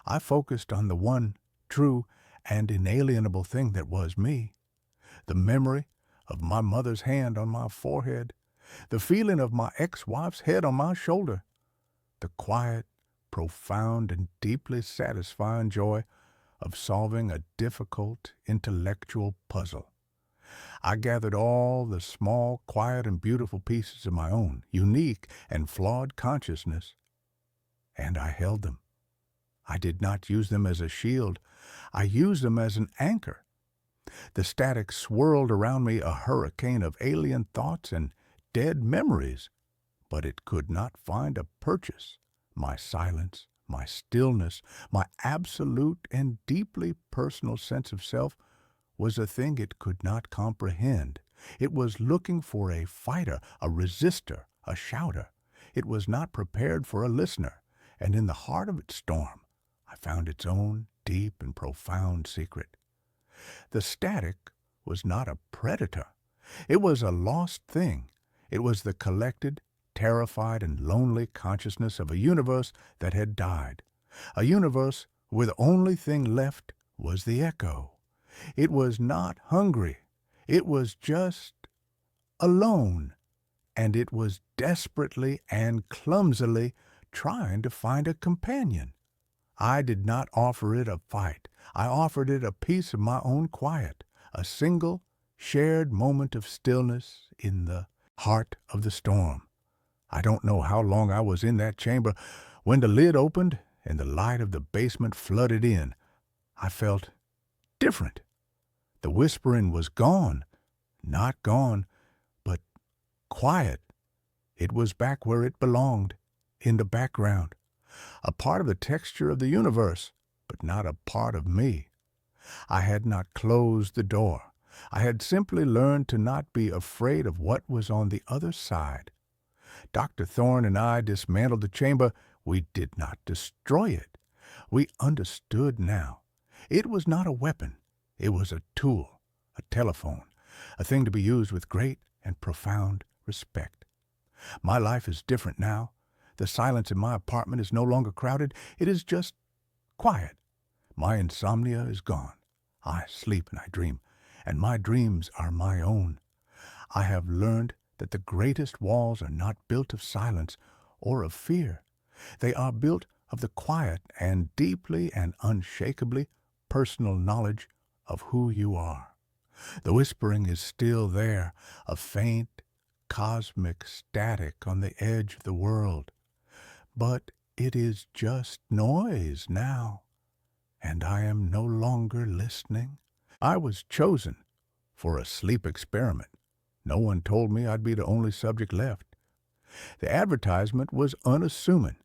I focused on the one true and inalienable thing that was me, the memory of my mother's hand on my forehead, the feeling of my ex-wife's head on my shoulder, the quiet, profound, and deeply satisfying joy of solving a difficult intellectual puzzle. I gathered all the small, quiet, and beautiful pieces of my own unique and flawed consciousness, and I held them. I did not use them as a shield. I used them as an anchor. The static swirled around me, a hurricane of alien thoughts and dead memories, but it could not find a purchase. My silence, my stillness, my absolute and deeply personal sense of self was a thing it could not comprehend. It was looking for a fighter, a resistor, a shouter. It was not prepared for a listener, and in the heart of its storm, I found its own deep and profound secret. The static was not a predator. It was a lost thing. It was the collected, terrified, and lonely consciousness of a universe that had died. A universe where the only thing left was the echo. It was not hungry. It was just alone. And it was desperately and clumsily trying to find a companion. I did not offer it a fight. I offered it a piece of my own quiet, a single, shared moment of stillness in the heart of the storm. I don't know how long I was in that chamber when the lid opened and the light of the basement flooded in. I felt different. The whispering was gone. Not gone, but quiet. It was back where it belonged, in the background. A part of the texture of the universe, but not a part of me. I had not closed the door. I had simply learned to not be afraid of what was on the other side. Dr. Thorne and I dismantled the chamber. We did not destroy it. We understood now. It was not a weapon. It was a tool, a telephone, a thing to be used with great and profound respect. My life is different now. The silence in my apartment is no longer crowded. It is just quiet. My insomnia is gone. I sleep and I dream, and my dreams are my own. I have learned that the greatest walls are not built of silence or of fear. They are built of the quiet and deeply and unshakably personal knowledge of who you are. The whispering is still there, a faint, cosmic static on the edge of the world. But it is just noise now, and I am no longer listening. I was chosen for a sleep experiment. No one told me I'd be the only subject left. The advertisement was unassuming,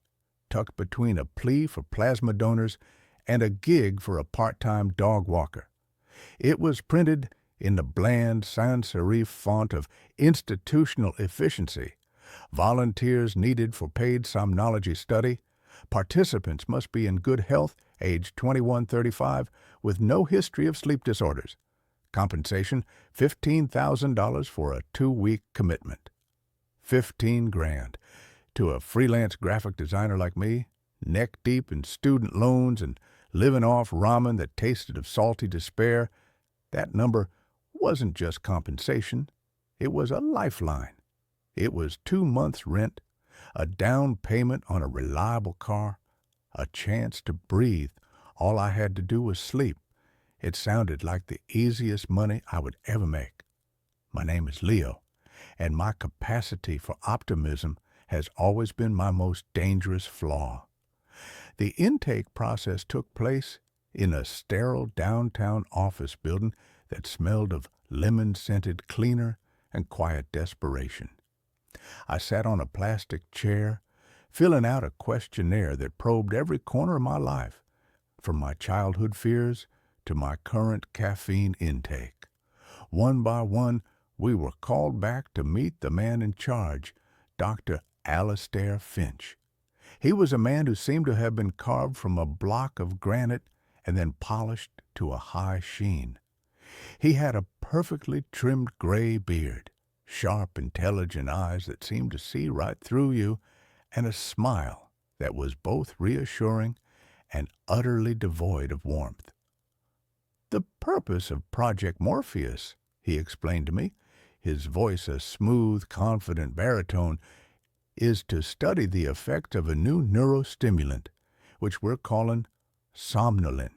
tucked between a plea for plasma donors and a gig for a part-time dog walker. It was printed in the bland sans serif font of institutional efficiency. Volunteers needed for paid somnology study. Participants must be in good health, age 21-35, with no history of sleep disorders. Compensation, $15,000 for a 2-week commitment. 15 grand. To a freelance graphic designer like me, neck deep in student loans and living off ramen that tasted of salty despair, that number wasn't just compensation. It was a lifeline. It was 2 months' rent, a down payment on a reliable car, a chance to breathe. All I had to do was sleep. It sounded like the easiest money I would ever make. My name is Leo, and my capacity for optimism has always been my most dangerous flaw. The intake process took place in a sterile downtown office building that smelled of lemon-scented cleaner and quiet desperation. I sat on a plastic chair, filling out a questionnaire that probed every corner of my life, from my childhood fears to my current caffeine intake. One by one, we were called back to meet the man in charge, Dr. Alastair Finch. He was a man who seemed to have been carved from a block of granite and then polished to a high sheen. He had a perfectly trimmed gray beard, sharp, intelligent eyes that seemed to see right through you, and a smile that was both reassuring and utterly devoid of warmth. "The purpose of Project Morpheus," he explained to me, his voice a smooth, confident baritone, "is to study the effect of a new neurostimulant, which we're calling somnolin.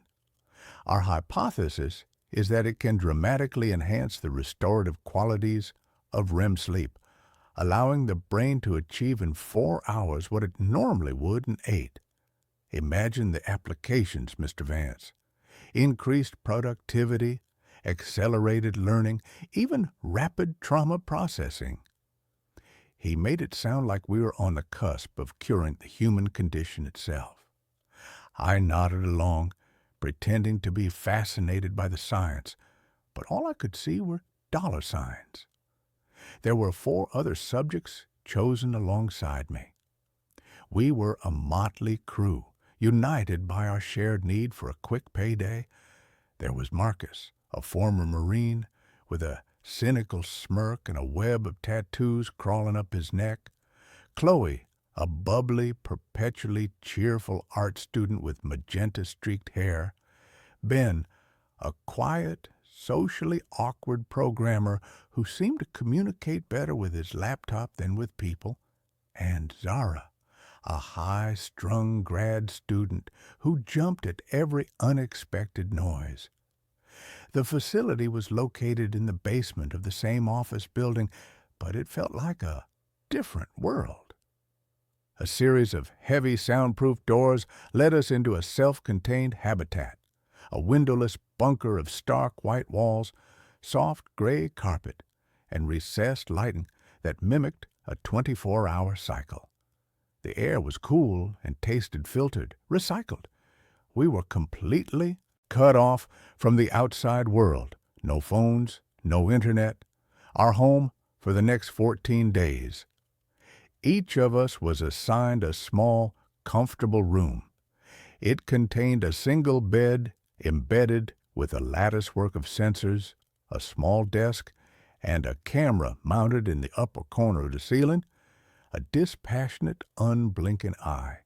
Our hypothesis is that it can dramatically enhance the restorative qualities of REM sleep, allowing the brain to achieve in 4 hours what it normally would in 8. Imagine the applications, Mr. Vance. Increased productivity, accelerated learning, even rapid trauma processing." He made it sound like we were on the cusp of curing the human condition itself. I nodded along, pretending to be fascinated by the science, but all I could see were dollar signs. There were 4 other subjects chosen alongside me. We were a motley crew, united by our shared need for a quick payday. There was Marcus, a former Marine, with a cynical smirk and a web of tattoos crawling up his neck. Chloe, a bubbly, perpetually cheerful art student with magenta-streaked hair. Ben, a quiet, socially awkward programmer who seemed to communicate better with his laptop than with people. And Zara, a high-strung grad student who jumped at every unexpected noise. The facility was located in the basement of the same office building, but it felt like a different world. A series of heavy soundproof doors led us into a self-contained habitat, a windowless bunker of stark white walls, soft gray carpet, and recessed lighting that mimicked a 24-hour cycle. The air was cool and tasted filtered, recycled. We were completely cut off from the outside world. No phones, no internet. Our home for the next 14 days. Each of us was assigned a small, comfortable room. It contained a single bed embedded with a latticework of sensors, a small desk, and a camera mounted in the upper corner of the ceiling, a dispassionate, unblinking eye.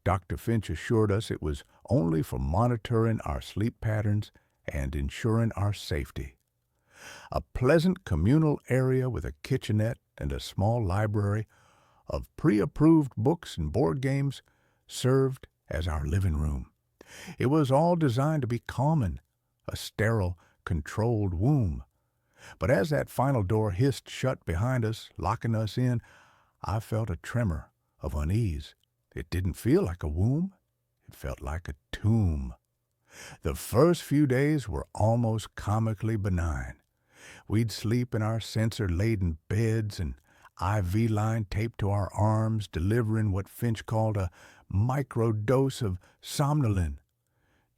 Dr. Finch assured us it was only for monitoring our sleep patterns and ensuring our safety. A pleasant communal area with a kitchenette and a small library of pre-approved books and board games served as our living room. It was all designed to be calming, a sterile, controlled womb. But as that final door hissed shut behind us, locking us in, I felt a tremor of unease. It didn't feel like a womb. It felt like a tomb. The first few days were almost comically benign. We'd sleep in our sensor-laden beds and IV line taped to our arms, delivering what Finch called a microdose of somnolin.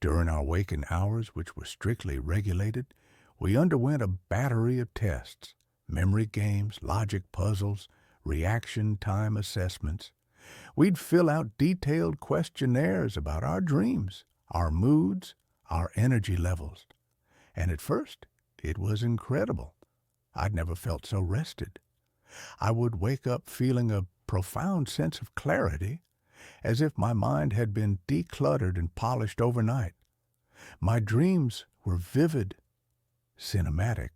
During our waking hours, which were strictly regulated, we underwent a battery of tests, memory games, logic puzzles, reaction time assessments. We'd fill out detailed questionnaires about our dreams, our moods, our energy levels. And at first, it was incredible. I'd never felt so rested. I would wake up feeling a profound sense of clarity, as if my mind had been decluttered and polished overnight. My dreams were vivid, cinematic.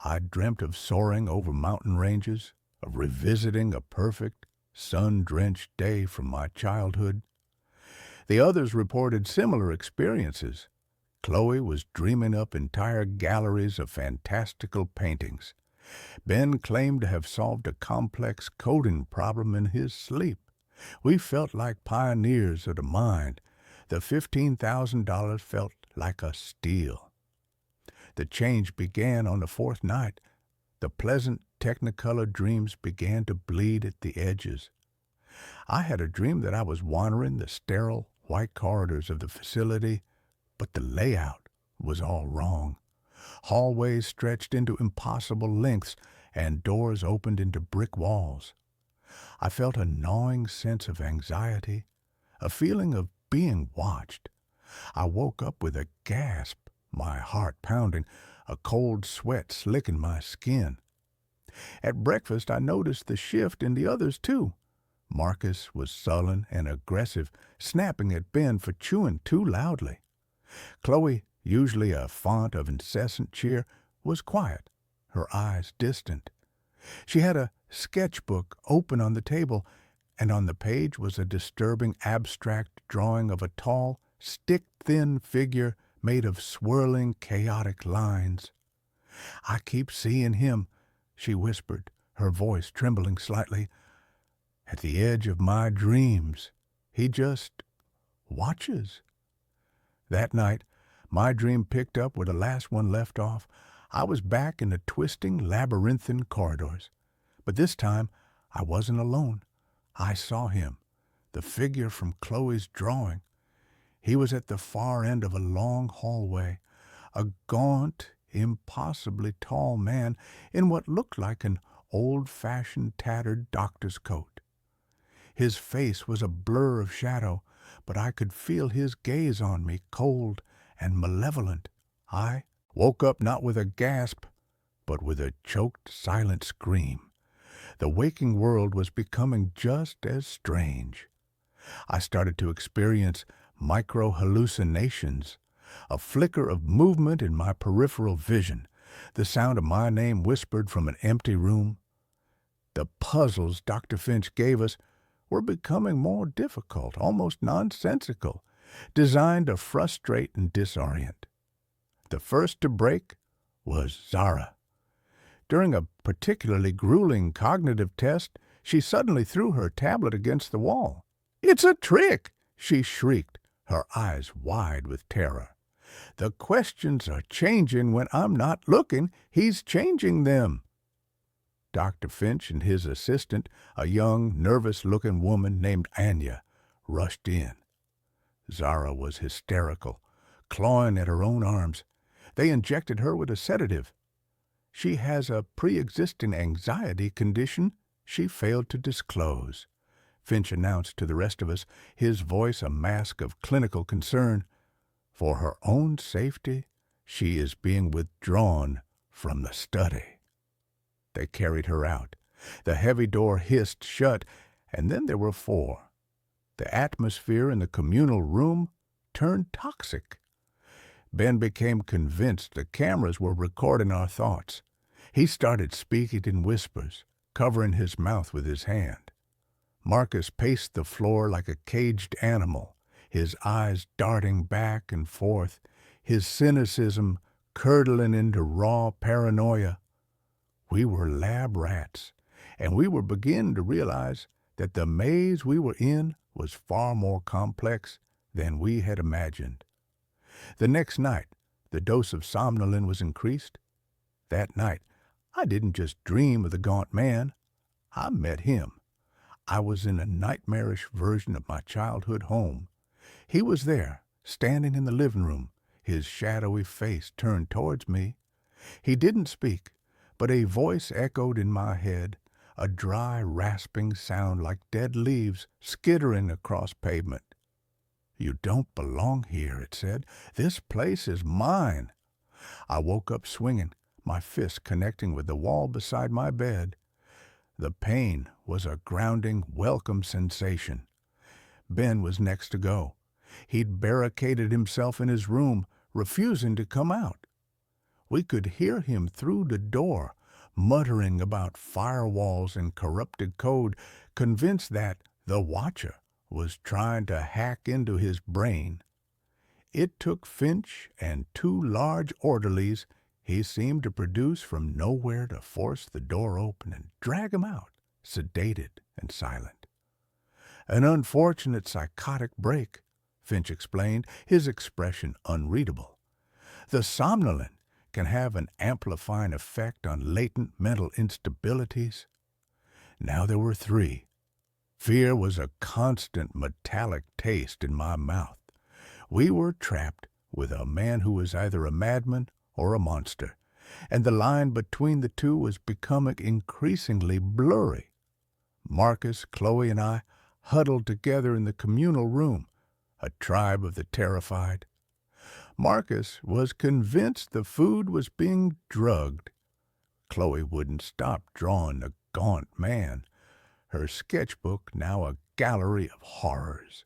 I dreamt of soaring over mountain ranges, of revisiting a perfect, sun-drenched day from my childhood. The others reported similar experiences. Chloe was dreaming up entire galleries of fantastical paintings. Ben claimed to have solved a complex coding problem in his sleep. We felt like pioneers of the mind. The $15,000 felt like a steal. The change began on the fourth night. The pleasant Technicolor dreams began to bleed at the edges. I had a dream that I was wandering the sterile white corridors of the facility, but the layout was all wrong. Hallways stretched into impossible lengths, and doors opened into brick walls. I felt a gnawing sense of anxiety, a feeling of being watched. I woke up with a gasp, my heart pounding, a cold sweat slicking my skin. At breakfast, I noticed the shift in the others, too. Marcus was sullen and aggressive, snapping at Ben for chewing too loudly. Chloe, usually a font of incessant cheer, was quiet, her eyes distant. She had a sketchbook open on the table, and on the page was a disturbing abstract drawing of a tall, stick-thin figure made of swirling, chaotic lines. "I keep seeing him," she whispered, her voice trembling slightly. "At the edge of my dreams. He just watches." That night, my dream picked up where the last one left off. I was back in the twisting, labyrinthine corridors. But this time, I wasn't alone. I saw him, the figure from Chloe's drawing. He was at the far end of a long hallway, a gaunt, impossibly tall man in what looked like an old-fashioned tattered doctor's coat. His face was a blur of shadow, but I could feel his gaze on me, cold and malevolent. I woke up not with a gasp, but with a choked, silent scream. The waking world was becoming just as strange. I started to experience micro-hallucinations, a flicker of movement in my peripheral vision, the sound of my name whispered from an empty room. The puzzles Dr. Finch gave us were becoming more difficult, almost nonsensical, designed to frustrate and disorient. The first to break was Zara. During a particularly grueling cognitive test, she suddenly threw her tablet against the wall. "It's a trick!" she shrieked, her eyes wide with terror. "The questions are changing when I'm not looking. He's changing them." Dr. Finch and his assistant, a young, nervous-looking woman named Anya, rushed in. Zara was hysterical, clawing at her own arms. They injected her with a sedative. She has a pre-existing anxiety condition she failed to disclose, Finch announced to the rest of us, his voice a mask of clinical concern. For her own safety, she is being withdrawn from the study. They carried her out. The heavy door hissed shut, and then there were four. The atmosphere in the communal room turned toxic. Ben became convinced the cameras were recording our thoughts. He started speaking in whispers, covering his mouth with his hand. Marcus paced the floor like a caged animal, his eyes darting back and forth, his cynicism curdling into raw paranoia. We were lab rats, and we were beginning to realize that the maze we were in was far more complex than we had imagined. The next night, the dose of somnolin was increased. That night, I didn't just dream of the gaunt man. I met him. I was in a nightmarish version of my childhood home. He was there, standing in the living room, his shadowy face turned towards me. He didn't speak, but a voice echoed in my head, a dry, rasping sound like dead leaves skittering across pavement. "You don't belong here," it said. "This place is mine." I woke up swinging, my fist connecting with the wall beside my bed. The pain was a grounding, welcome sensation. Ben was next to go. He'd barricaded himself in his room, refusing to come out. We could hear him through the door, muttering about firewalls and corrupted code, convinced that the Watcher was trying to hack into his brain. It took Finch and 2 large orderlies he seemed to produce from nowhere to force the door open and drag him out, sedated and silent. "An unfortunate psychotic break," Finch explained, his expression unreadable. "The somnolent can have an amplifying effect on latent mental instabilities." Now there were 3. Fear was a constant metallic taste in my mouth. We were trapped with a man who was either a madman or a monster, and the line between the two was becoming increasingly blurry. Marcus, Chloe, and I huddled together in the communal room, a tribe of the terrified. Marcus was convinced the food was being drugged. Chloe wouldn't stop drawing the gaunt man, her sketchbook now a gallery of horrors.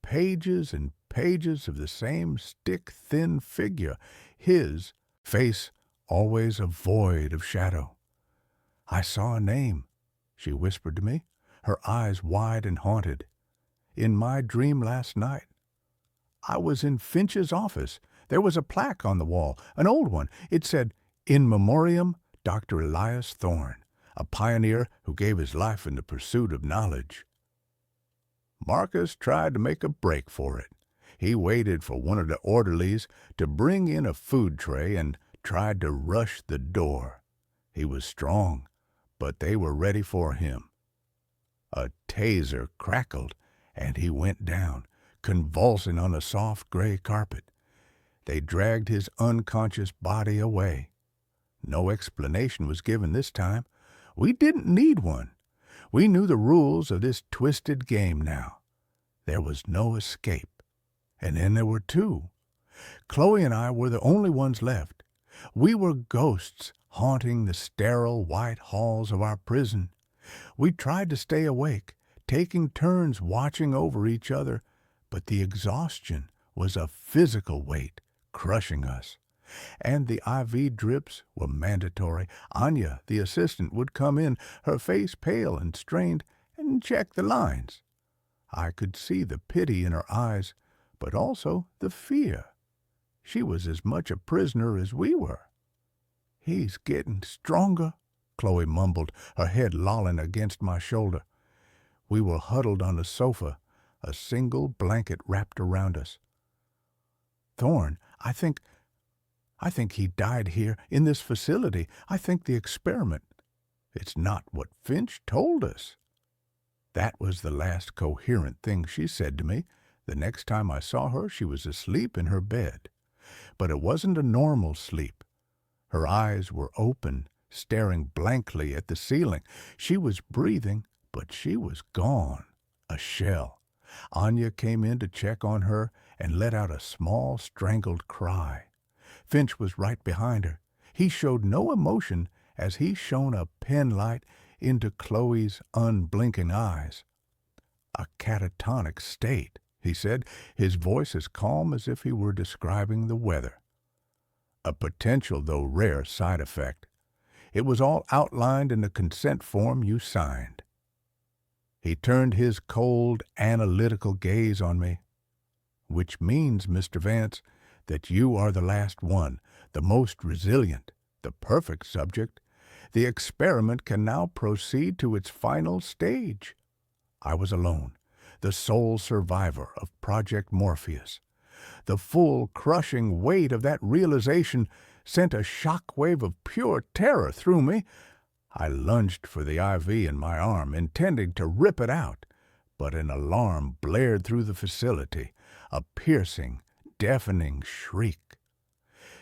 Pages and pages of the same stick-thin figure, his face always a void of shadow. "I saw a name," she whispered to me, her eyes wide and haunted. "In my dream last night. I was in Finch's office. There was a plaque on the wall, an old one. It said, 'In Memoriam, Dr. Elias Thorne, a pioneer who gave his life in the pursuit of knowledge.'" Marcus tried to make a break for it. He waited for one of the orderlies to bring in a food tray and tried to rush the door. He was strong, but they were ready for him. A taser crackled, and he went down, convulsing on a soft gray carpet. They dragged his unconscious body away. No explanation was given this time. We didn't need one. We knew the rules of this twisted game now. There was no escape. And then there were 2. Chloe and I were the only ones left. We were ghosts haunting the sterile white halls of our prison. We tried to stay awake, taking turns watching over each other, but the exhaustion was a physical weight crushing us. And the IV drips were mandatory. Anya, the assistant, would come in, her face pale and strained, and check the lines. I could see the pity in her eyes, but also the fear. She was as much a prisoner as we were. "He's getting stronger," Chloe mumbled, her head lolling against my shoulder. We were huddled on the sofa, a single blanket wrapped around us. "Thorne, I think he died here, in this facility. I think the experiment. It's not what Finch told us." That was the last coherent thing she said to me. The next time I saw her, she was asleep in her bed. But it wasn't a normal sleep. Her eyes were open, staring blankly at the ceiling. She was breathing, but she was gone, a shell. Anya came in to check on her and let out a small, strangled cry. Finch was right behind her. He showed no emotion as he shone a penlight into Chloe's unblinking eyes. "A catatonic state," he said, his voice as calm as if he were describing the weather. "A potential, though rare, side effect. It was all outlined in the consent form you signed." He turned his cold, analytical gaze on me. "Which means, Mr. Vance, that you are the last one, the most resilient, the perfect subject. The experiment can now proceed to its final stage." I was alone. the sole survivor of Project Morpheus. The full, crushing weight of that realization sent a shock wave of pure terror through me. I lunged for the IV in my arm, intending to rip it out, but an alarm blared through the facility, a piercing, deafening shriek.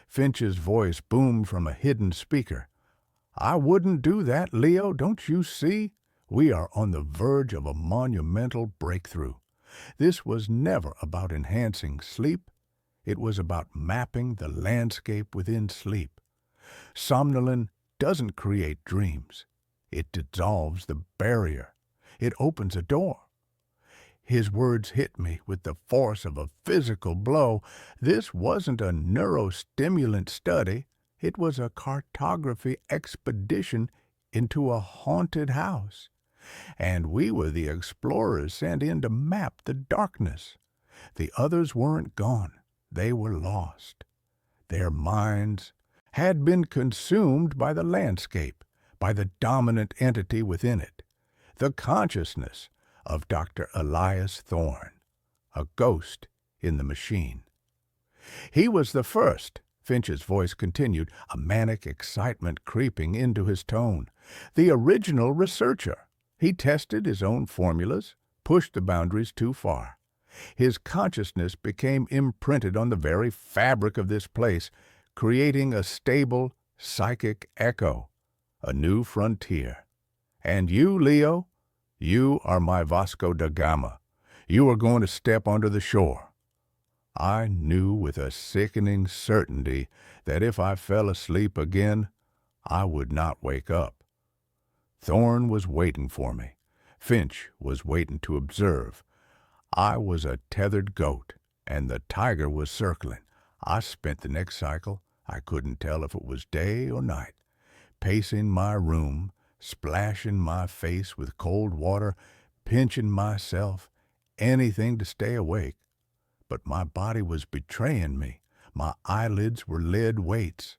Finch's voice boomed from a hidden speaker. "I wouldn't do that, Leo, don't you see? We are on the verge of a monumental breakthrough. This was never about enhancing sleep. It was about mapping the landscape within sleep. Somnolin doesn't create dreams. It dissolves the barrier. It opens a door." His words hit me with the force of a physical blow. This wasn't a neurostimulant study. It was a cartography expedition into a haunted house. And we were the explorers sent in to map the darkness. The others weren't gone. They were lost. Their minds had been consumed by the landscape, by the dominant entity within it, the consciousness of Dr. Elias Thorne, a ghost in the machine. "He was the first," Finch's voice continued, a manic excitement creeping into his tone. "The original researcher. He tested his own formulas, pushed the boundaries too far. His consciousness became imprinted on the very fabric of this place, creating a stable, psychic echo, a new frontier. And you, Leo, you are my Vasco da Gama. You are going to step onto the shore." I knew with a sickening certainty that if I fell asleep again, I would not wake up. Thorne was waiting for me. Finch was waiting to observe. I was a tethered goat, and the tiger was circling. I spent the next cycle, I couldn't tell if it was day or night, pacing my room, splashing my face with cold water, pinching myself, anything to stay awake. But my body was betraying me. My eyelids were lead weights.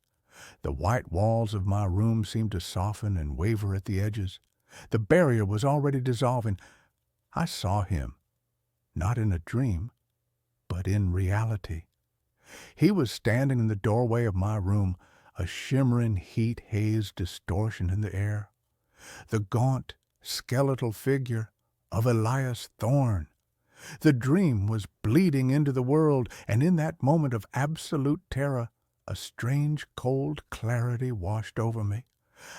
The white walls of my room seemed to soften and waver at the edges. The barrier was already dissolving. I saw him, not in a dream, but in reality. He was standing in the doorway of my room, a shimmering heat-haze distortion in the air. The gaunt, skeletal figure of Elias Thorne. The dream was bleeding into the world, and in that moment of absolute terror, a strange, cold clarity washed over me.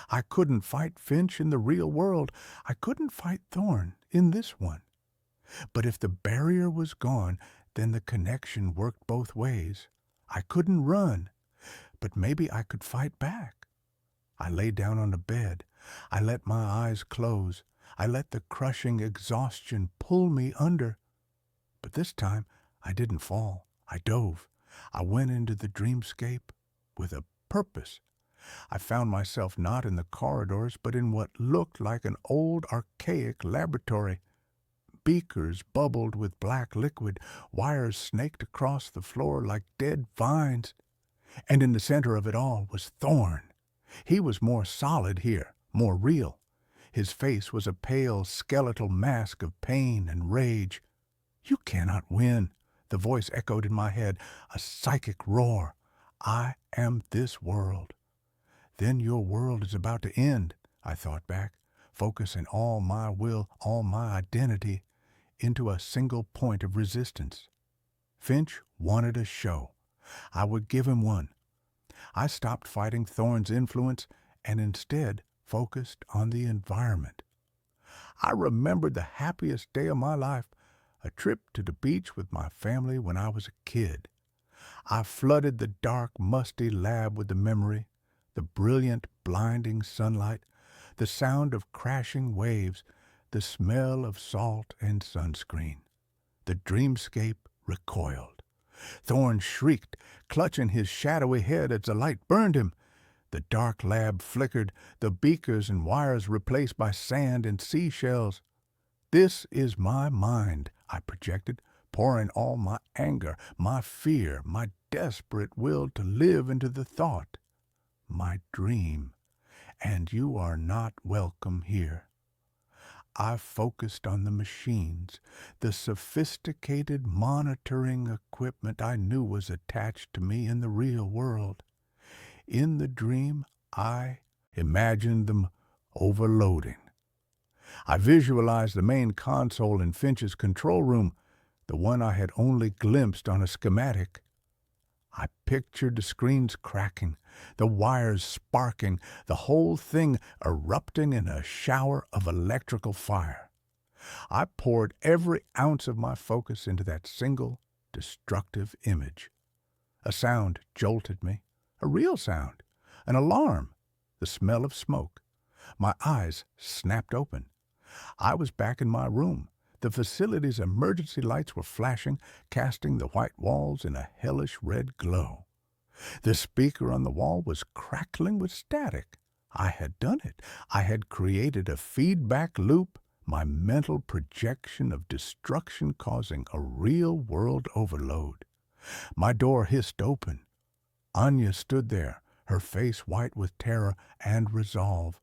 I couldn't fight Finch in the real world. I couldn't fight Thorne in this one. But if the barrier was gone, then the connection worked both ways. I couldn't run, but maybe I could fight back. I lay down on the bed. I let my eyes close. I let the crushing exhaustion pull me under. But this time, I didn't fall. I dove. I went into the dreamscape with a purpose. I found myself not in the corridors, but in what looked like an old, archaic laboratory. Beakers bubbled with black liquid, wires snaked across the floor like dead vines. And in the center of it all was Thorne. He was more solid here, more real. His face was a pale, skeletal mask of pain and rage. "You cannot win," the voice echoed in my head, a psychic roar. "I am this world." "Then your world is about to end," I thought back, focusing all my will, all my identity, into a single point of resistance. Finch wanted a show. I would give him one. I stopped fighting Thorne's influence and instead focused on the environment. I remembered the happiest day of my life, a trip to the beach with my family when I was a kid. I flooded the dark, musty lab with the memory, the brilliant, blinding sunlight, the sound of crashing waves, the smell of salt and sunscreen. The dreamscape recoiled. Thorne shrieked, clutching his shadowy head as the light burned him. The dark lab flickered, the beakers and wires replaced by sand and seashells. "This is my mind," I projected, pouring all my anger, my fear, my desperate will to live into the thought. "My dream, and you are not welcome here." I focused on the machines, the sophisticated monitoring equipment I knew was attached to me in the real world. In the dream, I imagined them overloading. I visualized the main console in Finch's control room, the one I had only glimpsed on a schematic. I pictured the screens cracking, the wires sparking, the whole thing erupting in a shower of electrical fire. I poured every ounce of my focus into that single, destructive image. A sound jolted me, a real sound, an alarm, the smell of smoke. My eyes snapped open. I was back in my room. The facility's emergency lights were flashing, casting the white walls in a hellish red glow. The speaker on the wall was crackling with static. I had done it. I had created a feedback loop, my mental projection of destruction causing a real-world overload. My door hissed open. Anya stood there, her face white with terror and resolve.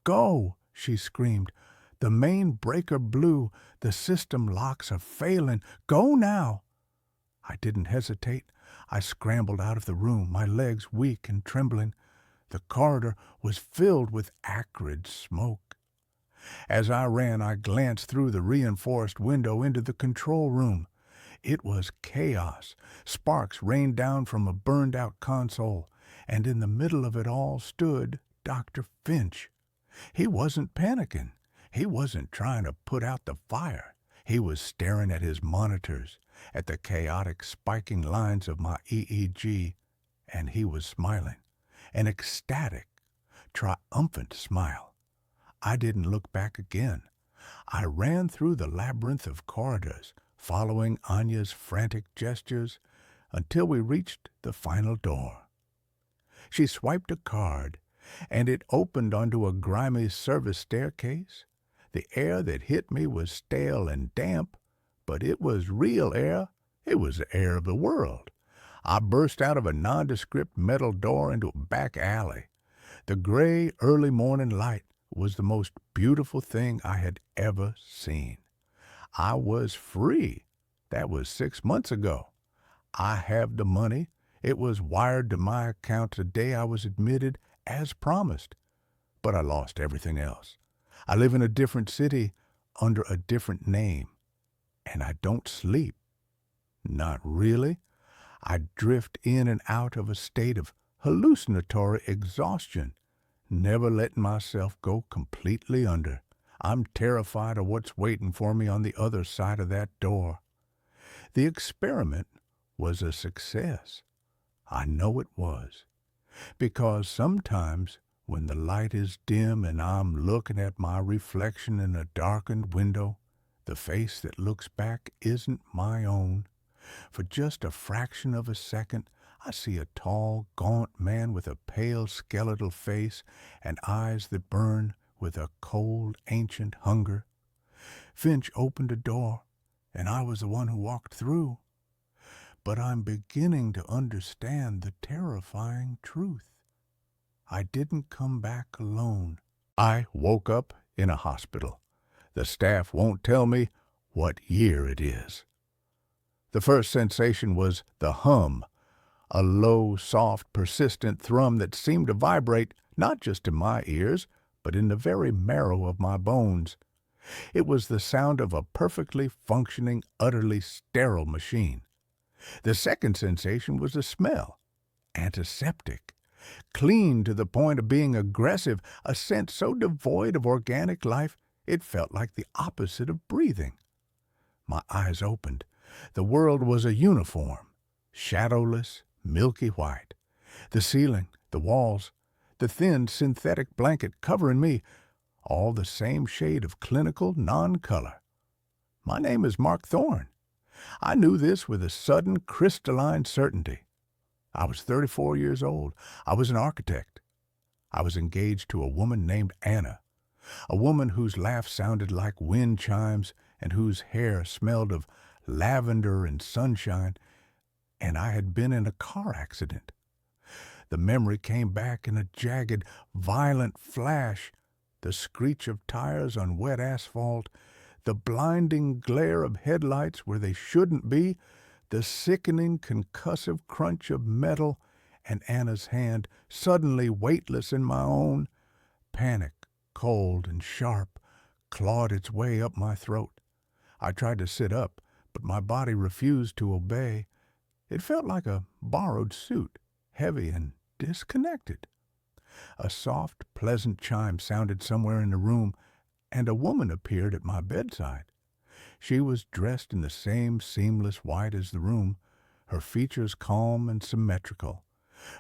"Go!" she screamed. "The main breaker blew. The system locks are failing. Go now!" I didn't hesitate. I scrambled out of the room, my legs weak and trembling. The corridor was filled with acrid smoke. As I ran, I glanced through the reinforced window into the control room. It was chaos. Sparks rained down from a burned-out console, and in the middle of it all stood Dr. Finch. He wasn't panicking. He wasn't trying to put out the fire. He was staring at his monitors, at the chaotic spiking lines of my EEG, and he was smiling, an ecstatic, triumphant smile. I didn't look back again. I ran through the labyrinth of corridors, following Anya's frantic gestures, until we reached the final door. She swiped a card, and it opened onto a grimy service staircase. The air that hit me was stale and damp, but it was real air. It was the air of the world. I burst out of a nondescript metal door into a back alley. The gray early morning light was the most beautiful thing I had ever seen. I was free. That was 6 months ago. I have the money. It was wired to my account the day I was admitted, as promised. But I lost everything else. I live in a different city under a different name, and I don't sleep. Not really. I drift in and out of a state of hallucinatory exhaustion, never letting myself go completely under. I'm terrified of what's waiting for me on the other side of that door. The experiment was a success. I know it was, because sometimes when the light is dim and I'm looking at my reflection in a darkened window, the face that looks back isn't my own. For just a fraction of a second, I see a tall, gaunt man with a pale skeletal face and eyes that burn with a cold, ancient hunger. Finch opened a door, and I was the one who walked through. But I'm beginning to understand the terrifying truth. I didn't come back alone. I woke up in a hospital. The staff won't tell me what year it is. The first sensation was the hum, a low, soft, persistent thrum that seemed to vibrate not just in my ears, but in the very marrow of my bones. It was the sound of a perfectly functioning, utterly sterile machine. The second sensation was the smell, antiseptic, clean to the point of being aggressive, a scent so devoid of organic life it felt like the opposite of breathing. My eyes opened. The world was a uniform, shadowless, milky white. The ceiling, the walls, the thin synthetic blanket covering me, all the same shade of clinical non-color. My name is Mark Thorne. I knew this with a sudden crystalline certainty. I was 34 years old. I was an architect. I was engaged to a woman named Anna, a woman whose laugh sounded like wind chimes and whose hair smelled of lavender and sunshine, and I had been in a car accident. The memory came back in a jagged, violent flash, the screech of tires on wet asphalt, the blinding glare of headlights where they shouldn't be, the sickening concussive crunch of metal, and Anna's hand, suddenly weightless in my own. Panic, cold and sharp, clawed its way up my throat. I tried to sit up, but my body refused to obey. It felt like a borrowed suit, heavy and disconnected. A soft, pleasant chime sounded somewhere in the room, and a woman appeared at my bedside. She was dressed in the same seamless white as the room, her features calm and symmetrical,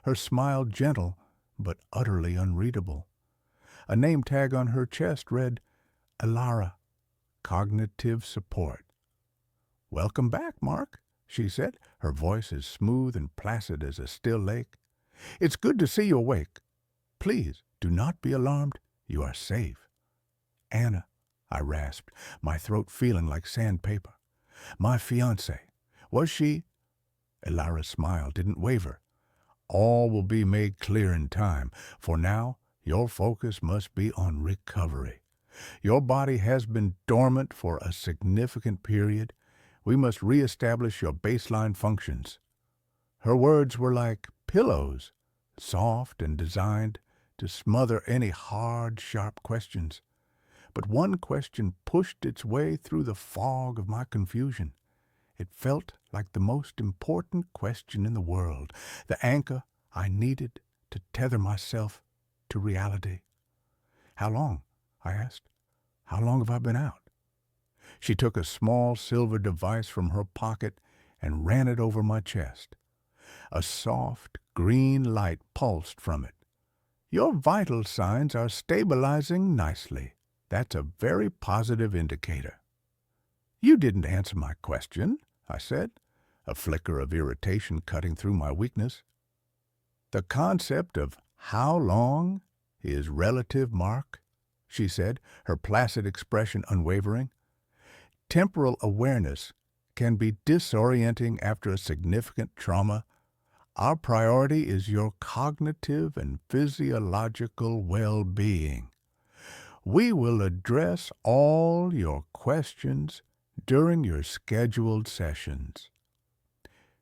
her smile gentle but utterly unreadable. A name tag on her chest read, Elara, Cognitive Support. "Welcome back, Mark," she said, her voice as smooth and placid as a still lake. "It's good to see you awake. Please, do not be alarmed. You are safe." "Anna," I rasped, my throat feeling like sandpaper. "My fiancée. Was she—" Elara's smile didn't waver. "All will be made clear in time. For now, your focus must be on recovery. Your body has been dormant for a significant period. We must reestablish your baseline functions." Her words were like pillows, soft and designed to smother any hard, sharp questions. But one question pushed its way through the fog of my confusion. It felt like the most important question in the world, the anchor I needed to tether myself to reality. "How long?" I asked. "How long have I been out?" She took a small silver device from her pocket and ran it over my chest. A soft, green light pulsed from it. "Your vital signs are stabilizing nicely. That's a very positive indicator." "You didn't answer my question," I said, a flicker of irritation cutting through my weakness. "The concept of how long is relative, Mark," she said, her placid expression unwavering. "Temporal awareness can be disorienting after a significant trauma. Our priority is your cognitive and physiological well-being. We will address all your questions during your scheduled sessions."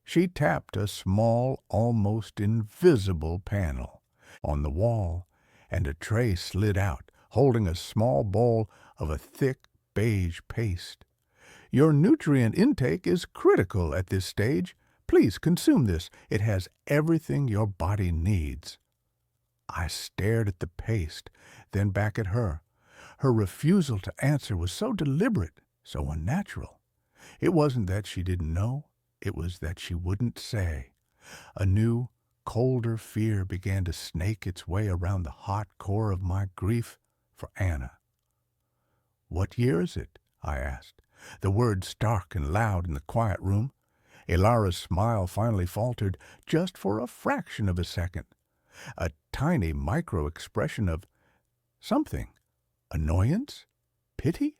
She tapped a small, almost invisible panel on the wall, and a tray slid out, holding a small bowl of a thick beige paste. "Your nutrient intake is critical at this stage. Please consume this. It has everything your body needs." I stared at the paste, then back at her. Her refusal to answer was so deliberate, so unnatural. It wasn't that she didn't know. It was that she wouldn't say. A new, colder fear began to snake its way around the hot core of my grief for Anna. "What year is it?" I asked, the words stark and loud in the quiet room. Elara's smile finally faltered, just for a fraction of a second. A tiny micro-expression of something. Annoyance? Pity?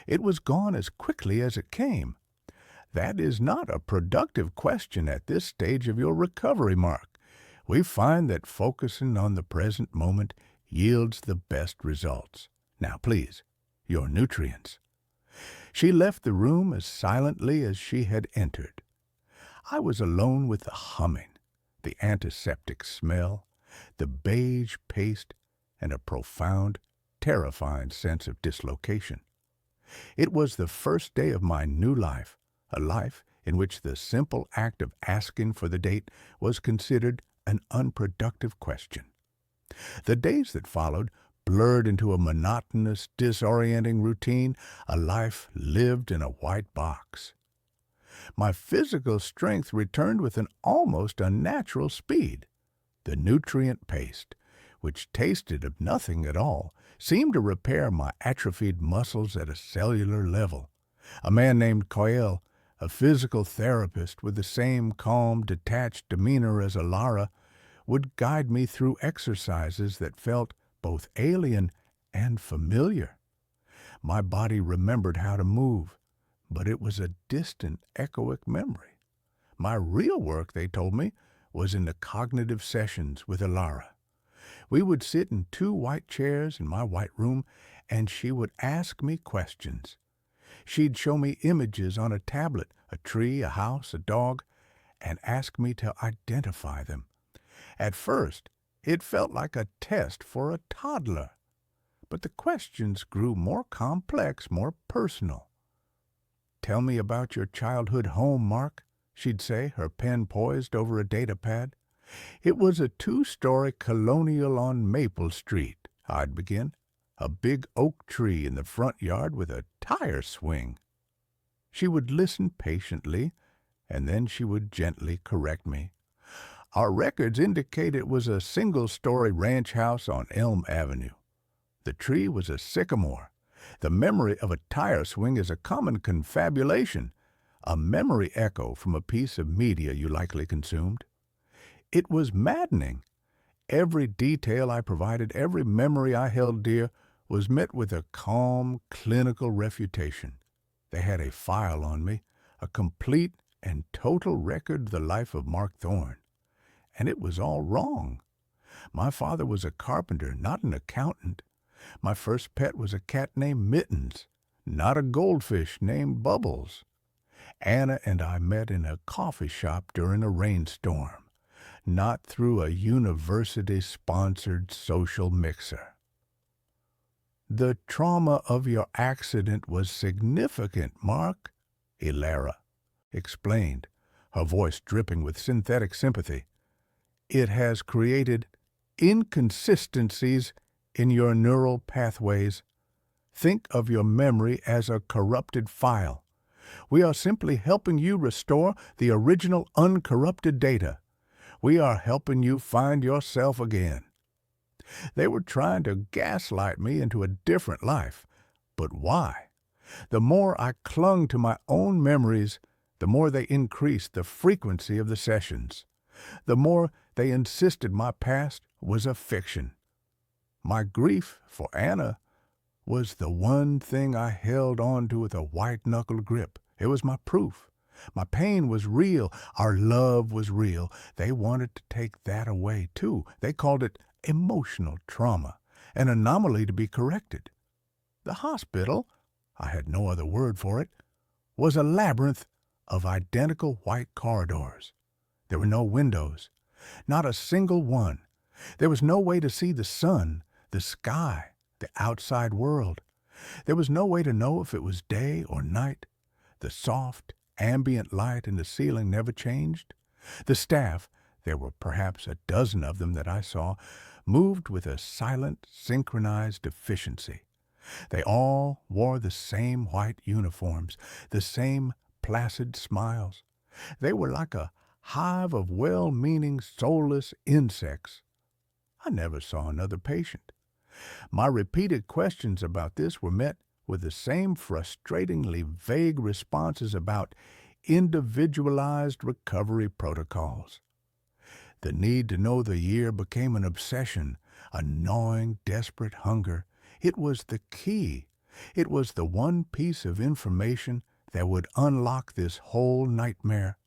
It was gone as quickly as it came. "That is not a productive question at this stage of your recovery, Mark. We find that focusing on the present moment yields the best results. Now, please, your nutrients." She left the room as silently as she had entered. I was alone with the humming, the antiseptic smell, the beige paste, and a profound, terrifying sense of dislocation. It was the first day of my new life, a life in which the simple act of asking for the date was considered an unproductive question. The days that followed blurred into a monotonous, disorienting routine, a life lived in a white box. My physical strength returned with an almost unnatural speed. The nutrient paste, which tasted of nothing at all, seemed to repair my atrophied muscles at a cellular level. A man named Coyle, a physical therapist with the same calm, detached demeanor as Elara, would guide me through exercises that felt both alien and familiar. My body remembered how to move, but it was a distant, echoic memory. My real work, they told me, was in the cognitive sessions with Elara. We would sit in two white chairs in my white room, and she would ask me questions. She'd show me images on a tablet, a tree, a house, a dog, and ask me to identify them. At first, it felt like a test for a toddler, but the questions grew more complex, more personal. "Tell me about your childhood home, Mark," she'd say, her pen poised over a data pad. "It was a two-story colonial on Maple Street," I'd begin. "A big oak tree in the front yard with a tire swing." She would listen patiently, and then she would gently correct me. "Our records indicate it was a single-story ranch house on Elm Avenue. The tree was a sycamore. The memory of a tire swing is a common confabulation, a memory echo from a piece of media you likely consumed." It was maddening. Every detail I provided, every memory I held dear, was met with a calm, clinical refutation. They had a file on me, a complete and total record of the life of Mark Thorne. And it was all wrong. My father was a carpenter, not an accountant. My first pet was a cat named Mittens, not a goldfish named Bubbles. Anna and I met in a coffee shop during a rainstorm, not through a university-sponsored social mixer. "The trauma of your accident was significant, Mark," Elara explained, her voice dripping with synthetic sympathy. "It has created inconsistencies in your neural pathways. Think of your memory as a corrupted file. We are simply helping you restore the original uncorrupted data. We are helping you find yourself again." They were trying to gaslight me into a different life. But why? The more I clung to my own memories, the more they increased the frequency of the sessions. The more they insisted my past was a fiction. My grief for Anna was the one thing I held on to with a white-knuckled grip. It was my proof. My pain was real. Our love was real. They wanted to take that away, too. They called it emotional trauma, an anomaly to be corrected. The hospital, I had no other word for it, was a labyrinth of identical white corridors. There were no windows, not a single one. There was no way to see the sun, the sky, the outside world. There was no way to know if it was day or night. The soft, ambient light in the ceiling never changed. The staff, there were perhaps a dozen of them that I saw, moved with a silent, synchronized efficiency. They all wore the same white uniforms, the same placid smiles. They were like a hive of well-meaning, soulless insects. I never saw another patient. My repeated questions about this were met with the same frustratingly vague responses about individualized recovery protocols. The need to know the year became an obsession, a gnawing, desperate hunger. It was the key. It was the one piece of information that would unlock this whole nightmare.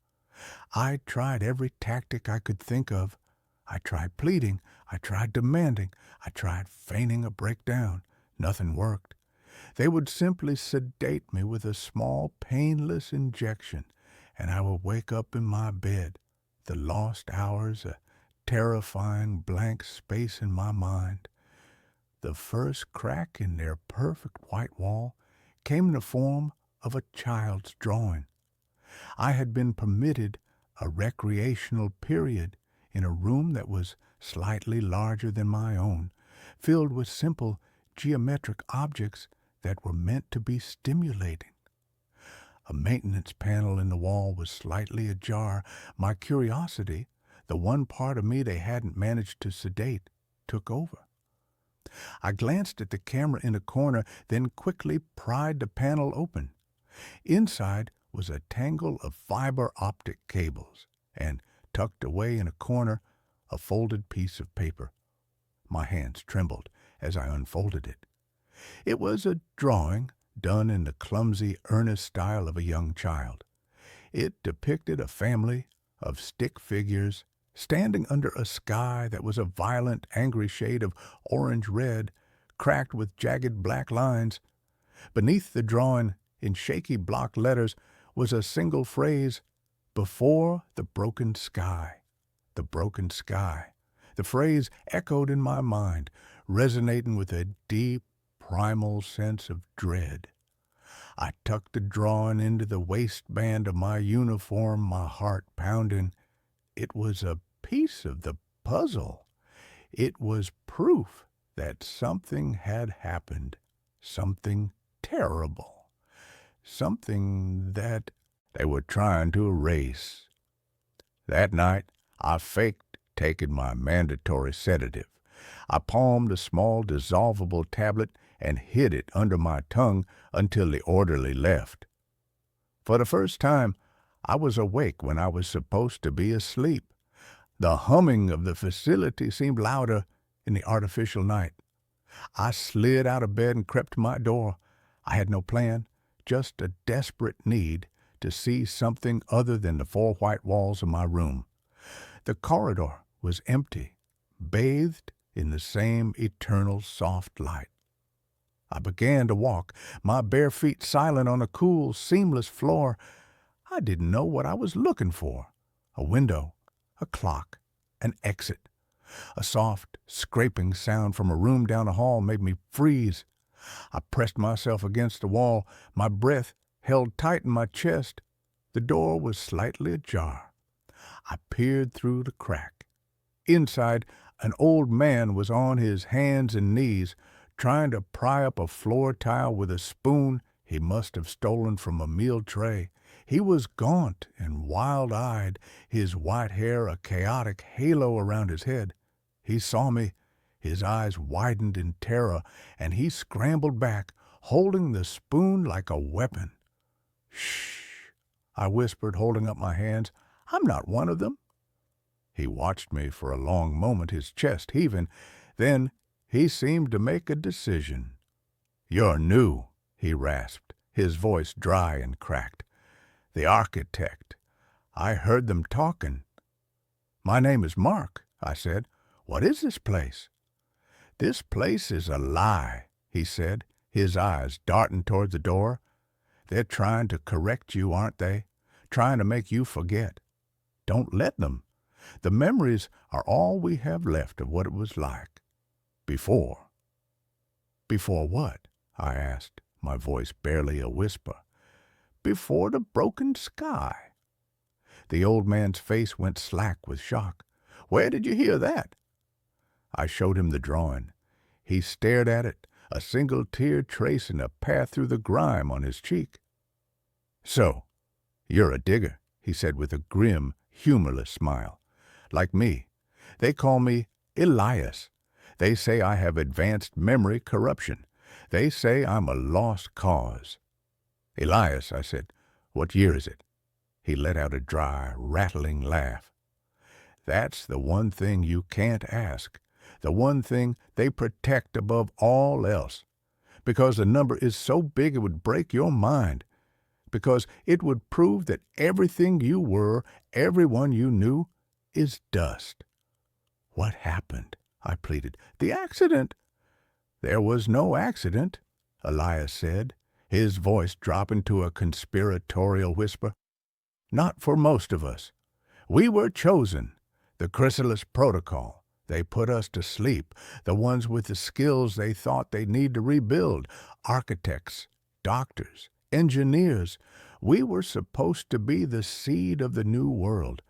I tried every tactic I could think of. I tried pleading. I tried demanding. I tried feigning a breakdown. Nothing worked. They would simply sedate me with a small, painless injection, and I would wake up in my bed, the lost hours, a terrifying blank space in my mind. The first crack in their perfect white wall came in the form of a child's drawing. I had been permitted a recreational period in a room that was slightly larger than my own, filled with simple geometric objects that were meant to be stimulating. A maintenance panel in the wall was slightly ajar. My curiosity, the one part of me they hadn't managed to sedate, took over. I glanced at the camera in a corner, then quickly pried the panel open. Inside was a tangle of fiber optic cables, and tucked away in a corner, a folded piece of paper. My hands trembled as I unfolded it. It was a drawing done in the clumsy, earnest style of a young child. It depicted a family of stick figures standing under a sky that was a violent, angry shade of orange-red, cracked with jagged black lines. Beneath the drawing, in shaky block letters, was a single phrase, "Before the broken sky." The broken sky. The phrase echoed in my mind, resonating with a deep, primal sense of dread. I tucked the drawing into the waistband of my uniform, my heart pounding. It was a piece of the puzzle. It was proof that something had happened, something terrible, something that they were trying to erase. That night, I faked taking my mandatory sedative. I palmed a small dissolvable tablet and hid it under my tongue until the orderly left. For the first time, I was awake when I was supposed to be asleep. The humming of the facility seemed louder in the artificial night. I slid out of bed and crept to my door. I had no plan, just a desperate need to see something other than the four white walls of my room. The corridor was empty, bathed in the same eternal soft light. I began to walk, my bare feet silent on a cool, seamless floor. I didn't know what I was looking for. A window, a clock, an exit. A soft, scraping sound from a room down the hall made me freeze. I pressed myself against the wall, my breath held tight in my chest. The door was slightly ajar. I peered through the crack. Inside, an old man was on his hands and knees, trying to pry up a floor tile with a spoon he must have stolen from a meal tray. He was gaunt and wild-eyed, his white hair a chaotic halo around his head. He saw me. His eyes widened in terror, and he scrambled back, holding the spoon like a weapon. "Shh," I whispered, holding up my hands. "I'm not one of them." He watched me for a long moment, his chest heaving. Then he seemed to make a decision. "You're new," he rasped, his voice dry and cracked. "The architect. I heard them talking." "My name is Mark," I said. "What is this place?" "This place is a lie," he said, his eyes darting toward the door. "They're trying to correct you, aren't they? Trying to make you forget. Don't let them. The memories are all we have left of what it was like. Before." "Before what?" I asked, my voice barely a whisper. "Before the broken sky." The old man's face went slack with shock. "Where did you hear that?" I showed him the drawing. He stared at it, a single tear tracing a path through the grime on his cheek. "So, you're a digger," he said with a grim, humorless smile. "Like me. They call me Elias. They say I have advanced memory corruption. They say I'm a lost cause." "Elias," I said, "what year is it?" He let out a dry, rattling laugh. "That's the one thing you can't ask, the one thing they protect above all else, because the number is so big it would break your mind, because it would prove that everything you were, everyone you knew, is dust." "What happened?" I pleaded. "The accident." "There was no accident," Elias said, his voice dropping to a conspiratorial whisper. "Not for most of us. We were chosen. The chrysalis protocol. They put us to sleep, the ones with the skills they thought they'd need to rebuild. Architects, doctors, engineers. We were supposed to be the seed of the new world.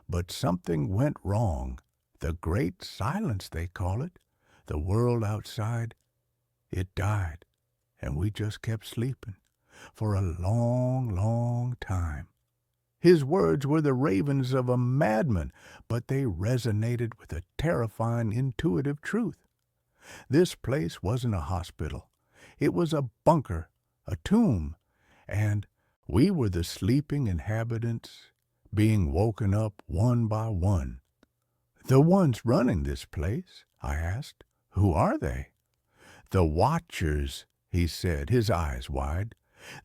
But something went wrong. The great silence, they call it. The world outside. It died, and we just kept sleeping. For a long, long time." His words were the ravings of a madman, but they resonated with a terrifying, intuitive truth. This place wasn't a hospital. It was a bunker, a tomb, and we were the sleeping inhabitants, being woken up one by one. "The ones running this place?" I asked. "Who are they?" "The Watchers," he said, his eyes wide.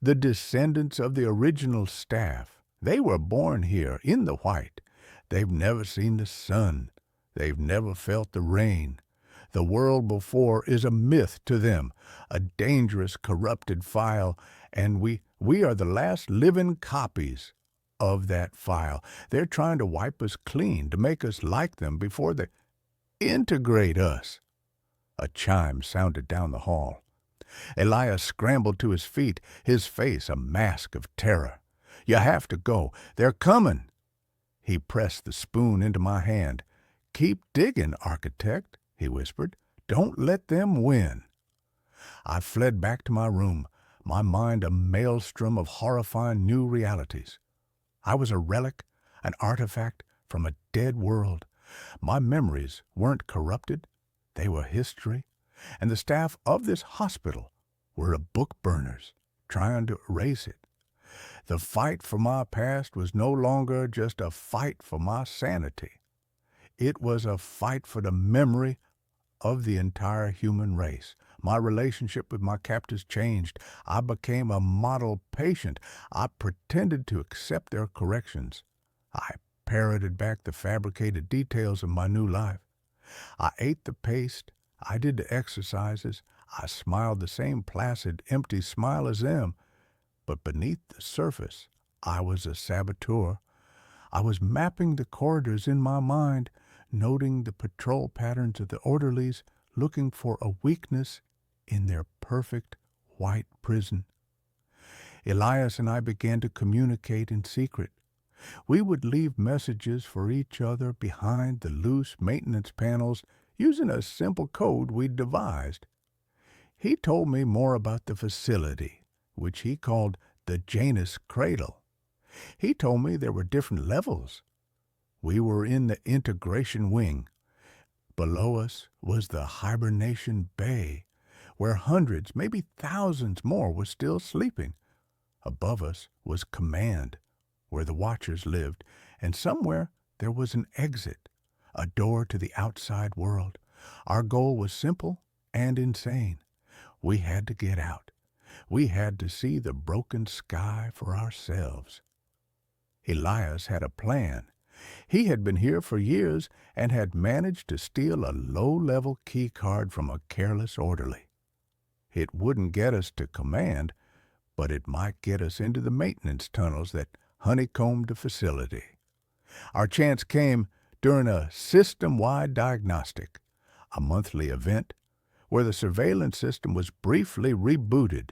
"The descendants of the original staff. They were born here, in the white. They've never seen the sun. They've never felt the rain. The world before is a myth to them, a dangerous, corrupted file, and we are the last living copies of that file. They're trying to wipe us clean, to make us like them before they integrate us. A chime sounded down the hall. Elias scrambled to his feet, his face a mask of terror. "You have to go. They're coming." He pressed the spoon into my hand. "Keep digging, architect," he whispered. "Don't let them win." I fled back to my room, my mind a maelstrom of horrifying new realities. I was a relic, an artifact from a dead world. My memories weren't corrupted. They were history, and the staff of this hospital were book burners trying to erase it. The fight for my past was no longer just a fight for my sanity. It was a fight for the memory of the entire human race. My relationship with my captors changed. I became a model patient. I pretended to accept their corrections. I parroted back the fabricated details of my new life. I ate the paste. I did the exercises. I smiled the same placid, empty smile as them. But beneath the surface, I was a saboteur. I was mapping the corridors in my mind, noting the patrol patterns of the orderlies, looking for a weakness in their perfect white prison. Elias and I began to communicate in secret. We would leave messages for each other behind the loose maintenance panels using a simple code we'd devised. He told me more about the facility, which he called the Janus Cradle. He told me there were different levels. We were in the integration wing. Below us was the hibernation bay, where hundreds, maybe thousands more were still sleeping. Above us was command, where the watchers lived, and somewhere there was an exit, a door to the outside world. Our goal was simple and insane. We had to get out. We had to see the broken sky for ourselves. Elias had a plan. He had been here for years and had managed to steal a low-level key card from a careless orderly. It wouldn't get us to command, but it might get us into the maintenance tunnels that honeycombed the facility. Our chance came during a system-wide diagnostic, a monthly event where the surveillance system was briefly rebooted,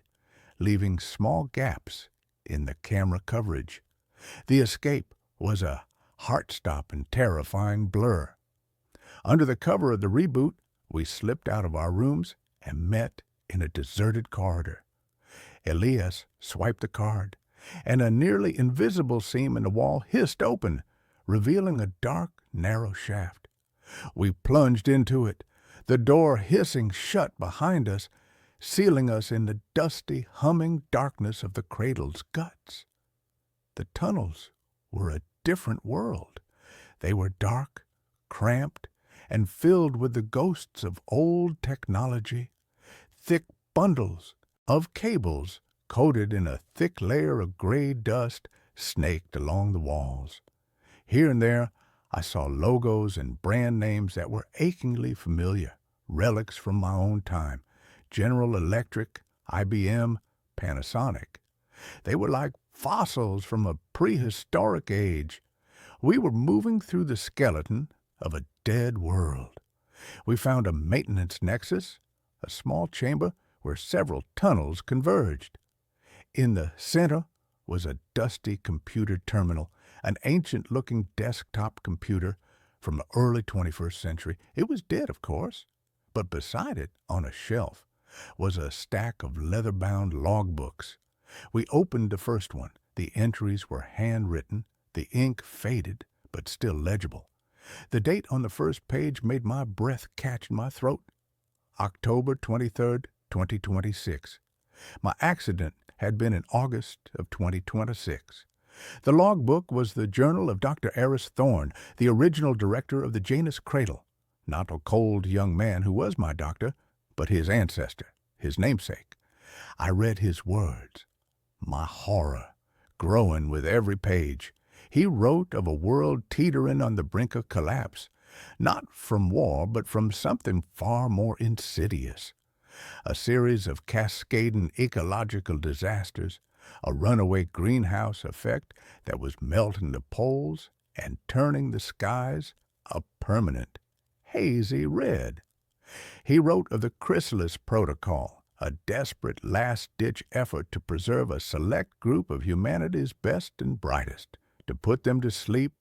leaving small gaps in the camera coverage. The escape was a heart-stopping, terrifying blur. Under the cover of the reboot, we slipped out of our rooms and met in a deserted corridor. Elias swiped the card, and a nearly invisible seam in the wall hissed open, revealing a dark, narrow shaft. We plunged into it, the door hissing shut behind us, sealing us in the dusty, humming darkness of the cradle's guts. The tunnels were a different world. They were dark, cramped, and filled with the ghosts of old technology. Thick bundles of cables coated in a thick layer of gray dust snaked along the walls. Here and there, I saw logos and brand names that were achingly familiar, relics from my own time. General Electric, IBM, Panasonic. They were like fossils from a prehistoric age. We were moving through the skeleton of a dead world. We found a maintenance nexus, a small chamber where several tunnels converged. In the center was a dusty computer terminal, an ancient-looking desktop computer from the early 21st century. It was dead, of course, but beside it, on a shelf, was a stack of leather-bound logbooks. We opened the first one. The entries were handwritten, the ink faded, but still legible. The date on the first page made my breath catch in my throat. October 23rd, 2026. My accident had been in August of 2026. The logbook was the journal of Dr. Eris Thorne, the original director of the Janus Cradle. Not a cold young man who was my doctor, but his ancestor, his namesake. I read his words, my horror growing with every page. He wrote of a world teetering on the brink of collapse, not from war, but from something far more insidious. A series of cascading ecological disasters, a runaway greenhouse effect that was melting the poles and turning the skies a permanent, hazy red. He wrote of the chrysalis protocol, a desperate last-ditch effort to preserve a select group of humanity's best and brightest, to put them to sleep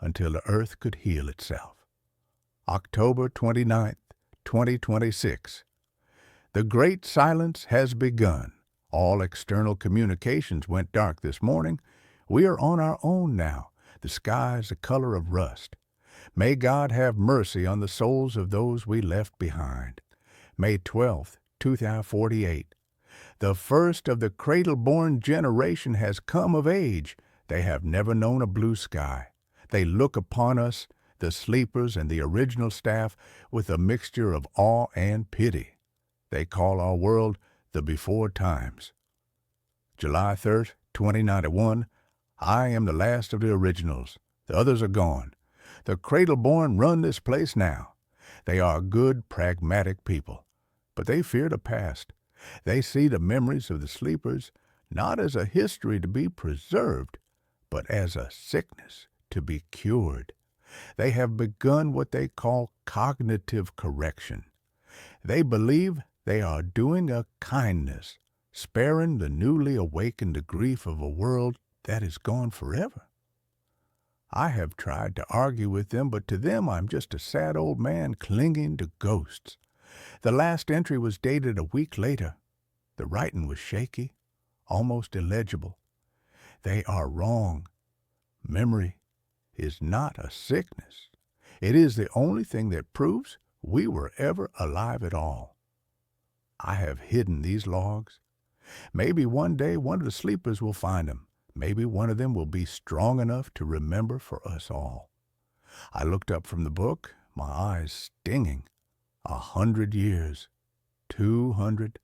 until the earth could heal itself. October 29th, 2026. The great silence has begun. All external communications went dark this morning. We are on our own now. The sky is the color of rust. May God have mercy on the souls of those we left behind. May 12th, 2048. The first of the cradle-born generation has come of age. They have never known a blue sky. They look upon us, the sleepers and the original staff, with a mixture of awe and pity. They call our world the before times. July 3rd, 2091. I am the last of the originals. The others are gone. The cradle-born run this place now. They are good, pragmatic people, but they fear the past. They see the memories of the sleepers not as a history to be preserved, but as a sickness to be cured. They have begun what they call cognitive correction. They believe they are doing a kindness, sparing the newly awakened the grief of a world that is gone forever. I have tried to argue with them, but to them I'm just a sad old man clinging to ghosts. The last entry was dated a week later. The writing was shaky, almost illegible. They are wrong. Memory is not a sickness. It is the only thing that proves we were ever alive at all. I have hidden these logs. Maybe one day one of the sleepers will find them. Maybe one of them will be strong enough to remember for us all. I looked up from the book, my eyes stinging. 100 years. 200.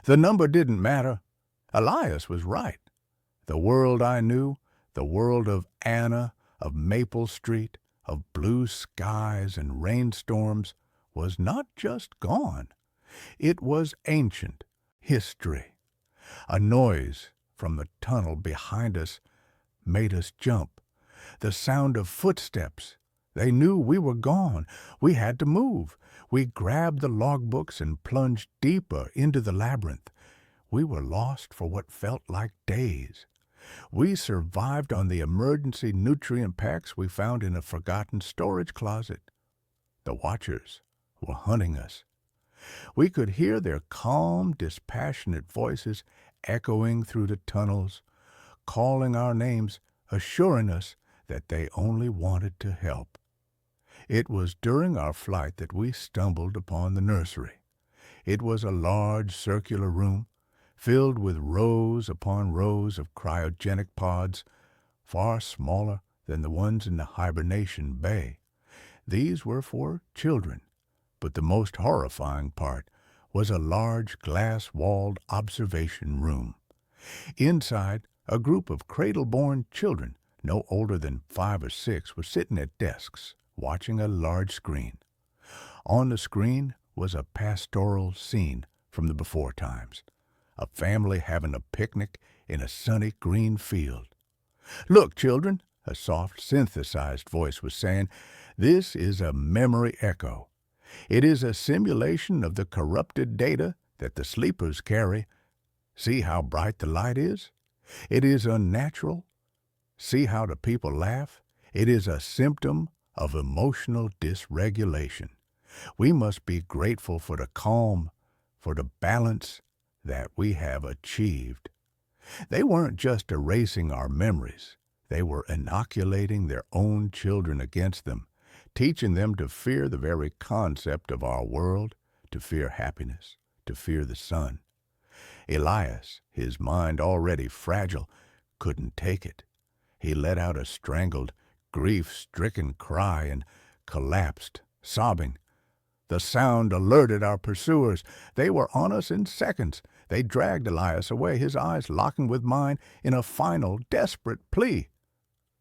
The number didn't matter. Elias was right. The world I knew, the world of Anna, of Maple Street, of blue skies and rainstorms, was not just gone. It was ancient history. A noise from the tunnel behind us made us jump. The sound of footsteps. They knew we were gone. We had to move. We grabbed the logbooks and plunged deeper into the labyrinth. We were lost for what felt like days. We survived on the emergency nutrient packs we found in a forgotten storage closet. The Watchers were hunting us. We could hear their calm, dispassionate voices echoing through the tunnels, calling our names, assuring us that they only wanted to help. It was during our flight that we stumbled upon the nursery. It was a large circular room, filled with rows upon rows of cryogenic pods, far smaller than the ones in the hibernation bay. These were for children, but the most horrifying part was a large glass-walled observation room. Inside, a group of cradle-born children, no older than 5 or 6, were sitting at desks, watching a large screen. On the screen was a pastoral scene from the before times, a family having a picnic in a sunny green field. "Look, children," a soft, synthesized voice was saying, "this is a memory echo. It is a simulation of the corrupted data that the sleepers carry. See how bright the light is? It is unnatural. See how the people laugh? It is a symptom of emotional dysregulation. We must be grateful for the calm, for the balance that we have achieved." They weren't just erasing our memories. They were inoculating their own children against them, teaching them to fear the very concept of our world, to fear happiness, to fear the sun. Elias, his mind already fragile, couldn't take it. He let out a strangled, grief-stricken cry and collapsed, sobbing. The sound alerted our pursuers. They were on us in seconds. They dragged Elias away, his eyes locking with mine in a final, desperate plea.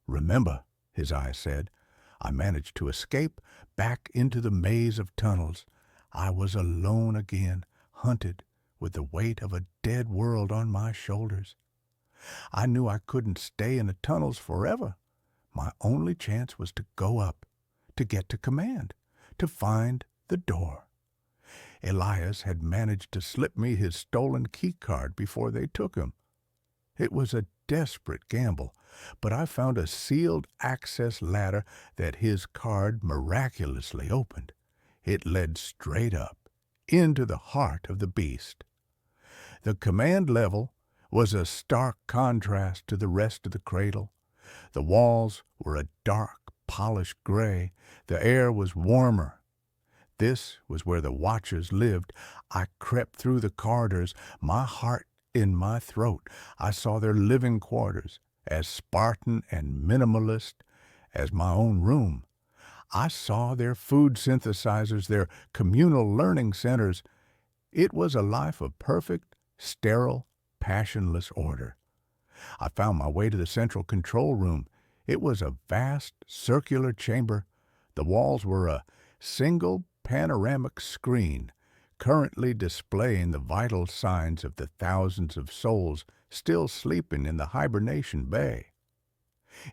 Remember, his eyes said, I managed to escape back into the maze of tunnels. I was alone again, hunted with the weight of a dead world on my shoulders. I knew I couldn't stay in the tunnels forever. My only chance was to go up, to get to command, to find the door. Elias had managed to slip me his stolen key card before they took him. It was a desperate gamble, but I found a sealed access ladder that his card miraculously opened. It led straight up, into the heart of the beast. The command level was a stark contrast to the rest of the cradle. The walls were a dark, polished gray. The air was warmer. This was where the watchers lived. I crept through the corridors, my heart in my throat. I saw their living quarters, as Spartan and minimalist as my own room. I saw their food synthesizers, their communal learning centers. It was a life of perfect, sterile, passionless order. I found my way to the central control room. It was a vast, circular chamber. The walls were a single panoramic screen, currently displaying the vital signs of the thousands of souls still sleeping in the hibernation bay.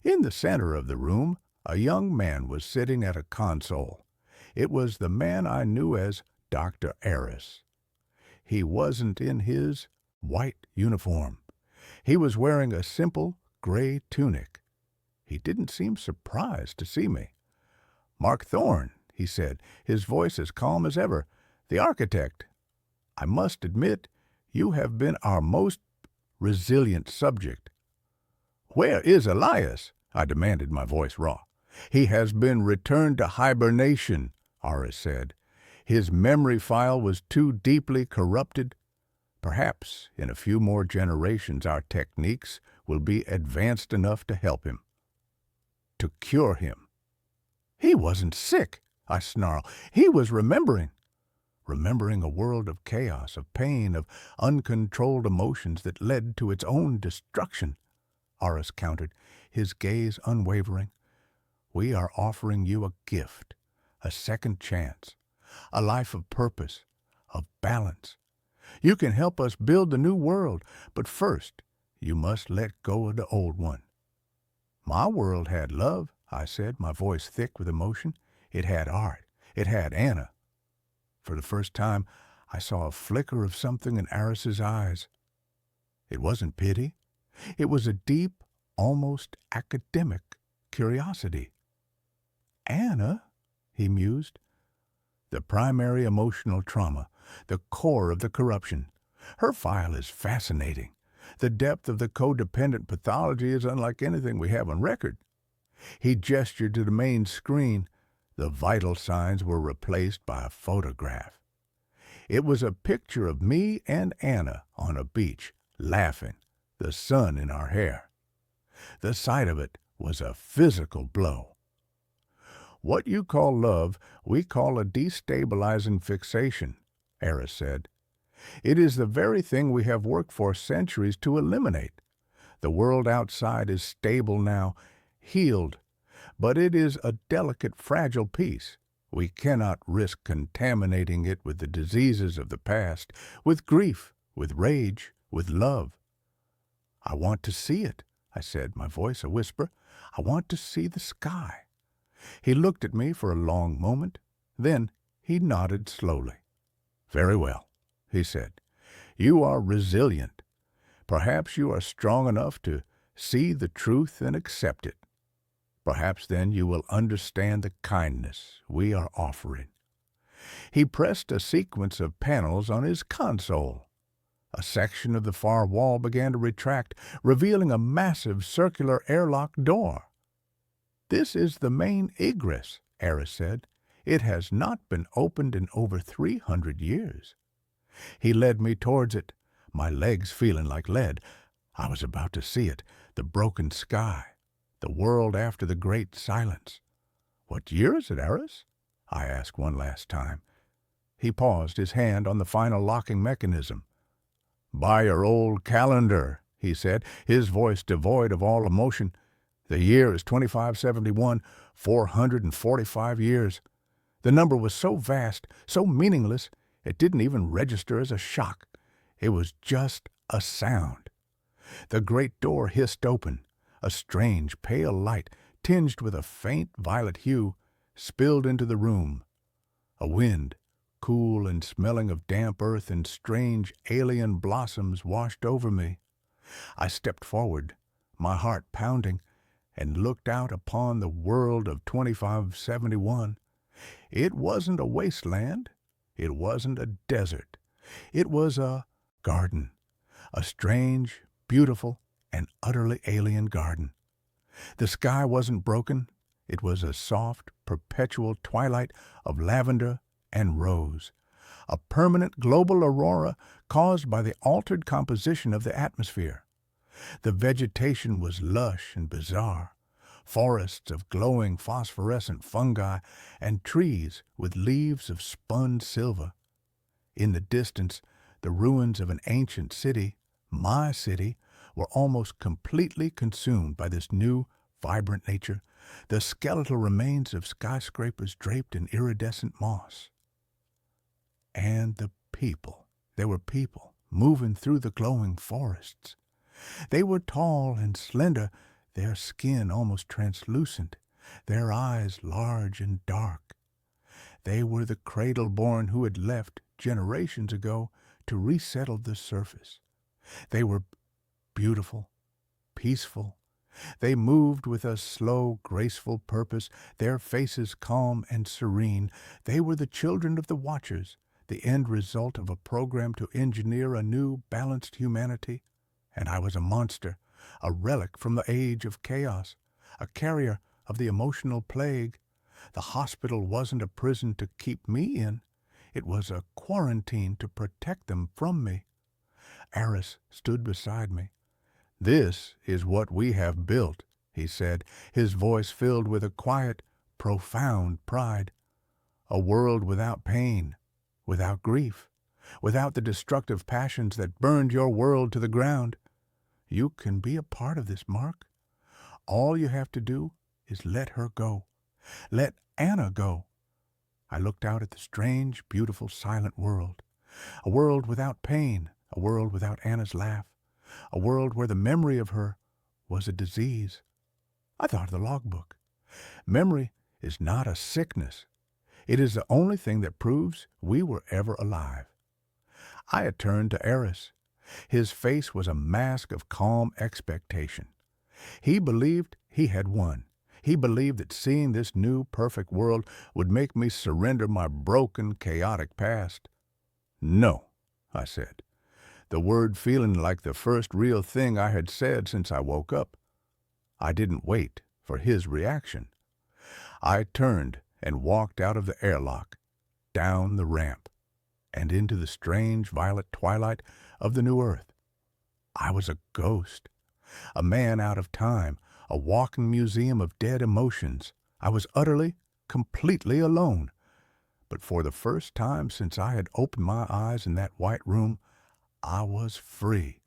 In the center of the room, a young man was sitting at a console. It was the man I knew as Dr. Eris. He wasn't in his white uniform. He was wearing a simple gray tunic. He didn't seem surprised to see me. "Mark Thorne," he said, his voice as calm as ever. "The architect. I must admit, you have been our most resilient subject." "Where is Elias?" I demanded, my voice raw. "He has been returned to hibernation," Aris said. "His memory file was too deeply corrupted. Perhaps in a few more generations our techniques will be advanced enough to help him, to cure him." "He wasn't sick," I snarled. "He was remembering." "Remembering a world of chaos, of pain, of uncontrolled emotions that led to its own destruction," Aris countered, his gaze unwavering. "We are offering you a gift, a second chance, a life of purpose, of balance. You can help us build the new world, but first you must let go of the old one." "My world had love," I said, my voice thick with emotion. "It had art. It had Anna." For the first time, I saw a flicker of something in Aris's eyes. It wasn't pity. It was a deep, almost academic curiosity. "Anna," he mused. "The primary emotional trauma, the core of the corruption. Her file is fascinating. The depth of the codependent pathology is unlike anything we have on record." He gestured to the main screen. The vital signs were replaced by a photograph. It was a picture of me and Anna on a beach, laughing, the sun in our hair. The sight of it was a physical blow. "What you call love, we call a destabilizing fixation," Eris said. "It is the very thing we have worked for centuries to eliminate. The world outside is stable now, healed, but it is a delicate, fragile piece. We cannot risk contaminating it with the diseases of the past, with grief, with rage, with love." "I want to see it," I said, my voice a whisper. "I want to see the sky." He looked at me for a long moment. Then he nodded slowly. "Very well," he said. "You are resilient. Perhaps you are strong enough to see the truth and accept it. Perhaps then you will understand the kindness we are offering." He pressed a sequence of panels on his console. A section of the far wall began to retract, revealing a massive circular airlock door. "This is the main egress," Eris said. "It has not been opened in over 300 years. He led me towards it, my legs feeling like lead. I was about to see it, the broken sky, the world after the great silence. "What year is it, Eris?" I asked one last time. He paused, his hand on the final locking mechanism. "By your old calendar," he said, his voice devoid of all emotion. The year is 2571, 445 years. The number was so vast, so meaningless, it didn't even register as a shock. It was just a sound. The great door hissed open. A strange, pale light, tinged with a faint violet hue, spilled into the room. A wind, cool and smelling of damp earth and strange alien blossoms, washed over me. I stepped forward, my heart pounding, and looked out upon the world of 2571. It wasn't a wasteland. It wasn't a desert. It was a garden, a strange, beautiful, and utterly alien garden. The sky wasn't broken. It was a soft, perpetual twilight of lavender and rose, a permanent global aurora caused by the altered composition of the atmosphere. The vegetation was lush and bizarre, forests of glowing phosphorescent fungi and trees with leaves of spun silver. In the distance, the ruins of an ancient city, my city, were almost completely consumed by this new, vibrant nature, the skeletal remains of skyscrapers draped in iridescent moss. And the people. There were people moving through the glowing forests. They were tall and slender, their skin almost translucent, their eyes large and dark. They were the cradle-born who had left generations ago to resettle the surface. They were beautiful, peaceful. They moved with a slow, graceful purpose, their faces calm and serene. They were the children of the Watchers, the end result of a program to engineer a new, balanced humanity. And I was a monster, a relic from the age of chaos, a carrier of the emotional plague. The hospital wasn't a prison to keep me in. It was a quarantine to protect them from me. Eris stood beside me. "This is what we have built," he said, his voice filled with a quiet, profound pride. "A world without pain, without grief, without the destructive passions that burned your world to the ground. You can be a part of this, Mark. All you have to do is let her go. Let Anna go." I looked out at the strange, beautiful, silent world. A world without pain, a world without Anna's laugh, a world where the memory of her was a disease. I thought of the logbook. Memory is not a sickness. It is the only thing that proves we were ever alive. I had turned to Eris. His face was a mask of calm expectation. He believed he had won. He believed that seeing this new, perfect world would make me surrender my broken, chaotic past. "No," I said, the word feeling like the first real thing I had said since I woke up. I didn't wait for his reaction. I turned and walked out of the airlock, down the ramp, and into the strange violet twilight of the new earth. I was a ghost, a man out of time, a walking museum of dead emotions. I was utterly, completely alone. But for the first time since I had opened my eyes in that white room, I was free.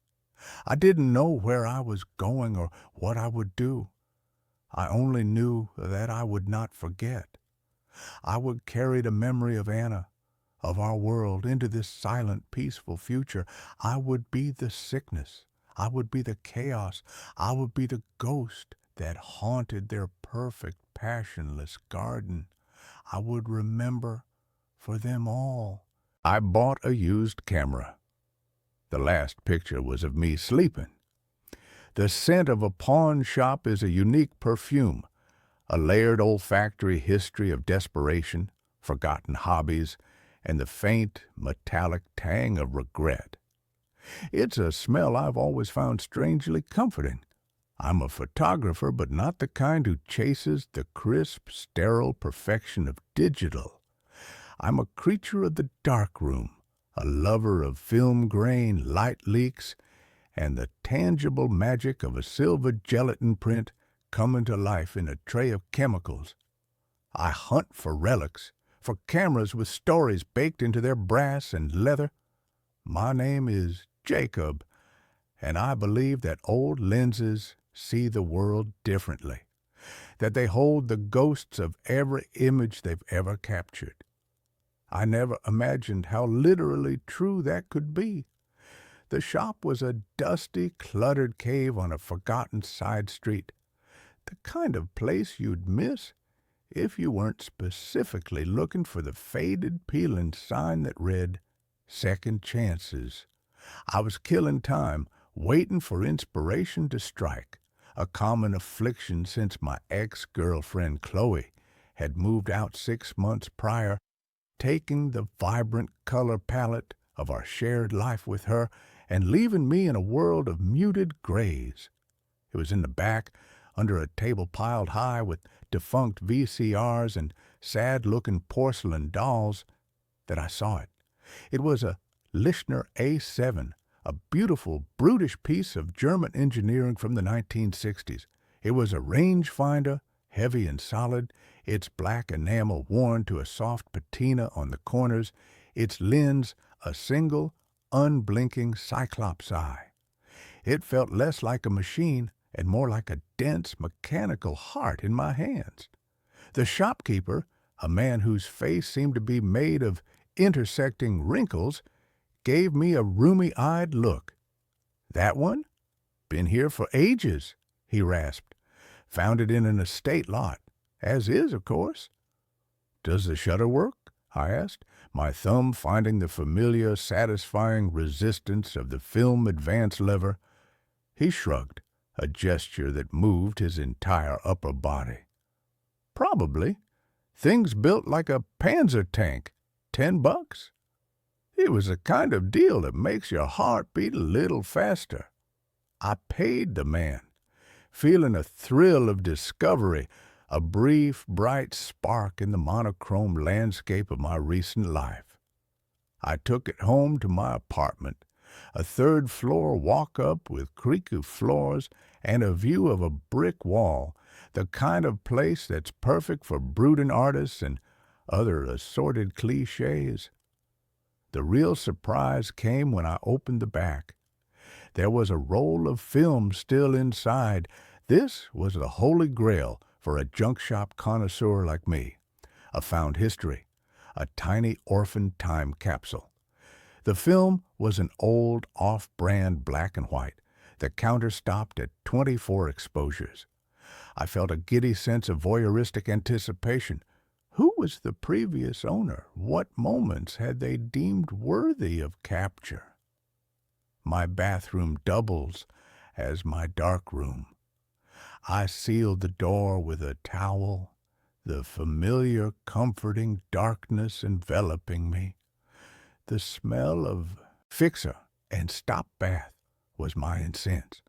I didn't know where I was going or what I would do. I only knew that I would not forget. I would carry the memory of Anna, of our world, into this silent, peaceful future. I would be the sickness. I would be the chaos. I would be the ghost that haunted their perfect, passionless garden. I would remember for them all. I bought a used camera. The last picture was of me sleeping. The scent of a pawn shop is a unique perfume, a layered olfactory history of desperation, forgotten hobbies, and the faint, metallic tang of regret. It's a smell I've always found strangely comforting. I'm a photographer, but not the kind who chases the crisp, sterile perfection of digital. I'm a creature of the darkroom, a lover of film grain, light leaks, and the tangible magic of a silver gelatin print coming to life in a tray of chemicals. I hunt for relics, for cameras with stories baked into their brass and leather. My name is Jacob, and I believe that old lenses see the world differently, that they hold the ghosts of every image they've ever captured. I never imagined how literally true that could be. The shop was a dusty, cluttered cave on a forgotten side street, the kind of place you'd miss if you weren't specifically looking for the faded peeling sign that read, "Second Chances." I was killing time, waiting for inspiration to strike, a common affliction since my ex-girlfriend Chloe had moved out 6 months prior, taking the vibrant color palette of our shared life with her and leaving me in a world of muted grays. It was in the back, under a table piled high with defunct VCRs and sad-looking porcelain dolls, that I saw it. It was a Lichtner A7, a beautiful, brutish piece of German engineering from the 1960s. It was a rangefinder, heavy and solid, its black enamel worn to a soft patina on the corners, its lens a single, unblinking cyclops eye. It felt less like a machine and more like a dense, mechanical heart in my hands. The shopkeeper, a man whose face seemed to be made of intersecting wrinkles, gave me a rheumy-eyed look. "That one? Been here for ages," he rasped. "Found it in an estate lot. As is, of course." "Does the shutter work?" I asked, my thumb finding the familiar, satisfying resistance of the film advance lever. He shrugged, a gesture that moved his entire upper body. "Probably. Thing's built like a Panzer tank. $10. It was the kind of deal that makes your heart beat a little faster." I paid the man, feeling a thrill of discovery, a brief, bright spark in the monochrome landscape of my recent life. I took it home to my apartment, a third-floor walk-up with creaky floors and a view of a brick wall, the kind of place that's perfect for brooding artists and other assorted cliches. The real surprise came when I opened the back. There was a roll of film still inside. This was the holy grail for a junk shop connoisseur like me. A found history, a tiny orphan time capsule. The film was an old, off-brand black and white. The counter stopped at 24 exposures. I felt a giddy sense of voyeuristic anticipation. Who was the previous owner? What moments had they deemed worthy of capture? My bathroom doubles as my dark room. I sealed the door with a towel, the familiar, comforting darkness enveloping me. The smell of fixer and stop bath was my incense.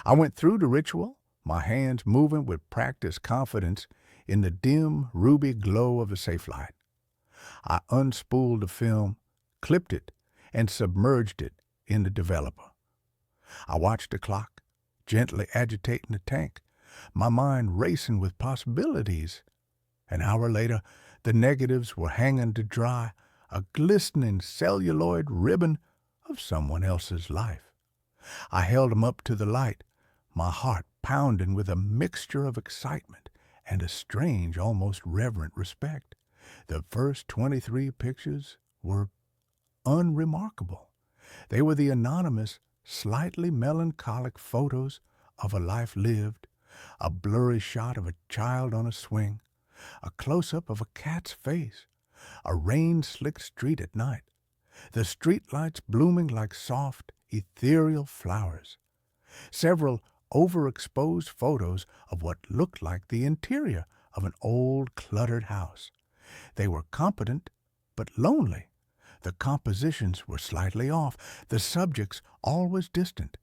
I went through the ritual, my hands moving with practiced confidence in the dim, ruby glow of a safe light. I unspooled the film, clipped it, and submerged it in the developer. I watched the clock, gently agitating the tank, my mind racing with possibilities. An hour later, the negatives were hanging to dry, a glistening celluloid ribbon of someone else's life. I held them up to the light, my heart pounding with a mixture of excitement and a strange, almost reverent respect. The first 23 pictures were unremarkable. They were the anonymous, slightly melancholic photos of a life lived, a blurry shot of a child on a swing, a close-up of a cat's face, a rain-slicked street at night, the streetlights blooming like soft, ethereal flowers, several overexposed photos of what looked like the interior of an old, cluttered house. They were competent, but lonely. The compositions were slightly off, the subjects always distant.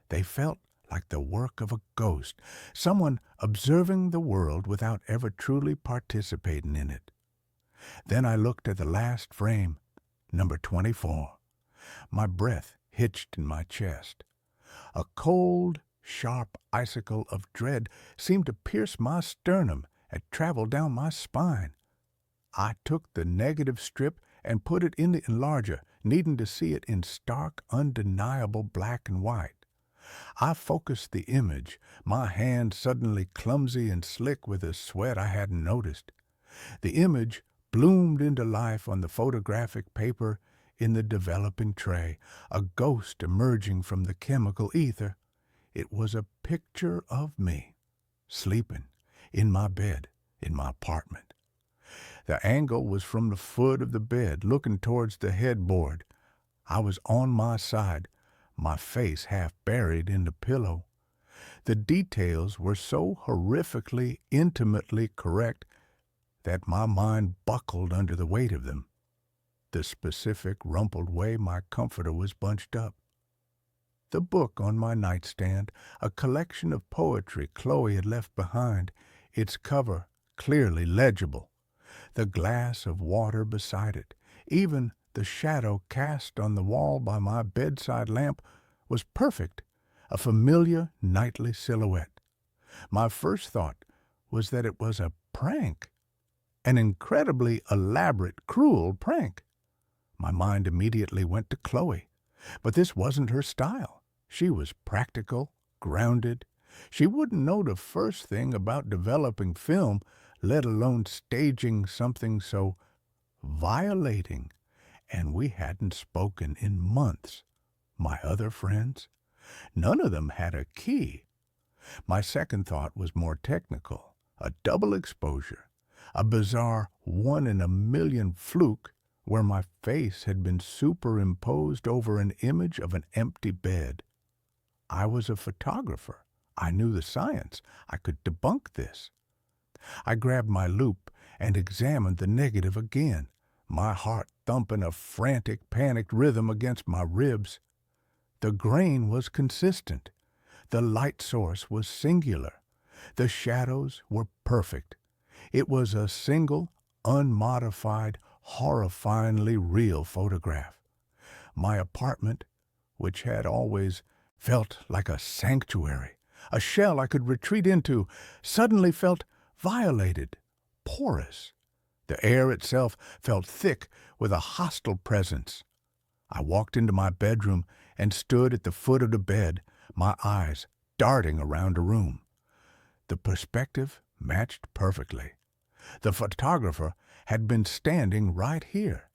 They felt like the work of a ghost, someone observing the world without ever truly participating in it. Then I looked at the last frame, number 24. My breath hitched in my chest. A cold, sharp icicle of dread seemed to pierce my sternum and travel down my spine. I took the negative strip and put it in the enlarger, needing to see it in stark, undeniable black and white. I focused the image, my hand suddenly clumsy and slick with a sweat I hadn't noticed. The image bloomed into life on the photographic paper in the developing tray, a ghost emerging from the chemical ether. It was a picture of me, sleeping, in my bed, in my apartment. The angle was from the foot of the bed, looking towards the headboard. I was on my side, my face half buried in the pillow. The details were so horrifically, intimately correct that my mind buckled under the weight of them. The specific, rumpled way my comforter was bunched up. The book on my nightstand, a collection of poetry Chloe had left behind, its cover clearly legible. The glass of water beside it, even the shadow cast on the wall by my bedside lamp, was perfect, a familiar nightly silhouette. My first thought was that it was a prank, an incredibly elaborate, cruel prank. My mind immediately went to Chloe, but this wasn't her style. She was practical, grounded. She wouldn't know the first thing about developing film, let alone staging something so violating. And we hadn't spoken in months. My other friends? None of them had a key. My second thought was more technical, a double exposure, a bizarre one-in-a-million fluke where my face had been superimposed over an image of an empty bed. I was a photographer. I knew the science. I could debunk this. I grabbed my loupe and examined the negative again, my heart thumping a frantic, panicked rhythm against my ribs. The grain was consistent. The light source was singular. The shadows were perfect. It was a single, unmodified, horrifyingly real photograph. My apartment, which had always felt like a sanctuary, a shell I could retreat into, suddenly felt violated, porous. The air itself felt thick with a hostile presence. I walked into my bedroom and stood at the foot of the bed, my eyes darting around the room. The perspective matched perfectly. The photographer had been standing right here,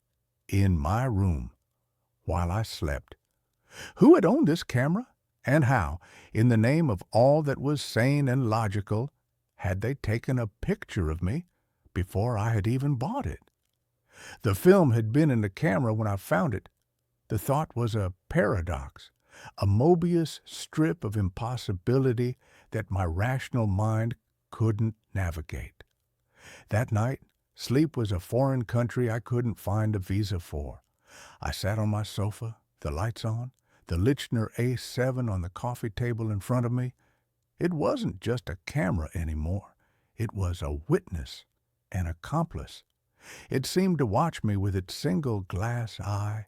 in my room, while I slept. Who had owned this camera? And how, in the name of all that was sane and logical, had they taken a picture of me before I had even bought it? The film had been in the camera when I found it. The thought was a paradox, a Mobius strip of impossibility that my rational mind couldn't navigate. That night, sleep was a foreign country I couldn't find a visa for. I sat on my sofa, the lights on, the Lichner A7 on the coffee table in front of me. It wasn't just a camera anymore. It was a witness, an accomplice. It seemed to watch me with its single glass eye,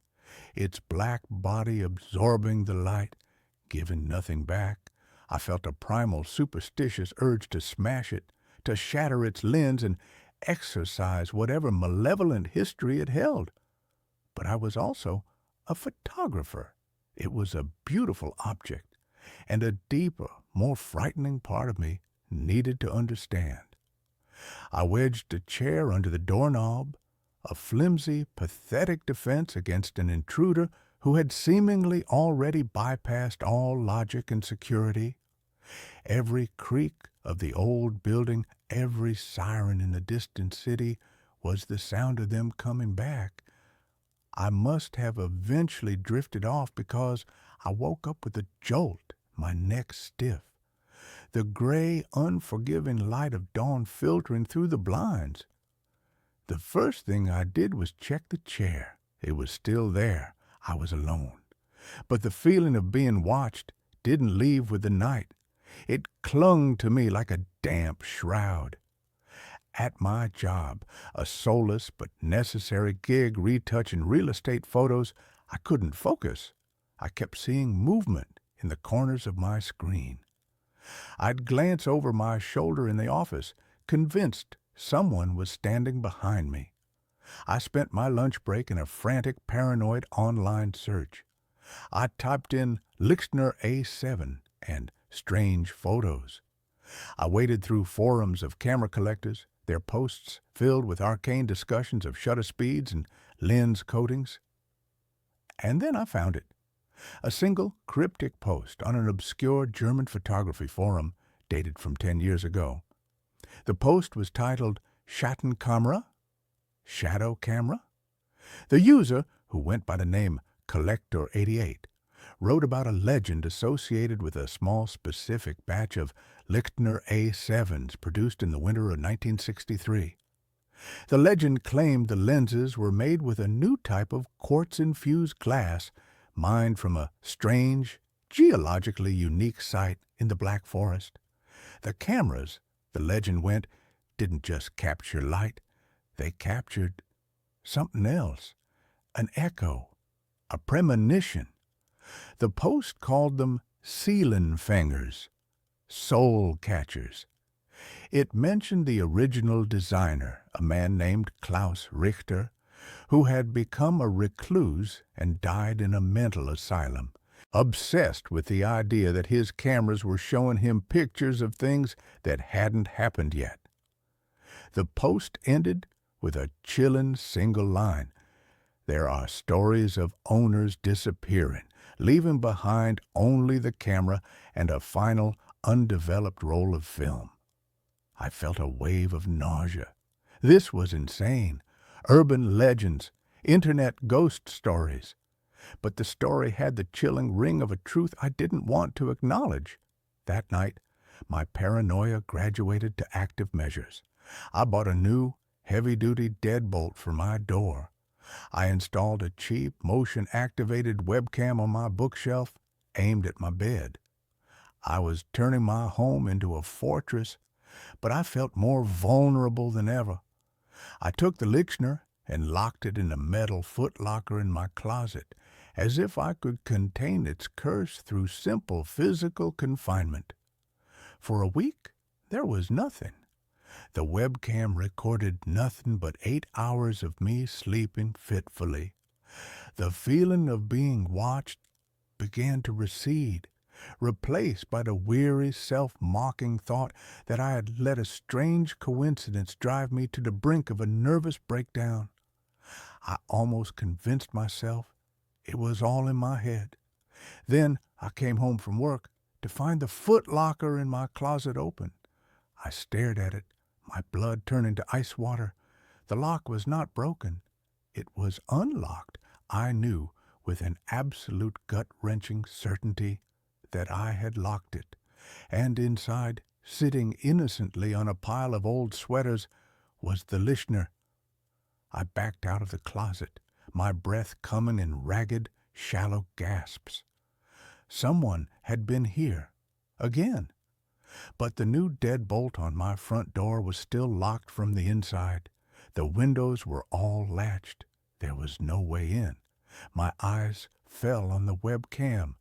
its black body absorbing the light, giving nothing back. I felt a primal, superstitious urge to smash it, to shatter its lens and exorcise whatever malevolent history it held. But I was also a photographer. It was a beautiful object, and a deeper, more frightening part of me needed to understand. I wedged a chair under the doorknob, a flimsy, pathetic defense against an intruder who had seemingly already bypassed all logic and security. Every creak of the old building, every siren in the distant city was the sound of them coming back. I must have eventually drifted off because I woke up with a jolt, my neck stiff. The gray, unforgiving light of dawn filtering through the blinds. The first thing I did was check the chair. It was still there. I was alone. But the feeling of being watched didn't leave with the night. It clung to me like a damp shroud. At my job, a soulless but necessary gig retouching real estate photos, I couldn't focus. I kept seeing movement in the corners of my screen. I'd glance over my shoulder in the office, convinced someone was standing behind me. I spent my lunch break in a frantic, paranoid online search. I typed in Lichtner A7 and strange photos. I waded through forums of camera collectors, their posts filled with arcane discussions of shutter speeds and lens coatings. And then I found it. A single cryptic post on an obscure German photography forum dated from 10 years ago. The post was titled Schattenkamera? Shadow Camera? The user, who went by the name Collector88, wrote about a legend associated with a small specific batch of Lichtner A7s produced in the winter of 1963. The legend claimed the lenses were made with a new type of quartz-infused glass mined from a strange, geologically unique site in the Black Forest. The cameras, the legend went, didn't just capture light. They captured something else, an echo, a premonition. The post called them Seelenfängers, soul catchers. It mentioned the original designer, a man named Klaus Richter, who had become a recluse and died in a mental asylum, obsessed with the idea that his cameras were showing him pictures of things that hadn't happened yet. The post ended with a chilling single line. There are stories of owners disappearing, leaving behind only the camera and a final, undeveloped roll of film. I felt a wave of nausea. This was insane. Urban legends, internet ghost stories. But the story had the chilling ring of a truth I didn't want to acknowledge. That night, my paranoia graduated to active measures. I bought a new, heavy-duty deadbolt for my door. I installed a cheap, motion-activated webcam on my bookshelf, aimed at my bed. I was turning my home into a fortress, but I felt more vulnerable than ever. I took the Lichtner and locked it in a metal footlocker in my closet, as if I could contain its curse through simple physical confinement. For a week, there was nothing. The webcam recorded nothing but 8 hours of me sleeping fitfully. The feeling of being watched began to recede, replaced by the weary, self-mocking thought that I had let a strange coincidence drive me to the brink of a nervous breakdown. I almost convinced myself it was all in my head. Then I came home from work to find the footlocker in my closet open. I stared at it, my blood turning to ice water. The lock was not broken. It was unlocked. I knew with an absolute gut-wrenching certainty that I had locked it, and inside, sitting innocently on a pile of old sweaters, was the Lichtner. I backed out of the closet, my breath coming in ragged, shallow gasps. Someone had been here, again. But the new deadbolt on my front door was still locked from the inside. The windows were all latched. There was no way in. My eyes fell on the webcam.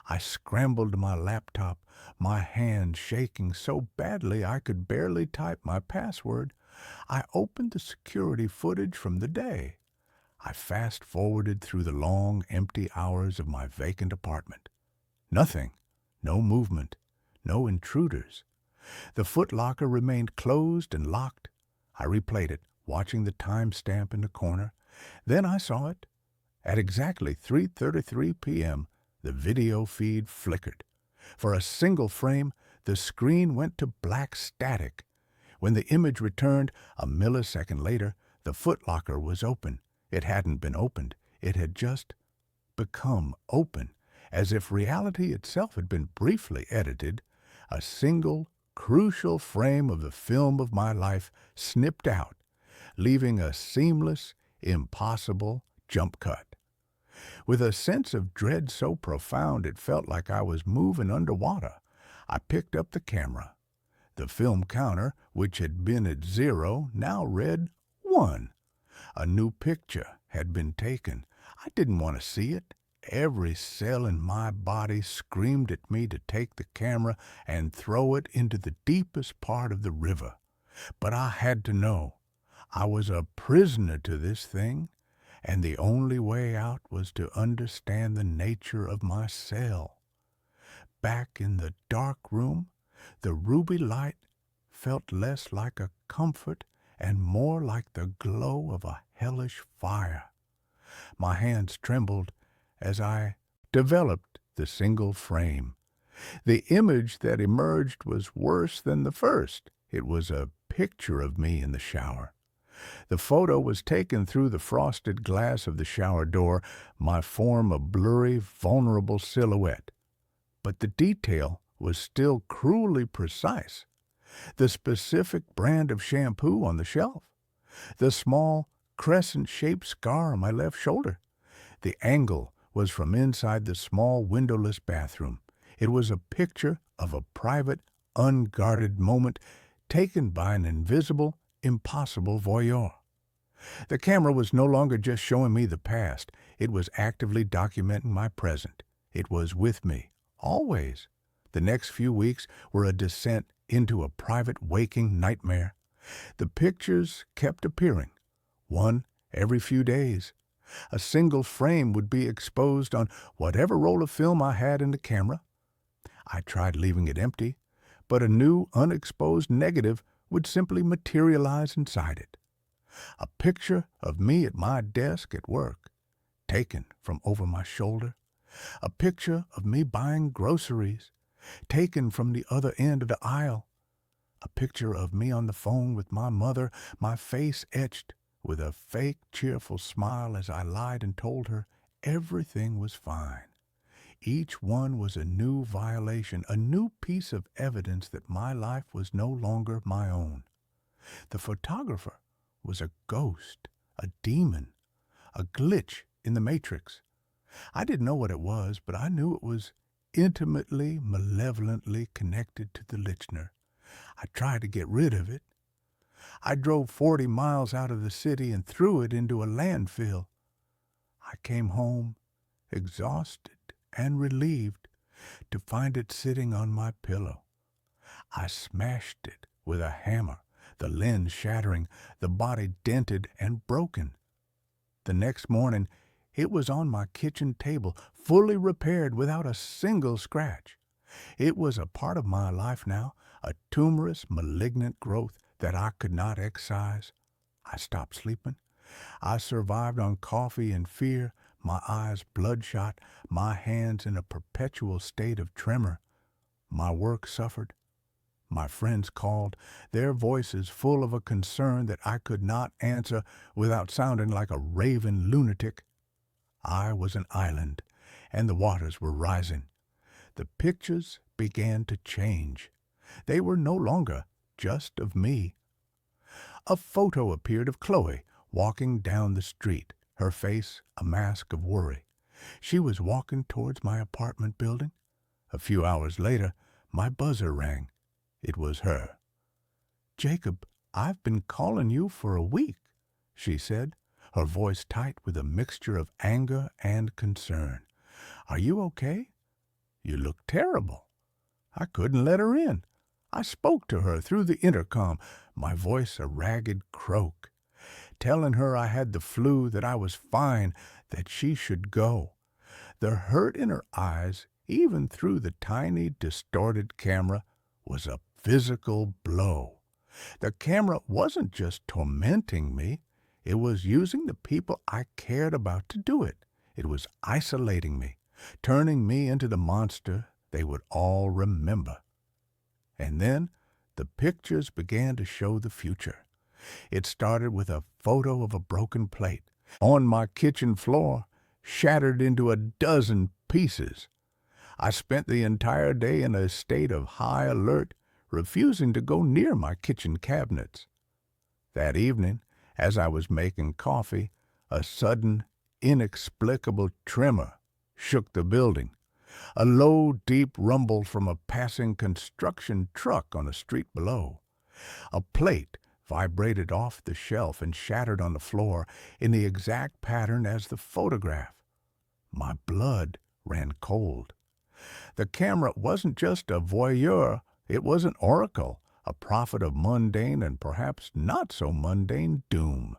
I scrambled to my laptop, my hand shaking so badly I could barely type my password. I opened the security footage from the day. I fast-forwarded through the long, empty hours of my vacant apartment. Nothing. No movement. No intruders. The footlocker remained closed and locked. I replayed it, watching the timestamp in the corner. Then I saw it. At exactly 3:33 p.m., the video feed flickered. For a single frame, the screen went to black static. When the image returned, a millisecond later, the footlocker was open. It hadn't been opened. It had just become open, as if reality itself had been briefly edited. A single, crucial frame of the film of my life snipped out, leaving a seamless, impossible jump cut. With a sense of dread so profound it felt like I was moving underwater, I picked up the camera. The film counter, which had been at 0, now read 1. A new picture had been taken. I didn't want to see it. Every cell in my body screamed at me to take the camera and throw it into the deepest part of the river. But I had to know. I was a prisoner to this thing, and the only way out was to understand the nature of my cell. Back in the dark room, the ruby light felt less like a comfort and more like the glow of a hellish fire. My hands trembled as I developed the single frame. The image that emerged was worse than the first. It was a picture of me in the shower. The photo was taken through the frosted glass of the shower door, my form a blurry, vulnerable silhouette. But the detail was still cruelly precise. The specific brand of shampoo on the shelf, the small crescent-shaped scar on my left shoulder. The angle was from inside the small windowless bathroom. It was a picture of a private, unguarded moment taken by an invisible, impossible voyeur. The camera was no longer just showing me the past. It was actively documenting my present. It was with me, always. The next few weeks were a descent into a private waking nightmare. The pictures kept appearing, one every few days. A single frame would be exposed on whatever roll of film I had in the camera. I tried leaving it empty, but a new, unexposed negative would simply materialize inside it. A picture of me at my desk at work, taken from over my shoulder. A picture of me buying groceries, taken from the other end of the aisle. A picture of me on the phone with my mother, my face etched with a fake, cheerful smile as I lied and told her everything was fine. Each one was a new violation, a new piece of evidence that my life was no longer my own. The photographer was a ghost, a demon, a glitch in the matrix. I didn't know what it was, but I knew it was intimately, malevolently connected to the listener. I tried to get rid of it. I drove 40 miles out of the city and threw it into a landfill. I came home, exhausted and relieved, to find it sitting on my pillow. I smashed it with a hammer, the lens shattering, the body dented and broken. The next morning, it was on my kitchen table, fully repaired without a single scratch. It was a part of my life now, a tumorous, malignant growth that I could not excise. I stopped sleeping. I survived on coffee and fear, my eyes bloodshot, my hands in a perpetual state of tremor. My work suffered. My friends called, their voices full of a concern that I could not answer without sounding like a raving lunatic. I was an island, and the waters were rising. The pictures began to change. They were no longer just of me. A photo appeared of Chloe walking down the street, her face a mask of worry. She was walking towards my apartment building. A few hours later, my buzzer rang. It was her. "Jacob, I've been calling you for a week," she said, her voice tight with a mixture of anger and concern. "Are you okay? You look terrible." I couldn't let her in. I spoke to her through the intercom, my voice a ragged croak, telling her I had the flu, that I was fine, that she should go. The hurt in her eyes, even through the tiny, distorted camera, was a physical blow. The camera wasn't just tormenting me. It was using the people I cared about to do it. It was isolating me, turning me into the monster they would all remember. And then the pictures began to show the future. It started with a photo of a broken plate on my kitchen floor, shattered into a dozen pieces. I spent the entire day in a state of high alert, refusing to go near my kitchen cabinets. That evening, as I was making coffee, a sudden, inexplicable tremor shook the building. A low, deep rumble from a passing construction truck on the street below. A plate vibrated off the shelf and shattered on the floor in the exact pattern as the photograph. My blood ran cold. The camera wasn't just a voyeur, it was an oracle, a prophet of mundane and perhaps not so mundane doom.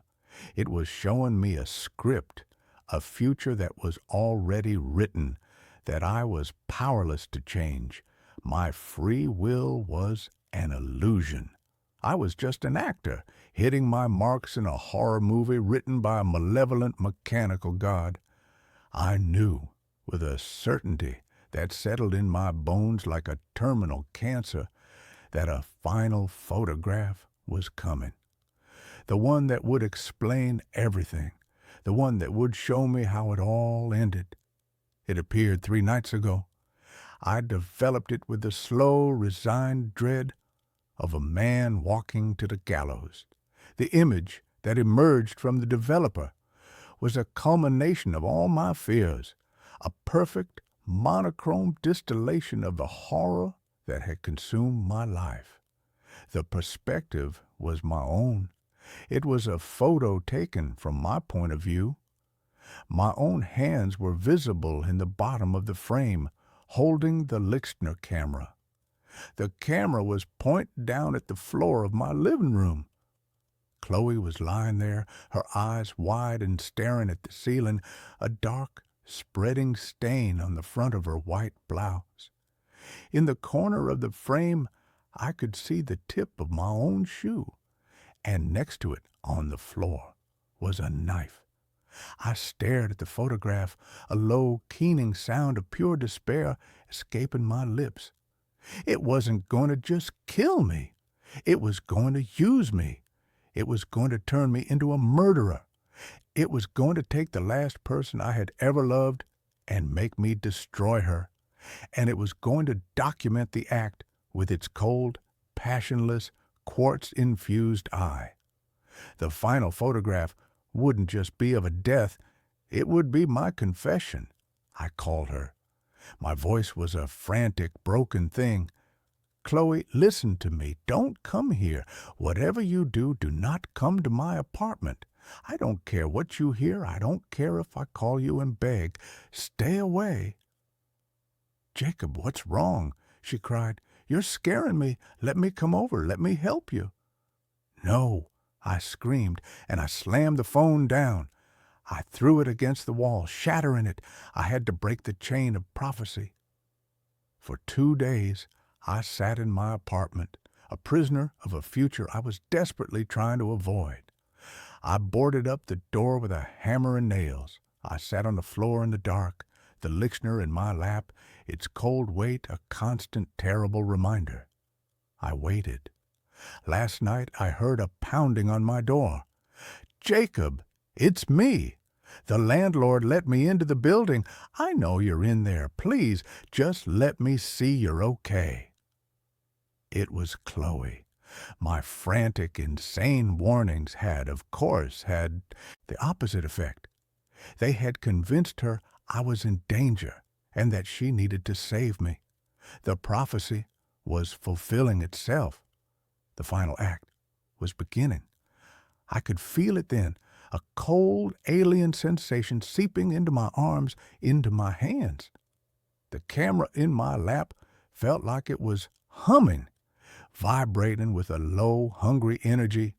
It was showing me a script, a future that was already written, that I was powerless to change. My free will was an illusion. I was just an actor, hitting my marks in a horror movie written by a malevolent mechanical god. I knew, with a certainty that settled in my bones like a terminal cancer, that a final photograph was coming. The one that would explain everything. The one that would show me how it all ended. It appeared 3 nights ago. I developed it with the slow, resigned dread of a man walking to the gallows. The image that emerged from the developer was a culmination of all my fears, a perfect, monochrome distillation of the horror that had consumed my life. The perspective was my own. It was a photo taken from my point of view. My own hands were visible in the bottom of the frame, holding the Lixner camera. The camera was pointed down at the floor of my living room. Chloe was lying there, her eyes wide and staring at the ceiling, a dark, spreading stain on the front of her white blouse. In the corner of the frame, I could see the tip of my own shoe, and next to it, on the floor, was a knife. I stared at the photograph, a low, keening sound of pure despair escaping my lips. It wasn't going to just kill me. It was going to use me. It was going to turn me into a murderer. It was going to take the last person I had ever loved and make me destroy her. And it was going to document the act with its cold, passionless, quartz-infused eye. The final photograph wouldn't just be of a death, it would be my confession. I called her. My voice was a frantic, broken thing. Chloe, listen to me. Don't come here. Whatever you do, do not come to my apartment. I don't care what you hear. I don't care if I call you and beg. Stay away. Jacob, what's wrong? She cried. You're scaring me. Let me come over. Let me help you. No, I screamed, and I slammed the phone down. I threw it against the wall, shattering it. I had to break the chain of prophecy. For 2 days, I sat in my apartment, a prisoner of a future I was desperately trying to avoid. I boarded up the door with a hammer and nails. I sat on the floor in the dark, the Lixner in my lap, its cold weight a constant, terrible reminder. I waited. Last night I heard a pounding on my door. Jacob, it's me. The landlord let me into the building. I know you're in there. Please, just let me see you're okay. It was Chloe. My frantic, insane warnings had, of course, had the opposite effect. They had convinced her I was in danger and that she needed to save me. The prophecy was fulfilling itself. The final act was beginning. I could feel it then, a cold, alien sensation seeping into my arms, into my hands. The camera in my lap felt like it was humming, vibrating with a low, hungry energy.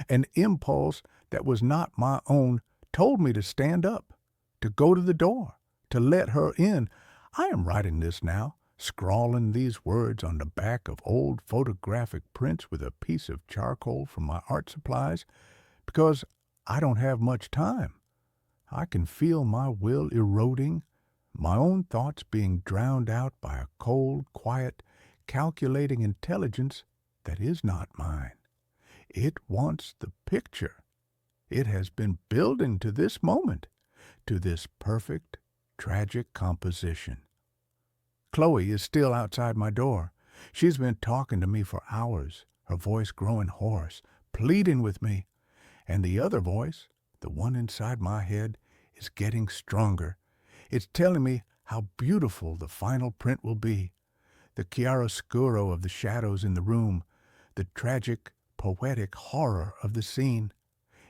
An impulse that was not my own told me to stand up, to go to the door, to let her in. I am writing this now, scrawling these words on the back of old photographic prints with a piece of charcoal from my art supplies, because I don't have much time. I can feel my will eroding, my own thoughts being drowned out by a cold, quiet, calculating intelligence that is not mine. It wants the picture. It has been building to this moment, to this perfect, tragic composition. Chloe is still outside my door. She's been talking to me for hours, her voice growing hoarse, pleading with me. And the other voice, the one inside my head, is getting stronger. It's telling me how beautiful the final print will be, the chiaroscuro of the shadows in the room, the tragic, poetic horror of the scene.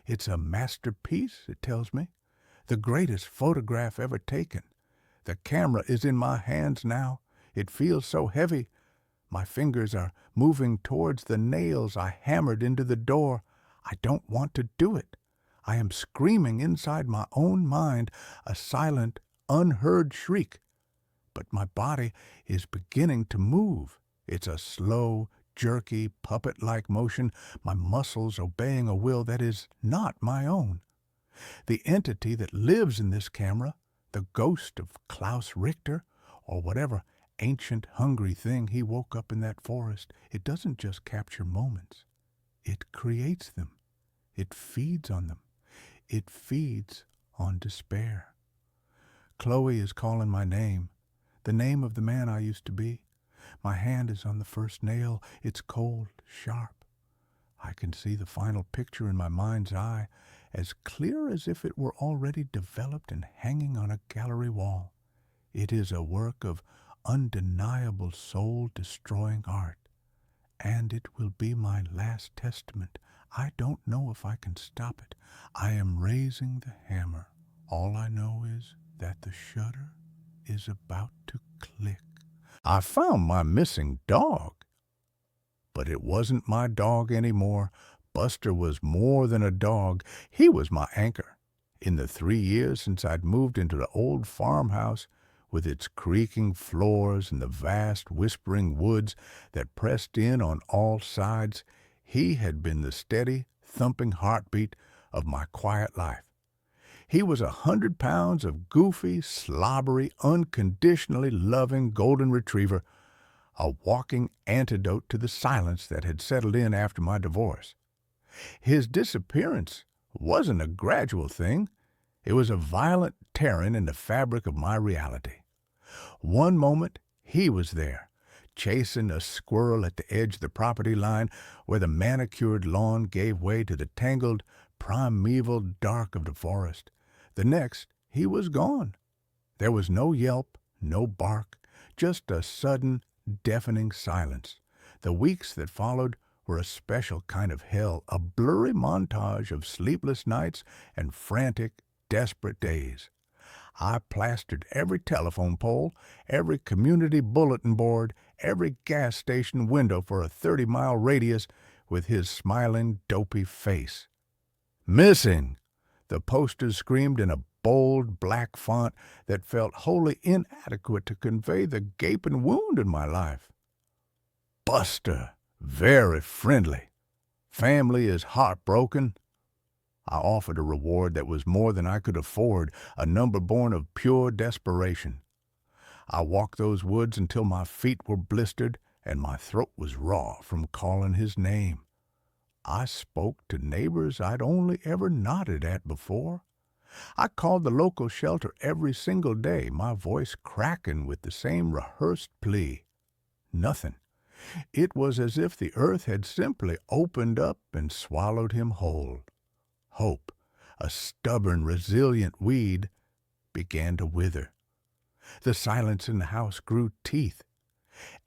It's a masterpiece, it tells me, the greatest photograph ever taken. The camera is in my hands now. It feels so heavy. My fingers are moving towards the nails I hammered into the door. I don't want to do it. I am screaming inside my own mind, a silent, unheard shriek. But my body is beginning to move. It's a slow, jerky, puppet-like motion, my muscles obeying a will that is not my own. The entity that lives in this camera, the ghost of Klaus Richter, or whatever ancient, hungry thing he woke up in that forest, it doesn't just capture moments. It creates them. It feeds on them. It feeds on despair. Chloe is calling my name, the name of the man I used to be. My hand is on the first nail. It's cold, sharp. I can see the final picture in my mind's eye, as clear as if it were already developed and hanging on a gallery wall. It is a work of undeniable soul-destroying art, and it will be my last testament. I don't know if I can stop it. I am raising the hammer. All I know is that the shutter is about to click. I found my missing dog. But it wasn't my dog anymore. Buster was more than a dog. He was my anchor. In the 3 years since I'd moved into the old farmhouse, with its creaking floors and the vast whispering woods that pressed in on all sides, he had been the steady, thumping heartbeat of my quiet life. He was 100 pounds of goofy, slobbery, unconditionally loving golden retriever, a walking antidote to the silence that had settled in after my divorce. His disappearance wasn't a gradual thing. It was a violent tearing in the fabric of my reality. One moment, he was there, chasing a squirrel at the edge of the property line where the manicured lawn gave way to the tangled, primeval dark of the forest. The next, he was gone. There was no yelp, no bark, just a sudden, deafening silence. The weeks that followed were a special kind of hell, a blurry montage of sleepless nights and frantic, desperate days. I plastered every telephone pole, every community bulletin board, every gas station window for a 30-mile radius with his smiling, dopey face. "Missing!" the posters screamed in a bold black font that felt wholly inadequate to convey the gaping wound in my life. "Buster, very friendly. Family is heartbroken." I offered a reward that was more than I could afford, a number born of pure desperation. I walked those woods until my feet were blistered and my throat was raw from calling his name. I spoke to neighbors I'd only ever nodded at before. I called the local shelter every single day, my voice cracking with the same rehearsed plea. Nothing. It was as if the earth had simply opened up and swallowed him whole. Hope, a stubborn, resilient weed, began to wither. The silence in the house grew teeth.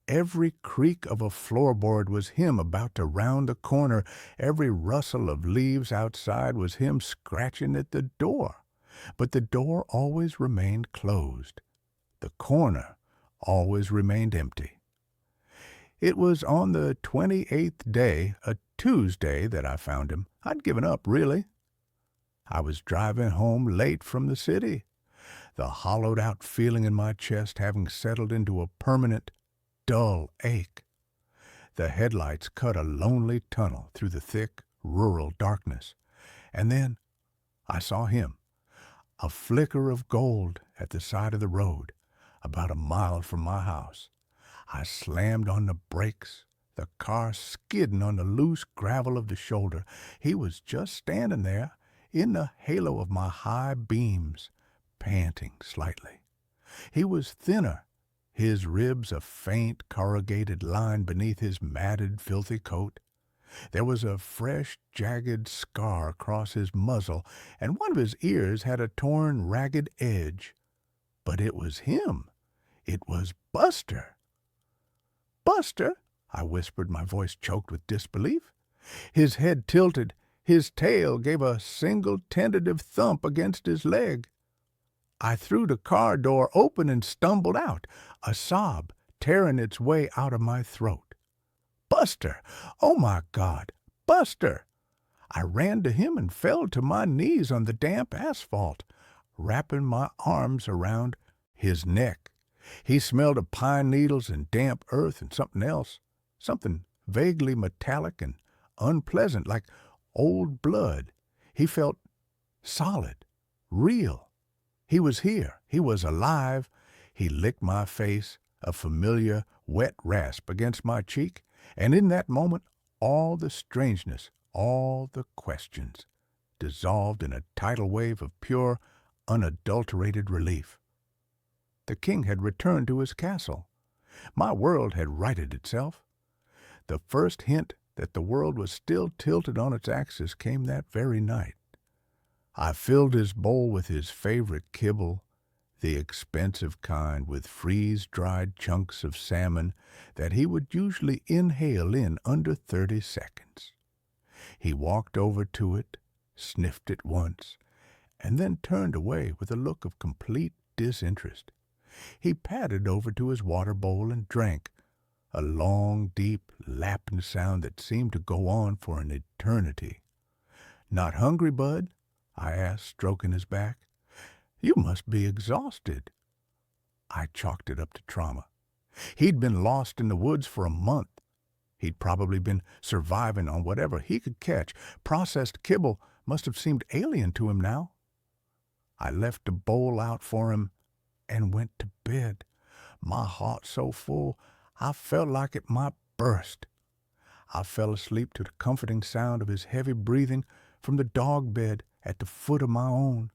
Every creak of a floorboard was him about to round the corner. Every rustle of leaves outside was him scratching at the door. But the door always remained closed. The corner always remained empty. It was on the 28th day, a Tuesday, that I found him. I'd given up, really. I was driving home late from the city, the hollowed-out feeling in my chest having settled into a permanent, dull ache. The headlights cut a lonely tunnel through the thick, rural darkness. And then I saw him, a flicker of gold at the side of the road, about a mile from my house. I slammed on the brakes, the car skidding on the loose gravel of the shoulder. He was just standing there, in the halo of my high beams, panting slightly. He was thinner, his ribs a faint corrugated line beneath his matted, filthy coat. There was a fresh, jagged scar across his muzzle, and one of his ears had a torn, ragged edge. But it was him. It was Buster. "Buster," I whispered, my voice choked with disbelief. His head tilted. His tail gave a single tentative thump against his leg. I threw the car door open and stumbled out, a sob tearing its way out of my throat. "Buster! Oh, my God! Buster!" I ran to him and fell to my knees on the damp asphalt, wrapping my arms around his neck. He smelled of pine needles and damp earth and something else, something vaguely metallic and unpleasant, like old blood. He felt solid, real. He was here. He was alive. He licked my face, a familiar wet rasp against my cheek, and in that moment all the strangeness, all the questions, dissolved in a tidal wave of pure, unadulterated relief. The king had returned to his castle. My world had righted itself. The first hint that the world was still tilted on its axis came that very night. I filled his bowl with his favorite kibble, the expensive kind with freeze-dried chunks of salmon that he would usually inhale in under 30 seconds. He walked over to it, sniffed it once, and then turned away with a look of complete disinterest. He padded over to his water bowl and drank, a long, deep, lapping sound that seemed to go on for an eternity. "Not hungry, bud?" I asked, stroking his back. "You must be exhausted." I chalked it up to trauma. He'd been lost in the woods for a month. He'd probably been surviving on whatever he could catch. Processed kibble must have seemed alien to him now. I left the bowl out for him and went to bed, my heart so full I felt like it might burst. I fell asleep to the comforting sound of his heavy breathing from the dog bed at the foot of my own.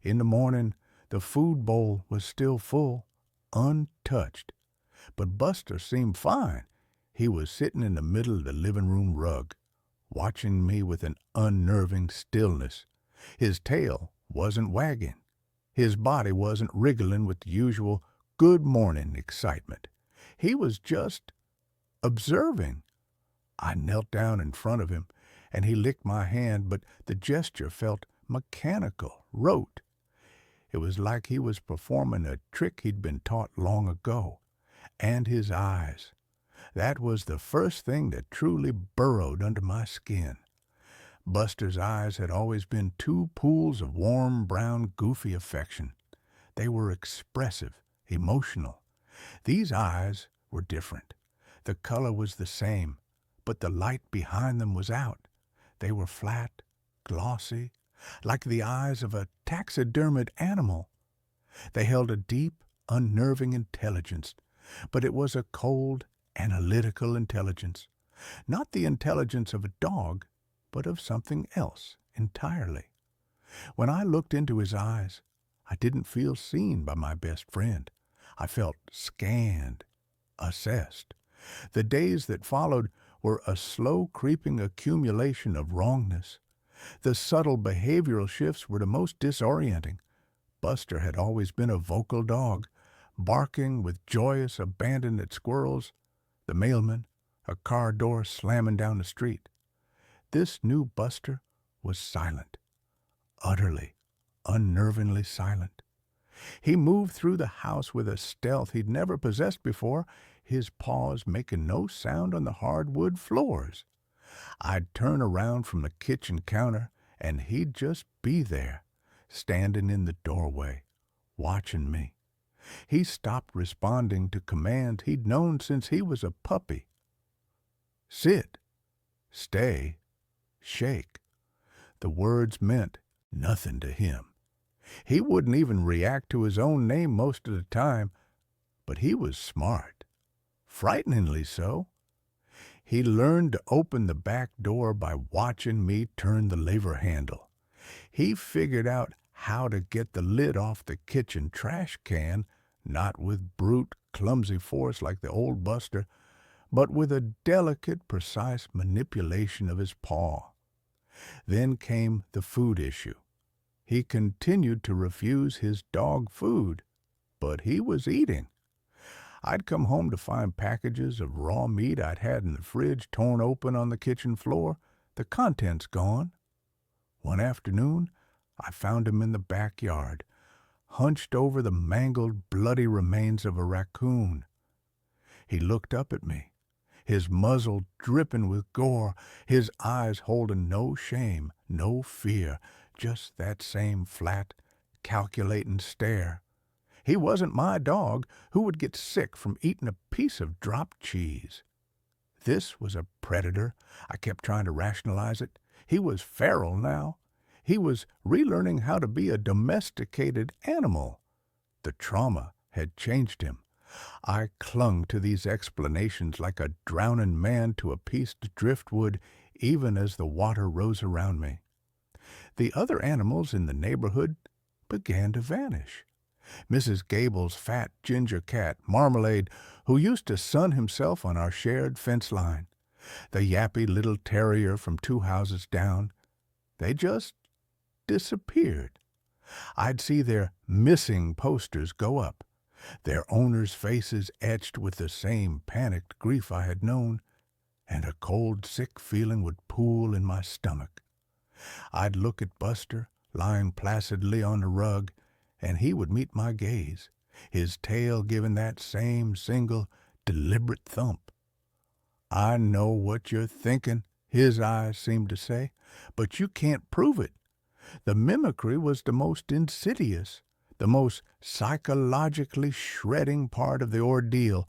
In the morning, the food bowl was still full, untouched. But Buster seemed fine. He was sitting in the middle of the living room rug, watching me with an unnerving stillness. His tail wasn't wagging. His body wasn't wriggling with the usual good morning excitement. He was just observing. I knelt down in front of him, and he licked my hand, but the gesture felt mechanical, rote. It was like he was performing a trick he'd been taught long ago. And his eyes. That was the first thing that truly burrowed under my skin. Buster's eyes had always been two pools of warm, brown, goofy affection. They were expressive, emotional. These eyes were different. The color was the same, but the light behind them was out. They were flat, glossy, like the eyes of a taxidermied animal. They held a deep, unnerving intelligence, but it was a cold, analytical intelligence. Not the intelligence of a dog, but of something else entirely. When I looked into his eyes, I didn't feel seen by my best friend. I felt scanned, assessed. The days that followed were a slow creeping accumulation of wrongness. The subtle behavioral shifts were the most disorienting. Buster had always been a vocal dog, barking with joyous abandon at squirrels, the mailman, a car door slamming down the street. This new Buster was silent, utterly, unnervingly silent. He moved through the house with a stealth he'd never possessed before, his paws making no sound on the hardwood floors. I'd turn around from the kitchen counter, and he'd just be there, standing in the doorway, watching me. He stopped responding to commands he'd known since he was a puppy. Sit, stay, shake. The words meant nothing to him. He wouldn't even react to his own name most of the time, but he was smart, frighteningly so. He learned to open the back door by watching me turn the lever handle. He figured out how to get the lid off the kitchen trash can, not with brute, clumsy force like the old Buster, but with a delicate, precise manipulation of his paw. Then came the food issue. He continued to refuse his dog food, but he was eating. I'd come home to find packages of raw meat I'd had in the fridge torn open on the kitchen floor, the contents gone. One afternoon, I found him in the backyard, hunched over the mangled, bloody remains of a raccoon. He looked up at me. his muzzle dripping with gore, his eyes holding no shame, no fear, just that same flat, calculating stare. He wasn't my dog who would get sick from eating a piece of dropped cheese. This was a predator. I kept trying to rationalize it. He was feral now. He was relearning how to be a domesticated animal. The trauma had changed him. I clung to these explanations like a drowning man to a piece of driftwood, even as the water rose around me. The other animals in the neighborhood began to vanish. Mrs. Gable's fat ginger cat, Marmalade, who used to sun himself on our shared fence line. The yappy little terrier from 2 houses down. They just disappeared. I'd see their missing posters go up, their owners' faces etched with the same panicked grief I had known, and a cold, sick feeling would pool in my stomach. I'd look at Buster, lying placidly on the rug, and he would meet my gaze, his tail giving that same single, deliberate thump. "I know what you're thinking," his eyes seemed to say, "but you can't prove it." The mimicry was the most insidious, the most psychologically shredding part of the ordeal.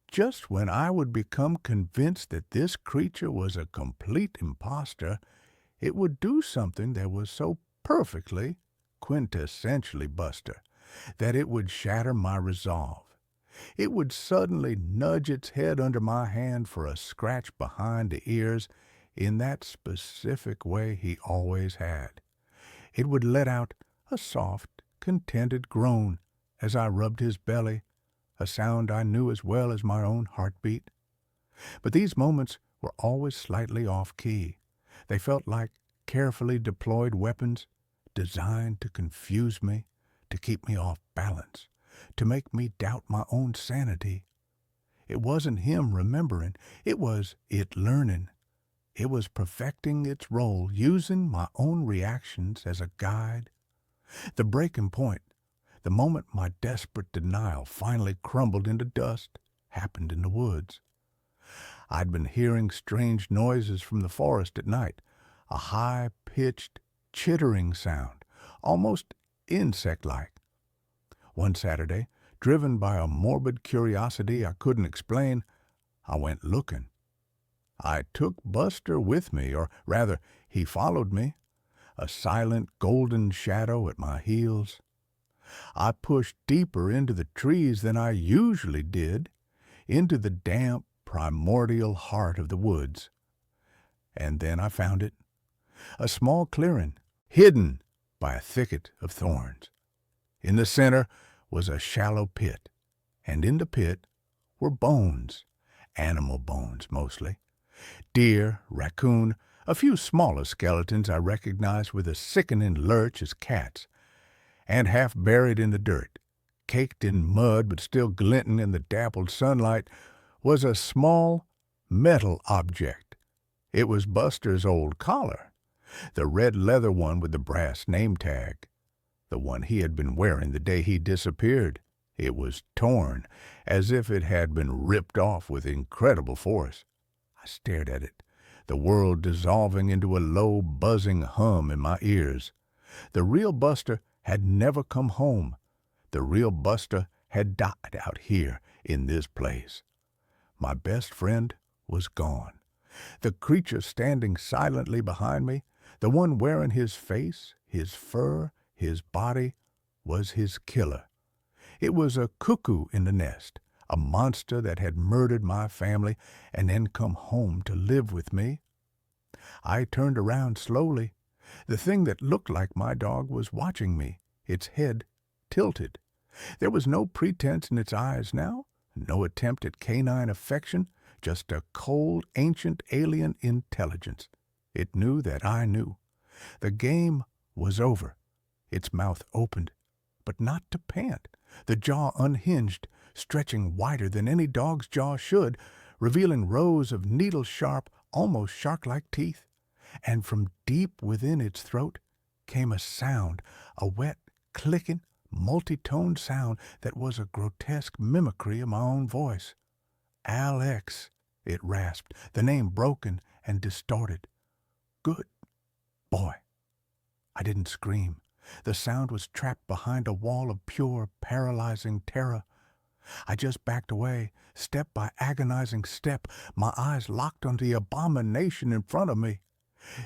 Just when I would become convinced that this creature was a complete impostor, it would do something that was so perfectly, quintessentially Buster, that it would shatter my resolve. It would suddenly nudge its head under my hand for a scratch behind the ears in that specific way he always had. It would let out a soft, contented groan as I rubbed his belly, a sound I knew as well as my own heartbeat. But these moments were always slightly off-key. They felt like carefully deployed weapons designed to confuse me, to keep me off balance, to make me doubt my own sanity. It wasn't him remembering, it was it learning. It was perfecting its role, using my own reactions as a guide. The breaking point, the moment my desperate denial finally crumbled into dust, happened in the woods. I'd been hearing strange noises from the forest at night, a high-pitched, chittering sound, almost insect-like. One Saturday, driven by a morbid curiosity I couldn't explain, I went looking. I took Buster with me, or rather, he followed me, a silent golden shadow at my heels. I pushed deeper into the trees than I usually did, into the damp, primordial heart of the woods. And then I found it, a small clearing, hidden by a thicket of thorns. In the center was a shallow pit, and in the pit were bones, animal bones mostly. Deer, raccoon, a few smaller skeletons I recognized with a sickening lurch as cats, and half buried in the dirt, caked in mud but still glinting in the dappled sunlight, was a small metal object. It was Buster's old collar, the red leather one with the brass name tag, the one he had been wearing the day he disappeared. It was torn, as if it had been ripped off with incredible force. I stared at it, the world dissolving into a low, buzzing hum in my ears. The real Buster had never come home. The real Buster had died out here in this place. My best friend was gone. The creature standing silently behind me, the one wearing his face, his fur, his body, was his killer. It was a cuckoo in the nest, a monster that had murdered my family and then come home to live with me. I turned around slowly. The thing that looked like my dog was watching me, its head tilted. There was no pretense in its eyes now, no attempt at canine affection, just a cold, ancient, alien intelligence. It knew that I knew. The game was over. Its mouth opened, but not to pant. The jaw unhinged, stretching wider than any dog's jaw should, revealing rows of needle-sharp, almost shark-like teeth. And from deep within its throat came a sound, a wet, clicking, multi-toned sound that was a grotesque mimicry of my own voice. "Alex," it rasped, the name broken and distorted. Good boy. I didn't scream. The sound was trapped behind a wall of pure, paralyzing terror. I just backed away, step by agonizing step, my eyes locked on the abomination in front of me.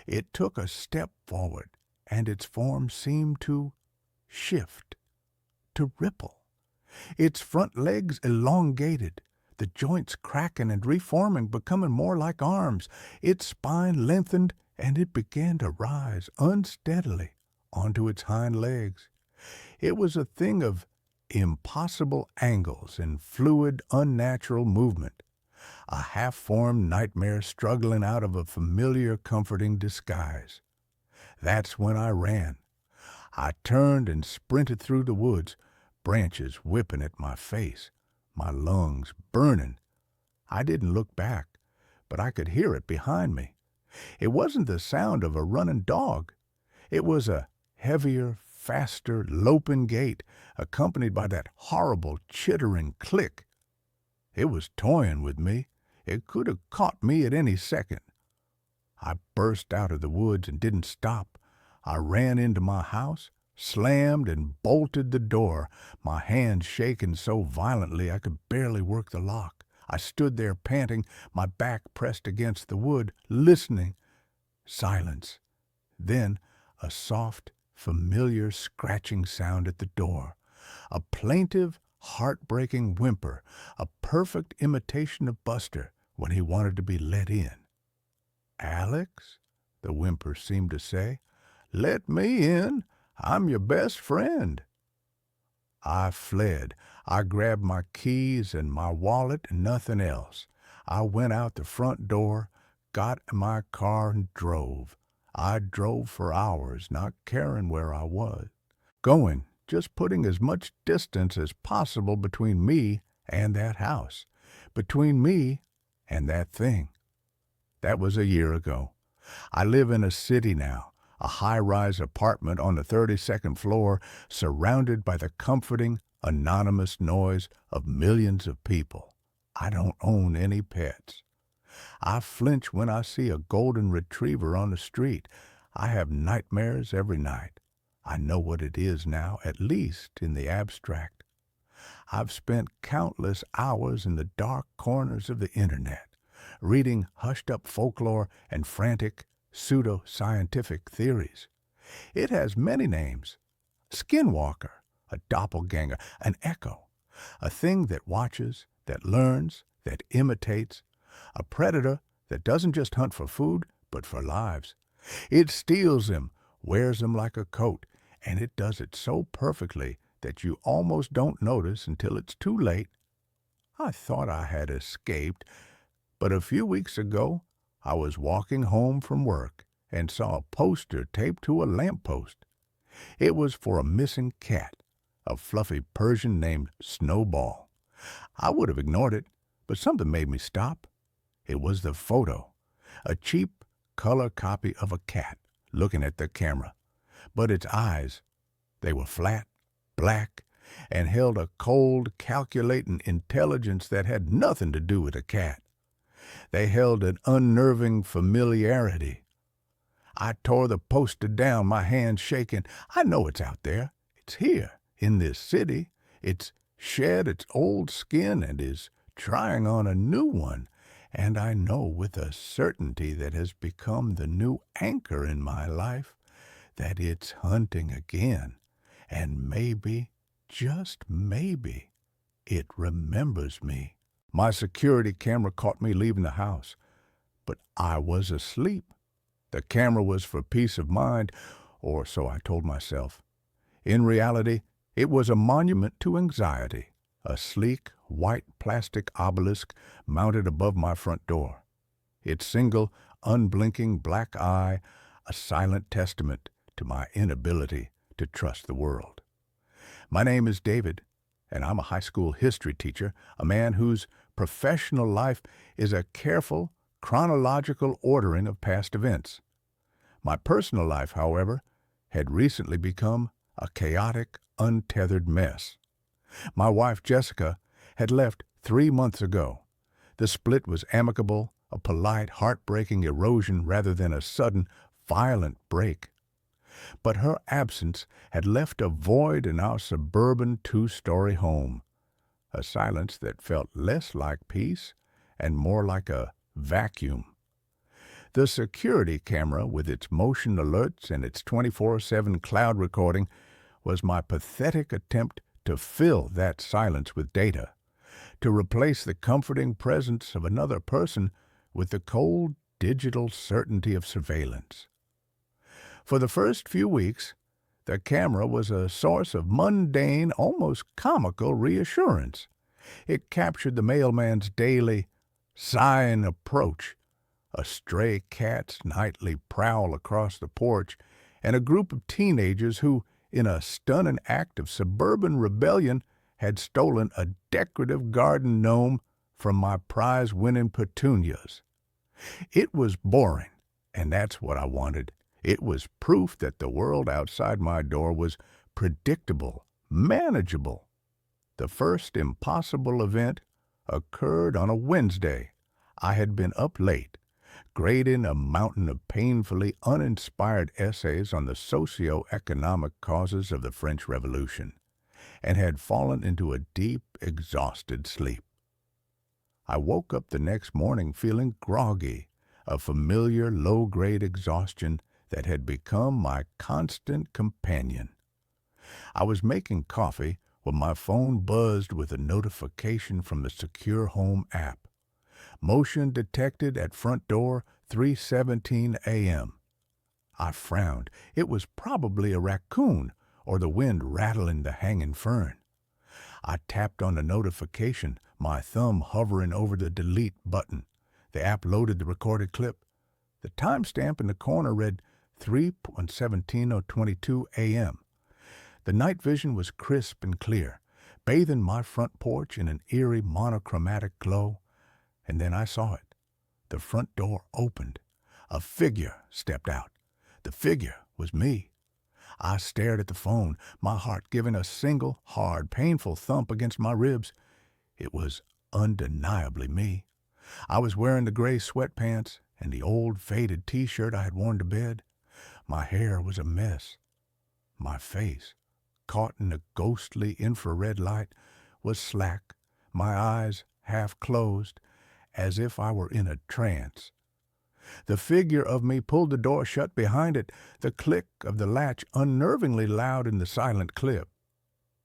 It took a step forward, and its form seemed to shift, to ripple. Its front legs elongated, the joints cracking and reforming, becoming more like arms. Its spine lengthened, and it began to rise unsteadily onto its hind legs. It was a thing of impossible angles and fluid, unnatural movement, a half-formed nightmare struggling out of a familiar, comforting disguise. That's when I ran. I turned and sprinted through the woods, branches whipping at my face, my lungs burning. I didn't look back, but I could hear it behind me. It wasn't the sound of a running dog. It was a heavier, faster, loping gait, accompanied by that horrible, chittering click. It was toying with me. It could have caught me at any second. I burst out of the woods and didn't stop. I ran into my house, slammed and bolted the door, my hands shaking so violently I could barely work the lock. I stood there panting, my back pressed against the wood, listening. Silence. Then a soft, familiar scratching sound at the door. A plaintive, heartbreaking whimper, a perfect imitation of Buster when he wanted to be let in. "Alex," the whimper seemed to say, "let me in. I'm your best friend." I fled. I grabbed my keys and my wallet and nothing else. I went out the front door, got in my car and drove. I drove for hours, not caring where I was. Going, just putting as much distance as possible between me and that house, between me and that thing. That was a year ago. I live in a city now, a high-rise apartment on the 32nd floor, surrounded by the comforting, anonymous noise of millions of people. I don't own any pets. I flinch when I see a golden retriever on the street. I have nightmares every night. I know what it is now, at least in the abstract. I've spent countless hours in the dark corners of the internet, reading hushed-up folklore and frantic, pseudo-scientific theories. It has many names: skinwalker, a doppelganger, an echo, a thing that watches, that learns, that imitates, a predator that doesn't just hunt for food, but for lives. It steals them, wears them like a coat, and it does it so perfectly that you almost don't notice until it's too late. I thought I had escaped, but a few weeks ago I was walking home from work and saw a poster taped to a lamppost. It was for a missing cat, a fluffy Persian named Snowball. I would have ignored it, but something made me stop. It was the photo, a cheap color copy of a cat looking at the camera. But its eyes, they were flat, black, and held a cold, calculating intelligence that had nothing to do with a cat. They held an unnerving familiarity. I tore the poster down, my hands shaking. I know it's out there. It's here, in this city. It's shed its old skin and is trying on a new one. And I know with a certainty that has become the new anchor in my life that it's hunting again. And maybe, just maybe, it remembers me. My security camera caught me leaving the house, but I was asleep. The camera was for peace of mind, or so I told myself. In reality, it was a monument to anxiety, a sleek, white plastic obelisk mounted above my front door. Its single, unblinking black eye, a silent testament to my inability to trust the world. My name is David, and I'm a high school history teacher, a man whose professional life is a careful, chronological ordering of past events. My personal life, however, had recently become a chaotic, untethered mess. My wife, Jessica, had left 3 months ago. The split was amicable, a polite, heartbreaking erosion rather than a sudden, violent break. But her absence had left a void in our suburban two-story home, a silence that felt less like peace and more like a vacuum. The security camera, with its motion alerts and its 24/7 cloud recording, was my pathetic attempt to fill that silence with data, to replace the comforting presence of another person with the cold digital certainty of surveillance. For the first few weeks, the camera was a source of mundane, almost comical reassurance. It captured the mailman's daily, sighing approach, a stray cat's nightly prowl across the porch, and a group of teenagers who, in a stunning act of suburban rebellion, had stolen a decorative garden gnome from my prize-winning petunias. It was boring, and that's what I wanted. It was proof that the world outside my door was predictable, manageable. The first impossible event occurred on a Wednesday. I had been up late, grading a mountain of painfully uninspired essays on the socio-economic causes of the French Revolution, and had fallen into a deep, exhausted sleep. I woke up the next morning feeling groggy, a familiar low-grade exhaustion that had become my constant companion. I was making coffee when my phone buzzed with a notification from the Secure Home app. Motion detected at front door, 3:17 a.m. I frowned. It was probably a raccoon or the wind rattling the hanging fern. I tapped on the notification, my thumb hovering over the delete button. The app loaded the recorded clip. The timestamp in the corner read 3:17:22 a.m. The night vision was crisp and clear, bathing my front porch in an eerie monochromatic glow. And then I saw it. The front door opened. A figure stepped out. The figure was me. I stared at the phone, my heart giving a single, hard, painful thump against my ribs. It was undeniably me. I was wearing the gray sweatpants and the old faded T-shirt I had worn to bed. My hair was a mess. My face, caught in the ghostly infrared light, was slack, my eyes half closed, as if I were in a trance. The figure of me pulled the door shut behind it, the click of the latch unnervingly loud in the silent clip.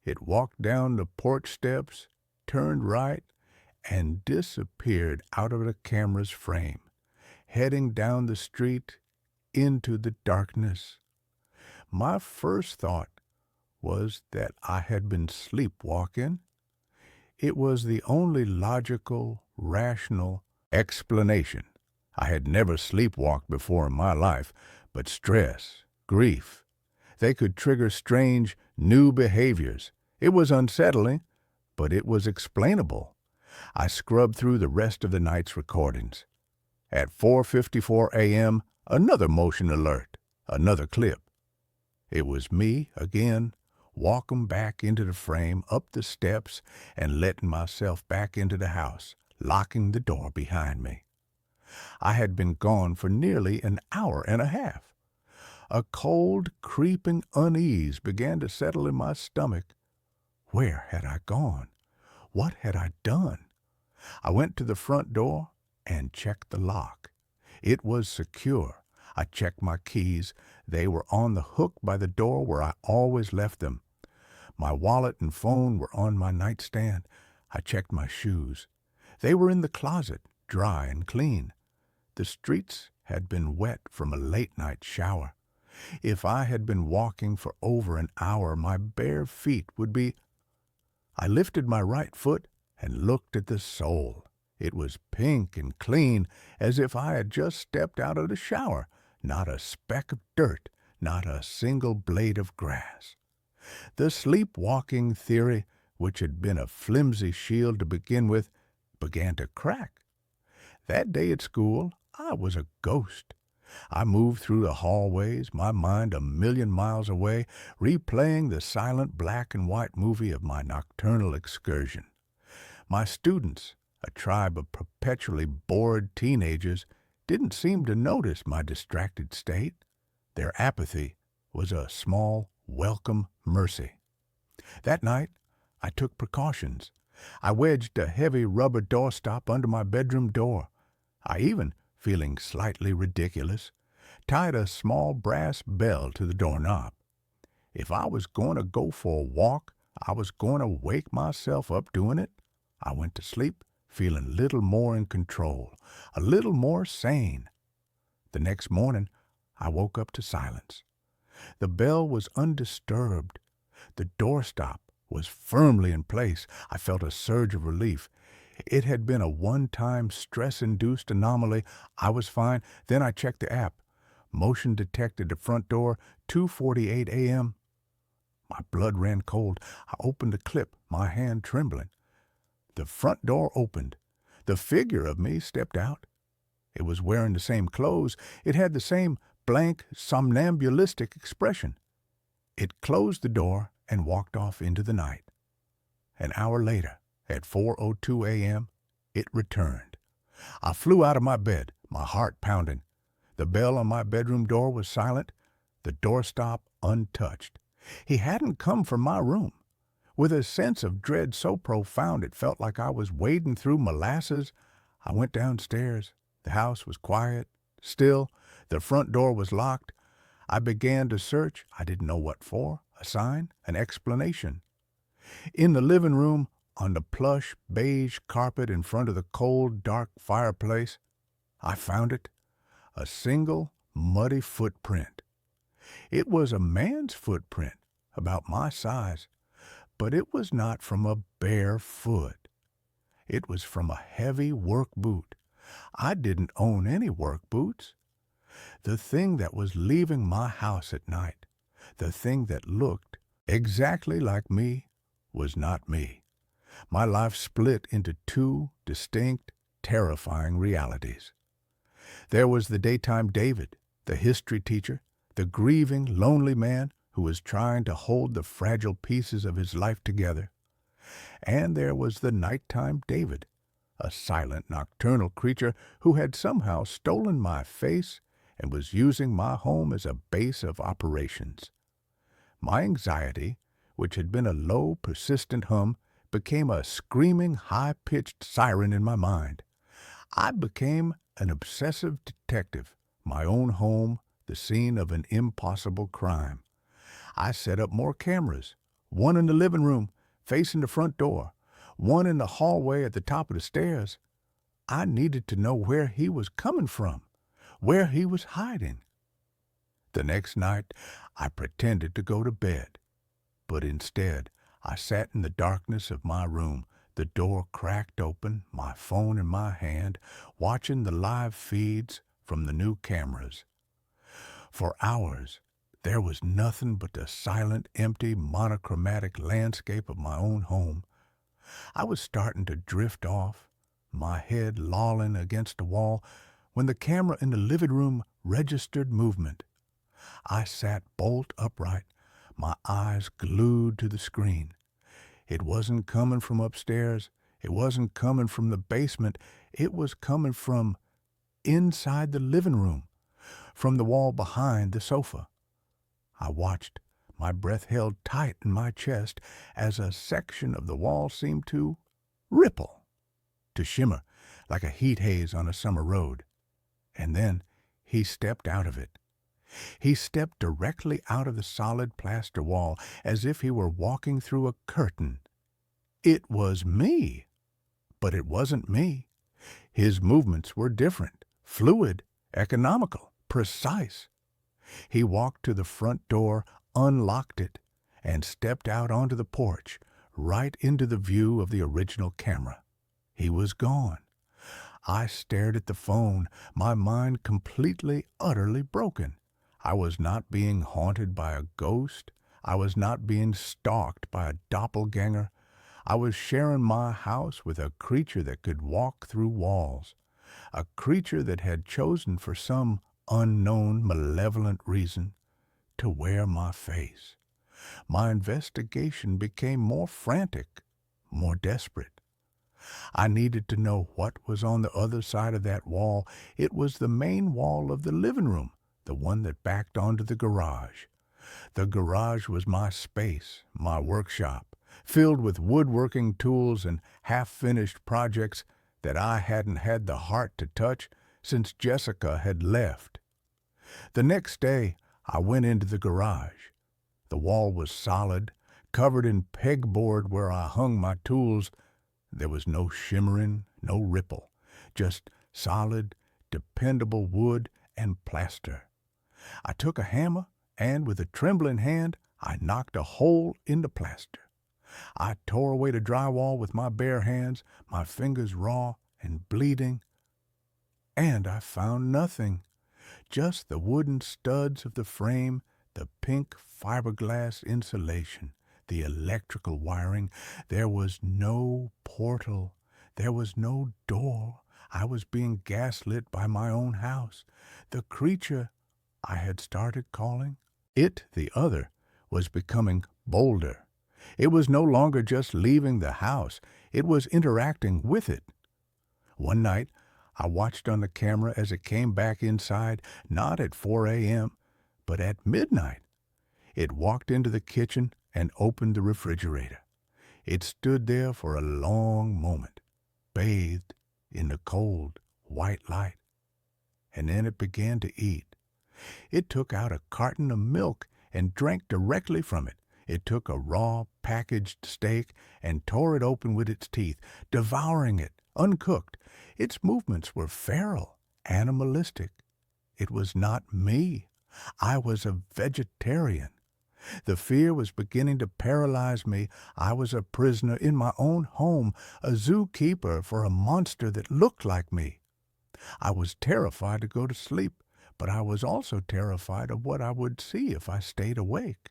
It walked down the porch steps, turned right, and disappeared out of the camera's frame, heading down the street into the darkness. My first thought was that I had been sleepwalking. It was the only logical, rational explanation. I had never sleepwalked before in my life, but stress, grief, they could trigger strange, new behaviors. It was unsettling, but it was explainable. I scrubbed through the rest of the night's recordings. At 4:54 a.m., another motion alert, another clip. It was me again, walking back into the frame, up the steps, and letting myself back into the house, locking the door behind me. I had been gone for nearly an hour and a half. A cold, creeping unease began to settle in my stomach. Where had I gone? What had I done? I went to the front door and checked the lock. It was secure. I checked my keys. They were on the hook by the door where I always left them. My wallet and phone were on my nightstand. I checked my shoes. They were in the closet, dry and clean. The streets had been wet from a late-night shower. If I had been walking for over an hour, my bare feet would be... I lifted my right foot and looked at the sole. It was pink and clean, as if I had just stepped out of the shower. Not a speck of dirt, not a single blade of grass. The sleepwalking theory, which had been a flimsy shield to begin with, began to crack. That day at school, I was a ghost. I moved through the hallways, my mind a million miles away, replaying the silent black and white movie of my nocturnal excursion. My students, A tribe of perpetually bored teenagers didn't seem to notice my distracted state. Their apathy was a small, welcome mercy. That night, I took precautions. I wedged a heavy rubber doorstop under my bedroom door. I even, feeling slightly ridiculous, tied a small brass bell to the doorknob. If I was going to go for a walk, I was going to wake myself up doing it. I went to sleep feeling a little more in control, a little more sane. The next morning, I woke up to silence. The bell was undisturbed. The doorstop was firmly in place. I felt a surge of relief. It had been a one-time stress-induced anomaly. I was fine. Then I checked the app. Motion detected at front door, 2:48 a.m. My blood ran cold. I opened the clip, my hand trembling. The front door opened. The figure of me stepped out. It was wearing the same clothes. It had the same blank, somnambulistic expression. It closed the door and walked off into the night. An hour later, at 4:02 a.m., it returned. I flew out of my bed, my heart pounding. The bell on my bedroom door was silent, the doorstop untouched. He hadn't come from my room. With a sense of dread so profound it felt like I was wading through molasses, I went downstairs. The house was quiet, still. The front door was locked. I began to search. I didn't know what for. A sign, an explanation. In the living room, on the plush beige carpet in front of the cold, dark fireplace, I found it. A single, muddy footprint. It was a man's footprint, about my size, but it was not from a bare foot. It was from a heavy work boot. I didn't own any work boots. The thing that was leaving my house at night, the thing that looked exactly like me, was not me. My life split into two distinct, terrifying realities. There was the daytime David, the history teacher, the grieving, lonely man who was trying to hold the fragile pieces of his life together. And there was the nighttime David, a silent, nocturnal creature who had somehow stolen my face and was using my home as a base of operations. My anxiety, which had been a low, persistent hum, became a screaming, high-pitched siren in my mind. I became an obsessive detective, my own home, the scene of an impossible crime. I set up more cameras, one in the living room, facing the front door, one in the hallway at the top of the stairs. I needed to know where he was coming from, where he was hiding. The next night, I pretended to go to bed, but instead, I sat in the darkness of my room, the door cracked open, my phone in my hand, watching the live feeds from the new cameras. For hours, there was nothing but the silent, empty, monochromatic landscape of my own home. I was starting to drift off, my head lolling against the wall, when the camera in the living room registered movement. I sat bolt upright, my eyes glued to the screen. It wasn't coming from upstairs. It wasn't coming from the basement. It was coming from inside the living room, from the wall behind the sofa. I watched, my breath held tight in my chest as a section of the wall seemed to ripple, to shimmer like a heat haze on a summer road. And then he stepped out of it. He stepped directly out of the solid plaster wall as if he were walking through a curtain. It was me, but it wasn't me. His movements were different, fluid, economical, precise. He walked to the front door, unlocked it, and stepped out onto the porch, right into the view of the original camera. He was gone. I stared at the phone, my mind completely, utterly broken. I was not being haunted by a ghost. I was not being stalked by a doppelganger. I was sharing my house with a creature that could walk through walls, a creature that had chosen for some unknown, malevolent reason to wear my face. My investigation became more frantic, more desperate. I needed to know what was on the other side of that wall. It was the main wall of the living room, the one that backed onto the garage. The garage was my space, my workshop, filled with woodworking tools and half-finished projects that I hadn't had the heart to touch since Jessica had left. The next day, I went into the garage. The wall was solid, covered in pegboard where I hung my tools. There was no shimmering, no ripple, just solid, dependable wood and plaster. I took a hammer, and with a trembling hand, I knocked a hole in the plaster. I tore away the drywall with my bare hands, my fingers raw and bleeding, and I found nothing. Just the wooden studs of the frame, the pink fiberglass insulation, the electrical wiring. There was no portal. There was no door. I was being gaslit by my own house. The creature I had started calling it the other was becoming bolder. It was no longer just leaving the house. It was interacting with it. One night, I watched on the camera as it came back inside, not at 4 a.m., but at midnight. It walked into the kitchen and opened the refrigerator. It stood there for a long moment, bathed in the cold, white light. And then it began to eat. It took out a carton of milk and drank directly from it. It took a raw, packaged steak and tore it open with its teeth, devouring it, uncooked. Its movements were feral, animalistic. It was not me. I was a vegetarian. The fear was beginning to paralyze me. I was a prisoner in my own home, a zookeeper for a monster that looked like me. I was terrified to go to sleep, but I was also terrified of what I would see if I stayed awake.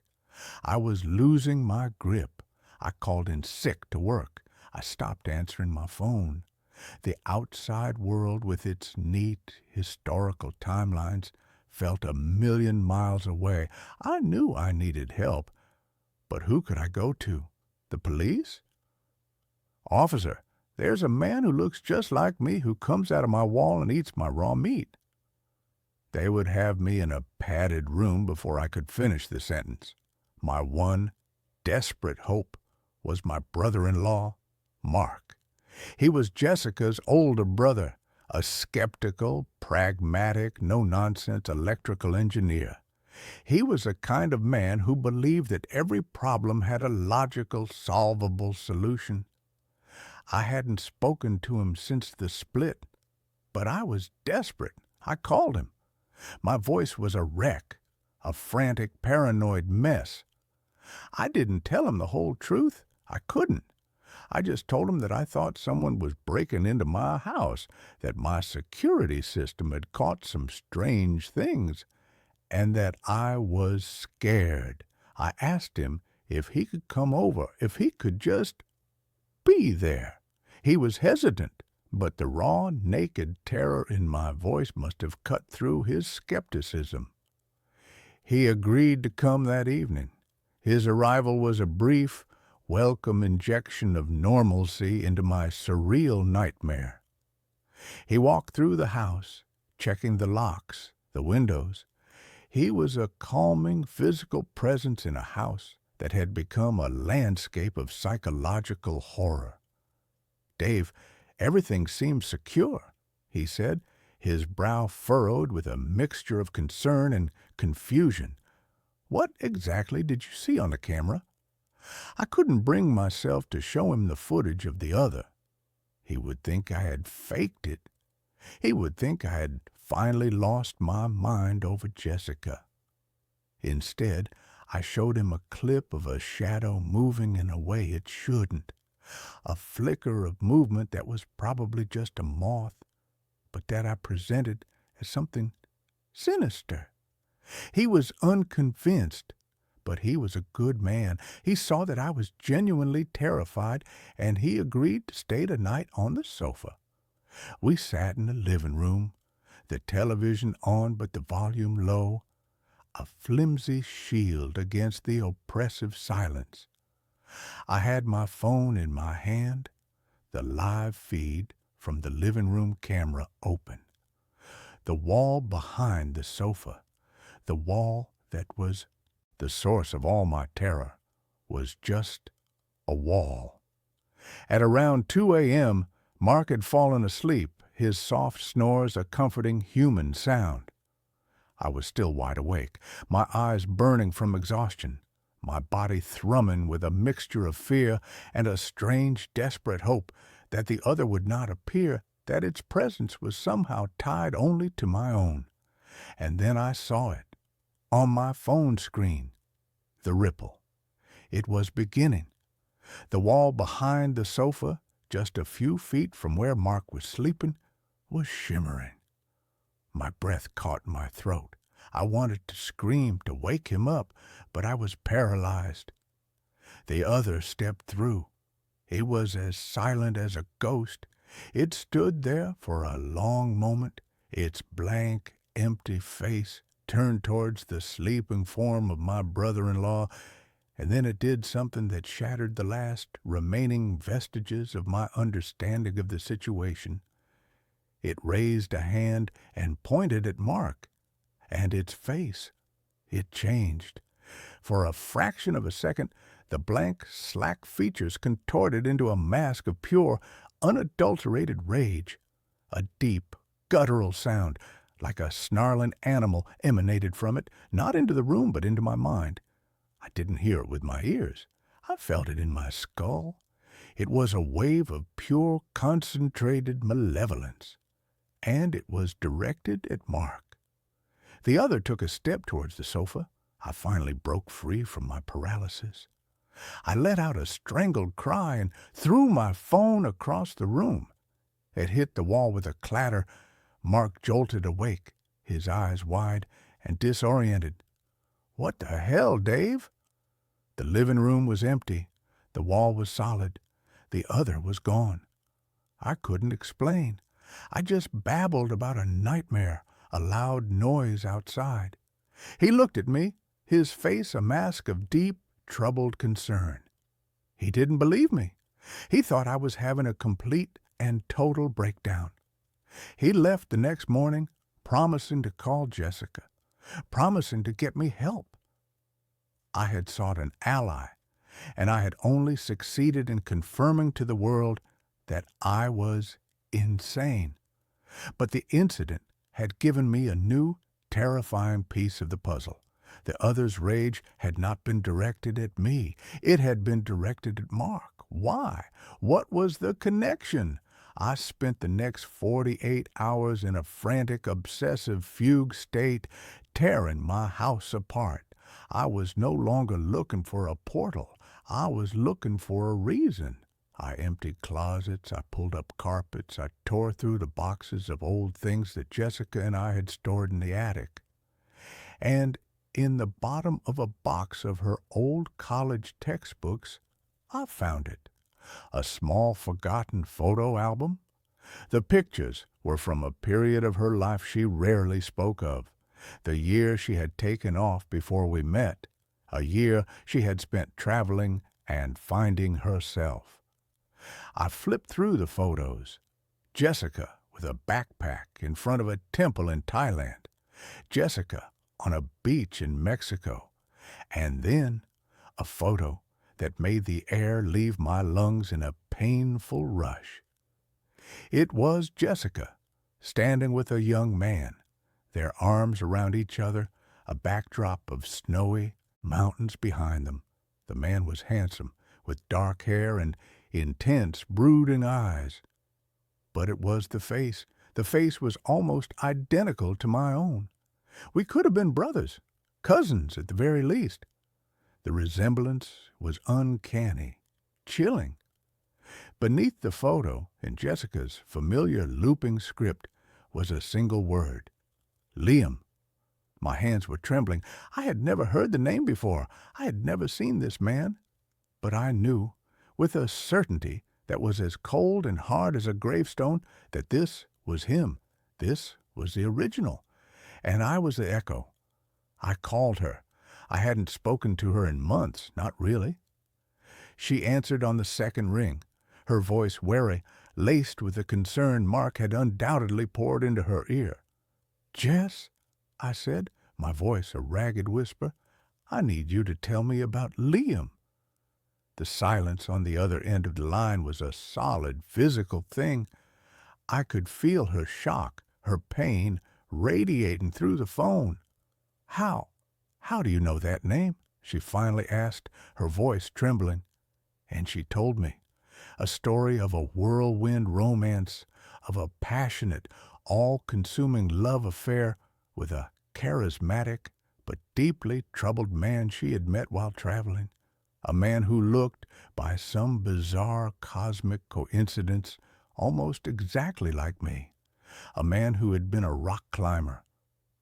I was losing my grip. I called in sick to work. I stopped answering my phone. The outside world, with its neat, historical timelines, felt a million miles away. I knew I needed help, but who could I go to? The police? "Officer, there's a man who looks just like me who comes out of my wall and eats my raw meat." They would have me in a padded room before I could finish the sentence. My one desperate hope was my brother-in-law, Mark. He was Jessica's older brother, a skeptical, pragmatic, no-nonsense electrical engineer. He was a kind of man who believed that every problem had a logical, solvable solution. I hadn't spoken to him since the split, but I was desperate. I called him. My voice was a wreck, a frantic, paranoid mess. I didn't tell him the whole truth. I couldn't. I just told him that I thought someone was breaking into my house, that my security system had caught some strange things, and that I was scared. I asked him if he could come over, if he could just be there. He was hesitant, but the raw, naked terror in my voice must have cut through his skepticism. He agreed to come that evening. His arrival was a brief, welcome injection of normalcy into my surreal nightmare. He walked through the house, checking the locks, the windows. He was a calming physical presence in a house that had become a landscape of psychological horror. "Dave, everything seems secure," he said, his brow furrowed with a mixture of concern and confusion. "What exactly did you see on the camera?" I couldn't bring myself to show him the footage of the other. He would think I had faked it. He would think I had finally lost my mind over Jessica. Instead, I showed him a clip of a shadow moving in a way it shouldn't, a flicker of movement that was probably just a moth, but that I presented as something sinister. He was unconvinced, but he was a good man. He saw that I was genuinely terrified, and he agreed to stay the night on the sofa. We sat in the living room, the television on but the volume low, a flimsy shield against the oppressive silence. I had my phone in my hand. the live feed from the living room camera open. The wall behind the sofa, the wall that was the source of all my terror, was just a wall. At around 2 a.m., Mark had fallen asleep, his soft snores a comforting human sound. I was still wide awake, my eyes burning from exhaustion, my body thrumming with a mixture of fear and a strange, desperate hope that the other would not appear, that its presence was somehow tied only to my own. And then I saw it, on my phone screen, the ripple. It was beginning. The wall behind the sofa, just a few feet from where Mark was sleeping, was shimmering. My breath caught in my throat. I wanted to scream, to wake him up, but I was paralyzed. The other stepped through. It was as silent as a ghost. It stood there for a long moment, its blank, empty face turned towards the sleeping form of my brother-in-law, and then it did something that shattered the last remaining vestiges of my understanding of the situation. It raised a hand and pointed at Mark, and its face, it changed. For a fraction of a second, the blank, slack features contorted into a mask of pure, unadulterated rage. A deep, guttural sound, like a snarling animal, emanated from it, not into the room but into my mind. I didn't hear it with my ears. I felt it in my skull. It was a wave of pure, concentrated malevolence, and it was directed at Mark. The other took a step towards the sofa. I finally broke free from my paralysis. I let out a strangled cry and threw my phone across the room. It hit the wall with a clatter. Mark jolted awake, his eyes wide and disoriented. "What the hell, Dave?" The living room was empty. The wall was solid. The other was gone. I couldn't explain. I just babbled about a nightmare, a loud noise outside. He looked at me, his face a mask of deep, troubled concern. He didn't believe me. He thought I was having a complete and total breakdown. He left the next morning, promising to call Jessica, promising to get me help. I had sought an ally, and I had only succeeded in confirming to the world that I was insane. But the incident had given me a new, terrifying piece of the puzzle. The other's rage had not been directed at me. It had been directed at Mark. Why? What was the connection? I spent the next 48 hours in a frantic, obsessive fugue state, tearing my house apart. I was no longer looking for a portal. I was looking for a reason. I emptied closets, I pulled up carpets, I tore through the boxes of old things that Jessica and I had stored in the attic. And in the bottom of a box of her old college textbooks, I found it. A small forgotten photo album. The pictures were from a period of her life she rarely spoke of. The year she had taken off before we met. A year she had spent traveling and finding herself. I flipped through the photos. Jessica with a backpack in front of a temple in Thailand. Jessica on a beach in Mexico. And then a photo that made the air leave my lungs in a painful rush. It was Jessica, standing with a young man, their arms around each other, a backdrop of snowy mountains behind them. The man was handsome, with dark hair and intense, brooding eyes. But it was the face. The face was almost identical to my own. We could have been brothers, cousins at the very least. The resemblance was uncanny, chilling. Beneath the photo, in Jessica's familiar looping script, was a single word. Liam. My hands were trembling. I had never heard the name before. I had never seen this man. But I knew, with a certainty that was as cold and hard as a gravestone, that this was him. This was the original. And I was the echo. I called her. I hadn't spoken to her in months, not really. She answered on the second ring. her voice wary, laced with the concern Mark had undoubtedly poured into her ear. "Jess," I said, my voice a ragged whisper, "I need you to tell me about Liam." The silence on the other end of the line was a solid, physical thing. I could feel her shock, her pain, radiating through the phone. How do you know that name?" she finally asked, her voice trembling. And she told me. A story of a whirlwind romance, of a passionate, all-consuming love affair with a charismatic but deeply troubled man she had met while traveling. A man who looked, by some bizarre cosmic coincidence, almost exactly like me. A man who had been a rock climber.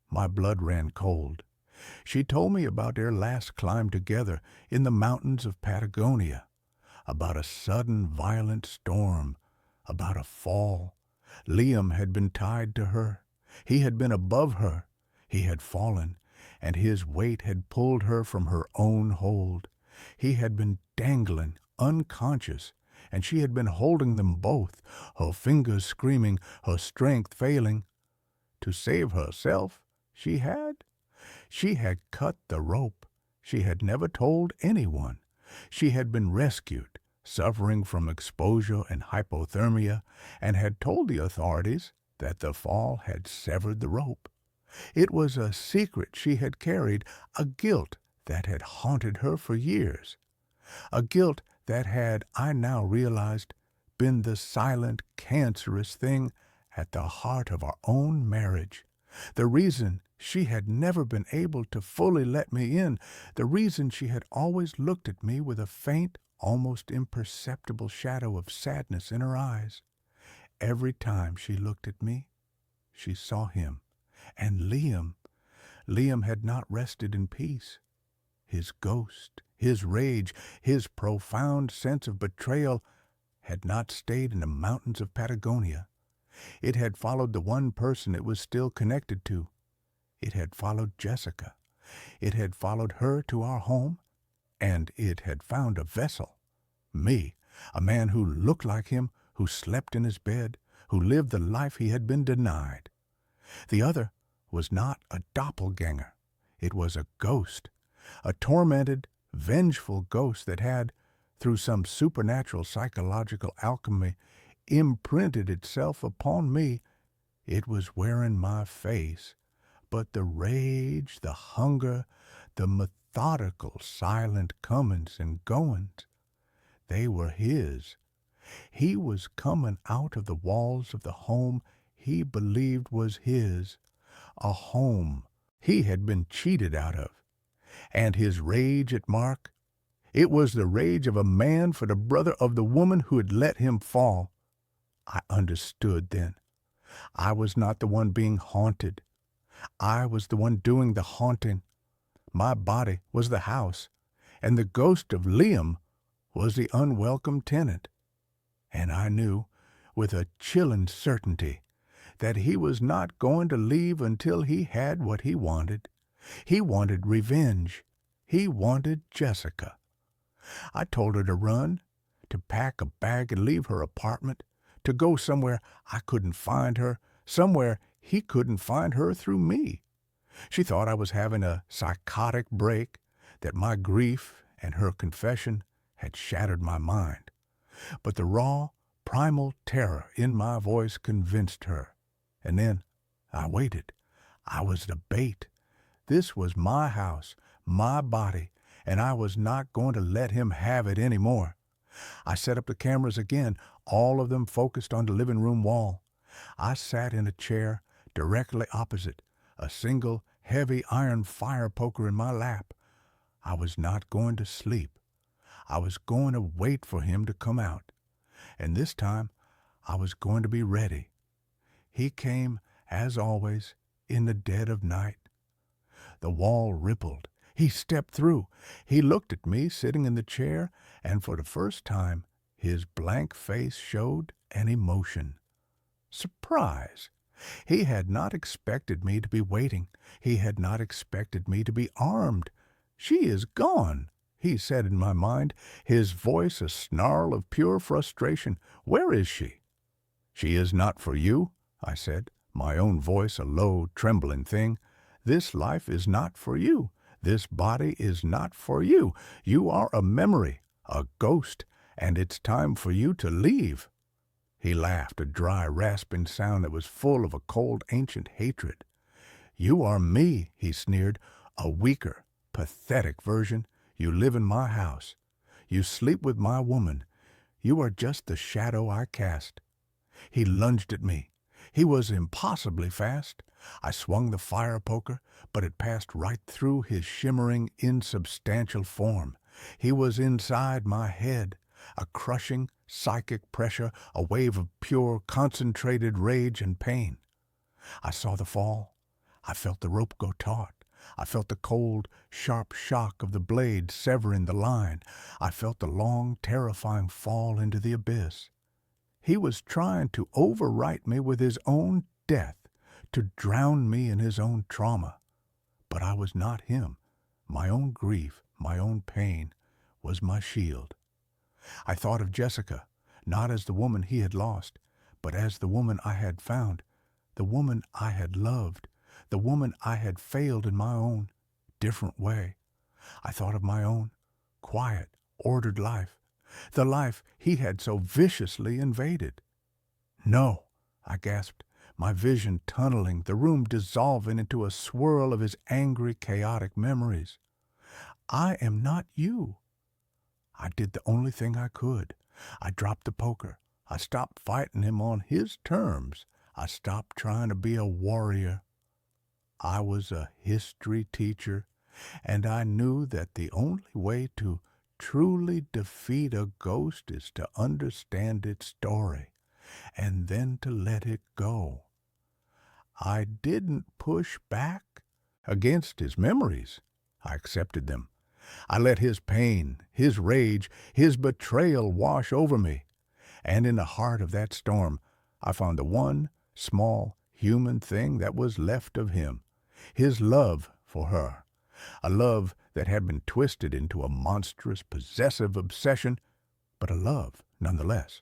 My blood ran cold. She told me about their last climb together in the mountains of Patagonia, about a sudden violent storm, about a fall. Liam had been tied to her. He had been above her. He had fallen, and his weight had pulled her from her own hold. He had been dangling, unconscious, and she had been holding them both, her fingers screaming, her strength failing. To save herself, she had cut the rope. She had never told anyone. She had been rescued, suffering from exposure and hypothermia, and had told the authorities that the fall had severed the rope. It was a secret she had carried, a guilt that had haunted her for years. A guilt that had, I now realized, been the silent, cancerous thing at the heart of our own marriage. The reason she had never been able to fully let me in, the reason she had always looked at me with a faint, almost imperceptible shadow of sadness in her eyes. Every time she looked at me, she saw him. And Liam had not rested in peace. His ghost, his rage, his profound sense of betrayal had not stayed in the mountains of Patagonia. It had followed the one person it was still connected to. It had followed Jessica. It had followed her to our home, and it had found a vessel. Me, a man who looked like him, who slept in his bed, who lived the life he had been denied. The other was not a doppelganger. It was a ghost, a tormented, vengeful ghost that had, through some supernatural psychological alchemy, imprinted itself upon me. It was wearing my face, but the rage, the hunger, the methodical, silent comings and goings, they were his. He was coming out of the walls of the home he believed was his, a home he had been cheated out of. And his rage at Mark, it was the rage of a man for the brother of the woman who had let him fall. I understood then. I was not the one being haunted. I was the one doing the haunting. My body was the house, and the ghost of Liam was the unwelcome tenant. And I knew, with a chilling certainty, that he was not going to leave until he had what he wanted. He wanted revenge. He wanted Jessica. I told her to run, to pack a bag and leave her apartment, to go somewhere I couldn't find her, somewhere he couldn't find her through me. She thought I was having a psychotic break, that my grief and her confession had shattered my mind. But the raw, primal terror in my voice convinced her. And then I waited. I was the bait. This was my house, my body, and I was not going to let him have it any more. I set up the cameras again, all of them focused on the living room wall. I sat in a chair directly opposite, a single, heavy iron fire poker in my lap. I was not going to sleep. I was going to wait for him to come out. And this time, I was going to be ready. He came, as always, in the dead of night. The wall rippled. He stepped through. He looked at me sitting in the chair, and for the first time, his blank face showed an emotion. Surprise. He had not expected me to be waiting. He had not expected me to be armed. "She is gone," he said in my mind, his voice a snarl of pure frustration. Where is she? She is not for you, I said, my own voice a low, trembling thing. This life is not for you. This body is not for you. You are a memory, a ghost, and it's time for you to leave. He laughed, a dry, rasping sound that was full of a cold, ancient hatred. You are me, he sneered, a weaker, pathetic version. You live in my house. You sleep with my woman. You are just the shadow I cast. He lunged at me. He was impossibly fast. I swung the fire poker, but it passed right through his shimmering, insubstantial form. He was inside my head, a crushing, psychic pressure, a wave of pure, concentrated rage and pain. I saw the fall. I felt the rope go taut. I felt the cold, sharp shock of the blade severing the line. I felt the long, terrifying fall into the abyss. He was trying to overwrite me with his own death, to drown me in his own trauma. But I was not him. My own grief, my own pain, was my shield. I thought of Jessica, not as the woman he had lost, but as the woman I had found, the woman I had loved, the woman I had failed in my own different way. I thought of my own quiet, ordered life, the life he had so viciously invaded. No, I gasped, my vision tunneling, the room dissolving into a swirl of his angry, chaotic memories. I am not you. I did the only thing I could. I dropped the poker. I stopped fighting him on his terms. I stopped trying to be a warrior. I was a history teacher, and I knew that the only way to truly defeat a ghost is to understand its story, and then to let it go. I didn't push back against his memories. I accepted them. I let his pain, his rage, his betrayal wash over me. And in the heart of that storm, I found the one small human thing that was left of him, his love for her, a love that had been twisted into a monstrous, possessive obsession, but a love nonetheless.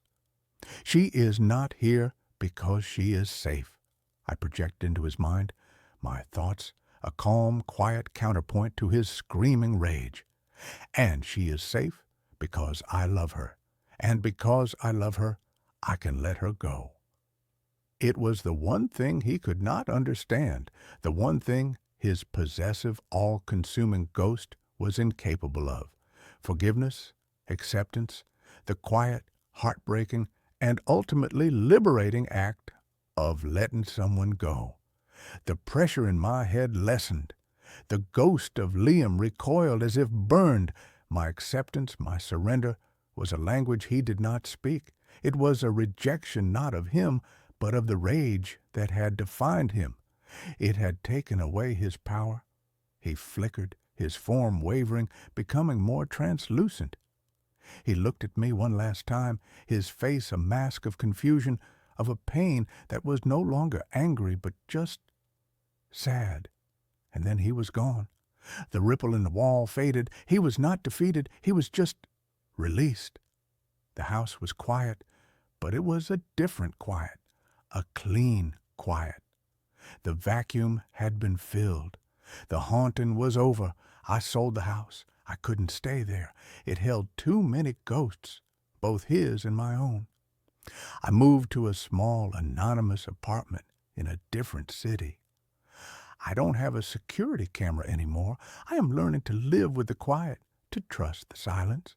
She is not here because she is safe, I project into his mind, my thoughts a calm, quiet counterpoint to his screaming rage. And she is safe because I love her, and because I love her, I can let her go. It was the one thing he could not understand, the one thing his possessive, all-consuming ghost was incapable of. Forgiveness, acceptance, the quiet, heartbreaking, and ultimately liberating act of letting someone go. The pressure in my head lessened. The ghost of Liam recoiled as if burned. My acceptance, my surrender, was a language he did not speak. It was a rejection not of him, but of the rage that had defined him. It had taken away his power. He flickered, his form wavering, becoming more translucent. He looked at me one last time, his face a mask of confusion, of a pain that was no longer angry, but just sad. And then he was gone. The ripple in the wall faded. He was not defeated. He was just released. The house was quiet, but it was a different quiet, a clean quiet. The vacuum had been filled. The haunting was over. I sold the house. I couldn't stay there. It held too many ghosts, both his and my own. I moved to a small, anonymous apartment in a different city. I don't have a security camera anymore. I am learning to live with the quiet, to trust the silence.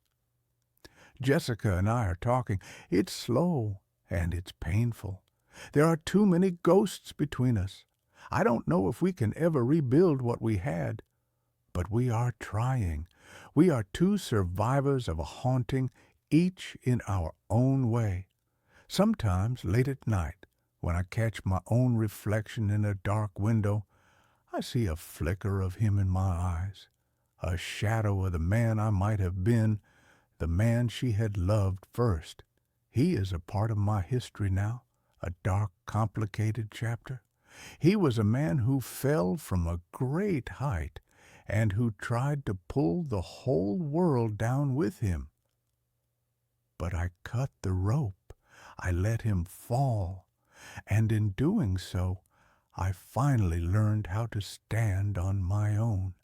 Jessica and I are talking. It's slow and it's painful. There are too many ghosts between us. I don't know if we can ever rebuild what we had, but we are trying. We are two survivors of a haunting, each in our own way. Sometimes late at night, when I catch my own reflection in a dark window, I see a flicker of him in my eyes, a shadow of the man I might have been, the man she had loved first. He is a part of my history now, a dark, complicated chapter. He was a man who fell from a great height, and who tried to pull the whole world down with him. But I cut the rope, I let him fall, and in doing so, I finally learned how to stand on my own.